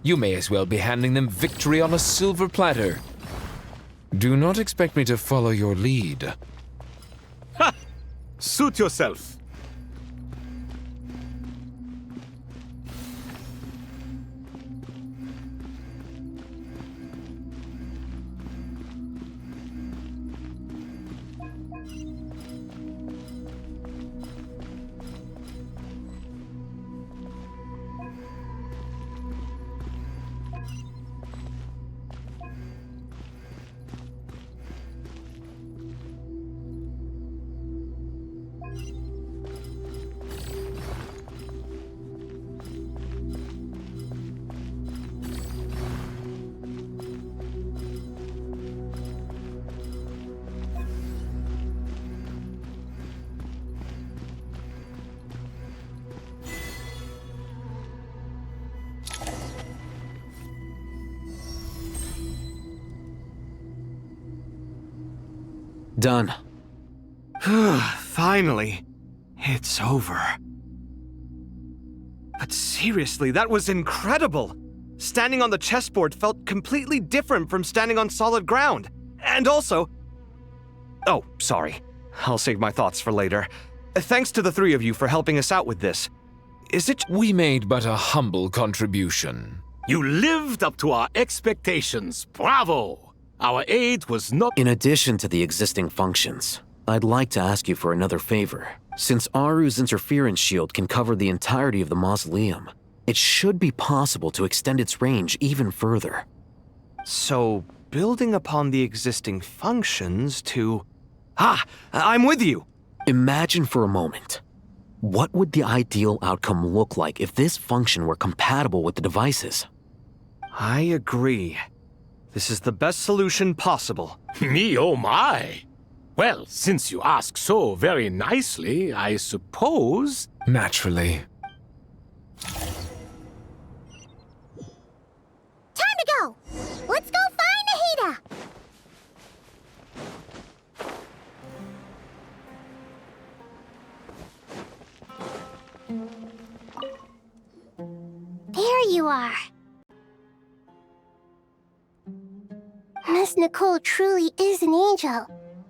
H: You may as well be handing them victory on a silver platter. Do not expect me to follow your lead.
N: Ha! Suit yourself.
A: Done.
M: Finally. It's over. But seriously, that was incredible! Standing on the chessboard felt completely different from standing on solid ground. And also... Oh, sorry. I'll save my thoughts for later. Thanks to the three of you for helping us out with this. Is it...
H: We made but a humble contribution.
N: You lived up to our expectations. Bravo! Our aid was not...
A: In addition to the existing functions, I'd like to ask you for another favor. Since Aru's interference shield can cover the entirety of the mausoleum, it should be possible to extend its range even further.
M: So, building upon the existing functions to... Ah! I'm with you!
A: Imagine for a moment. What would the ideal outcome look like if this function were compatible with the devices?
M: I agree. This is the best solution possible.
N: Me, oh my! Well, since you ask so very nicely, I suppose...
H: Naturally.
I: Time to go! Let's go find Nahida! There you are. Miss Nicole truly is an angel.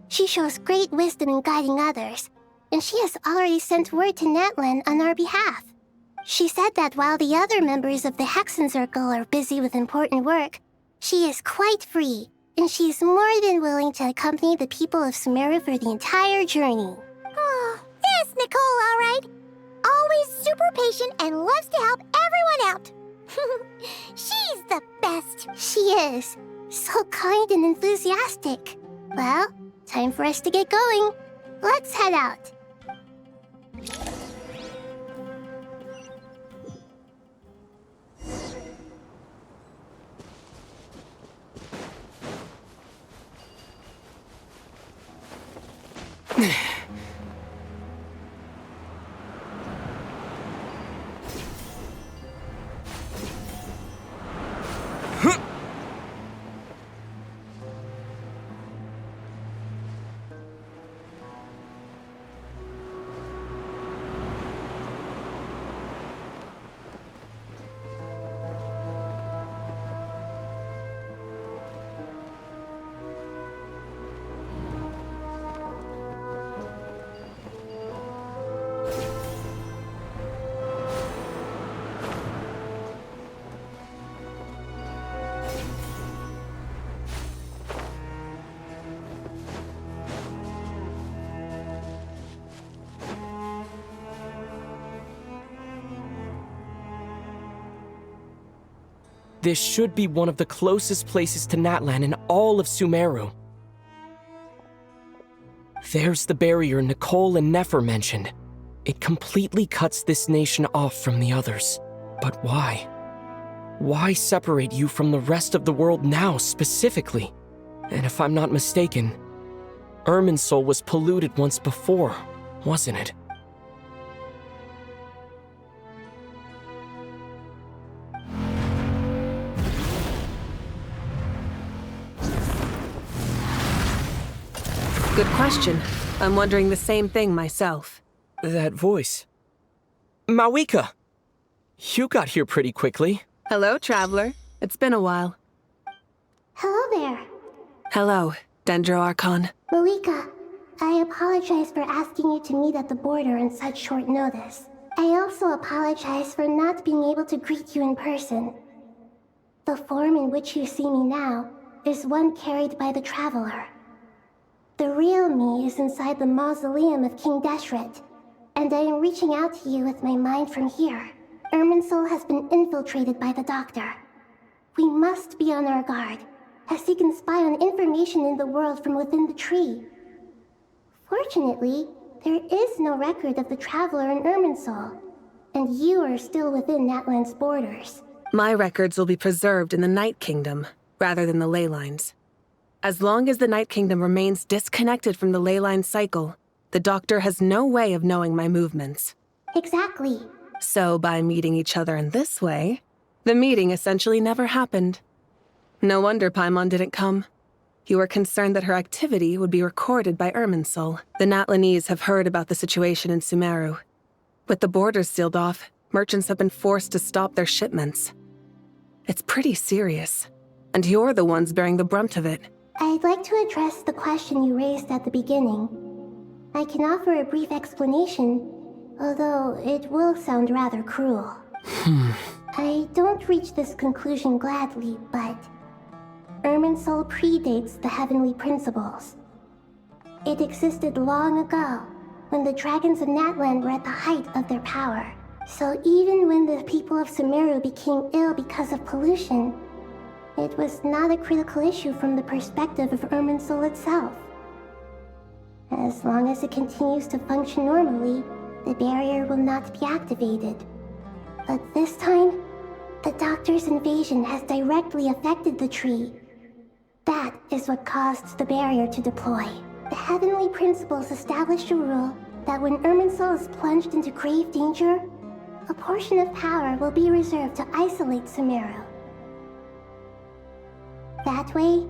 I: She shows great wisdom in guiding others, and she has already sent word to Natlan on our behalf. She said that while the other members of the Hexen Circle are busy with important work, she is quite free, and she is more than willing to accompany the people of Sumeru for the entire journey. Oh, yes, Nicole, all right. always super patient and loves to help everyone out. She's the best.
P: She is. So kind and enthusiastic. Well, time for us to get going. Let's head out.
B: This should be one of the closest places to Natlan in all of Sumeru. There's the barrier Nicole and Nefer mentioned. It completely cuts this nation off from the others. But why? Why separate you from the rest of the world now, specifically? And if I'm not mistaken, Irminsul was polluted once before, wasn't it?
L: Good question. I'm wondering the same thing myself.
B: That voice. Mawika! You got here pretty quickly.
L: Hello, traveler. It's been a while.
P: Hello there.
L: Hello, Dendro Archon.
P: Malika, I apologize for asking you to meet at the border on such short notice. I also apologize for not being able to greet you in person. The form in which you see me now is one carried by the traveler. The real me is inside the mausoleum of King Deshret, and I am reaching out to you with my mind from here. Irminsul has been infiltrated by the Doctor. We must be on our guard, as he can spy on information in the world from within the tree. Fortunately, there is no record of the Traveler in Irminsul, and you are still within Natlan's borders.
L: My records will be preserved in the Night Kingdom, rather than the ley lines. As long as the Night Kingdom remains disconnected from the ley line cycle, the Doctor has no way of knowing my movements.
P: Exactly.
L: So by meeting each other in this way, the meeting essentially never happened. No wonder Paimon didn't come. You were concerned that her activity would be recorded by Irminsul. The Natlanese have heard about the situation in Sumeru. With the borders sealed off, merchants have been forced to stop their shipments. It's pretty serious, and you're the ones bearing the brunt of it.
P: I'd like to address the question you raised at the beginning. I can offer a brief explanation, although it will sound rather cruel. I don't reach this conclusion gladly, but Irminsul predates the heavenly principles. It existed long ago, when the dragons of Natlan were at the height of their power. So even when the people of Sumeru became ill because of pollution, it was not a critical issue from the perspective of Irminsul itself. As long as it continues to function normally, the barrier will not be activated. But this time, the Doctor's invasion has directly affected the tree. That is what caused the barrier to deploy. The heavenly principles established a rule that when Irminsul is plunged into grave danger, a portion of power will be reserved to isolate Sumeru. That way,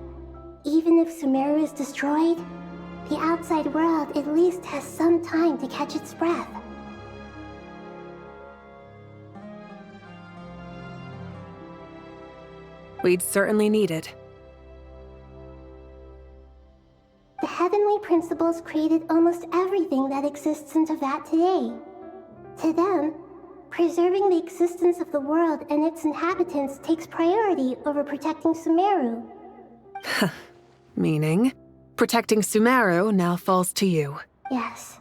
P: even if Sumeru is destroyed, the outside world at least has some time to catch its breath.
L: We'd certainly need it.
P: The heavenly principles created almost everything that exists in Teyvat today. To them, preserving the existence of the world and its inhabitants takes priority over protecting Sumeru.
L: Meaning, protecting Sumeru now falls to you.
P: Yes.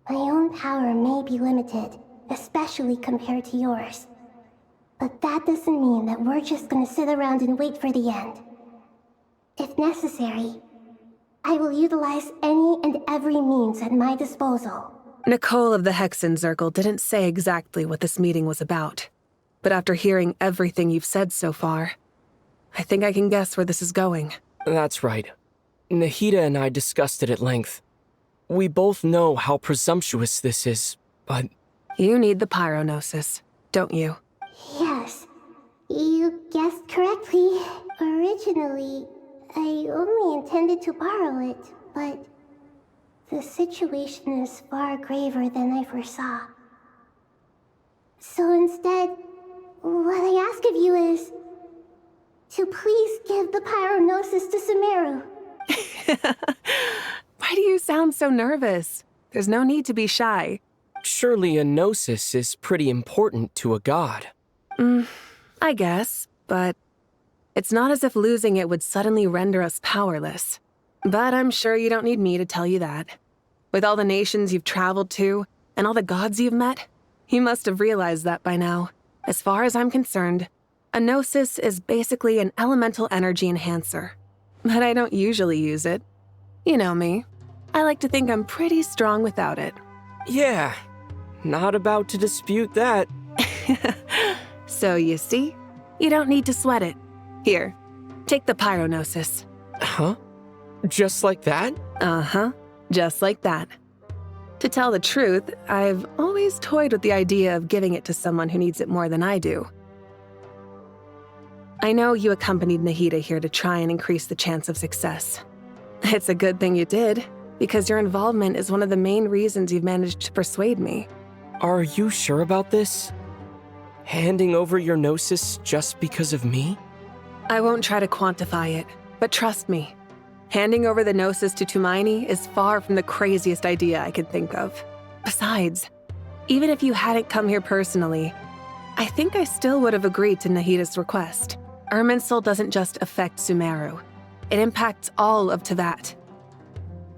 I: My own power may be limited, especially compared to yours. But that doesn't mean that we're just gonna sit around and wait for the end. If necessary, I will utilize any and every means at my disposal.
L: Nicole of the Hexen Circle didn't say exactly what this meeting was about. But after hearing everything you've said so far, I think I can guess where this is going.
B: That's right. Nahida and I discussed it at length. We both know how presumptuous this is, but...
L: You need the Pyrognosis, don't you?
I: Yes, you guessed correctly. Originally, I only intended to borrow it, but the situation is far graver than I foresaw. So instead, what I ask of you is to please give the Pyrognosis to Sumeru.
L: Why do you sound so nervous? There's no need to be shy.
B: Surely a gnosis is pretty important to a god.
L: I guess, but it's not as if losing it would suddenly render us powerless. But I'm sure you don't need me to tell you that. With all the nations you've traveled to, and all the gods you've met, you must have realized that by now. As far as I'm concerned, a gnosis is basically an elemental energy enhancer. But I don't usually use it. You know me. I like to think I'm pretty strong without it.
B: Yeah, not about to dispute that.
L: So you see, you don't need to sweat it. Here, take the Pyrognosis.
B: Huh? Just like that?
L: Uh-huh, just like that. To tell the truth, I've always toyed with the idea of giving it to someone who needs it more than I do. I know you accompanied Nahida here to try and increase the chance of success. It's a good thing you did, because your involvement is one of the main reasons you've managed to persuade me.
B: Are you sure about this? Handing over your gnosis just because of me?
L: I won't try to quantify it, but trust me. Handing over the gnosis to Tumaini is far from the craziest idea I could think of. Besides, even if you hadn't come here personally, I think I still would have agreed to Nahida's request. Irminsul doesn't just affect Sumeru. It impacts all of Teyvat.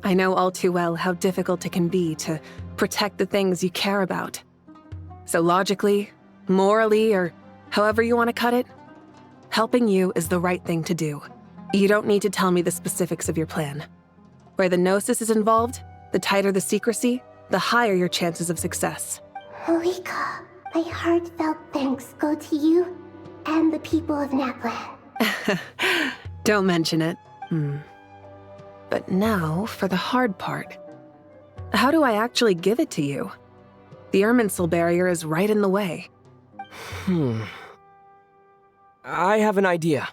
L: I know all too well how difficult it can be to protect the things you care about. So logically, morally, or however you want to cut it, helping you is the right thing to do. You don't need to tell me the specifics of your plan. Where the gnosis is involved, the tighter the secrecy, the higher your chances of success.
I: Malika, my heartfelt thanks go to you and the people of Naplan.
L: Don't mention it. But now for the hard part. How do I actually give it to you? The Irminsul barrier is right in the way.
B: I have an idea.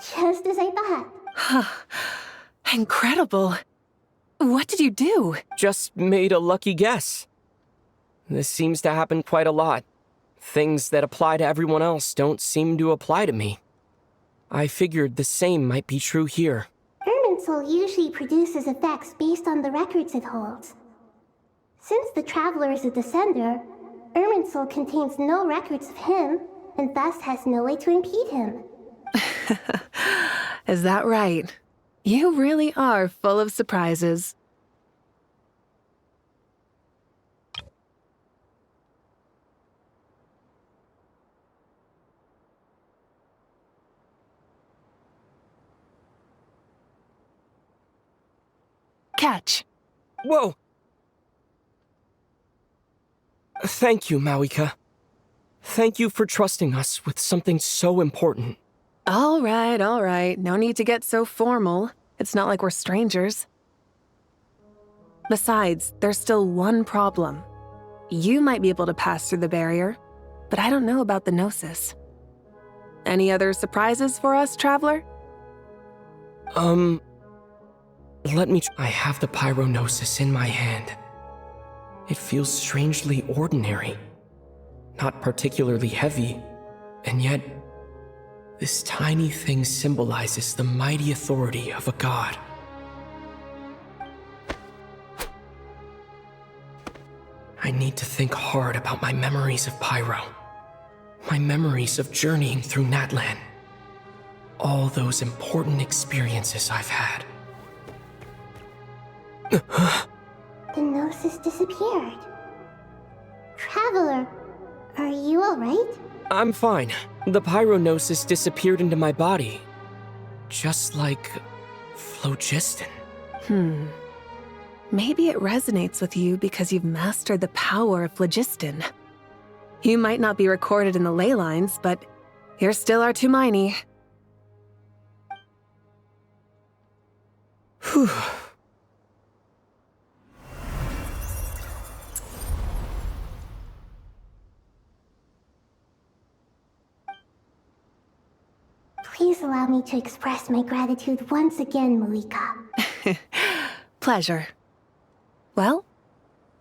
I: Just as I thought.
L: Incredible. What did you do?
B: Just made a lucky guess. This seems to happen quite a lot. Things that apply to everyone else don't seem to apply to me. I figured the same might be true here.
I: Irminsul usually produces effects based on the records it holds. Since the Traveler is a Descender, Irminsul contains no records of him, and thus has no way to impede him.
L: Is that right? You really are full of surprises. Catch.
B: Whoa! Thank you, Mawika. Thank you for trusting us with something so important.
L: All right. No need to get so formal. It's not like we're strangers. Besides, there's still one problem. You might be able to pass through the barrier, but I don't know about the Gnosis. Any other surprises for us, Traveler?
B: I have the Pyrognosis in my hand. It feels strangely ordinary. Not particularly heavy, and yet this tiny thing symbolizes the mighty authority of a god. I need to think hard about my memories of Pyro. My memories of journeying through Natlan. All those important experiences I've had.
I: The gnosis disappeared. Traveler, are you alright?
B: I'm fine. The pyrognosis disappeared into my body. Just like phlogiston.
L: Maybe it resonates with you because you've mastered the power of phlogiston. You might not be recorded in the ley lines, but you're still our Tumaini. Whew.
I: Please allow me to express my gratitude once again, Malika.
L: Pleasure. Well,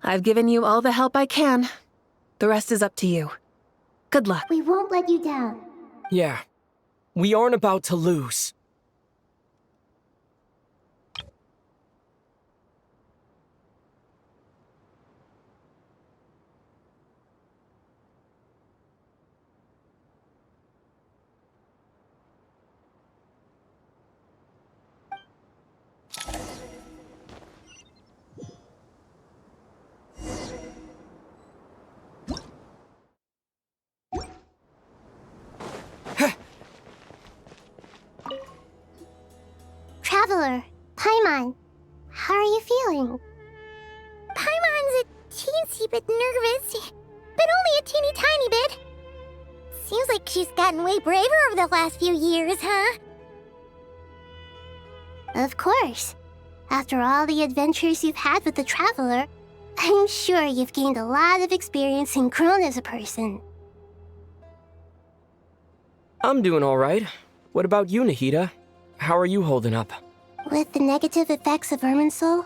L: I've given you all the help I can. The rest is up to you. Good luck.
I: We won't let you down.
B: Yeah. We aren't about to lose.
I: Traveler, Paimon, how are you feeling? Paimon's a teensy bit nervous, but only a teeny tiny bit. Seems like she's gotten way braver over the last few years, huh? Of course. After all the adventures you've had with the Traveler, I'm sure you've gained a lot of experience and grown as a person.
B: I'm doing all right. What about you, Nahida? How are you holding up?
I: With the negative effects of Irminsul,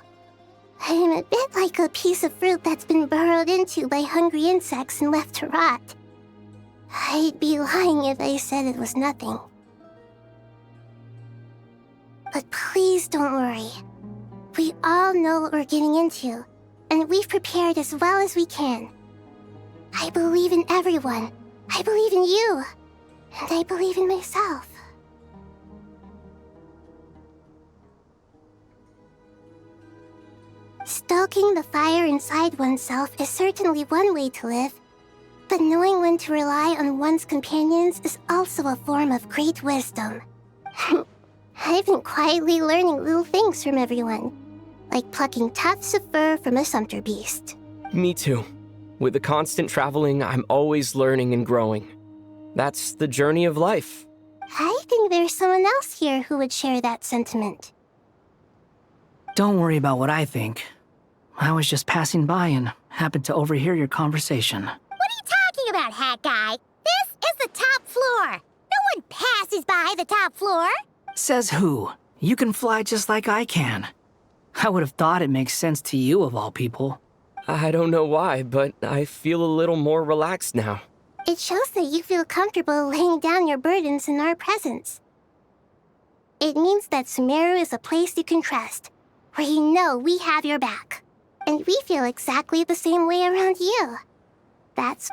I: I'm a bit like a piece of fruit that's been burrowed into by hungry insects and left to rot. I'd be lying if I said it was nothing. But please don't worry. We all know what we're getting into, and we've prepared as well as we can. I believe in everyone. I believe in you. And I believe in myself. Stoking the fire inside oneself is certainly one way to live, but knowing when to rely on one's companions is also a form of great wisdom. I've been quietly learning little things from everyone, like plucking tufts of fur from a sumpter beast.
B: Me too. With the constant traveling, I'm always learning and growing. That's the journey of life.
I: I think there's someone else here who would share that sentiment.
G: Don't worry about what I think. I was just passing by and happened to overhear your conversation.
I: What are you talking about, hat guy? This is the top floor. No one passes by the top floor.
G: Says who? You can fly just like I can. I would have thought it makes sense to you of all people.
B: I don't know why, but I feel a little more relaxed now.
I: It shows that you feel comfortable laying down your burdens in our presence. It means that Sumeru is a place you can trust, where you know we have your back. And we feel exactly the same way around you. That's...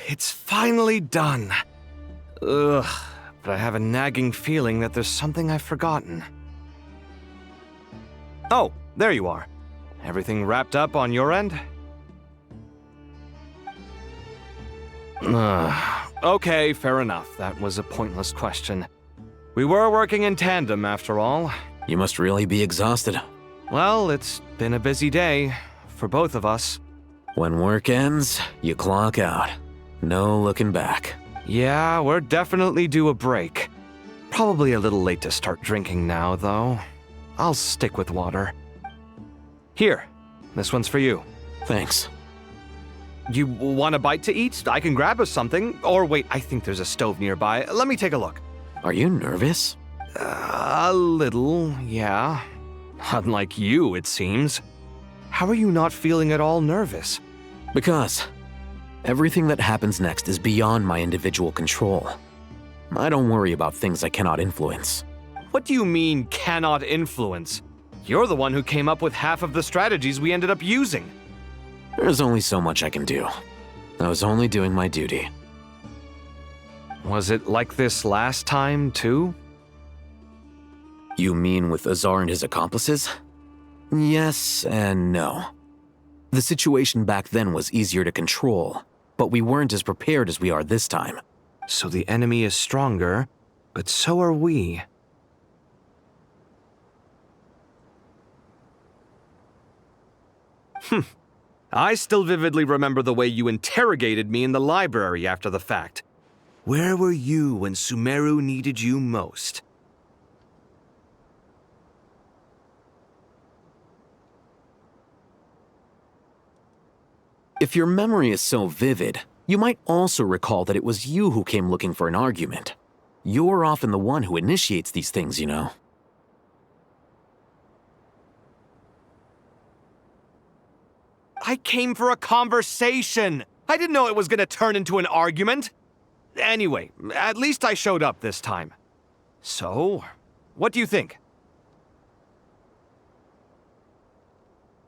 M: It's finally done. Ugh, but I have a nagging feeling that there's something I've forgotten. Oh, there you are. Everything wrapped up on your end? Okay, fair enough. That was a pointless question. We were working in tandem, after all.
A: You must really be exhausted.
M: Well, it's been a busy day, for both of us.
A: When work ends, you clock out. No looking back.
M: Yeah, we're definitely due a break. Probably a little late to start drinking now, though. I'll stick with water. Here, this one's for you.
A: Thanks.
M: You want a bite to eat? I can grab us something. Or wait, I think there's a stove nearby. Let me take a look.
A: Are you nervous?
M: A little, yeah. Unlike you, it seems. How are you not feeling at all nervous?
A: Because everything that happens next is beyond my individual control. I don't worry about things I cannot influence.
M: What do you mean, cannot influence? You're the one who came up with half of the strategies we ended up using.
A: There's only so much I can do. I was only doing my duty.
M: Was it like this last time, too?
A: You mean with Azar and his accomplices? Yes and no. The situation back then was easier to control, but we weren't as prepared as we are this time.
M: So the enemy is stronger, but so are we. I still vividly remember the way you interrogated me in the library after the fact. Where were you when Sumeru needed you most?
A: If your memory is so vivid, you might also recall that it was you who came looking for an argument. You're often the one who initiates these things, you know.
M: I came for a conversation. I didn't know it was gonna turn into an argument. Anyway, at least I showed up this time. So, what do you think?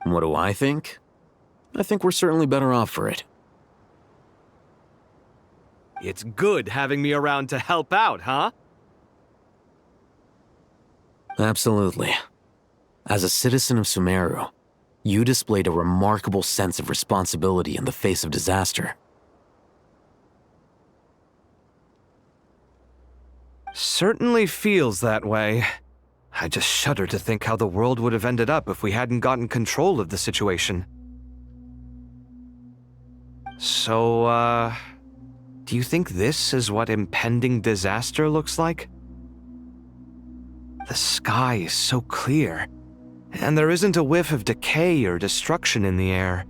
A: What do I think? I think we're certainly better off for it.
M: It's good having me around to help out, huh?
A: Absolutely. As a citizen of Sumeru, you displayed a remarkable sense of responsibility in the face of disaster.
M: Certainly feels that way. I just shudder to think how the world would have ended up if we hadn't gotten control of the situation. So, do you think this is what impending disaster looks like? The sky is so clear, and there isn't a whiff of decay or destruction in the air.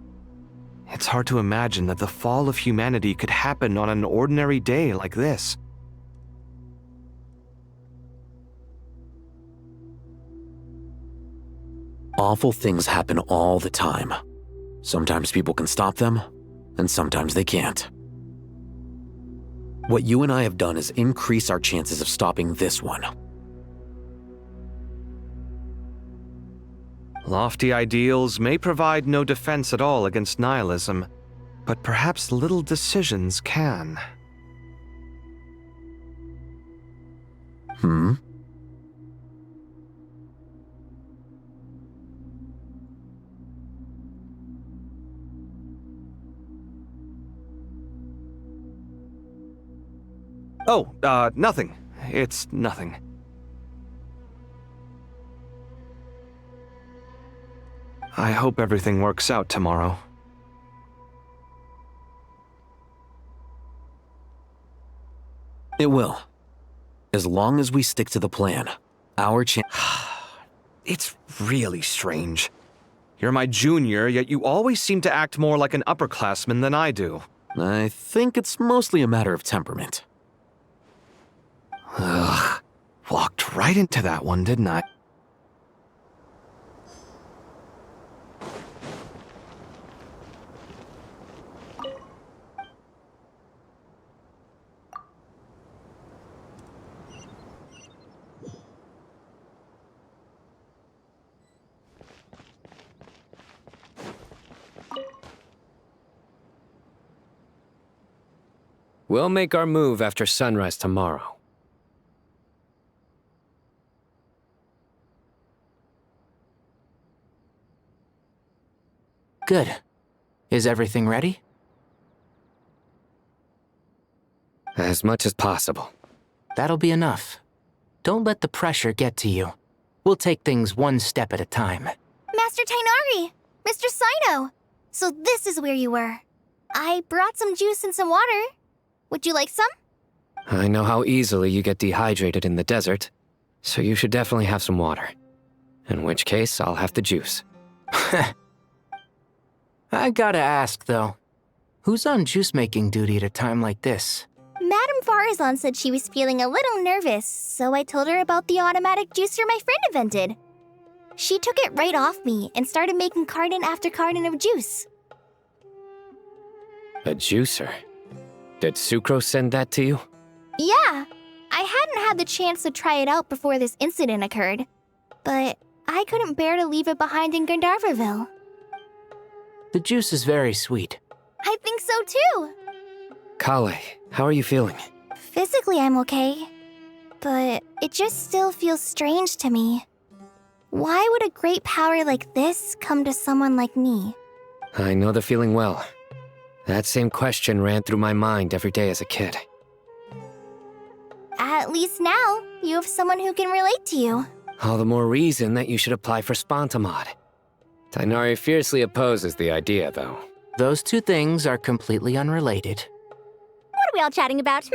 M: It's hard to imagine that the fall of humanity could happen on an ordinary day like this.
A: Awful things happen all the time. Sometimes people can stop them, and sometimes they can't. What you and I have done is increase our chances of stopping this one.
M: Lofty ideals may provide no defense at all against nihilism, but perhaps little decisions can. Oh, nothing. It's nothing. I hope everything works out tomorrow.
A: It will. As long as we stick to the plan, our chance...
M: It's really strange. You're my junior, yet you always seem to act more like an upperclassman than I do.
A: I think it's mostly a matter of temperament.
M: Ugh. Walked right into that one, didn't I?
D: We'll make our move after sunrise tomorrow.
Q: Good. Is everything ready?
D: As much as possible.
Q: That'll be enough. Don't let the pressure get to you. We'll take things one step at a time.
I: Master Tainari! Mr. Saito!
J: So this is where you were. I brought some juice and some water. Would you like some?
D: I know how easily you get dehydrated in the desert, so you should definitely have some water. In which case, I'll have the juice.
Q: I gotta ask, though. Who's on juice-making duty at a time like this?
J: Madame Farazan said she was feeling a little nervous, so I told her about the automatic juicer my friend invented. She took it right off me and started making carton after carton of juice.
D: A juicer? Did Sucrose send that to you?
J: Yeah, I hadn't had the chance to try it out before this incident occurred, but I couldn't bear to leave it behind in Gandharvaville.
Q: The juice is very sweet.
J: I think so too.
D: Kale, how are you feeling?
J: Physically, I'm okay, but it just still feels strange to me. Why would a great power like this come to someone like me?
D: I know the feeling well. That same question ran through my mind every day as a kid.
J: At least now, you have someone who can relate to you.
D: All the more reason that you should apply for Spontamod. Tighnari fiercely opposes the idea, though.
Q: Those two things are completely unrelated.
J: What are we all chatting about,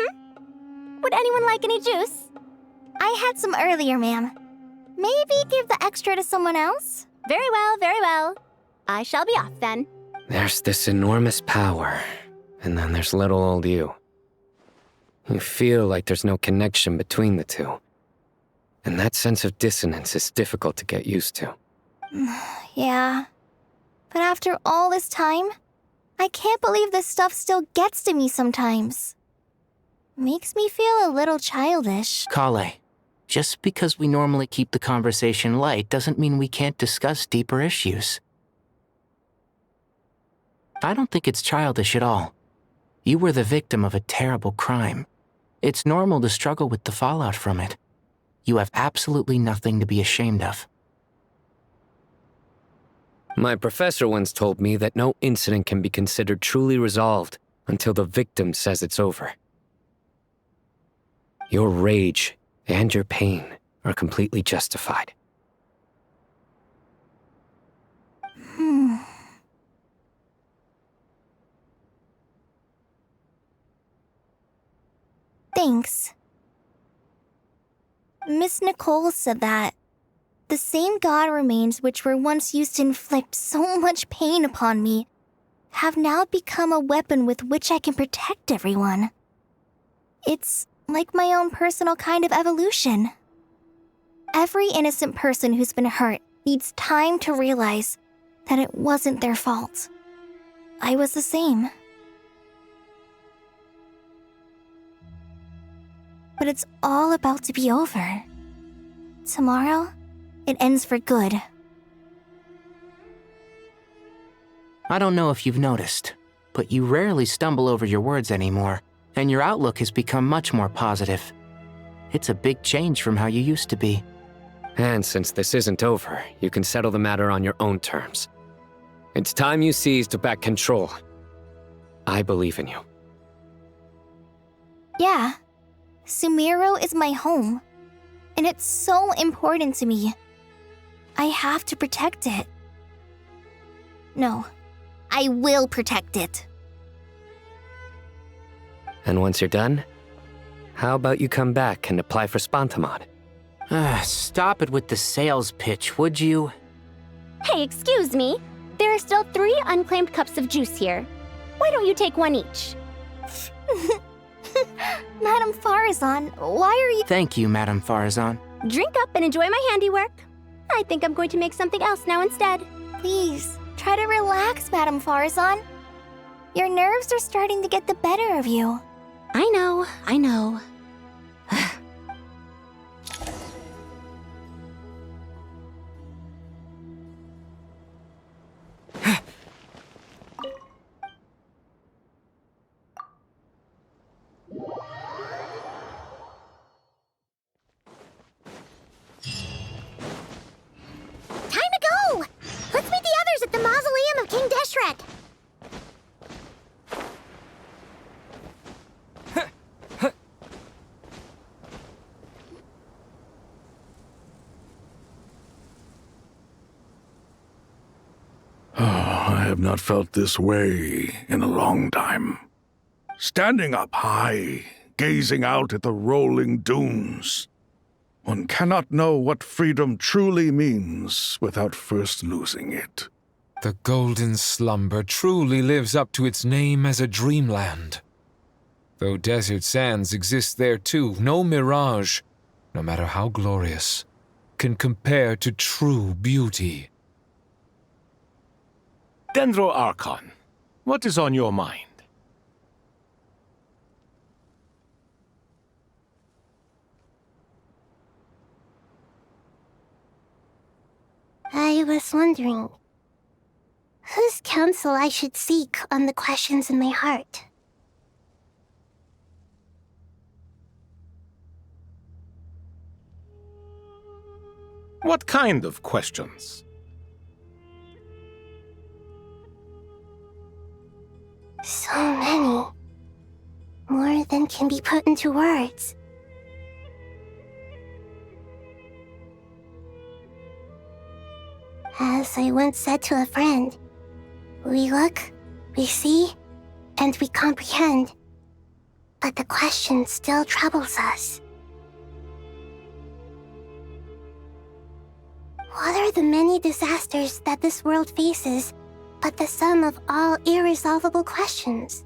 J: Would anyone like any juice? I had some earlier, ma'am. Maybe give the extra to someone else?
I: Very well, very well. I shall be off then.
D: There's this enormous power, and then there's little old you. You feel like there's no connection between the two. And that sense of dissonance is difficult to get used to.
J: Yeah. But after all this time, I can't believe this stuff still gets to me sometimes. Makes me feel a little childish.
Q: Kale, just because we normally keep the conversation light doesn't mean we can't discuss deeper issues. I don't think it's childish at all. You were the victim of a terrible crime. It's normal to struggle with the fallout from it. You have absolutely nothing to be ashamed of.
D: My professor once told me that no incident can be considered truly resolved until the victim says it's over. Your rage and your pain are completely justified.
J: Thanks. Miss Nicole said that the same god remains which were once used to inflict so much pain upon me have now become a weapon with which I can protect everyone. It's like my own personal kind of evolution. Every innocent person who's been hurt needs time to realize that it wasn't their fault. I was the same. But it's all about to be over. Tomorrow, it ends for good.
Q: I don't know if you've noticed, but you rarely stumble over your words anymore, and your outlook has become much more positive. It's a big change from how you used to be.
D: And since this isn't over, you can settle the matter on your own terms. It's time you seized back control. I believe in you.
J: Yeah. Sumiro is my home, and it's so important to me. I have to protect it. No, I will protect it.
D: And once you're done, how about you come back and apply for Spontamod?
Q: Stop it with the sales pitch, would you?
I: Hey, excuse me. There are still 3 unclaimed cups of juice here. Why don't you take one each?
J: Madame Farazan, why are you—
Q: Thank you, Madame Farazan.
I: Drink up and enjoy my handiwork. I think I'm going to make something else now instead.
J: Please, try to relax, Madame Farazan. Your nerves are starting to get the better of you.
I: I know, I know. Let's meet the others at the mausoleum of King Deshret.
E: I have not felt this way in a long time. Standing up high, gazing out at the rolling dunes. One cannot know what freedom truly means without first losing it.
H: The golden slumber truly lives up to its name as a dreamland. Though desert sands exist there too, no mirage, no matter how glorious, can compare to true beauty.
N: Dendro Archon, what is on your mind?
P: I was wondering whose counsel I should seek on the questions in my heart.
N: What kind of questions?
P: So many. More than can be put into words. As I once said to a friend, we look, we see, and we comprehend. But the question still troubles us. What are the many disasters that this world faces but the sum of all irresolvable questions?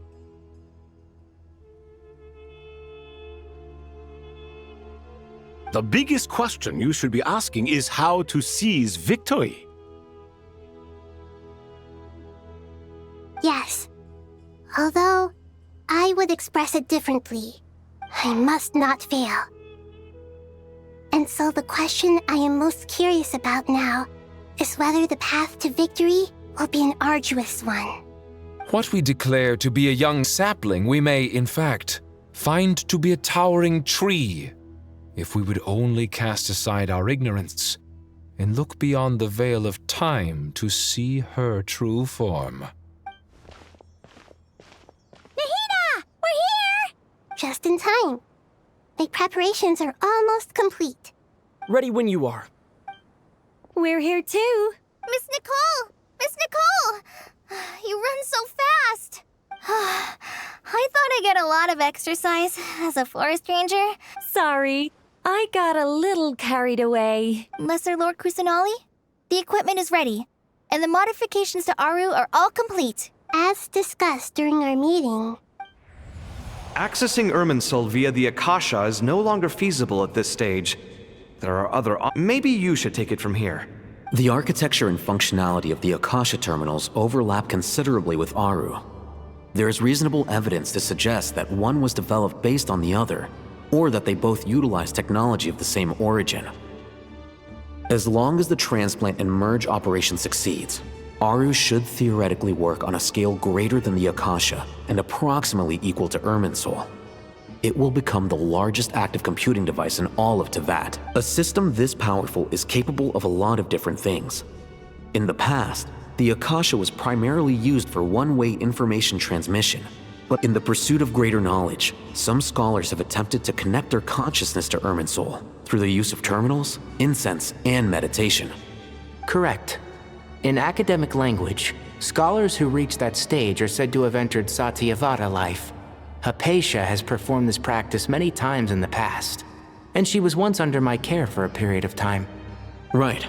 N: The biggest question you should be asking is how to seize victory.
P: Yes. Although, I would express it differently. I must not fail. And so the question I am most curious about now is whether the path to victory will be an arduous one.
H: What we declare to be a young sapling, we may, in fact, find to be a towering tree, if we would only cast aside our ignorance and look beyond the veil of time to see her true form.
P: Nahida! We're here! Just in time. The preparations are almost complete.
B: Ready when you are.
V: We're here too.
I: Miss Nicole! Miss Nicole! You run so fast! I thought I'd get a lot of exercise as a forest ranger.
V: Sorry, I got a little carried away.
I: Lesser Lord Kusanali, the equipment is ready, and the modifications to Aru are all complete.
P: As discussed during our meeting,
M: Accessing Irminsul via the Akasha is no longer feasible at this stage. There are other maybe you should take it from here.
A: The architecture and functionality of the Akasha terminals overlap considerably with Aru. There is reasonable evidence to suggest that one was developed based on the other, or that they both utilize technology of the same origin. As long as the transplant and merge operation succeeds, Aru should theoretically work on a scale greater than the Akasha and approximately equal to Irminsul. It will become the largest active computing device in all of Teyvat. A system this powerful is capable of a lot of different things. In the past, the Akasha was primarily used for one-way information transmission, but in the pursuit of greater knowledge, some scholars have attempted to connect their consciousness to Irminsul through the use of terminals, incense, and meditation.
Q: Correct. In academic language, scholars who reach that stage are said to have entered Satyavada life. Hypatia has performed this practice many times in the past, and she was once under my care for a period of time.
A: Right.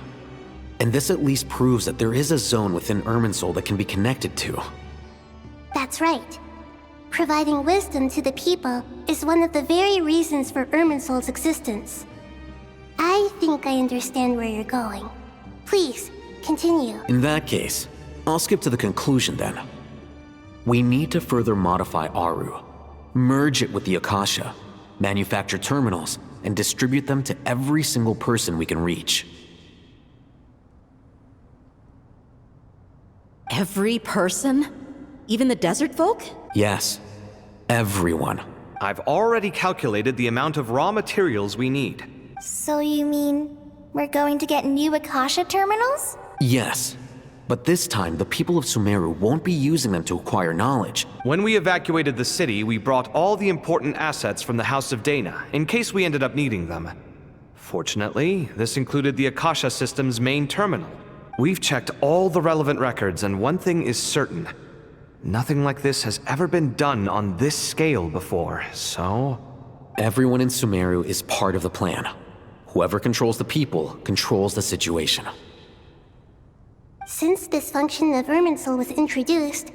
A: And this at least proves that there is a zone within Irminsul that can be connected to.
P: That's right. Providing wisdom to the people is one of the very reasons for Irminsul's existence. I think I understand where you're going. Please, continue.
A: In that case, I'll skip to the conclusion then. We need to further modify Aru, merge it with the Akasha, manufacture terminals, and distribute them to every single person we can reach.
F: Every person? Even the desert folk?
A: Yes, everyone.
M: I've already calculated the amount of raw materials we need.
I: So you mean we're going to get new Akasha terminals?
A: Yes, but this time the people of Sumeru won't be using them to acquire knowledge.
M: When we evacuated the city, we brought all the important assets from the House of Dana, in case we ended up needing them. Fortunately, this included the Akasha system's main terminal. We've checked all the relevant records, and one thing is certain. Nothing like this has ever been done on this scale before, so...
A: Everyone in Sumeru is part of the plan. Whoever controls the people controls the situation.
I: Since this function of Irminsul was introduced,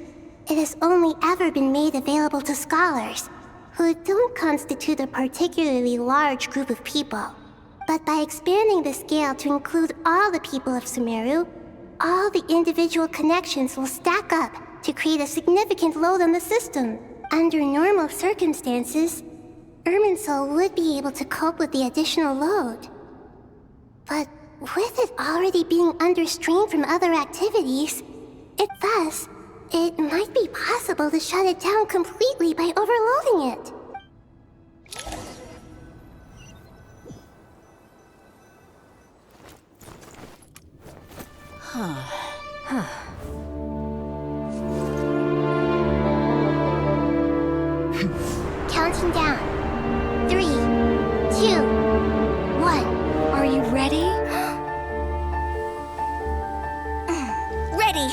I: it has only ever been made available to scholars, who don't constitute a particularly large group of people. But by expanding the scale to include all the people of Sumeru, all the individual connections will stack up to create a significant load on the system. Under normal circumstances, Irminsul would be able to cope with the additional load. But with it already being under strain from other activities, it might be possible to shut it down completely by overloading it. Counting down. 3, 2, 1.
V: Are you ready?
I: Ready!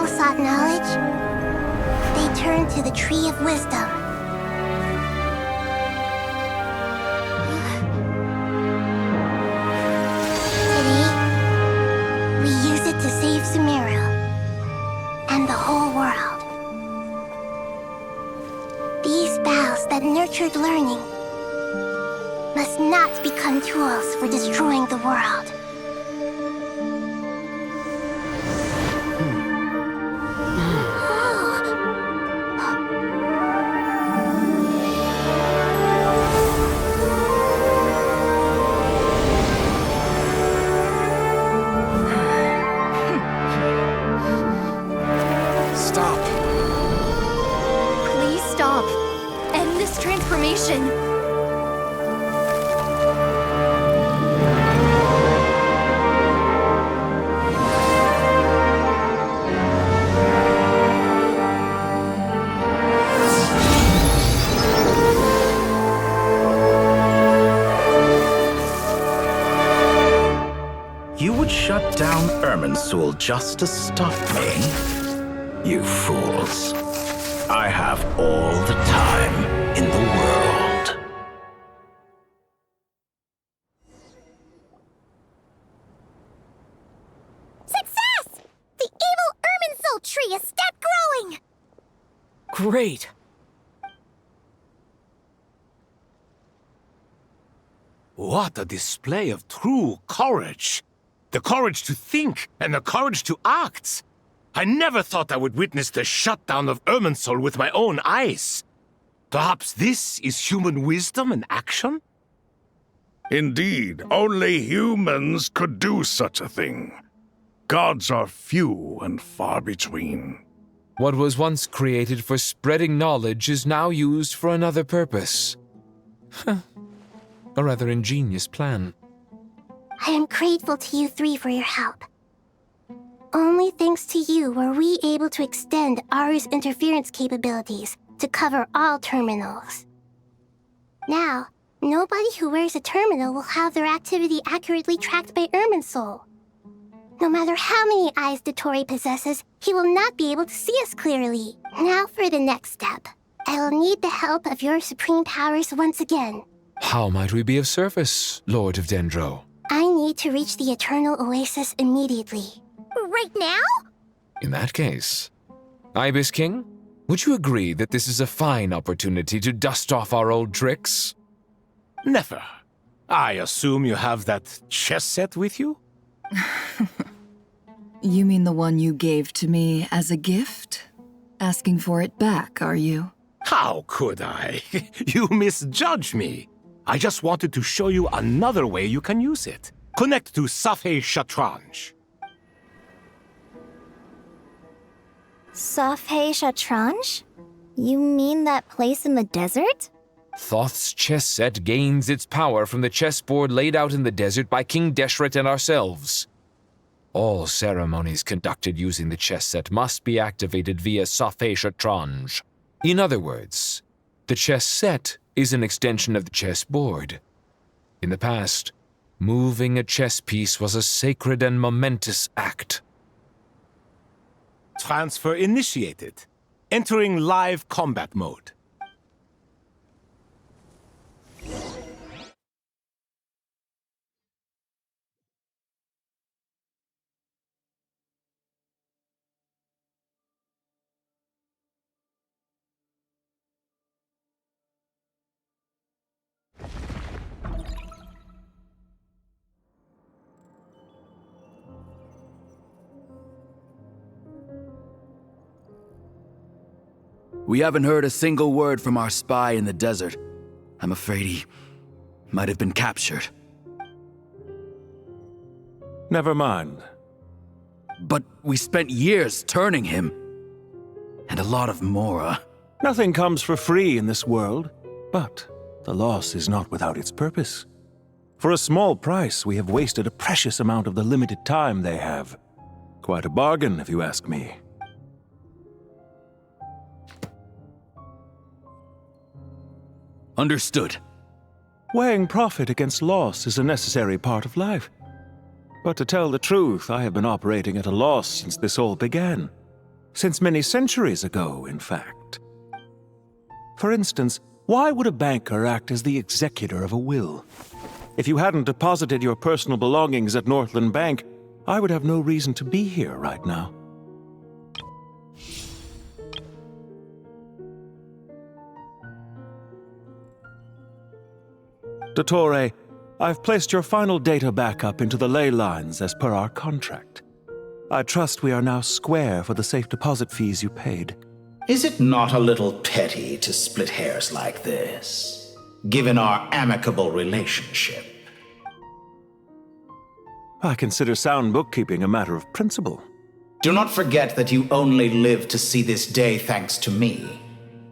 I: Sought knowledge, they turned to the Tree of Wisdom. Today, we use it to save Sumeru and the whole world. These boughs that nurtured learning must not become tools for destroying the world.
K: Shut down Irminsul just to stop me? You fools. I have all the time in the world.
I: Success! The evil Irminsul tree has stopped growing!
B: Great!
N: What a display of true courage! The courage to think and the courage to act. I never thought I would witness the shutdown of Irminsul with my own eyes. Perhaps this is human wisdom in action?
E: Indeed, only humans could do such a thing. Gods are few and far between.
H: What was once created for spreading knowledge is now used for another purpose. A rather ingenious plan.
I: I am grateful to you three for your help. Only thanks to you were we able to extend Aru's interference capabilities to cover all terminals. Now, nobody who wears a terminal will have their activity accurately tracked by Irminsul. No matter how many eyes Dottore possesses, he will not be able to see us clearly. Now for the next step. I will need the help of your supreme powers once again.
H: How might we be of service, Lord of Dendro?
I: I need to reach the Eternal Oasis immediately. Right now?
H: In that case, Ibis King, would you agree that this is a fine opportunity to dust off our old tricks?
N: Never. I assume you have that chess set with you?
O: You mean the one you gave to me as a gift? Asking for it back, are you?
N: How could I? You misjudge me. I just wanted to show you another way you can use it. Connect to Safei Shatranj.
P: Safei Shatranj? You mean that place in the desert?
H: Thoth's chess set gains its power from the chessboard laid out in the desert by King Deshret and ourselves. All ceremonies conducted using the chess set must be activated via Safei Shatranj. In other words, the chess set is an extension of the chessboard. In the past, moving a chess piece was a sacred and momentous act.
N: Transfer initiated. Entering live combat mode.
S: We haven't heard a single word from our spy in the desert. I'm afraid he might have been captured.
R: Never mind.
S: But we spent years turning him. And a lot of Mora.
R: Nothing comes for free in this world, but the loss is not without its purpose. For a small price, we have wasted a precious amount of the limited time they have. Quite a bargain, if you ask me.
S: Understood.
R: Weighing profit against loss is a necessary part of life. But to tell the truth, I have been operating at a loss since this all began. Since many centuries ago, in fact. For instance, why would a banker act as the executor of a will? If you hadn't deposited your personal belongings at Northland Bank, I would have no reason to be here right now. Dottore, I've placed your final data backup into the ley lines as per our contract. I trust we are now square for the safe deposit fees you paid.
K: Is it not a little petty to split hairs like this, given our amicable relationship?
R: I consider sound bookkeeping a matter of principle.
K: Do not forget that you only live to see this day thanks to me.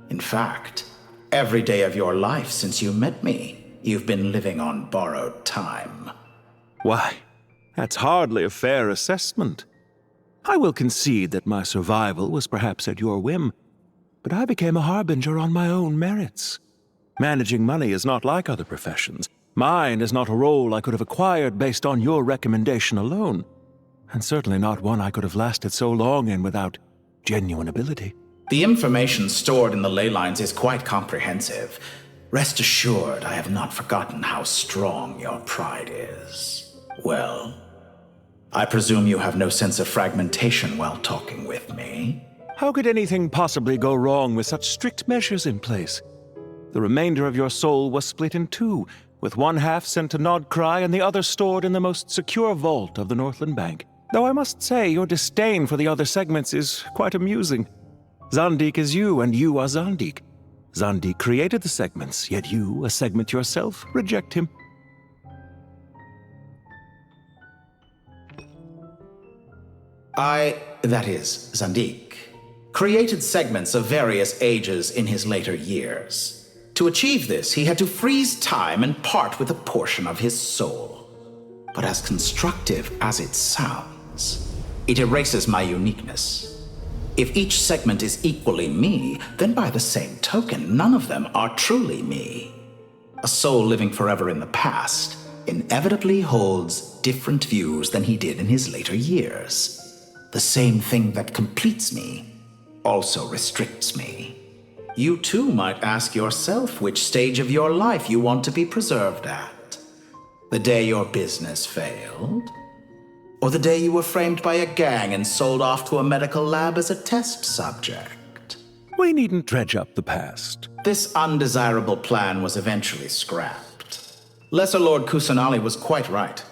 K: In fact, every day of your life since you met me, you've been living on borrowed time.
R: Why, that's hardly a fair assessment. I will concede that my survival was perhaps at your whim, but I became a harbinger on my own merits. Managing money is not like other professions. Mine is not a role I could have acquired based on your recommendation alone, and certainly not one I could have lasted so long in without genuine ability.
K: The information stored in the ley lines is quite comprehensive. Rest assured, I have not forgotten how strong your pride is. Well, I presume you have no sense of fragmentation while talking with me?
R: How could anything possibly go wrong with such strict measures in place? The remainder of your soul was split in two, with one half sent to Nodcry and the other stored in the most secure vault of the Northland Bank. Though I must say, your disdain for the other segments is quite amusing. Zandik is you, and you are Zandik. Zandik created the segments, yet you, a segment yourself, reject him.
K: That is, Zandik, created segments of various ages in his later years. To achieve this, he had to freeze time and part with a portion of his soul. But as constructive as it sounds, it erases my uniqueness. If each segment is equally me, then by the same token, none of them are truly me. A soul living forever in the past inevitably holds different views than he did in his later years. The same thing that completes me also restricts me. You too might ask yourself which stage of your life you want to be preserved at. The day your business failed? Or the day you were framed by a gang and sold off to a medical lab as a test subject?
R: We needn't dredge up the past.
K: This undesirable plan was eventually scrapped. Lesser Lord Kusanali was quite right.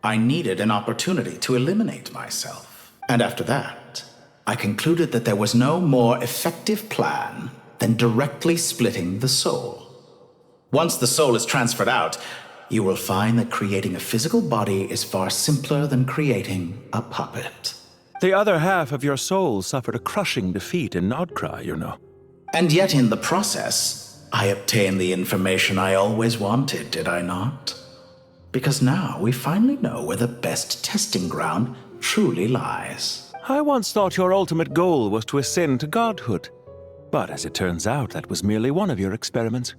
K: I needed an opportunity to eliminate myself. And after that, I concluded that there was no more effective plan than directly splitting the soul. Once the soul is transferred out, you will find that creating a physical body is far simpler than creating a puppet.
R: The other half of your soul suffered a crushing defeat in Nodcry, you know.
K: And yet in the process, I obtained the information I always wanted, did I not? Because now we finally know where the best testing ground truly lies.
R: I once thought your ultimate goal was to ascend to godhood. But as it turns out, that was merely one of your experiments.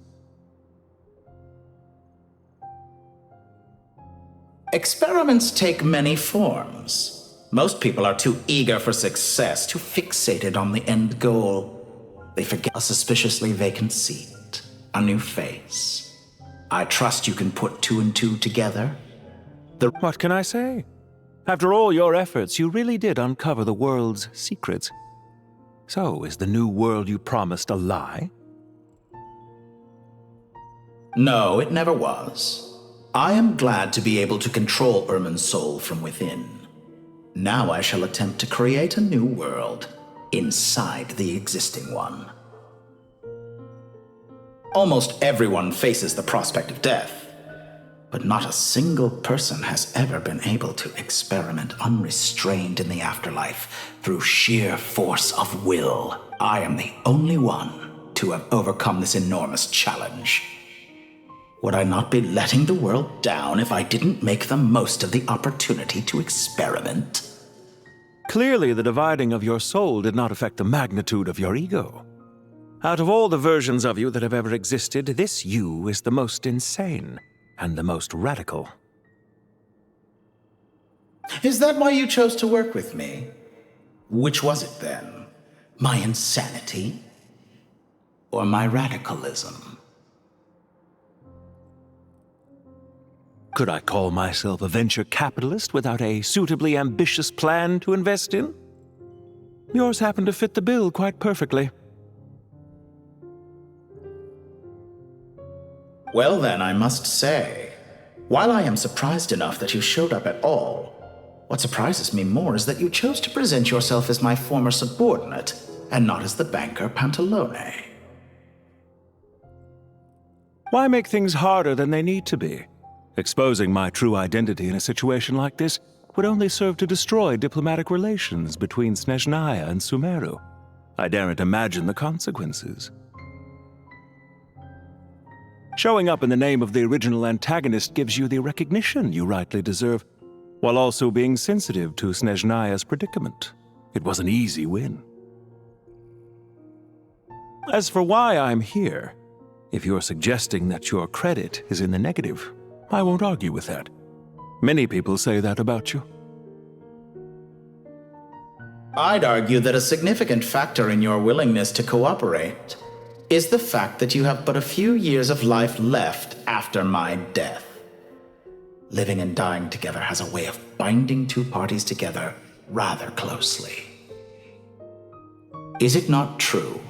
K: Experiments take many forms. Most people are too eager for success, too fixated on the end goal. They forget a suspiciously vacant seat, a new face. I trust you can put two and two together.
R: What can I say? After all your efforts, you really did uncover the world's secrets. So, is the new world you promised a lie?
K: No, it never was. I am glad to be able to control Irmin's soul from within. Now I shall attempt to create a new world inside the existing one. Almost everyone faces the prospect of death, but not a single person has ever been able to experiment unrestrained in the afterlife through sheer force of will. I am the only one to have overcome this enormous challenge. Would I not be letting the world down if I didn't make the most of the opportunity to experiment?
R: Clearly, the dividing of your soul did not affect the magnitude of your ego. Out of all the versions of you that have ever existed, this you is the most insane and the most radical.
K: Is that why you chose to work with me? Which was it then? My insanity? Or my radicalism?
R: Could I call myself a venture capitalist without a suitably ambitious plan to invest in? Yours happened to fit the bill quite perfectly.
K: Well then, I must say, while I am surprised enough that you showed up at all, what surprises me more is that you chose to present yourself as my former subordinate, and not as the banker Pantalone.
R: Why make things harder than they need to be? Exposing my true identity in a situation like this would only serve to destroy diplomatic relations between Snezhnaya and Sumeru. I daren't imagine the consequences. Showing up in the name of the original antagonist gives you the recognition you rightly deserve, while also being sensitive to Snezhnaya's predicament. It was an easy win. As for why I'm here, if you're suggesting that your credit is in the negative, I won't argue with that. Many people say that about you.
K: I'd argue that a significant factor in your willingness to cooperate is the fact that you have but a few years of life left after my death. Living and dying together has a way of binding two parties together rather closely. Is it not true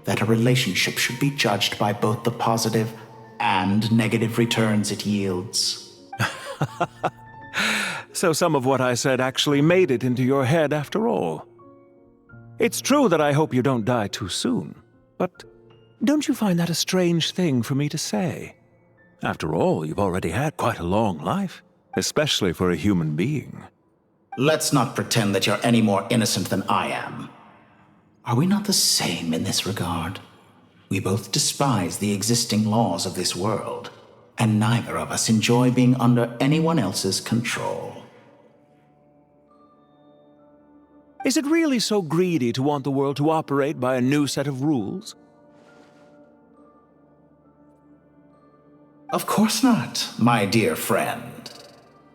K: that a relationship should be judged by both the positive and negative returns it yields?
R: So some of what I said actually made it into your head after all. It's true that I hope you don't die too soon, but don't you find that a strange thing for me to say? After all, you've already had quite a long life, especially for a human being.
K: Let's not pretend that you're any more innocent than I am. Are we not the same in this regard? We both despise the existing laws of this world, and neither of us enjoy being under anyone else's control.
R: Is it really so greedy to want the world to operate by a new set of rules?
K: Of course not, my dear friend.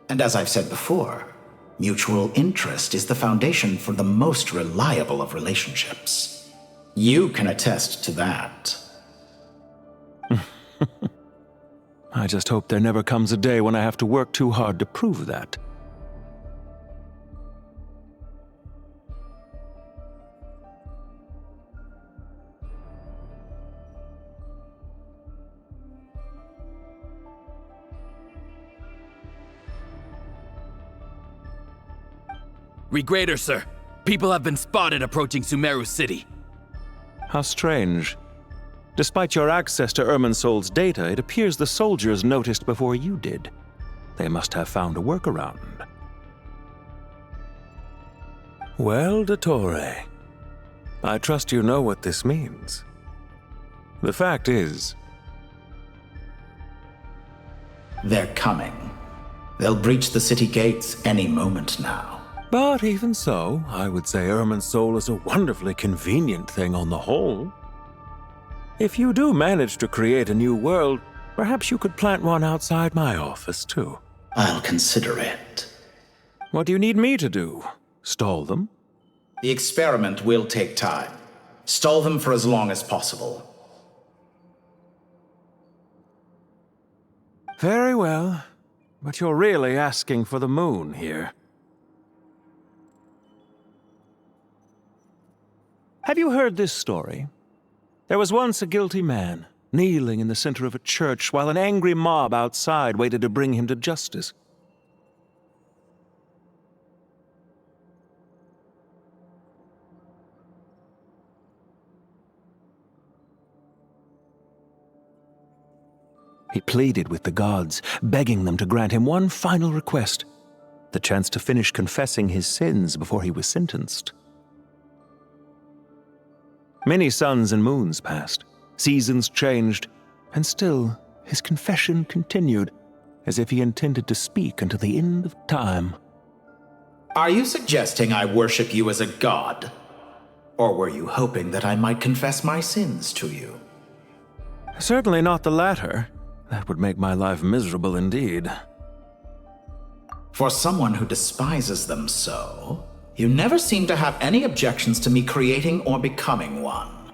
K: And as I've said before, mutual interest is the foundation for the most reliable of relationships. You can attest to that.
R: I just hope there never comes a day when I have to work too hard to prove that.
S: Regrader, sir. People have been spotted approaching Sumeru City.
R: How strange. Despite your access to Irminsol's data, it appears the soldiers noticed before you did. They must have found a workaround. Well, Dottore, I trust you know what this means. The fact is...
K: They're coming. They'll breach the city gates any moment now.
R: But even so, I would say Irminsol is a wonderfully convenient thing on the whole. If you do manage to create a new world, perhaps you could plant one outside my office, too.
K: I'll consider it.
R: What do you need me to do? Stall them?
K: The experiment will take time. Stall them for as long as possible.
R: Very well. But you're really asking for the moon here. Have you heard this story? There was once a guilty man, kneeling in the center of a church while an angry mob outside waited to bring him to justice. He pleaded with the gods, begging them to grant him one final request, the chance to finish confessing his sins before he was sentenced. Many suns and moons passed, seasons changed, and still his confession continued, as if he intended to speak until the end of time.
K: Are you suggesting I worship you as a god? Or were you hoping that I might confess my sins to you?
R: Certainly not the latter. That would make my life miserable indeed.
K: For someone who despises them so, you never seem to have any objections to me creating or becoming one.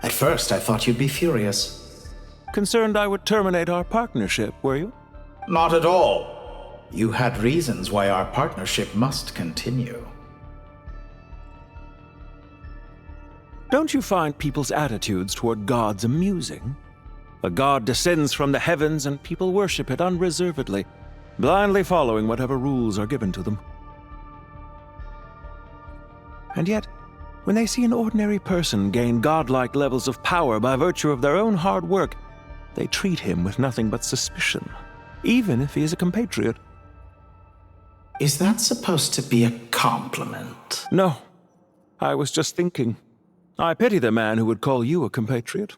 K: At first, I thought you'd be furious.
R: Concerned I would terminate our partnership, were you?
K: Not at all. You had reasons why our partnership must continue.
R: Don't you find people's attitudes toward gods amusing? A god descends from the heavens and people worship it unreservedly, blindly following whatever rules are given to them. And yet, when they see an ordinary person gain godlike levels of power by virtue of their own hard work, they treat him with nothing but suspicion, even if he is a compatriot.
K: Is that supposed to be a compliment?
R: No. I was just thinking. I pity the man who would call you a compatriot.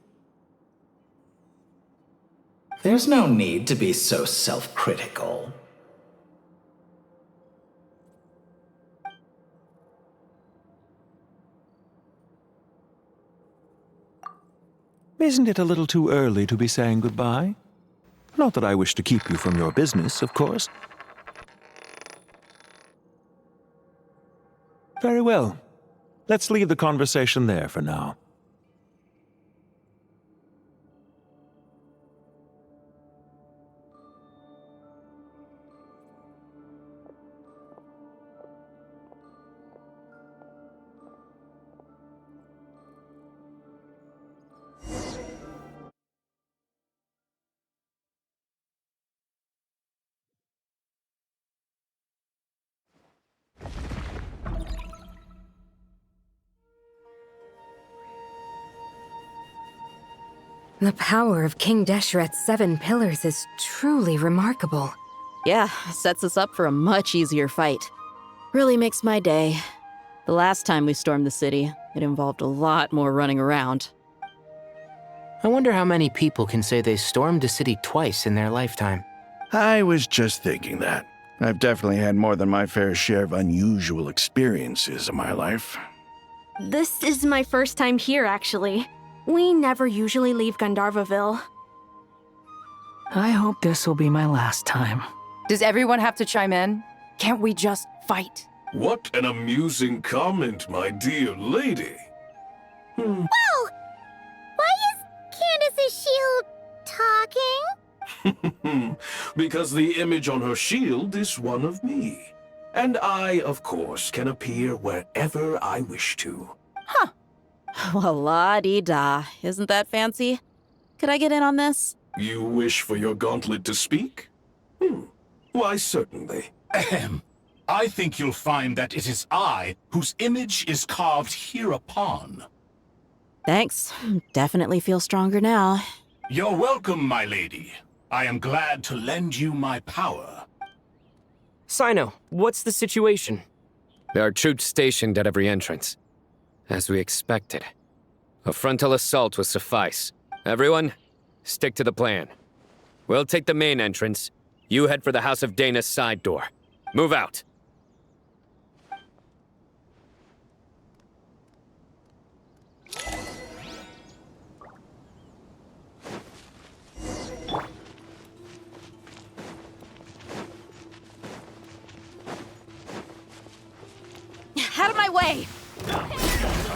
K: There's no need to be so self-critical.
R: Isn't it a little too early to be saying goodbye? Not that I wish to keep you from your business, of course. Very well. Let's leave the conversation there for now.
T: The power of King Deshret's 7 pillars is truly remarkable.
F: Yeah, sets us up for a much easier fight. Really makes my day. The last time we stormed the city, it involved a lot more running around.
Q: I wonder how many people can say they stormed a city twice in their lifetime.
U: I was just thinking that. I've definitely had more than my fair share of unusual experiences in my life.
W: This is my first time here, actually. We never usually leave Gandharvaville.
G: I hope this will be my last time.
X: Does everyone have to chime in? Can't we just fight?
Y: What an amusing comment, my dear lady.
I: Whoa! Why is Candace's shield talking?
Y: Because the image on her shield is one of me. And I, of course, can appear wherever I wish to.
F: Well, la-dee-da. Isn't that fancy? Could I get in on this?
Y: You wish for your gauntlet to speak? Why, certainly.
C: Ahem. I think you'll find that it is I whose image is carved hereupon.
F: Thanks. Definitely feel stronger now.
C: You're welcome, my lady. I am glad to lend you my power.
B: Sino, what's the situation?
D: There are troops stationed at every entrance. As we expected. A frontal assault will suffice. Everyone, stick to the plan. We'll take the main entrance. You head for the House of Dana's side door. Move out.
V: Out of my way!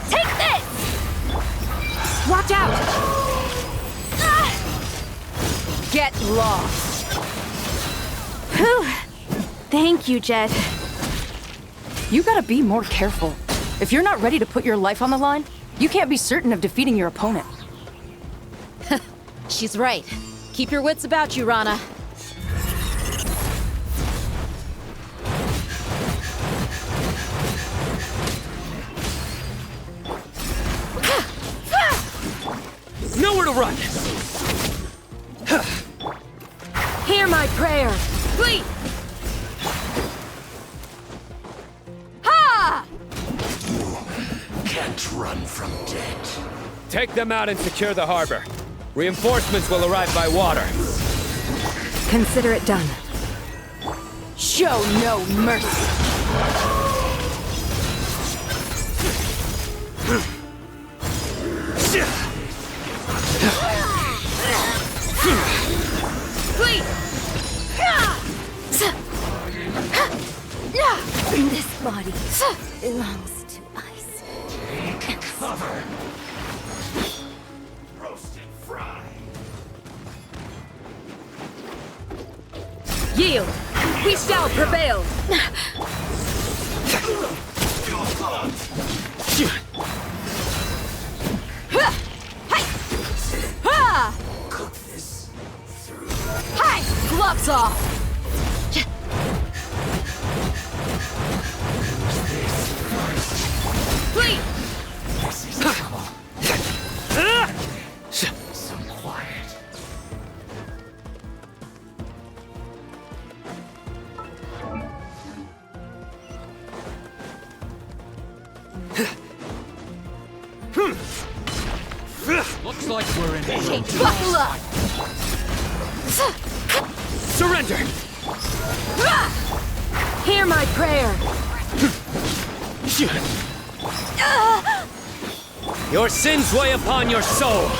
V: Take this! Watch out! Get lost!
W: Whew. Thank you, Jet.
X: You gotta be more careful. If you're not ready to put your life on the line, you can't be certain of defeating your opponent.
F: She's right. Keep your wits about you, Rana.
B: Nowhere to run!
V: Hear my prayer! Please! Ha!
C: Can't run from death.
D: Take them out and secure the harbor. Reinforcements will arrive by water.
T: Consider it done.
V: Show no mercy! Please!
T: This body belongs to ice.
C: Take cover. Roasted fry.
V: Yield! We shall prevail!
C: Cook this through.
V: Hi! Gloves off! Please!
C: This is trouble. So quiet.
D: Looks like we're in
V: Buckle up!
D: Surrender!
V: Hear my prayer!
D: Your sins weigh upon your soul!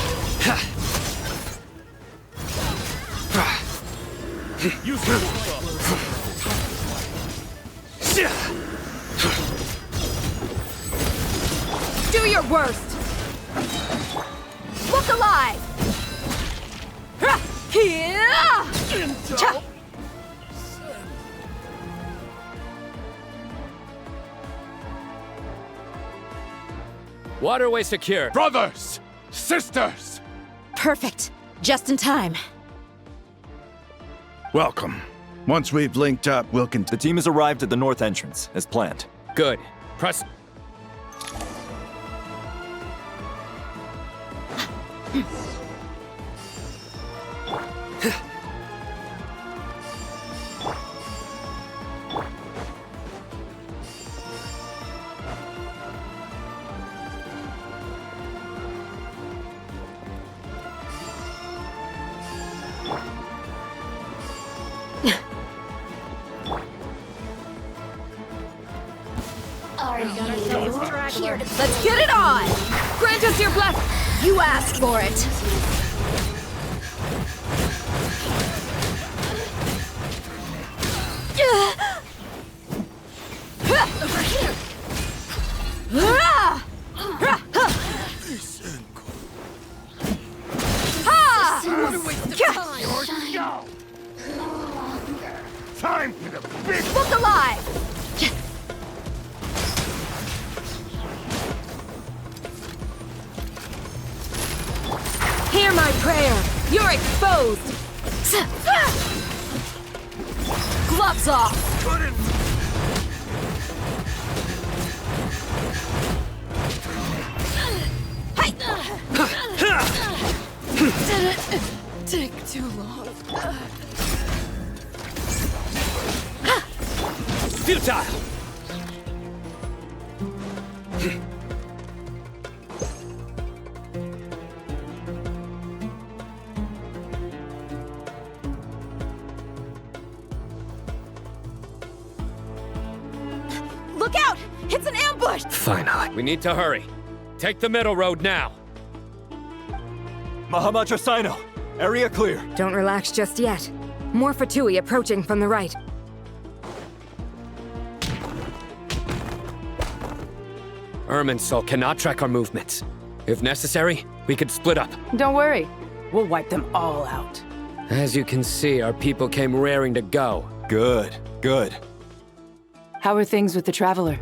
V: Do your worst! Look alive!
D: Waterway secure.
E: Brothers! Sisters!
F: Perfect. Just in time.
U: Welcome. Once we've linked up, we'll continue.
J: The team has arrived at the north entrance, as planned.
D: Good. Press.
V: Let's get it on! Grant us your blessing! You asked for it! Over here!
C: What a waste of time! Yours go! Time for the big...
V: Look alive! Hear my prayer!
X: You're exposed! Gloves off!
V: Did it take too long?
D: Futile!
X: Look out! It's an ambush!
D: Finally. We need to hurry. Take the middle road now.
J: Mahamatra Sino, area clear.
T: Don't relax just yet. More Fatui approaching from the right.
D: Irminsul cannot track our movements. If necessary, we could split up.
X: Don't worry. We'll wipe them all out.
D: As you can see, our people came raring to go.
J: Good, good.
X: How are things with the Traveler?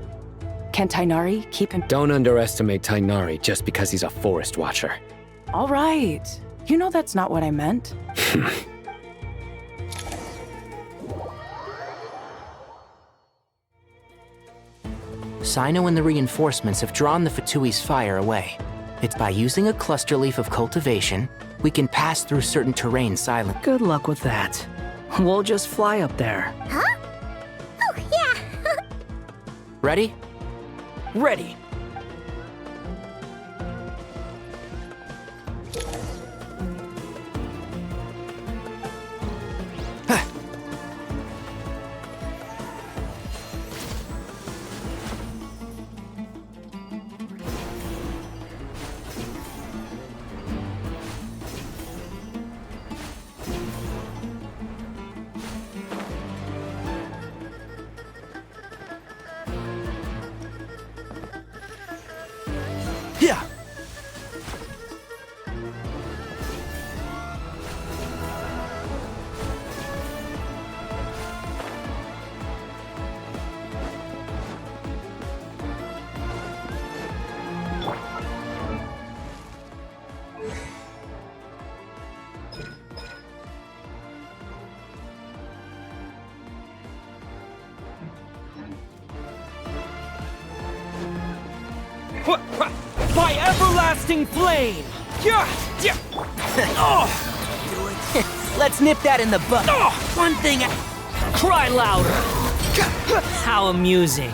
X: Can Tainari keep him?
D: Don't underestimate Tainari just because he's a forest watcher.
X: All right. You know that's not what I meant.
Q: Sino and the reinforcements have drawn the Fatui's fire away. It's by using a cluster leaf of cultivation, we can pass through certain terrain silently.
G: Good luck with that. We'll just fly up there.
I: Huh? Oh, yeah.
Q: Ready?
G: Ready.
S: Yeah.
B: By everlasting flame!
A: Let's nip that in the bud.
B: One thing. Cry louder! How amusing.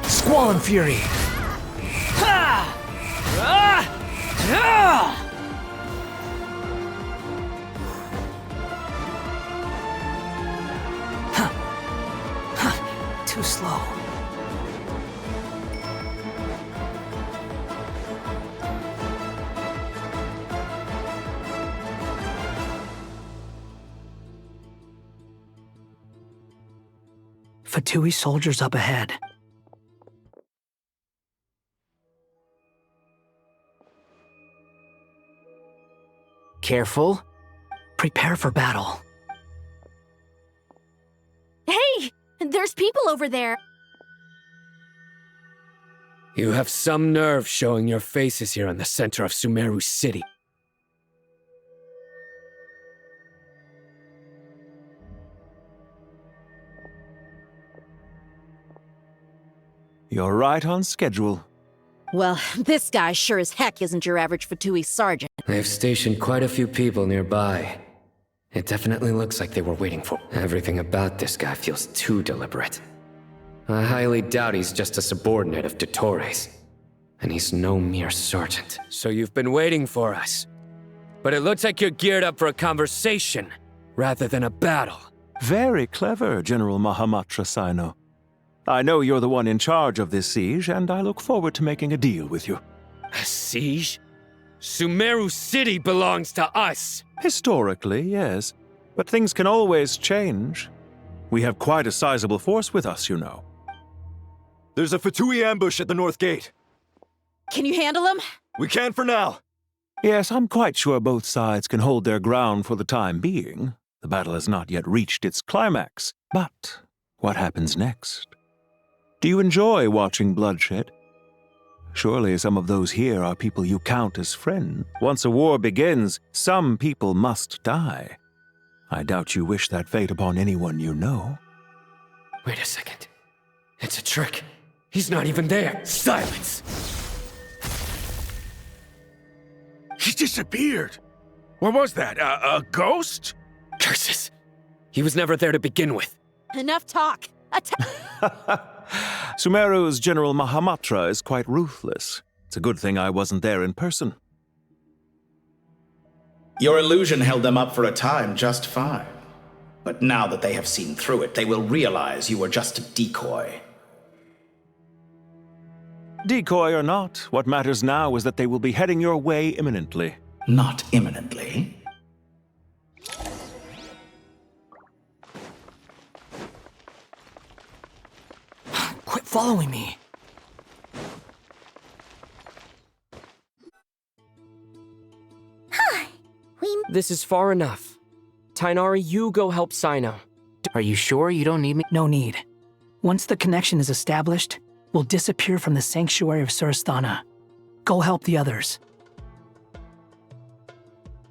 G: Squall and Fury. Too slow. Fatui soldiers up ahead.
Q: Careful.
G: Prepare for battle.
W: Hey! There's people over there.
D: You have some nerve showing your faces here in the center of Sumeru City.
R: You're right on schedule.
F: Well, this guy sure as heck isn't your average Fatui sergeant.
D: They've stationed quite a few people nearby. It definitely looks like they were waiting for... Everything about this guy feels too deliberate. I highly doubt he's just a subordinate of Dottores. And he's no mere sergeant. So you've been waiting for us. But it looks like you're geared up for a conversation, rather than a battle.
R: Very clever, General Mahamatra Sino. I know you're the one in charge of this siege, and I look forward to making a deal with you.
D: A siege? Sumeru City belongs to us!
R: Historically, yes. But things can always change. We have quite a sizable force with us, you know.
J: There's a Fatui ambush at the north gate.
F: Can you handle him?
J: We can for now.
R: Yes, I'm quite sure both sides can hold their ground for the time being. The battle has not yet reached its climax. But what happens next? Do you enjoy watching bloodshed? Surely some of those here are people you count as friends. Once a war begins, some people must die. I doubt you wish that fate upon anyone you know.
B: Wait a second. It's a trick. He's not even there. Silence!
E: He disappeared. What was that? A ghost?
B: Curses! He was never there to begin with.
F: Enough talk.
R: Sumeru's General Mahamatra is quite ruthless. It's a good thing I wasn't there in person.
K: Your illusion held them up for a time just fine. But now that they have seen through it, they will realize you were just a decoy.
R: Decoy or not, what matters now is that they will be heading your way imminently.
K: Not imminently.
G: Quit following me.
B: This is far enough. Tainari, you go help Sino.
Q: Are you sure you don't need me?
G: No need. Once the connection is established, we'll disappear from the sanctuary of Surasthana. Go help the others.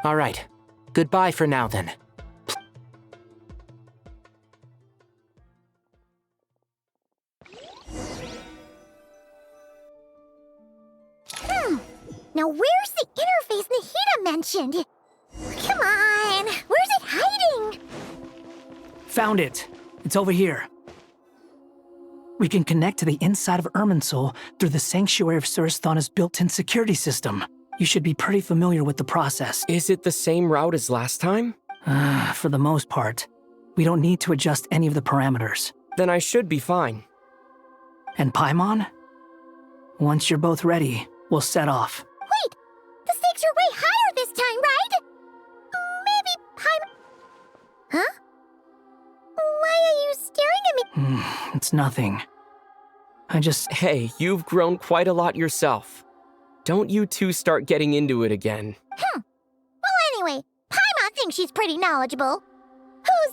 Q: All right. Goodbye for now, then.
I: Now where's the interface Nahida mentioned? Come on, where's it hiding?
G: Found it. It's over here. We can connect to the inside of Irminsul through the Sanctuary of Surasthana's built-in security system. You should be pretty familiar with the process.
B: Is it the same route as last time?
G: For the most part. We don't need to adjust any of the parameters.
B: Then I should be fine.
G: And Paimon? Once you're both ready, we'll set off.
I: Wait! The stakes are way higher this time, right? Maybe Paimon... Huh? Why are you staring at me?
G: It's nothing. I just...
B: Hey, you've grown quite a lot yourself. Don't you two start getting into it again.
I: Well, anyway, Paimon thinks she's pretty knowledgeable.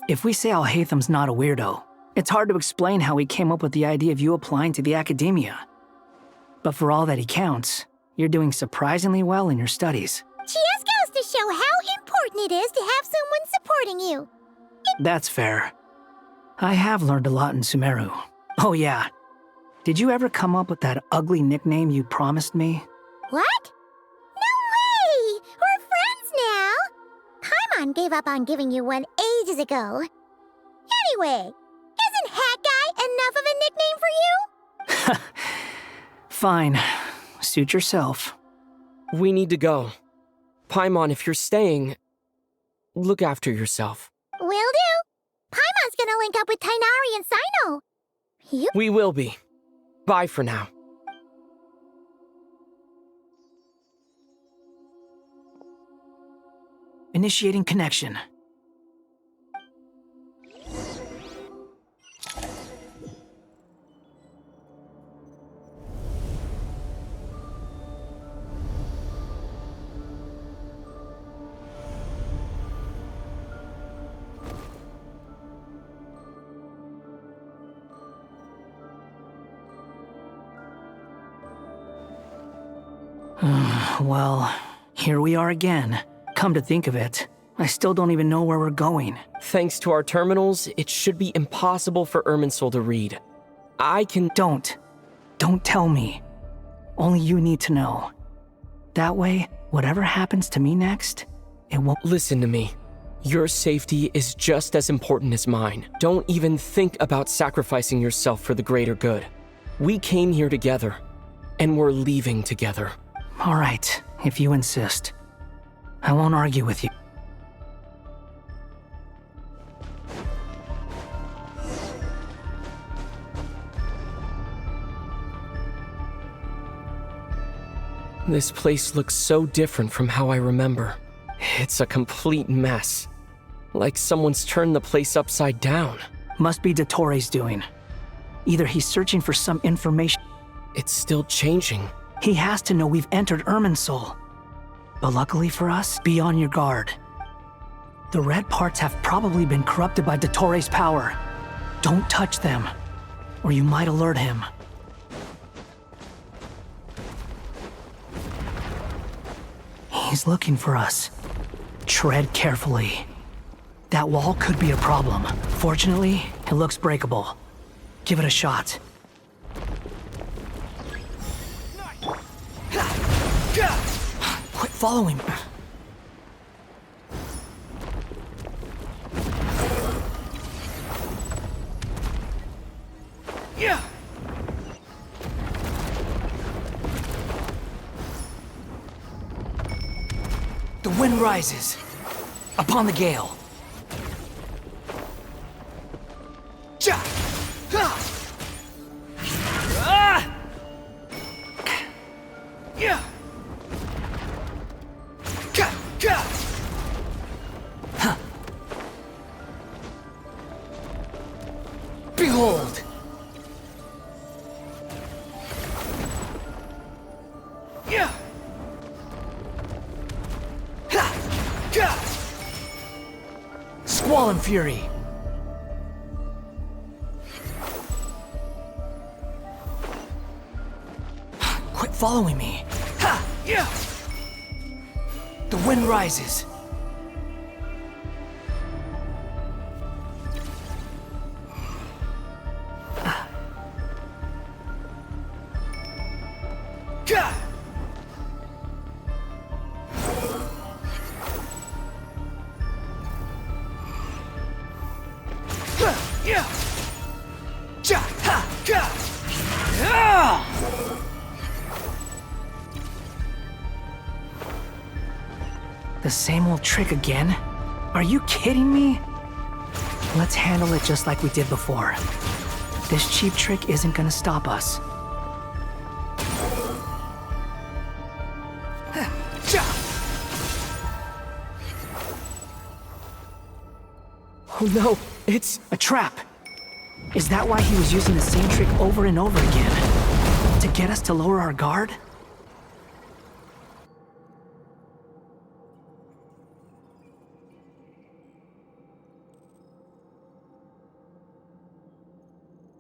G: If we say Alhatham's not a weirdo, it's hard to explain how he came up with the idea of you applying to the academia. But for all that he counts, you're doing surprisingly well in your studies.
I: She just goes to show how important it is to have someone supporting you.
G: That's fair. I have learned a lot in Sumeru. Oh yeah. Did you ever come up with that ugly nickname you promised me?
I: What? No way! We're friends now! Paimon gave up on giving you one ages ago. Anyway, isn't Hat Guy enough of a nickname for you?
G: Fine. Suit yourself.
B: We need to go. Paimon, if you're staying, look after yourself.
I: Will do. Paimon's gonna link up with Tainari and Sino.
B: We will be. Bye for now.
G: Initiating connection. Well, here we are again. Come to think of it, I still don't even know where we're going.
B: Thanks to our terminals, it should be impossible for Irminsul to read. I can...
G: Don't tell me. Only you need to know. That way, whatever happens to me next, it won't...
B: Listen to me. Your safety is just as important as mine. Don't even think about sacrificing yourself for the greater good. We came here together, and we're leaving together.
G: All right, if you insist. I won't argue with you.
B: This place looks so different from how I remember. It's a complete mess. Like someone's turned the place upside down.
G: Must be Dottoro's doing. Either he's searching for some information...
B: It's still changing.
G: He has to know we've entered Irminsul. But luckily for us, be on your guard. The red parts have probably been corrupted by Dottoro's power. Don't touch them, or you might alert him. He's looking for us. Tread carefully. That wall could be a problem. Fortunately, it looks breakable. Give it a shot. Quit following me. Yeah. The wind rises upon the gale. Ja! Ah! Ah! Yeah! Ka! Ka! Huh. Behold! Yeah! Ha! Ka! Squall and fury. Quit following me. Ha! Yeah! The wind rises. Ka! Yeah! Ja! Ha! Ka! Yeah! The same old trick again? Are you kidding me? Let's handle it just like we did before. This cheap trick isn't gonna stop us.
B: Oh no, it's
G: a trap. Is that why he was using the same trick over and over again? To get us to lower our guard?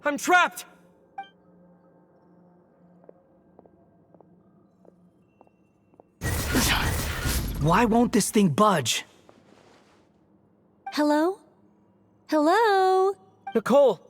B: I'm trapped!
G: Why won't this thing budge?
V: Hello? Hello?
B: Nicole,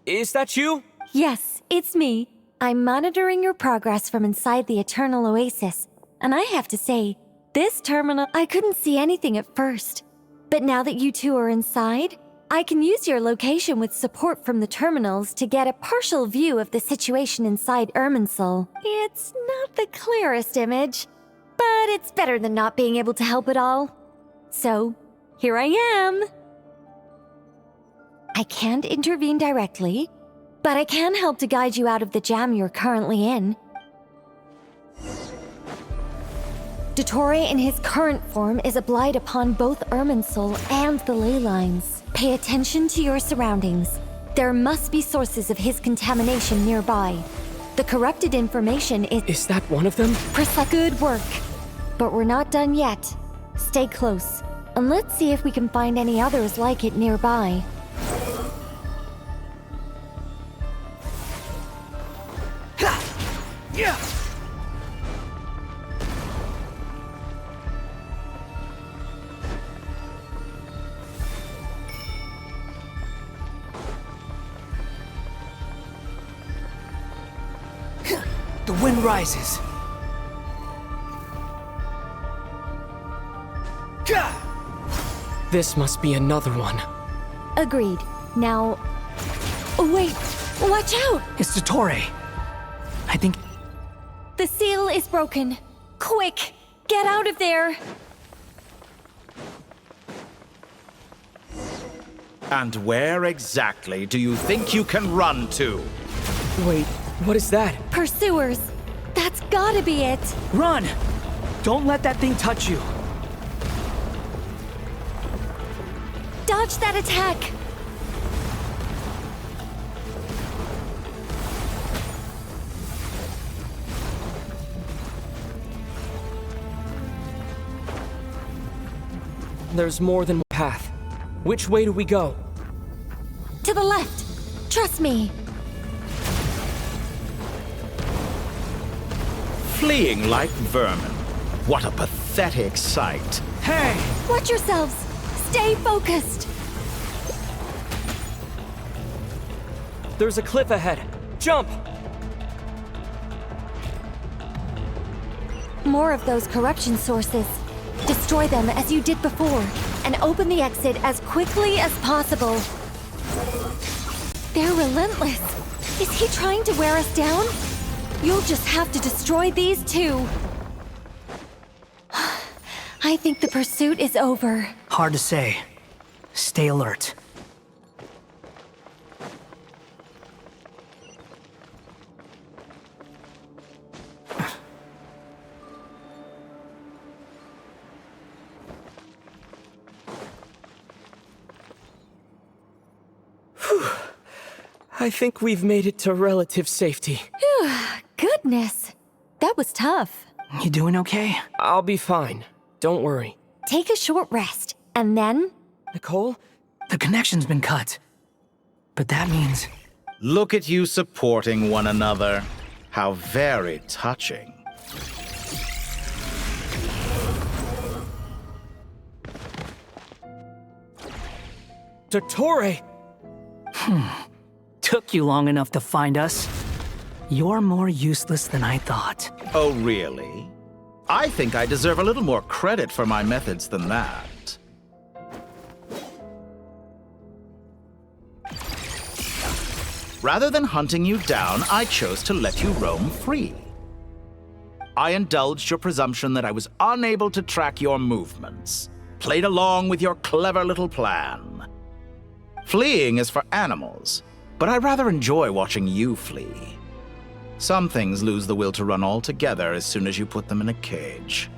B: is that you?
V: Yes, it's me. I'm monitoring your progress from inside the Eternal Oasis. And I have to say, this terminal, I couldn't see anything at first. But now that you two are inside, I can use your location with support from the terminals to get a partial view of the situation inside Irminsul. It's not the clearest image, but it's better than not being able to help at all. So, here I am. I can't intervene directly, but I can help to guide you out of the jam you're currently in. Dottore in his current form is a blight upon both Irminsul and the ley lines. Pay attention to your surroundings. There must be sources of his contamination nearby. The corrupted information is—
B: Is that one of them?
V: Good work. But we're not done yet. Stay close, and let's see if we can find any others like it nearby.
G: Yeah! The wind rises.
B: This must be another one.
V: Agreed. Now... Wait! Watch out!
G: It's Dottore. I think...
V: The seal is broken. Quick! Get out of there!
K: And where exactly do you think you can run to?
B: Wait, what is that?
V: Pursuers! That's gotta be it!
G: Run! Don't let that thing touch you.
V: Dodge that attack!
B: There's more than one path. Which way do we go?
V: To the left! Trust me!
K: Fleeing like vermin. What a pathetic pathetic sight.
G: Hey!
V: Watch yourselves! Stay focused!
B: There's a cliff ahead. Jump!
V: More of those corruption sources. Destroy them as you did before, and open the exit as quickly as possible. They're relentless. Is he trying to wear us down? You'll just have to destroy these too. I think the pursuit is over.
G: Hard to say. Stay alert.
B: I think we've made it to relative safety.
V: Phew, goodness. That was tough.
G: You doing okay?
B: I'll be fine. Don't worry.
V: Take a short rest, and then...
B: Nicole?
G: The connection's been cut. But that means...
K: Look at you supporting one another. How very touching.
B: Dottore!
G: Took you long enough to find us. You're more useless than I thought.
K: Oh, really? I think I deserve a little more credit for my methods than that. Rather than hunting you down, I chose to let you roam free. I indulged your presumption that I was unable to track your movements, played along with your clever little plan. Fleeing is for animals, but I rather enjoy watching you flee. Some things lose the will to run altogether as soon as you put them in a cage.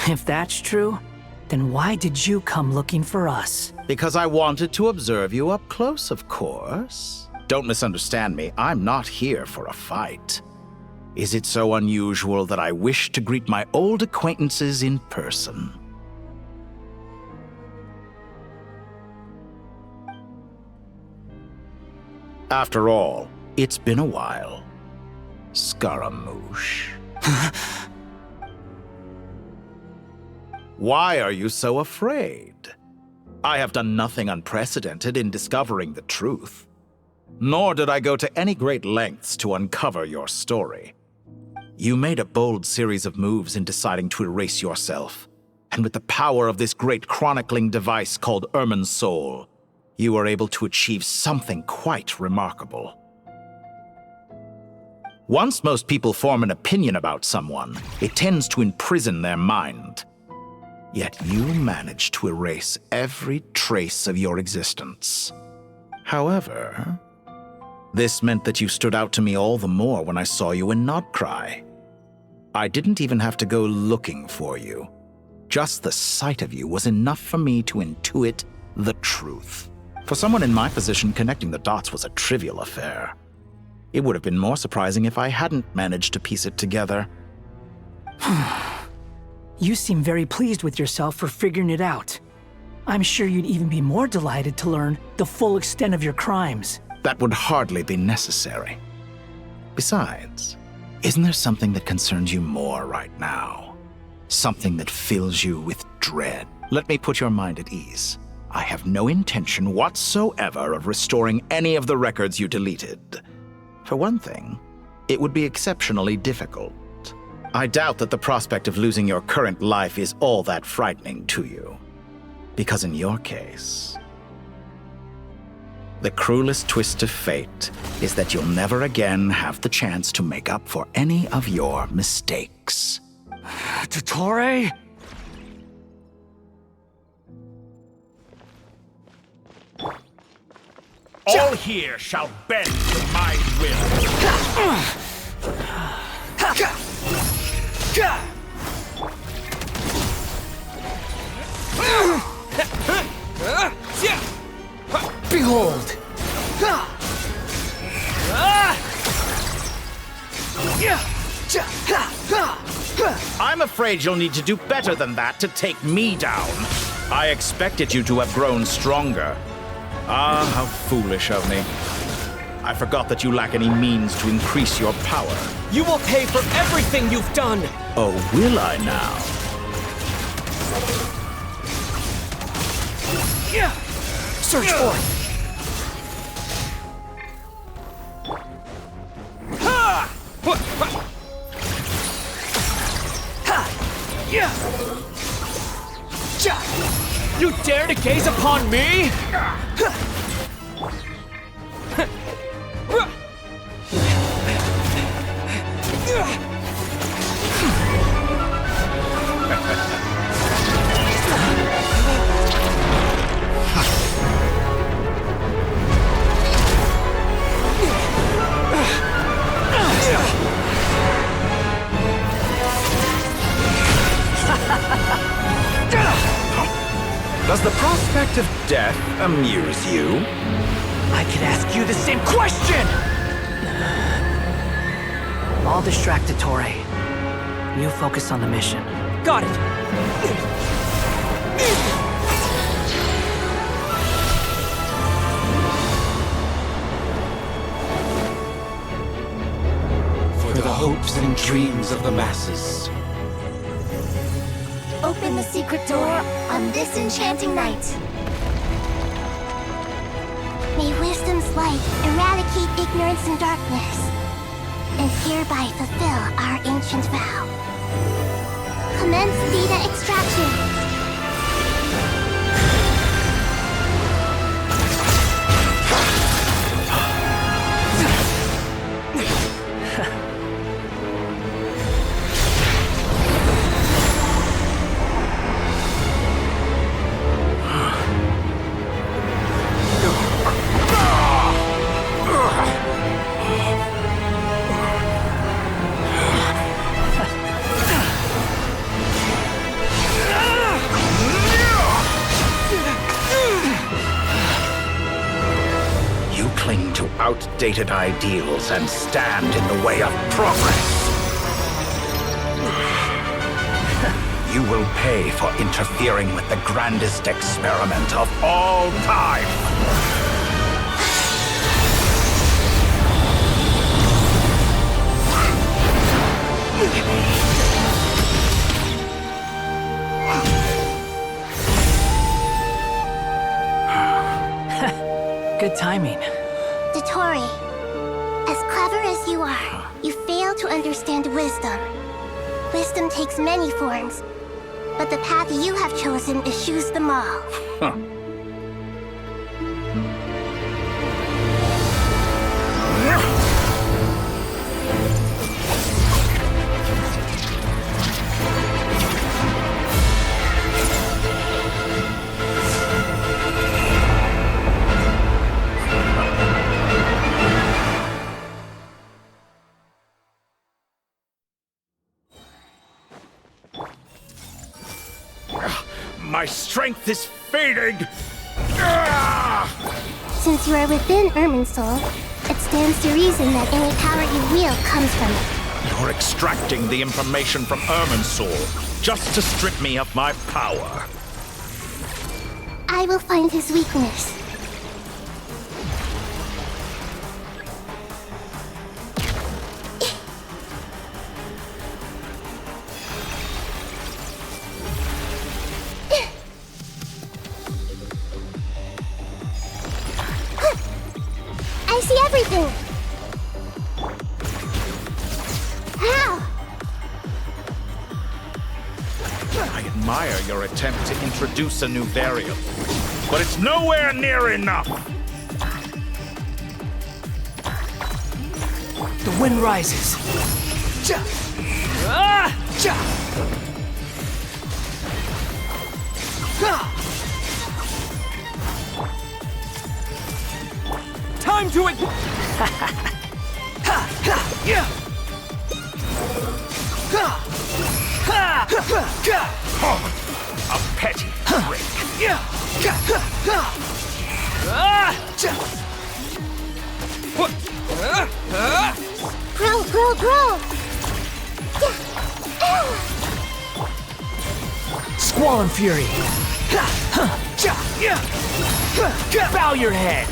G: If that's true, then why did you come looking for us?
K: Because I wanted to observe you up close, of course. Don't misunderstand me, I'm not here for a fight. Is it so unusual that I wish to greet my old acquaintances in person? After all, it's been a while. Scaramouche. Why are you so afraid? I have done nothing unprecedented in discovering the truth. Nor did I go to any great lengths to uncover your story. You made a bold series of moves in deciding to erase yourself. And with the power of this great chronicling device called Ermin's Soul, you were able to achieve something quite remarkable. Once most people form an opinion about someone, it tends to imprison their mind. Yet you managed to erase every trace of your existence. However, this meant that you stood out to me all the more when I saw you in Nodcry. I didn't even have to go looking for you. Just the sight of you was enough for me to intuit the truth. For someone in my position, connecting the dots was a trivial affair. It would have been more surprising if I hadn't managed to piece it together.
G: You seem very pleased with yourself for figuring it out. I'm sure you'd even be more delighted to learn the full extent of your crimes.
K: That would hardly be necessary. Besides, isn't there something that concerns you more right now? Something that fills you with dread? Let me put your mind at ease. I have no intention whatsoever of restoring any of the records you deleted. For one thing, it would be exceptionally difficult. I doubt that the prospect of losing your current life is all that frightening to you. Because in your case, the cruelest twist of fate is that you'll never again have the chance to make up for any of your mistakes.
G: Dottore?
N: All here shall bend to my will.
G: Behold!
K: I'm afraid you'll need to do better than that to take me down. I expected you to have grown stronger. Ah, how foolish of me. I forgot that you lack any means to increase your power.
B: You will pay for everything you've done!
K: Oh, will I now?
B: Search for it! You dare to gaze upon me?
K: Does the prospect of death amuse you?
G: I could ask you the same question! I'll distract Ettore. You focus on the mission.
B: Got it!
K: For the hopes and dreams of the masses.
I: Open the secret door on this enchanting night. May wisdom's light eradicate ignorance and darkness, and hereby fulfill our ancient vow. Commence data extraction.
K: Outdated ideals and stand in the way of progress. You will pay for interfering with the grandest experiment of all time.
G: Good timing.
I: Ettore, as clever as you are, you fail to understand wisdom. Wisdom takes many forms, but the path you have chosen eschews them all.
K: Huh.
E: My strength is fading!
I: Since you are within Irminsul, it stands to reason that any power you wield comes from it.
K: You're extracting the information from Irminsul just to strip me of my power.
I: I will find his weakness. I see everything! How?
K: I admire your attempt to introduce a new variable, but it's nowhere near enough!
G: The wind rises.
B: Time to it!
K: A petty trick.
I: Grow!
B: Squall and Fury! Bow your head!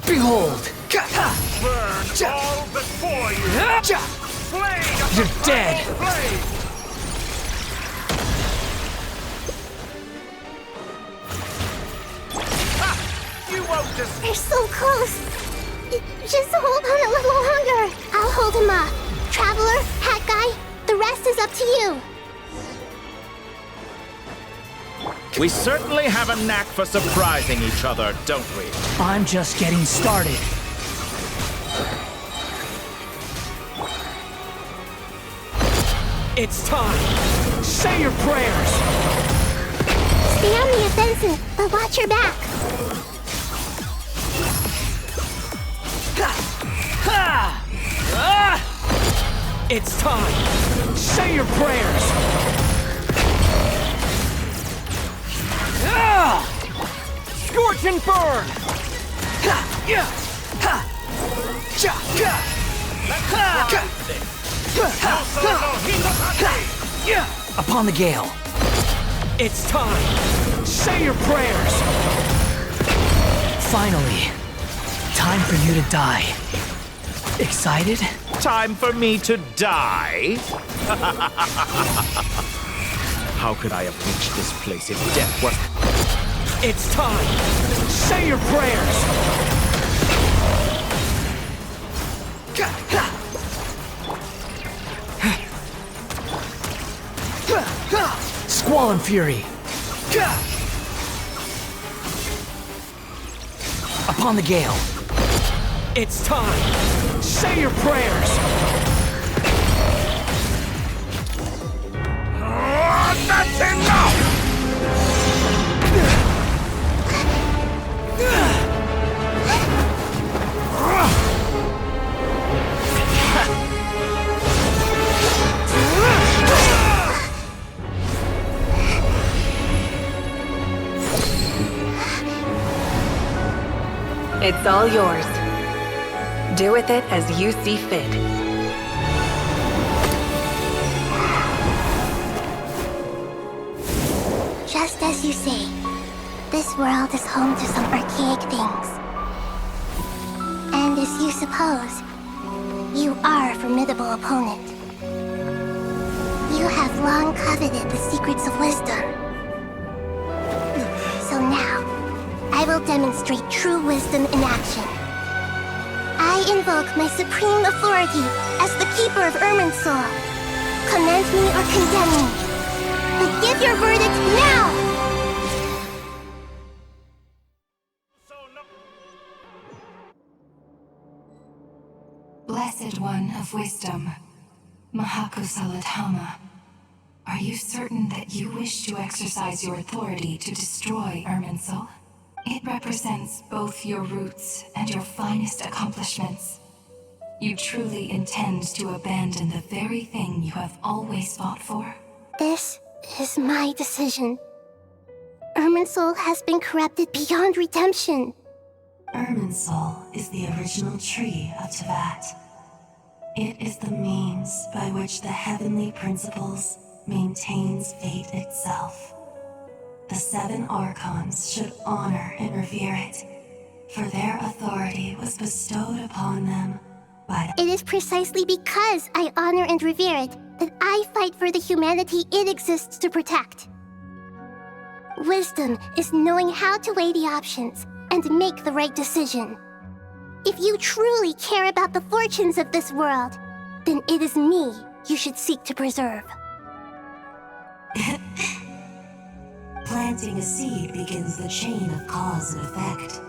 B: Behold!
H: burn all before you!
G: You're dead!
H: You won't just...
I: They're so close! Just hold on a little longer! I'll hold him up. Traveler, Hat Guy, the rest is up to you.
K: We certainly have a knack for surprising each other, don't we?
G: I'm just getting started. It's time! Say your prayers!
I: Stay on the offensive, but watch your back.
G: It's time! Say your prayers! Scorch and burn! Upon the gale! It's time! Say your prayers! Finally, time for you to die. Excited?
K: Time for me to die? How could I have reached this place if death was...
G: It's time! Say your prayers! Squall and Fury! Upon the gale! It's time! Say your prayers!
H: That's enough!
T: It's all yours. Do with it as you see fit.
I: Just as you say, this world is home to some archaic things. And as you suppose, you are a formidable opponent. You have long coveted the secrets of wisdom. So now, I will demonstrate true wisdom in action. I invoke my supreme authority as the keeper of Irminsul. Commend me or condemn me, but give your verdict now!
L: Blessed One of Wisdom, Mahakusaladhama, are you certain that you wish to exercise your authority to destroy Irminsul? It represents both your roots and your finest accomplishments. You truly intend to abandon the very thing you have always fought for?
I: This is my decision. Irminsul has been corrupted beyond redemption.
L: Irminsul is the original tree of Teyvat. It is the means by which the heavenly principles maintains fate itself. The 7 Archons should honor and revere it, for their authority was bestowed upon them by
I: It is precisely because I honor and revere it that I fight for the humanity it exists to protect. Wisdom is knowing how to weigh the options and make the right decision. If you truly care about the fortunes of this world, then it is me you should seek to preserve.
L: Planting a seed begins the chain of cause and effect.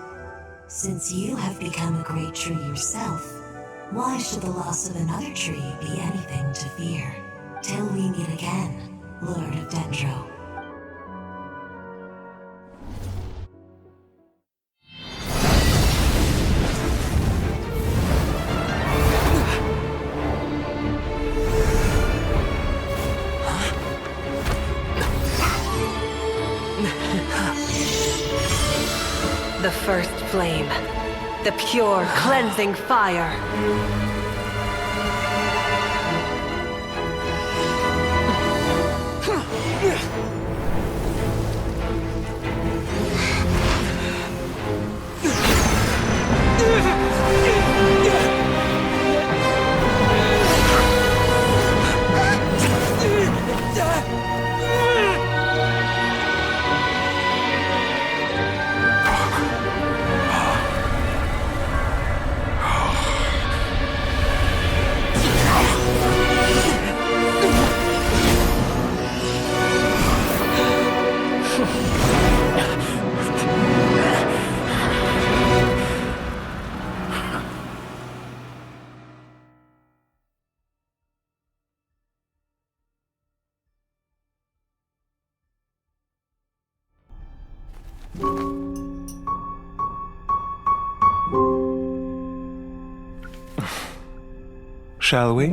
L: Since you have become a great tree yourself, why should the loss of another tree be anything to fear? Till we meet again, Lord of Dendro.
T: The first flame. The pure, cleansing fire.
R: shall we?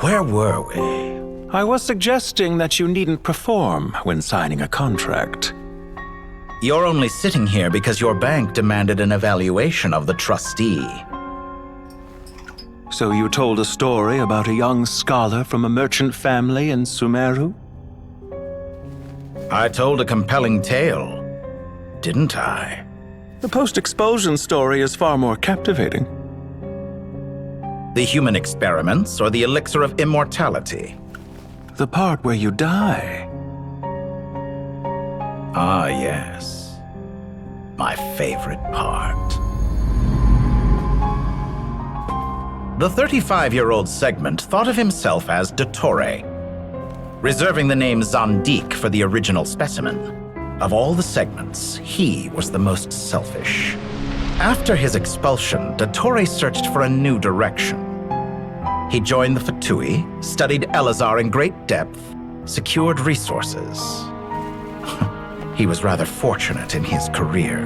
K: Where were we?
R: I was suggesting that you needn't perform when signing a contract.
K: You're only sitting here because your bank demanded an evaluation of the trustee.
R: So you told a story about a young scholar from a merchant family in Sumeru?
K: I told a compelling tale, didn't I?
R: The post-expulsion story is far more captivating.
K: The human experiments or the elixir of immortality?
R: The part where you die.
K: Ah, yes. My favorite part. The 35-year-old Segment thought of himself as Dottore, reserving the name Zandik for the original specimen. Of all the Segments, he was the most selfish. After his expulsion, Dottore searched for a new direction. He joined the Fatui, studied Elazar in great depth, secured resources. He was rather fortunate in his career.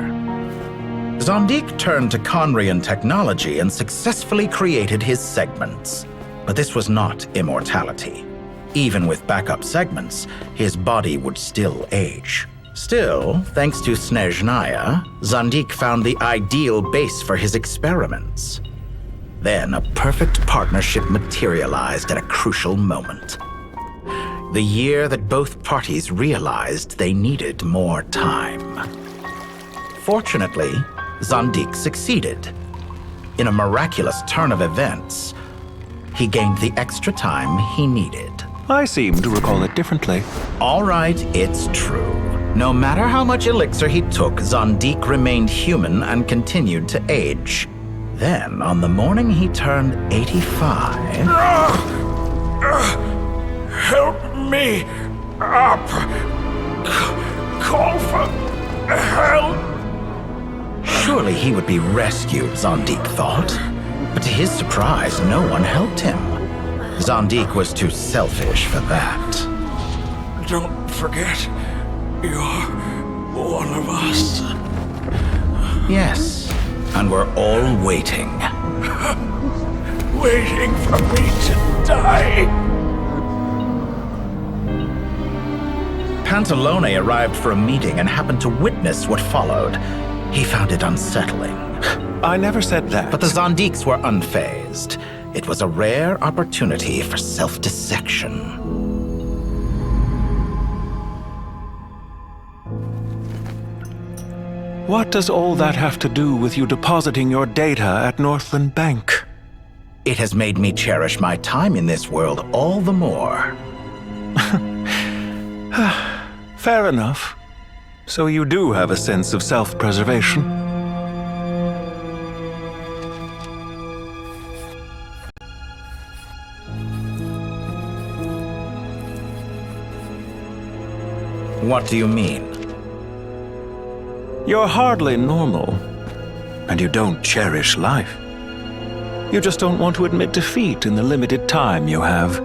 K: Zandik turned to Conrian technology and successfully created his segments. But this was not immortality. Even with backup segments, his body would still age. Still, thanks to Snezhnaya, Zandik found the ideal base for his experiments. Then a perfect partnership materialized at a crucial moment. The year that both parties realized they needed more time. Fortunately, Zandik succeeded. In a miraculous turn of events, he gained the extra time he needed.
R: I seem to recall it differently.
K: All right, it's true. No matter how much elixir he took, Zandik remained human and continued to age. Then, on the morning he turned 85...
H: Help me up! Call for help!
K: Surely he would be rescued, Zandik thought. But to his surprise, no one helped him. Zandik was too selfish for that.
H: Don't forget, you're one of us.
K: Yes, and we're all waiting.
H: Waiting for me to die.
K: Pantalone arrived for a meeting and happened to witness what followed. He found it unsettling.
R: I never said that.
K: But the Zandiks were unfazed. It was a rare opportunity for self-dissection.
R: What does all that have to do with you depositing your data at Northland Bank?
K: It has made me cherish my time in this world all the more.
R: Fair enough. So you do have a sense of self-preservation.
K: What do you mean?
R: You're hardly normal, and you don't cherish life. You just don't want to admit defeat in the limited time you have.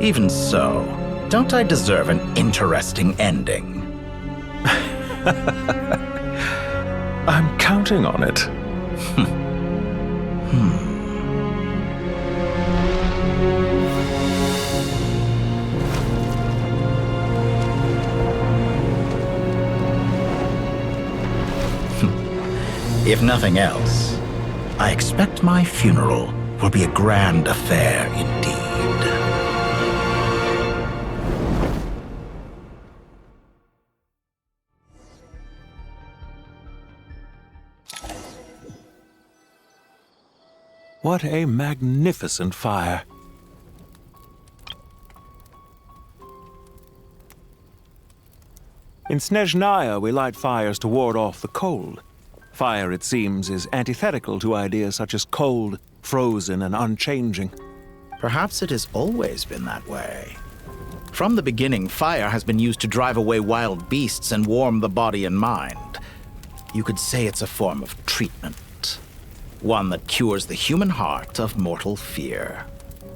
K: Even so, don't I deserve an interesting ending?
R: I'm counting on it.
K: If nothing else, I expect my funeral will be a grand affair indeed.
R: What a magnificent fire. In Snezhnaya, we light fires to ward off the cold. Fire, it seems, is antithetical to ideas such as cold, frozen, and unchanging.
K: Perhaps it has always been that way. From the beginning, fire has been used to drive away wild beasts and warm the body and mind. You could say it's a form of treatment. One that cures the human heart of mortal fear.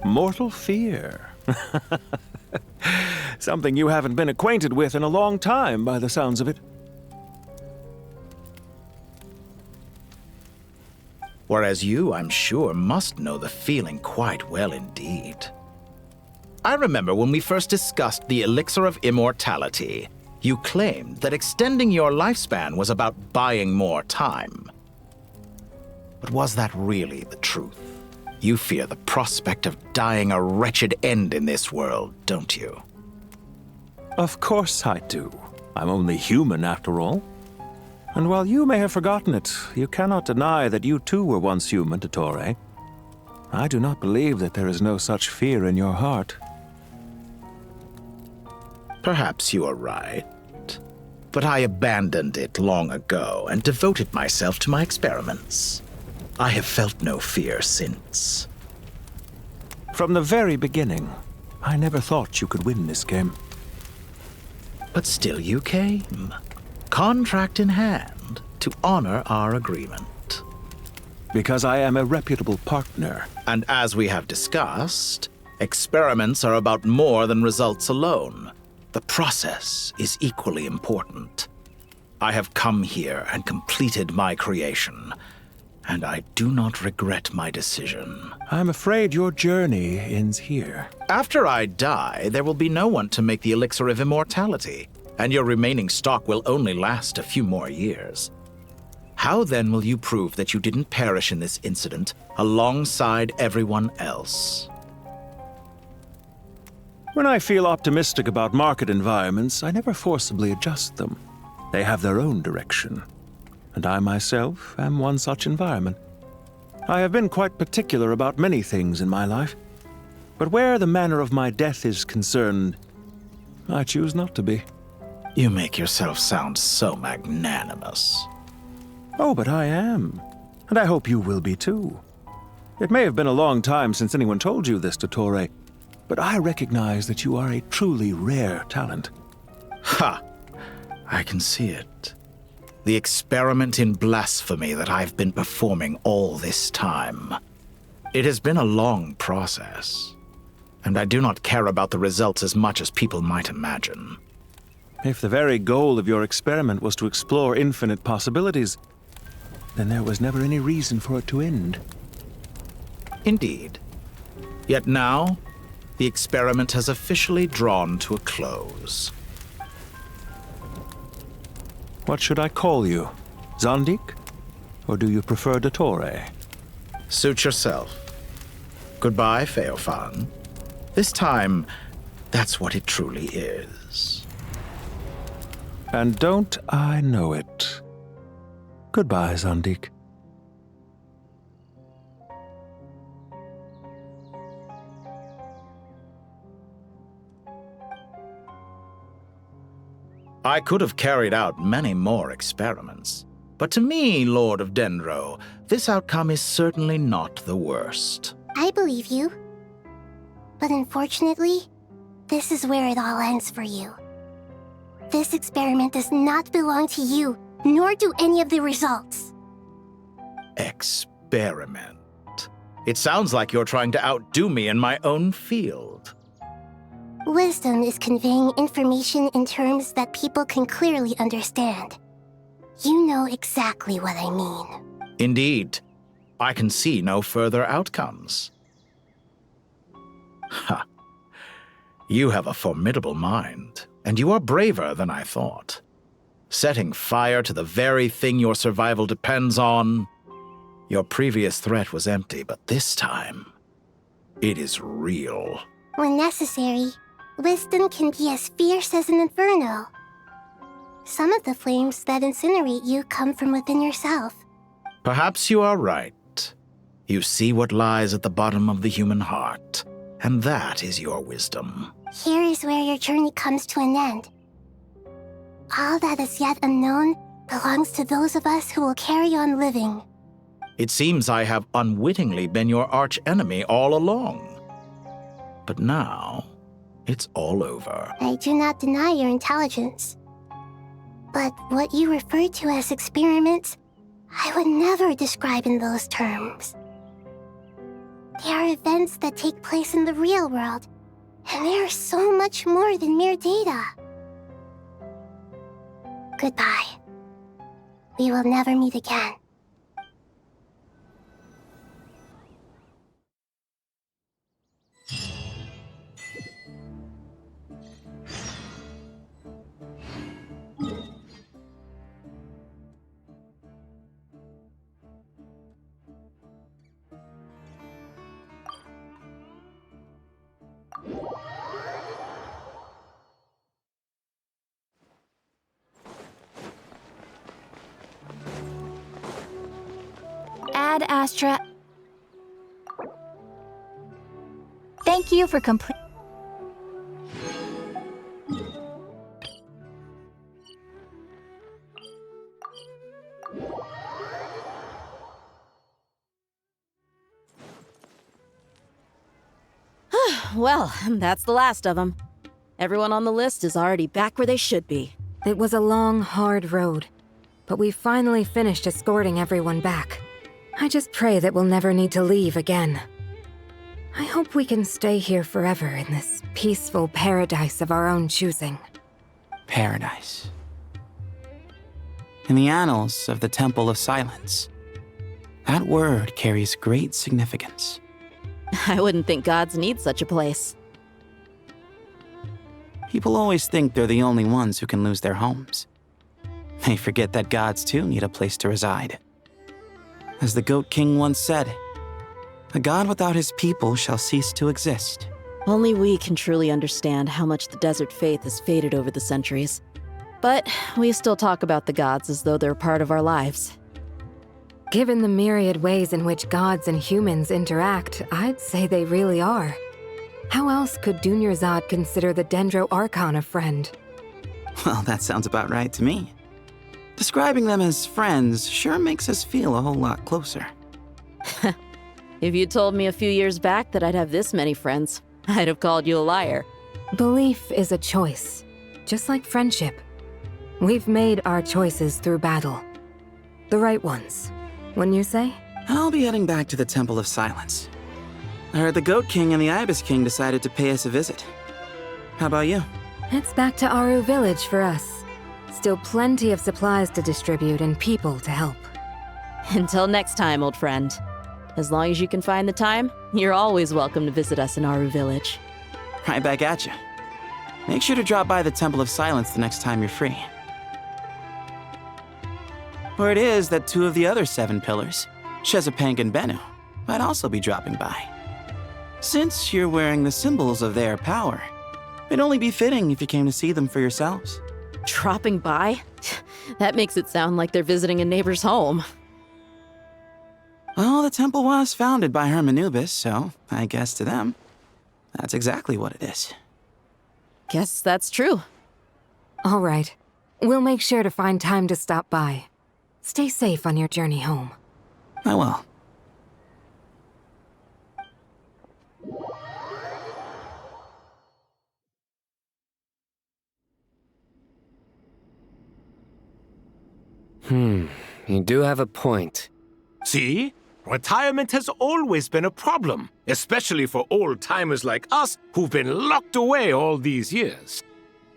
R: Mortal fear? Something you haven't been acquainted with in a long time, by the sounds of it.
K: Whereas you, I'm sure, must know the feeling quite well indeed. I remember when we first discussed the elixir of immortality, you claimed that extending your lifespan was about buying more time. But was that really the truth? You fear the prospect of dying a wretched end in this world, don't you?
R: Of course I do. I'm only human after all. And while you may have forgotten it, you cannot deny that you too were once human, Dottore. I do not believe that there is no such fear in your heart.
K: Perhaps you are right. But I abandoned it long ago and devoted myself to my experiments. I have felt no fear since.
R: From the very beginning, I never thought you could win this game.
K: But still you came, contract in hand, to honor our agreement.
R: Because I am a reputable partner.
K: And as we have discussed, experiments are about more than results alone. The process is equally important. I have come here and completed my creation, and I do not regret my decision.
R: I'm afraid your journey ends here.
K: After I die, there will be no one to make the elixir of immortality, and your remaining stock will only last a few more years. How then will you prove that you didn't perish in this incident alongside everyone else?
R: When I feel optimistic about market environments, I never forcibly adjust them. They have their own direction. And I myself am one such environment. I have been quite particular about many things in my life. But where the manner of my death is concerned, I choose not to be.
K: You make yourself sound so magnanimous.
R: Oh, but I am. And I hope you will be too. It may have been a long time since anyone told you this, Dottore, but I recognize that you are a truly rare talent.
K: Ha! I can see it. The experiment in blasphemy that I've been performing all this time. It has been a long process, and I do not care about the results as much as people might imagine.
R: If the very goal of your experiment was to explore infinite possibilities, then there was never any reason for it to end.
K: Indeed. Yet now, the experiment has officially drawn to a close.
R: What should I call you? Zandik? Or do you prefer Dottore?
K: Suit yourself. Goodbye, Feofan. This time, that's what it truly is.
R: And don't I know it? Goodbye, Zandik.
K: I could have carried out many more experiments, but to me, Lord of Dendro, this outcome is certainly not the worst.
I: I believe you. But unfortunately, this is where it all ends for you. This experiment does not belong to you, nor do any of the results.
K: Experiment? It sounds like you're trying to outdo me in my own field.
I: Wisdom is conveying information in terms that people can clearly understand. You know exactly what I mean.
K: Indeed. I can see no further outcomes. Ha. You have a formidable mind, and you are braver than I thought. Setting fire to the very thing your survival depends on. Your previous threat was empty, but this time, it is real.
I: When necessary, wisdom can be as fierce as an inferno. Some of the flames that incinerate you come from within yourself.
K: Perhaps you are right. You see what lies at the bottom of the human heart, and that is your wisdom.
I: Here is where your journey comes to an end. All that is yet unknown belongs to those of us who will carry on living.
K: It seems I have unwittingly been your arch-enemy all along. But now, it's all over.
I: I do not deny your intelligence. But what you refer to as experiments, I would never describe in those terms. They are events that take place in the real world, and they are so much more than mere data. Goodbye. We will never meet again.
V: Astra.
M: Thank you for complete.
F: Well, that's the last of them. Everyone on the list is already back where they should be.
T: It was a long, hard road, but we finally finished escorting everyone back. I just pray that we'll never need to leave again. I hope we can stay here forever in this peaceful paradise of our own choosing.
Q: Paradise. In the annals of the Temple of Silence, that word carries great significance.
F: I wouldn't think gods need such a place.
Q: People always think they're the only ones who can lose their homes. They forget that gods too need a place to reside. As the Goat King once said, "A god without his people shall cease to exist."
F: Only we can truly understand how much the desert faith has faded over the centuries. But we still talk about the gods as though they're part of our lives.
T: Given the myriad ways in which gods and humans interact, I'd say they really are. How else could Dunyarzad consider the Dendro Archon a friend?
Q: Well, that sounds about right to me. Describing them as friends sure makes us feel a whole lot closer.
F: If you told me a few years back that I'd have this many friends, I'd have called you a liar.
T: Belief is a choice, just like friendship. We've made our choices through battle. The right ones, wouldn't you say?
Q: I'll be heading back to the Temple of Silence. I heard the Goat King and the Ibis King decided to pay us a visit. How about you?
T: It's back to Aru Village for us. Still plenty of supplies to distribute and people to help.
F: Until next time, old friend. As long as you can find the time, you're always welcome to visit us in Aru Village.
Q: Right back at you. Make sure to drop by the Temple of Silence the next time you're free. Or it is that two of the other 7 pillars, Shezapang and Bennu, might also be dropping by. Since you're wearing the symbols of their power, it'd only be fitting if you came to see them for yourselves.
F: Dropping by? That makes it sound like they're visiting a neighbor's home.
Q: Well, the temple was founded by Hermanubis, so I guess to them, that's exactly what it is.
F: Guess that's true.
T: All right. We'll make sure to find time to stop by. Stay safe on your journey home.
Q: I will.
D: You do have a point.
N: See? Retirement has always been a problem, especially for old-timers like us who've been locked away all these years.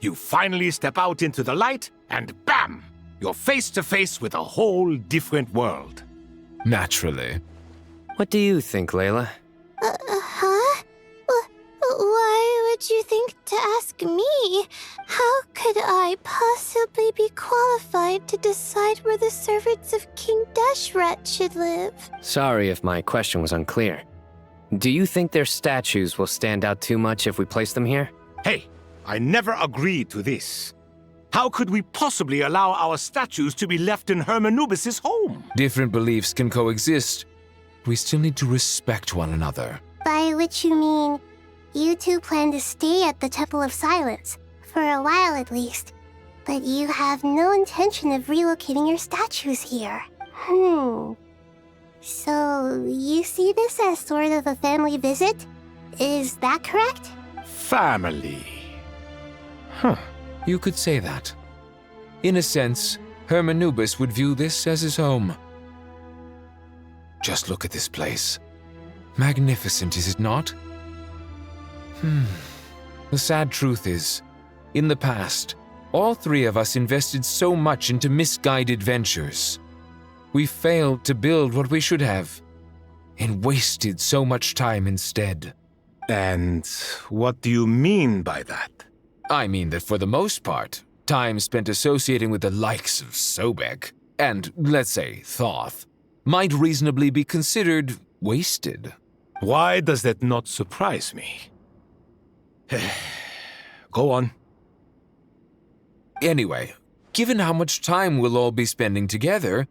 N: You finally step out into the light, and bam! You're face to face with a whole different world.
O: Naturally.
D: What do you think, Layla?
I: Huh? Why would you think to ask me? How could I possibly be qualified to decide where the servants of King Deshret should live?
D: Sorry if my question was unclear. Do you think their statues will stand out too much if we place them here?
N: Hey, I never agreed to this. How could we possibly allow our statues to be left in Hermanubis' home?
O: Different beliefs can coexist. We still need to respect one another.
I: By which you mean, you two plan to stay at the Temple of Silence, for a while at least. But you have no intention of relocating your statues here. So, you see this as sort of a family visit? Is that correct?
N: Family.
O: You could say that. In a sense, Hermanubis would view this as his home. Just look at this place. Magnificent, is it not? The sad truth is, in the past, all 3 of us invested so much into misguided ventures. We failed to build what we should have, and wasted so much time instead.
N: And what do you mean by that?
O: I mean that for the most part, time spent associating with the likes of Sobek, and, let's say, Thoth, might reasonably be considered wasted.
N: Why does that not surprise me? Go on.
O: Anyway, given how much time we'll all be spending together,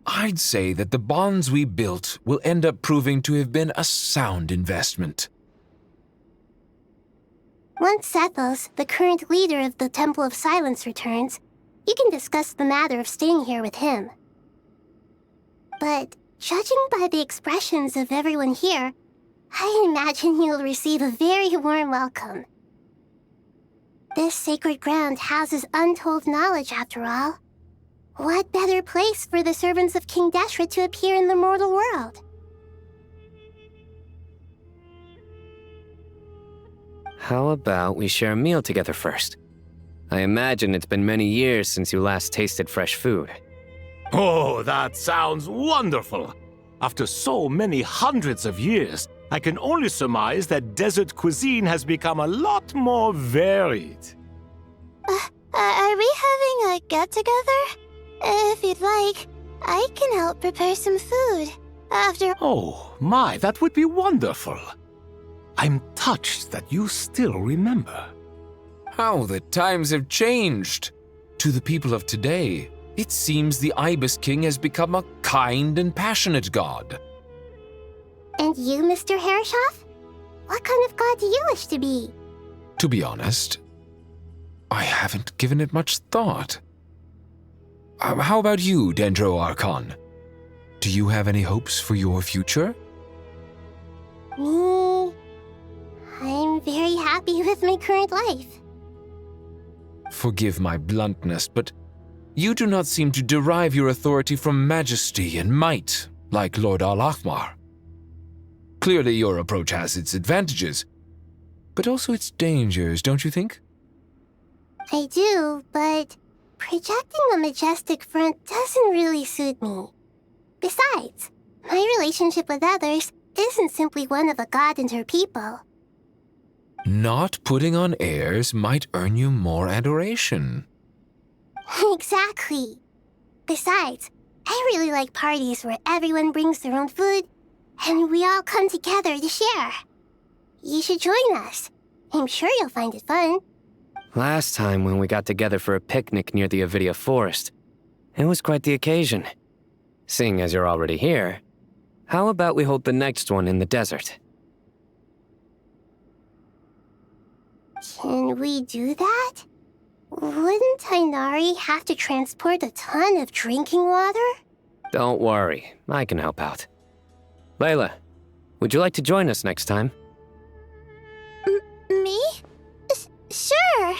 O: I'd say that the bonds we built will end up proving to have been a sound investment.
I: Once Sethos, the current leader of the Temple of Silence, returns, you can discuss the matter of staying here with him. But judging by the expressions of everyone here, I imagine you'll receive a very warm welcome. This sacred ground houses untold knowledge, after all. What better place for the servants of King Deshret to appear in the mortal world?
D: How about we share a meal together first? I imagine it's been many years since you last tasted fresh food.
N: Oh, that sounds wonderful! After so many hundreds of years, I can only surmise that desert cuisine has become a lot more varied.
I: Are we having a get-together? If you'd like, I can help prepare some food.
N: Oh, my, that would be wonderful. I'm touched that you still remember.
O: How the times have changed! To the people of today, it seems the Ibis King has become a kind and passionate god.
I: And you, Mr. Herreshoff? What kind of god do you wish to be?
O: To be honest, I haven't given it much thought. How about you, Dendro Archon? Do you have any hopes for your future?
I: Me? I'm very happy with my current life.
O: Forgive my bluntness, but you do not seem to derive your authority from majesty and might, like Lord Al-Ahmar. Clearly your approach has its advantages, but also its dangers, don't you think?
I: I do, but projecting a majestic front doesn't really suit me. Besides, my relationship with others isn't simply one of a god and her people.
O: Not putting on airs might earn you more adoration.
I: Exactly. Besides, I really like parties where everyone brings their own food and we all come together to share. You should join us. I'm sure you'll find it fun.
D: Last time when we got together for a picnic near the Avidia Forest, it was quite the occasion. Seeing as you're already here, how about we hold the next one in the desert?
I: Can we do that? Wouldn't Tainari have to transport a ton of drinking water?
D: Don't worry, I can help out. Layla, would you like to join us next time?
I: Me? Sure.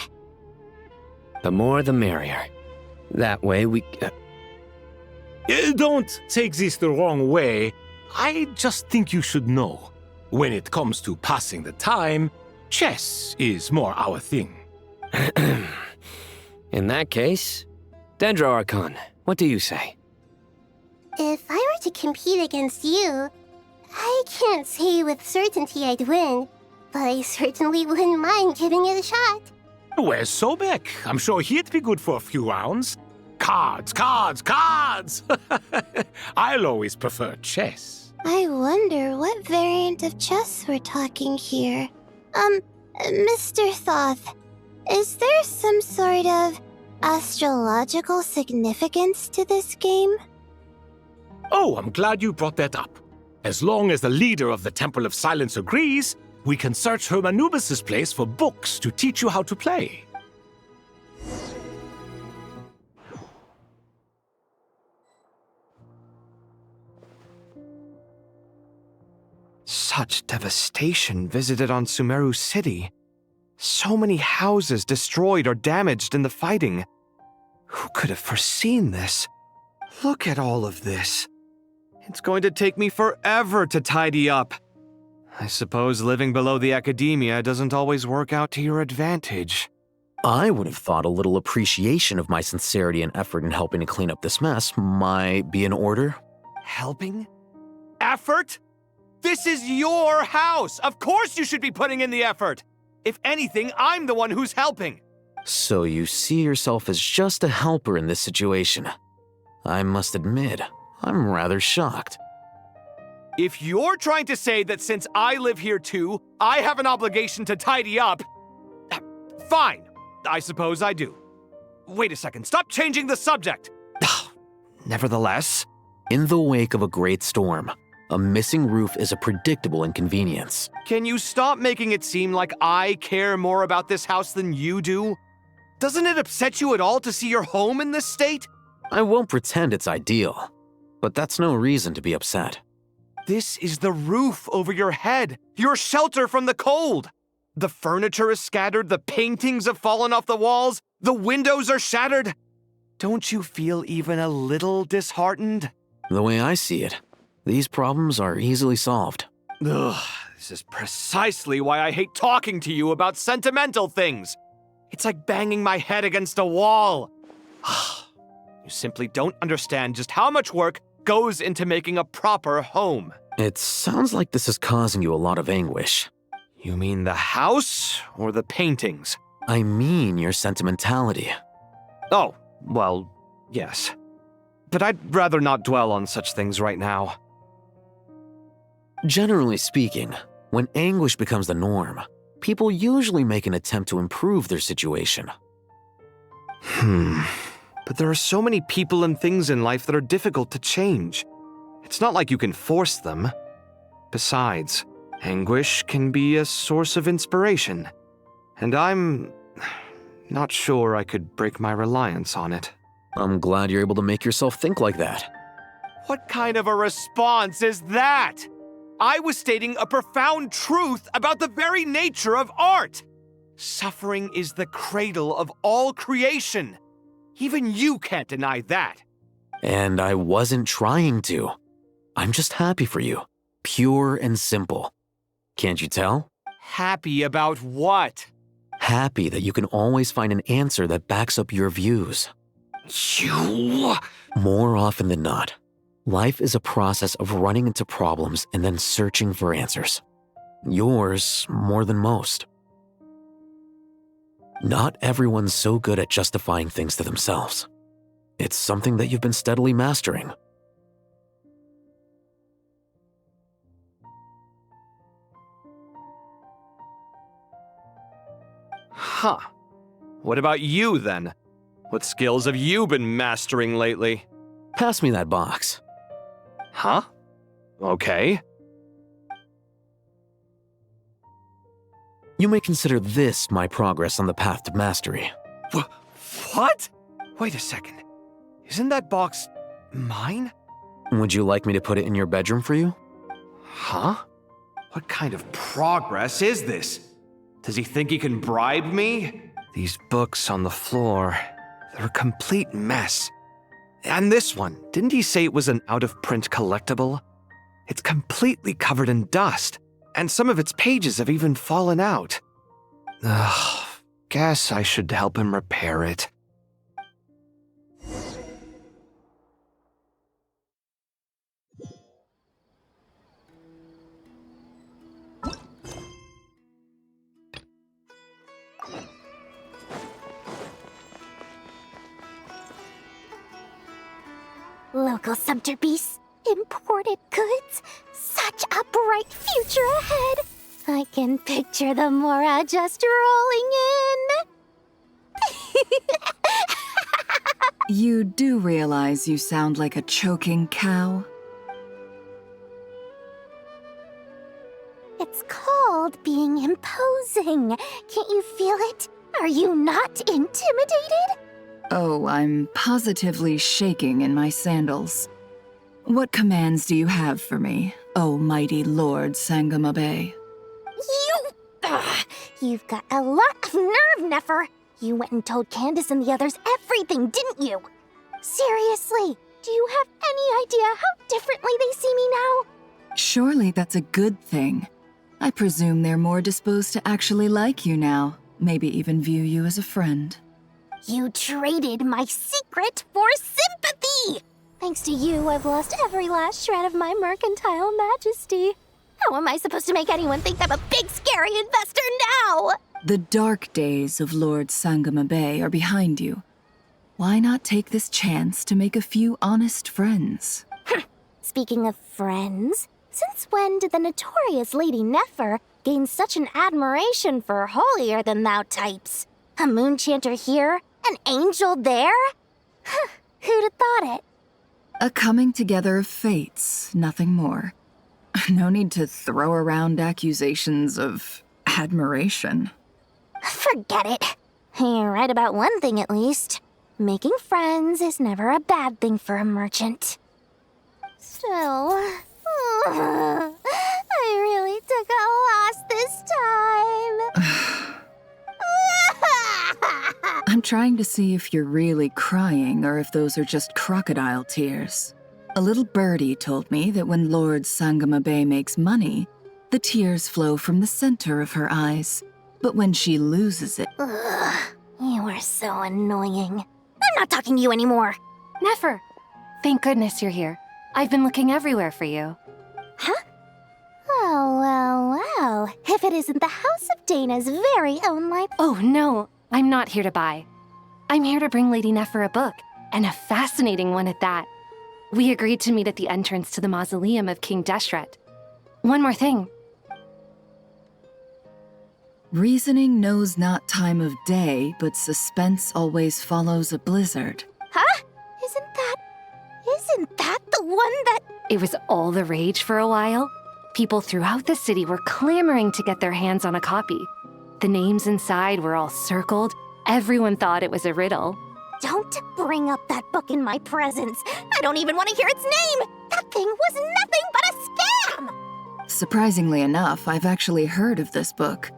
D: The more the merrier. That way we...
N: Don't take this the wrong way. I just think you should know. When it comes to passing the time, chess is more our thing.
D: In that case, Dendro Archon, what do you say?
I: If I were to compete against you, I can't say with certainty I'd win, but I certainly wouldn't mind giving it a shot.
N: Where's Sobek? I'm sure he'd be good for a few rounds. Cards, cards, cards! I'll always prefer chess.
I: I wonder what variant of chess we're talking here. Mr. Thoth, is there some sort of astrological significance to this game?
N: Oh, I'm glad you brought that up. As long as the leader of the Temple of Silence agrees, we can search Hermanubis' place for books to teach you how to play.
B: Such devastation visited on Sumeru City. So many houses destroyed or damaged in the fighting. Who could have foreseen this? Look at all of this. It's going to take me forever to tidy up. I suppose living below the academia doesn't always work out to your advantage.
C: I would have thought a little appreciation of my sincerity and effort in helping to clean up this mess might be in order.
B: Helping? Effort? This is your house! Of course you should be putting in the effort! If anything, I'm the one who's helping!
C: So you see yourself as just a helper in this situation. I must admit, I'm rather shocked.
B: If you're trying to say that since I live here too, I have an obligation to tidy up, fine, I suppose I do. Wait a second, stop changing the subject! Nevertheless,
C: In the wake of a great storm, a missing roof is a predictable inconvenience.
P: Can you stop making it seem like I care more about this house than you do? Doesn't it upset you at all to see your home in this state?
C: I won't pretend it's ideal, but that's no reason to be upset.
P: This is the roof over your head, your shelter from the cold. The furniture is scattered, the paintings have fallen off the walls, the windows are shattered. Don't you feel even a little disheartened?
C: The way I see it, these problems are easily solved.
P: Ugh, this is precisely why I hate talking to you about sentimental things. It's like banging my head against a wall. You simply don't understand just how much work goes into making a proper home.
C: It sounds like this is causing you a lot of anguish.
P: You mean the house or the paintings?
C: I mean your sentimentality.
P: Oh, well, yes. But I'd rather not dwell on such things right now.
C: Generally speaking, when anguish becomes the norm, people usually make an attempt to improve their situation.
P: But there are so many people and things in life that are difficult to change. It's not like you can force them. Besides, anguish can be a source of inspiration. And I'm not sure I could break my reliance on it.
C: I'm glad you're able to make yourself think like that.
P: What kind of a response is that? I was stating a profound truth about the very nature of art. Suffering is the cradle of all creation. Even you can't deny that.
C: And I wasn't trying to. I'm just happy for you. Pure and simple. Can't you tell?
P: Happy about what?
C: Happy that you can always find an answer that backs up your views.
P: You...
C: More often than not, life is a process of running into problems and then searching for answers. Yours more than most. Not everyone's so good at justifying things to themselves. It's something that you've been steadily mastering.
P: Huh. What about you, then? What skills have you been mastering lately?
C: Pass me that box.
P: Huh? Okay.
C: You may consider this my progress on the path to mastery.
P: What? Wait a second. Isn't that box mine?
C: Would you like me to put it in your bedroom for you?
P: Huh? What kind of progress is this? Does he think he can bribe me? These books on the floor, they're a complete mess. And this one, didn't he say it was an out-of-print collectible? It's completely covered in dust, and some of its pages have even fallen out. Ugh, guess I should help him repair it.
I: Local sumter beasts, imported goods, such a bright future ahead. I can picture the Mora just rolling in.
S: You do realize you sound like a choking cow?
I: It's called being imposing. Can't you feel it? Are you not intimidated?
S: Oh, I'm positively shaking in my sandals. What commands do you have for me, oh mighty Lord Sangamabe?
I: You've got a lot of nerve, Nefer. You went and told Candace and the others everything, didn't you? Seriously, do you have any idea how differently they see me now?
S: Surely that's a good thing. I presume they're more disposed to actually like you now, maybe even view you as a friend.
I: You traded my secret for sympathy! Thanks to you, I've lost every last shred of my mercantile majesty. How am I supposed to make anyone think I'm a big, scary investor now?
S: The dark days of Lord Sangamabe are behind you. Why not take this chance to make a few honest friends?
I: Speaking of friends, since when did the notorious Lady Nefer gain such an admiration for holier-than-thou types? A moon chanter here? An angel there? Who'd have thought it?
S: A coming together of fates, nothing more. No need to throw around accusations of admiration.
I: Forget it. You're right about one thing at least. Making friends is never a bad thing for a merchant. Still, I really took a loss this time.
S: I'm trying to see if you're really crying or if those are just crocodile tears. A little birdie told me that when Lord Sangamabe makes money, the tears flow from the center of her eyes. But when she loses it...
I: Ugh, you are so annoying. I'm not talking to you anymore.
A: Nefer, thank goodness you're here. I've been looking everywhere for you.
I: Huh? Oh. If it isn't the House of Dana's very own library.
A: Oh, no. I'm not here to buy. I'm here to bring Lady Nefer a book, and a fascinating one at that. We agreed to meet at the entrance to the mausoleum of King Deshret. One more thing.
S: Reasoning knows not time of day, but suspense always follows a blizzard.
I: Huh? Isn't that the one that...
A: It was all the rage for a while. People throughout the city were clamoring to get their hands on a copy. The names inside were all circled. Everyone thought it was a riddle.
I: Don't bring up that book in my presence. I don't even want to hear its name. That thing was nothing but a scam.
S: Surprisingly enough, I've actually heard of this book,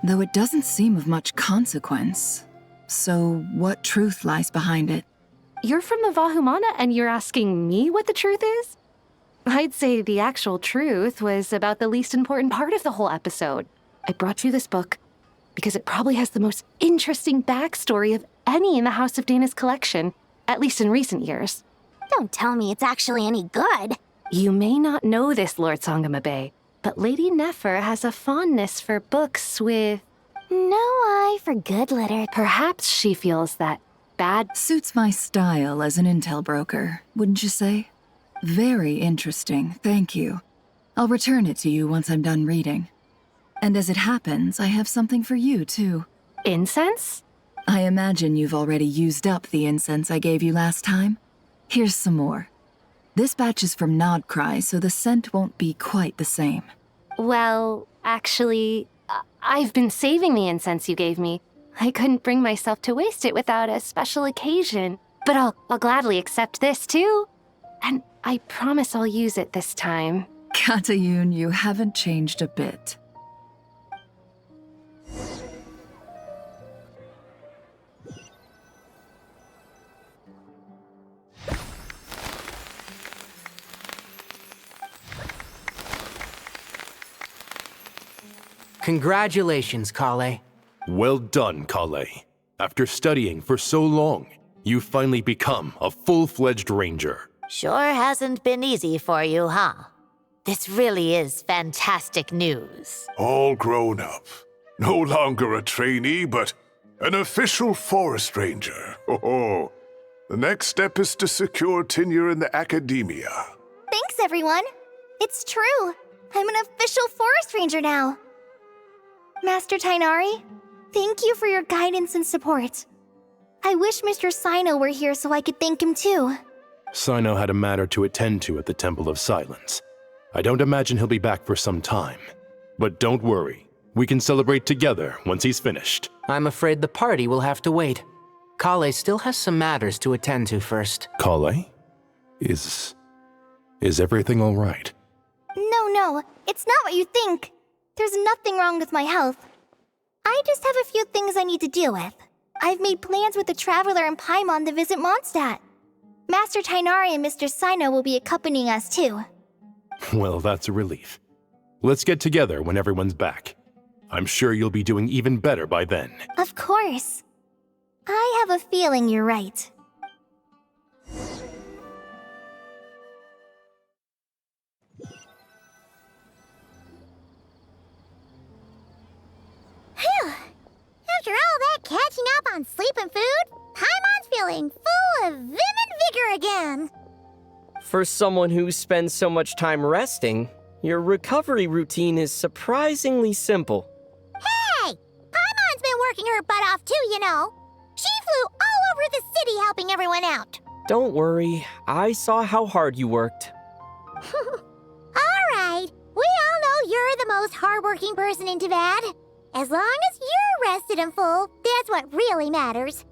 S: though it doesn't seem of much consequence. So what truth lies behind it?
A: You're from the Vahumana and you're asking me what the truth is? I'd say the actual truth was about the least important part of the whole episode. I brought you this book because it probably has the most interesting backstory of any in the House of Dana's collection, at least in recent years.
I: Don't tell me it's actually any good.
A: You may not know this, Lord Sangamabe, but Lady Nefer has a fondness for books with
I: no eye for good literature.
A: Perhaps she feels that bad
S: suits my style as an intel broker, wouldn't you say? Very interesting, thank you. I'll return it to you once I'm done reading. And as it happens, I have something for you, too.
A: Incense?
S: I imagine you've already used up the incense I gave you last time. Here's some more. This batch is from Nodcry, so the scent won't be quite the same.
A: Well, actually, I've been saving the incense you gave me. I couldn't bring myself to waste it without a special occasion. But I'll gladly accept this, too. And I promise I'll use it this time.
S: Katayun, you haven't changed a bit.
Q: Congratulations, Kale.
U: Well done, Kale. After studying for so long, you've finally become a full-fledged ranger.
W: Sure hasn't been easy for you, huh? This really is fantastic news.
H: All grown up. No longer a trainee, but an official forest ranger. Oh, the next step is to secure tenure in the academia.
I: Thanks, everyone. It's true. I'm an official forest ranger now. Master Tainari, thank you for your guidance and support. I wish Mr. Sino were here so I could thank him too.
U: Sino had a matter to attend to at the Temple of Silence. I don't imagine he'll be back for some time. But don't worry, we can celebrate together once he's finished.
Q: I'm afraid the party will have to wait. Kale still has some matters to attend to first.
U: Kale? Is everything all right?
I: No, it's not what you think. There's nothing wrong with my health. I just have a few things I need to deal with. I've made plans with the Traveler and Paimon to visit Mondstadt. Master Tainari and Mr. Sino will be accompanying us too.
U: Well, that's a relief. Let's get together when everyone's back. I'm sure you'll be doing even better by then.
I: Of course. I have a feeling you're right. Phew! After all that catching up on sleep and food, Paimon's feeling full of vim and vigor again.
B: For someone who spends so much time resting, your recovery routine is surprisingly simple.
I: Hey! Paimon's been working her butt off too, you know. She flew all over the city helping everyone out.
B: Don't worry, I saw how hard you worked.
I: Alright, we all know you're the most hardworking person in Tavad. As long as you're rested and full, that's what really matters.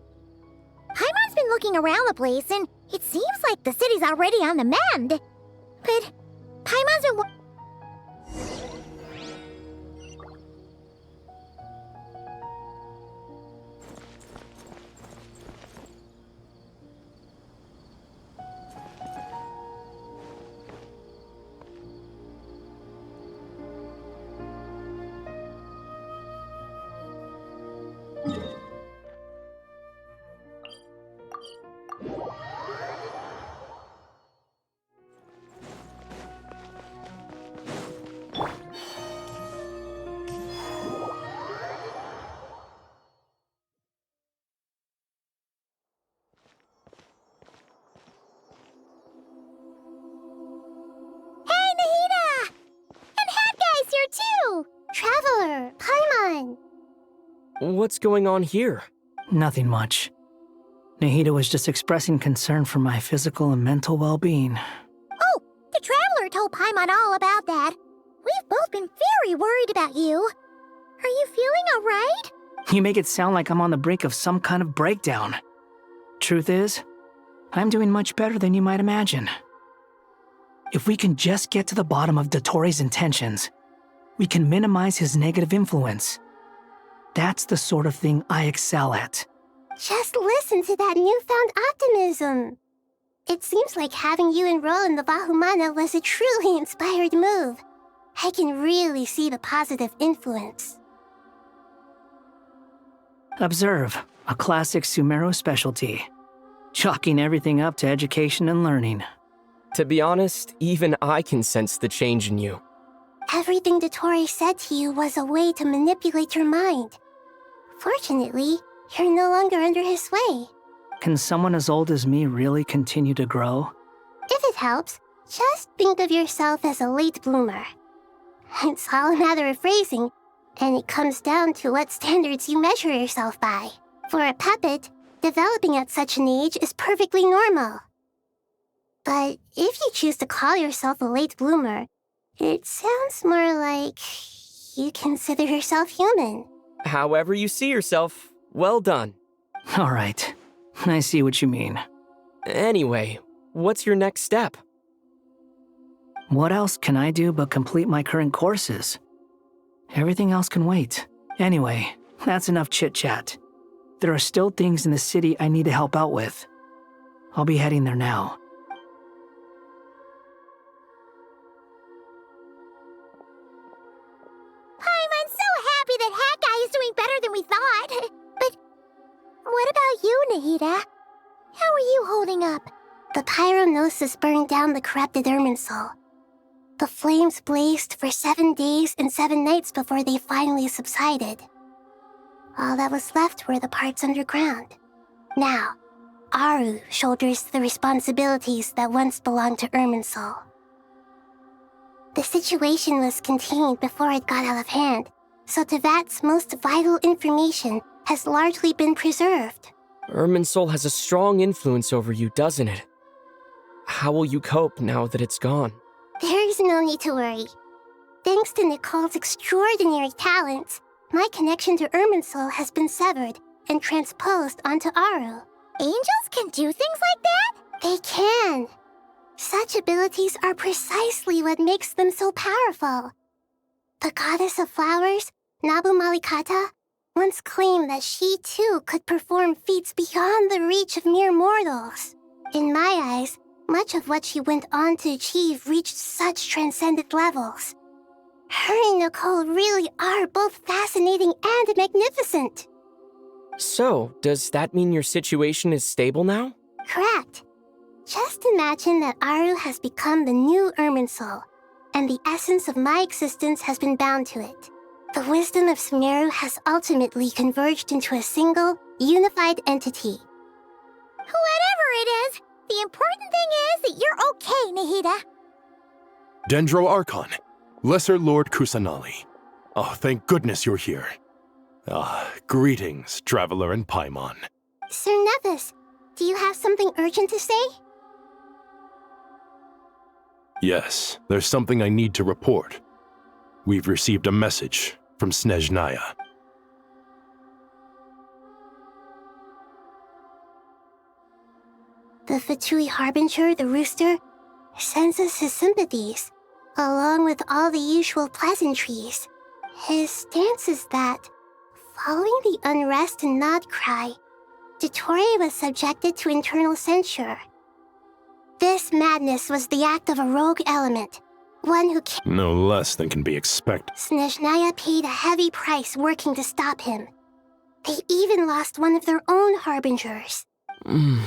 I: Paimon's been looking around the place, and it seems like the city's already on the mend. But Paimon's been... Traveler, Paimon!
B: What's going on here?
E: Nothing much. Nahida was just expressing concern for my physical and mental well-being.
I: Oh, the Traveler told Paimon all about that. We've both been very worried about you. Are you feeling alright?
E: You make it sound like I'm on the brink of some kind of breakdown. Truth is, I'm doing much better than you might imagine. If we can just get to the bottom of Dottoro's intentions, we can minimize his negative influence. That's the sort of thing I excel at.
I: Just listen to that newfound optimism. It seems like having you enroll in the Vahumana was a truly inspired move. I can really see the positive influence.
E: Observe, a classic Sumeru specialty. Chalking everything up to education and learning.
B: To be honest, even I can sense the change in you.
I: Everything Dottore said to you was a way to manipulate your mind. Fortunately, you're no longer under his sway.
E: Can someone as old as me really continue to grow?
I: If it helps, just think of yourself as a late bloomer. It's all a matter of phrasing, and it comes down to what standards you measure yourself by. For a puppet, developing at such an age is perfectly normal. But if you choose to call yourself a late bloomer, it sounds more like you consider yourself human.
B: However you see yourself, well done.
E: All right, I see what you mean.
B: Anyway, what's your next step?
E: What else can I do but complete my current courses? Everything else can wait. Anyway, that's enough chit-chat. There are still things in the city I need to help out with. I'll be heading there now.
I: I'm so happy that Hat Guy is doing better than we thought. But what about you, Nahida? How are you holding up? The pyronosis burned down the corrupted Irminsul. The flames blazed for 7 days and 7 nights before they finally subsided. All that was left were the parts underground. Now, Aru shoulders the responsibilities that once belonged to Irminsul. The situation was contained before it got out of hand, so Tevat's most vital information has largely been preserved.
B: Irminsul has a strong influence over you, doesn't it? How will you cope now that it's gone?
I: There is no need to worry. Thanks to Nicole's extraordinary talents, my connection to Irminsul has been severed and transposed onto Aru. Angels can do things like that? They can. Such abilities are precisely what makes them so powerful. The goddess of flowers, Nabu Malikata, once claimed that she too could perform feats beyond the reach of mere mortals. In my eyes, much of what she went on to achieve reached such transcendent levels. Her and Nicole really are both fascinating and magnificent.
B: So, does that mean your situation is stable now?
I: Correct. Just imagine that Aru has become the new Irminsul, and the essence of my existence has been bound to it. The wisdom of Sumeru has ultimately converged into a single, unified entity. Whatever it is, the important thing is that you're okay, Nahida.
U: Dendro Archon, Lesser Lord Kusanali. Oh, thank goodness you're here. Greetings, Traveler and Paimon.
I: Sir Nevis, Do you have something urgent to say?
U: Yes, there's something I need to report. We've received a message from Snezhnaya.
I: The Fatui Harbinger, the rooster, sends us his sympathies, along with all the usual pleasantries. His stance is that, following the unrest in Nodcry, Dottore was subjected to internal censure. This madness was the act of a rogue element, one who
U: No less than can be expected.
I: Snezhnaya paid a heavy price working to stop him. They even lost one of their own harbingers. The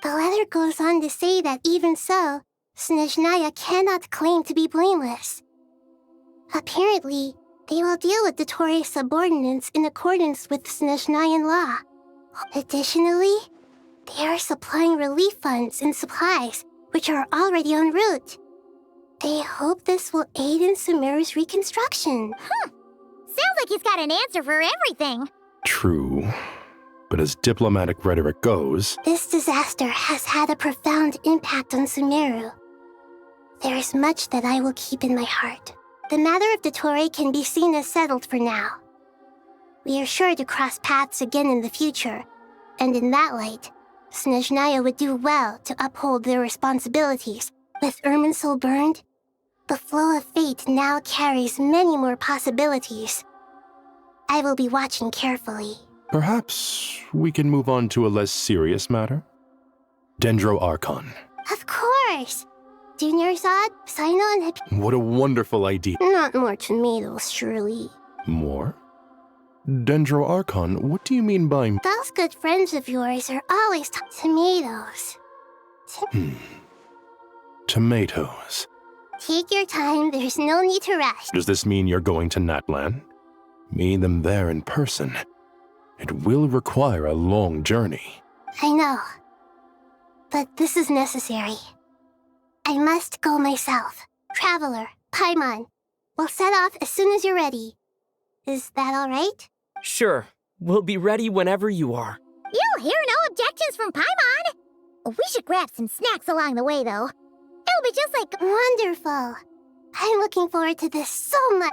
I: letter goes on to say that even so, Snezhnaya cannot claim to be blameless. Apparently, they will deal with Dottore's subordinates in accordance with Snezhnayan law. Additionally, they are supplying relief funds and supplies, which are already en route. They hope this will aid in Sumeru's reconstruction.
G: Sounds like he's got an answer for everything.
U: True. But as diplomatic rhetoric goes,
I: This disaster has had a profound impact on Sumeru. There is much that I will keep in my heart. The matter of Dottore can be seen as settled for now. We are sure to cross paths again in the future, and in that light, Snezhnaya would do well to uphold their responsibilities. With Irminsul burned, the flow of fate now carries many more possibilities. I will be watching carefully.
U: perhaps we can move on to a less serious matter? Dendro Archon.
I: Of course! Junior Zod, Sino, and Hip...
U: What a wonderful idea.
I: Not more tomatoes, surely.
U: More? Dendro Archon, what do you mean by...
I: Those good friends of yours are always tomatoes.
U: Tomatoes?
I: Take your time, there's no need to rush.
U: Does this mean you're going to Natlan? Meet them there in person. It will require a long journey.
I: I know. But this is necessary. I must go myself. Traveler, Paimon, we'll set off as soon as you're ready. Is that all right?
B: Sure. We'll be ready whenever you are.
G: You'll hear no objections from Paimon. We should grab some snacks along the way, though. It'll be just like...
I: Wonderful. I'm looking forward to this so much.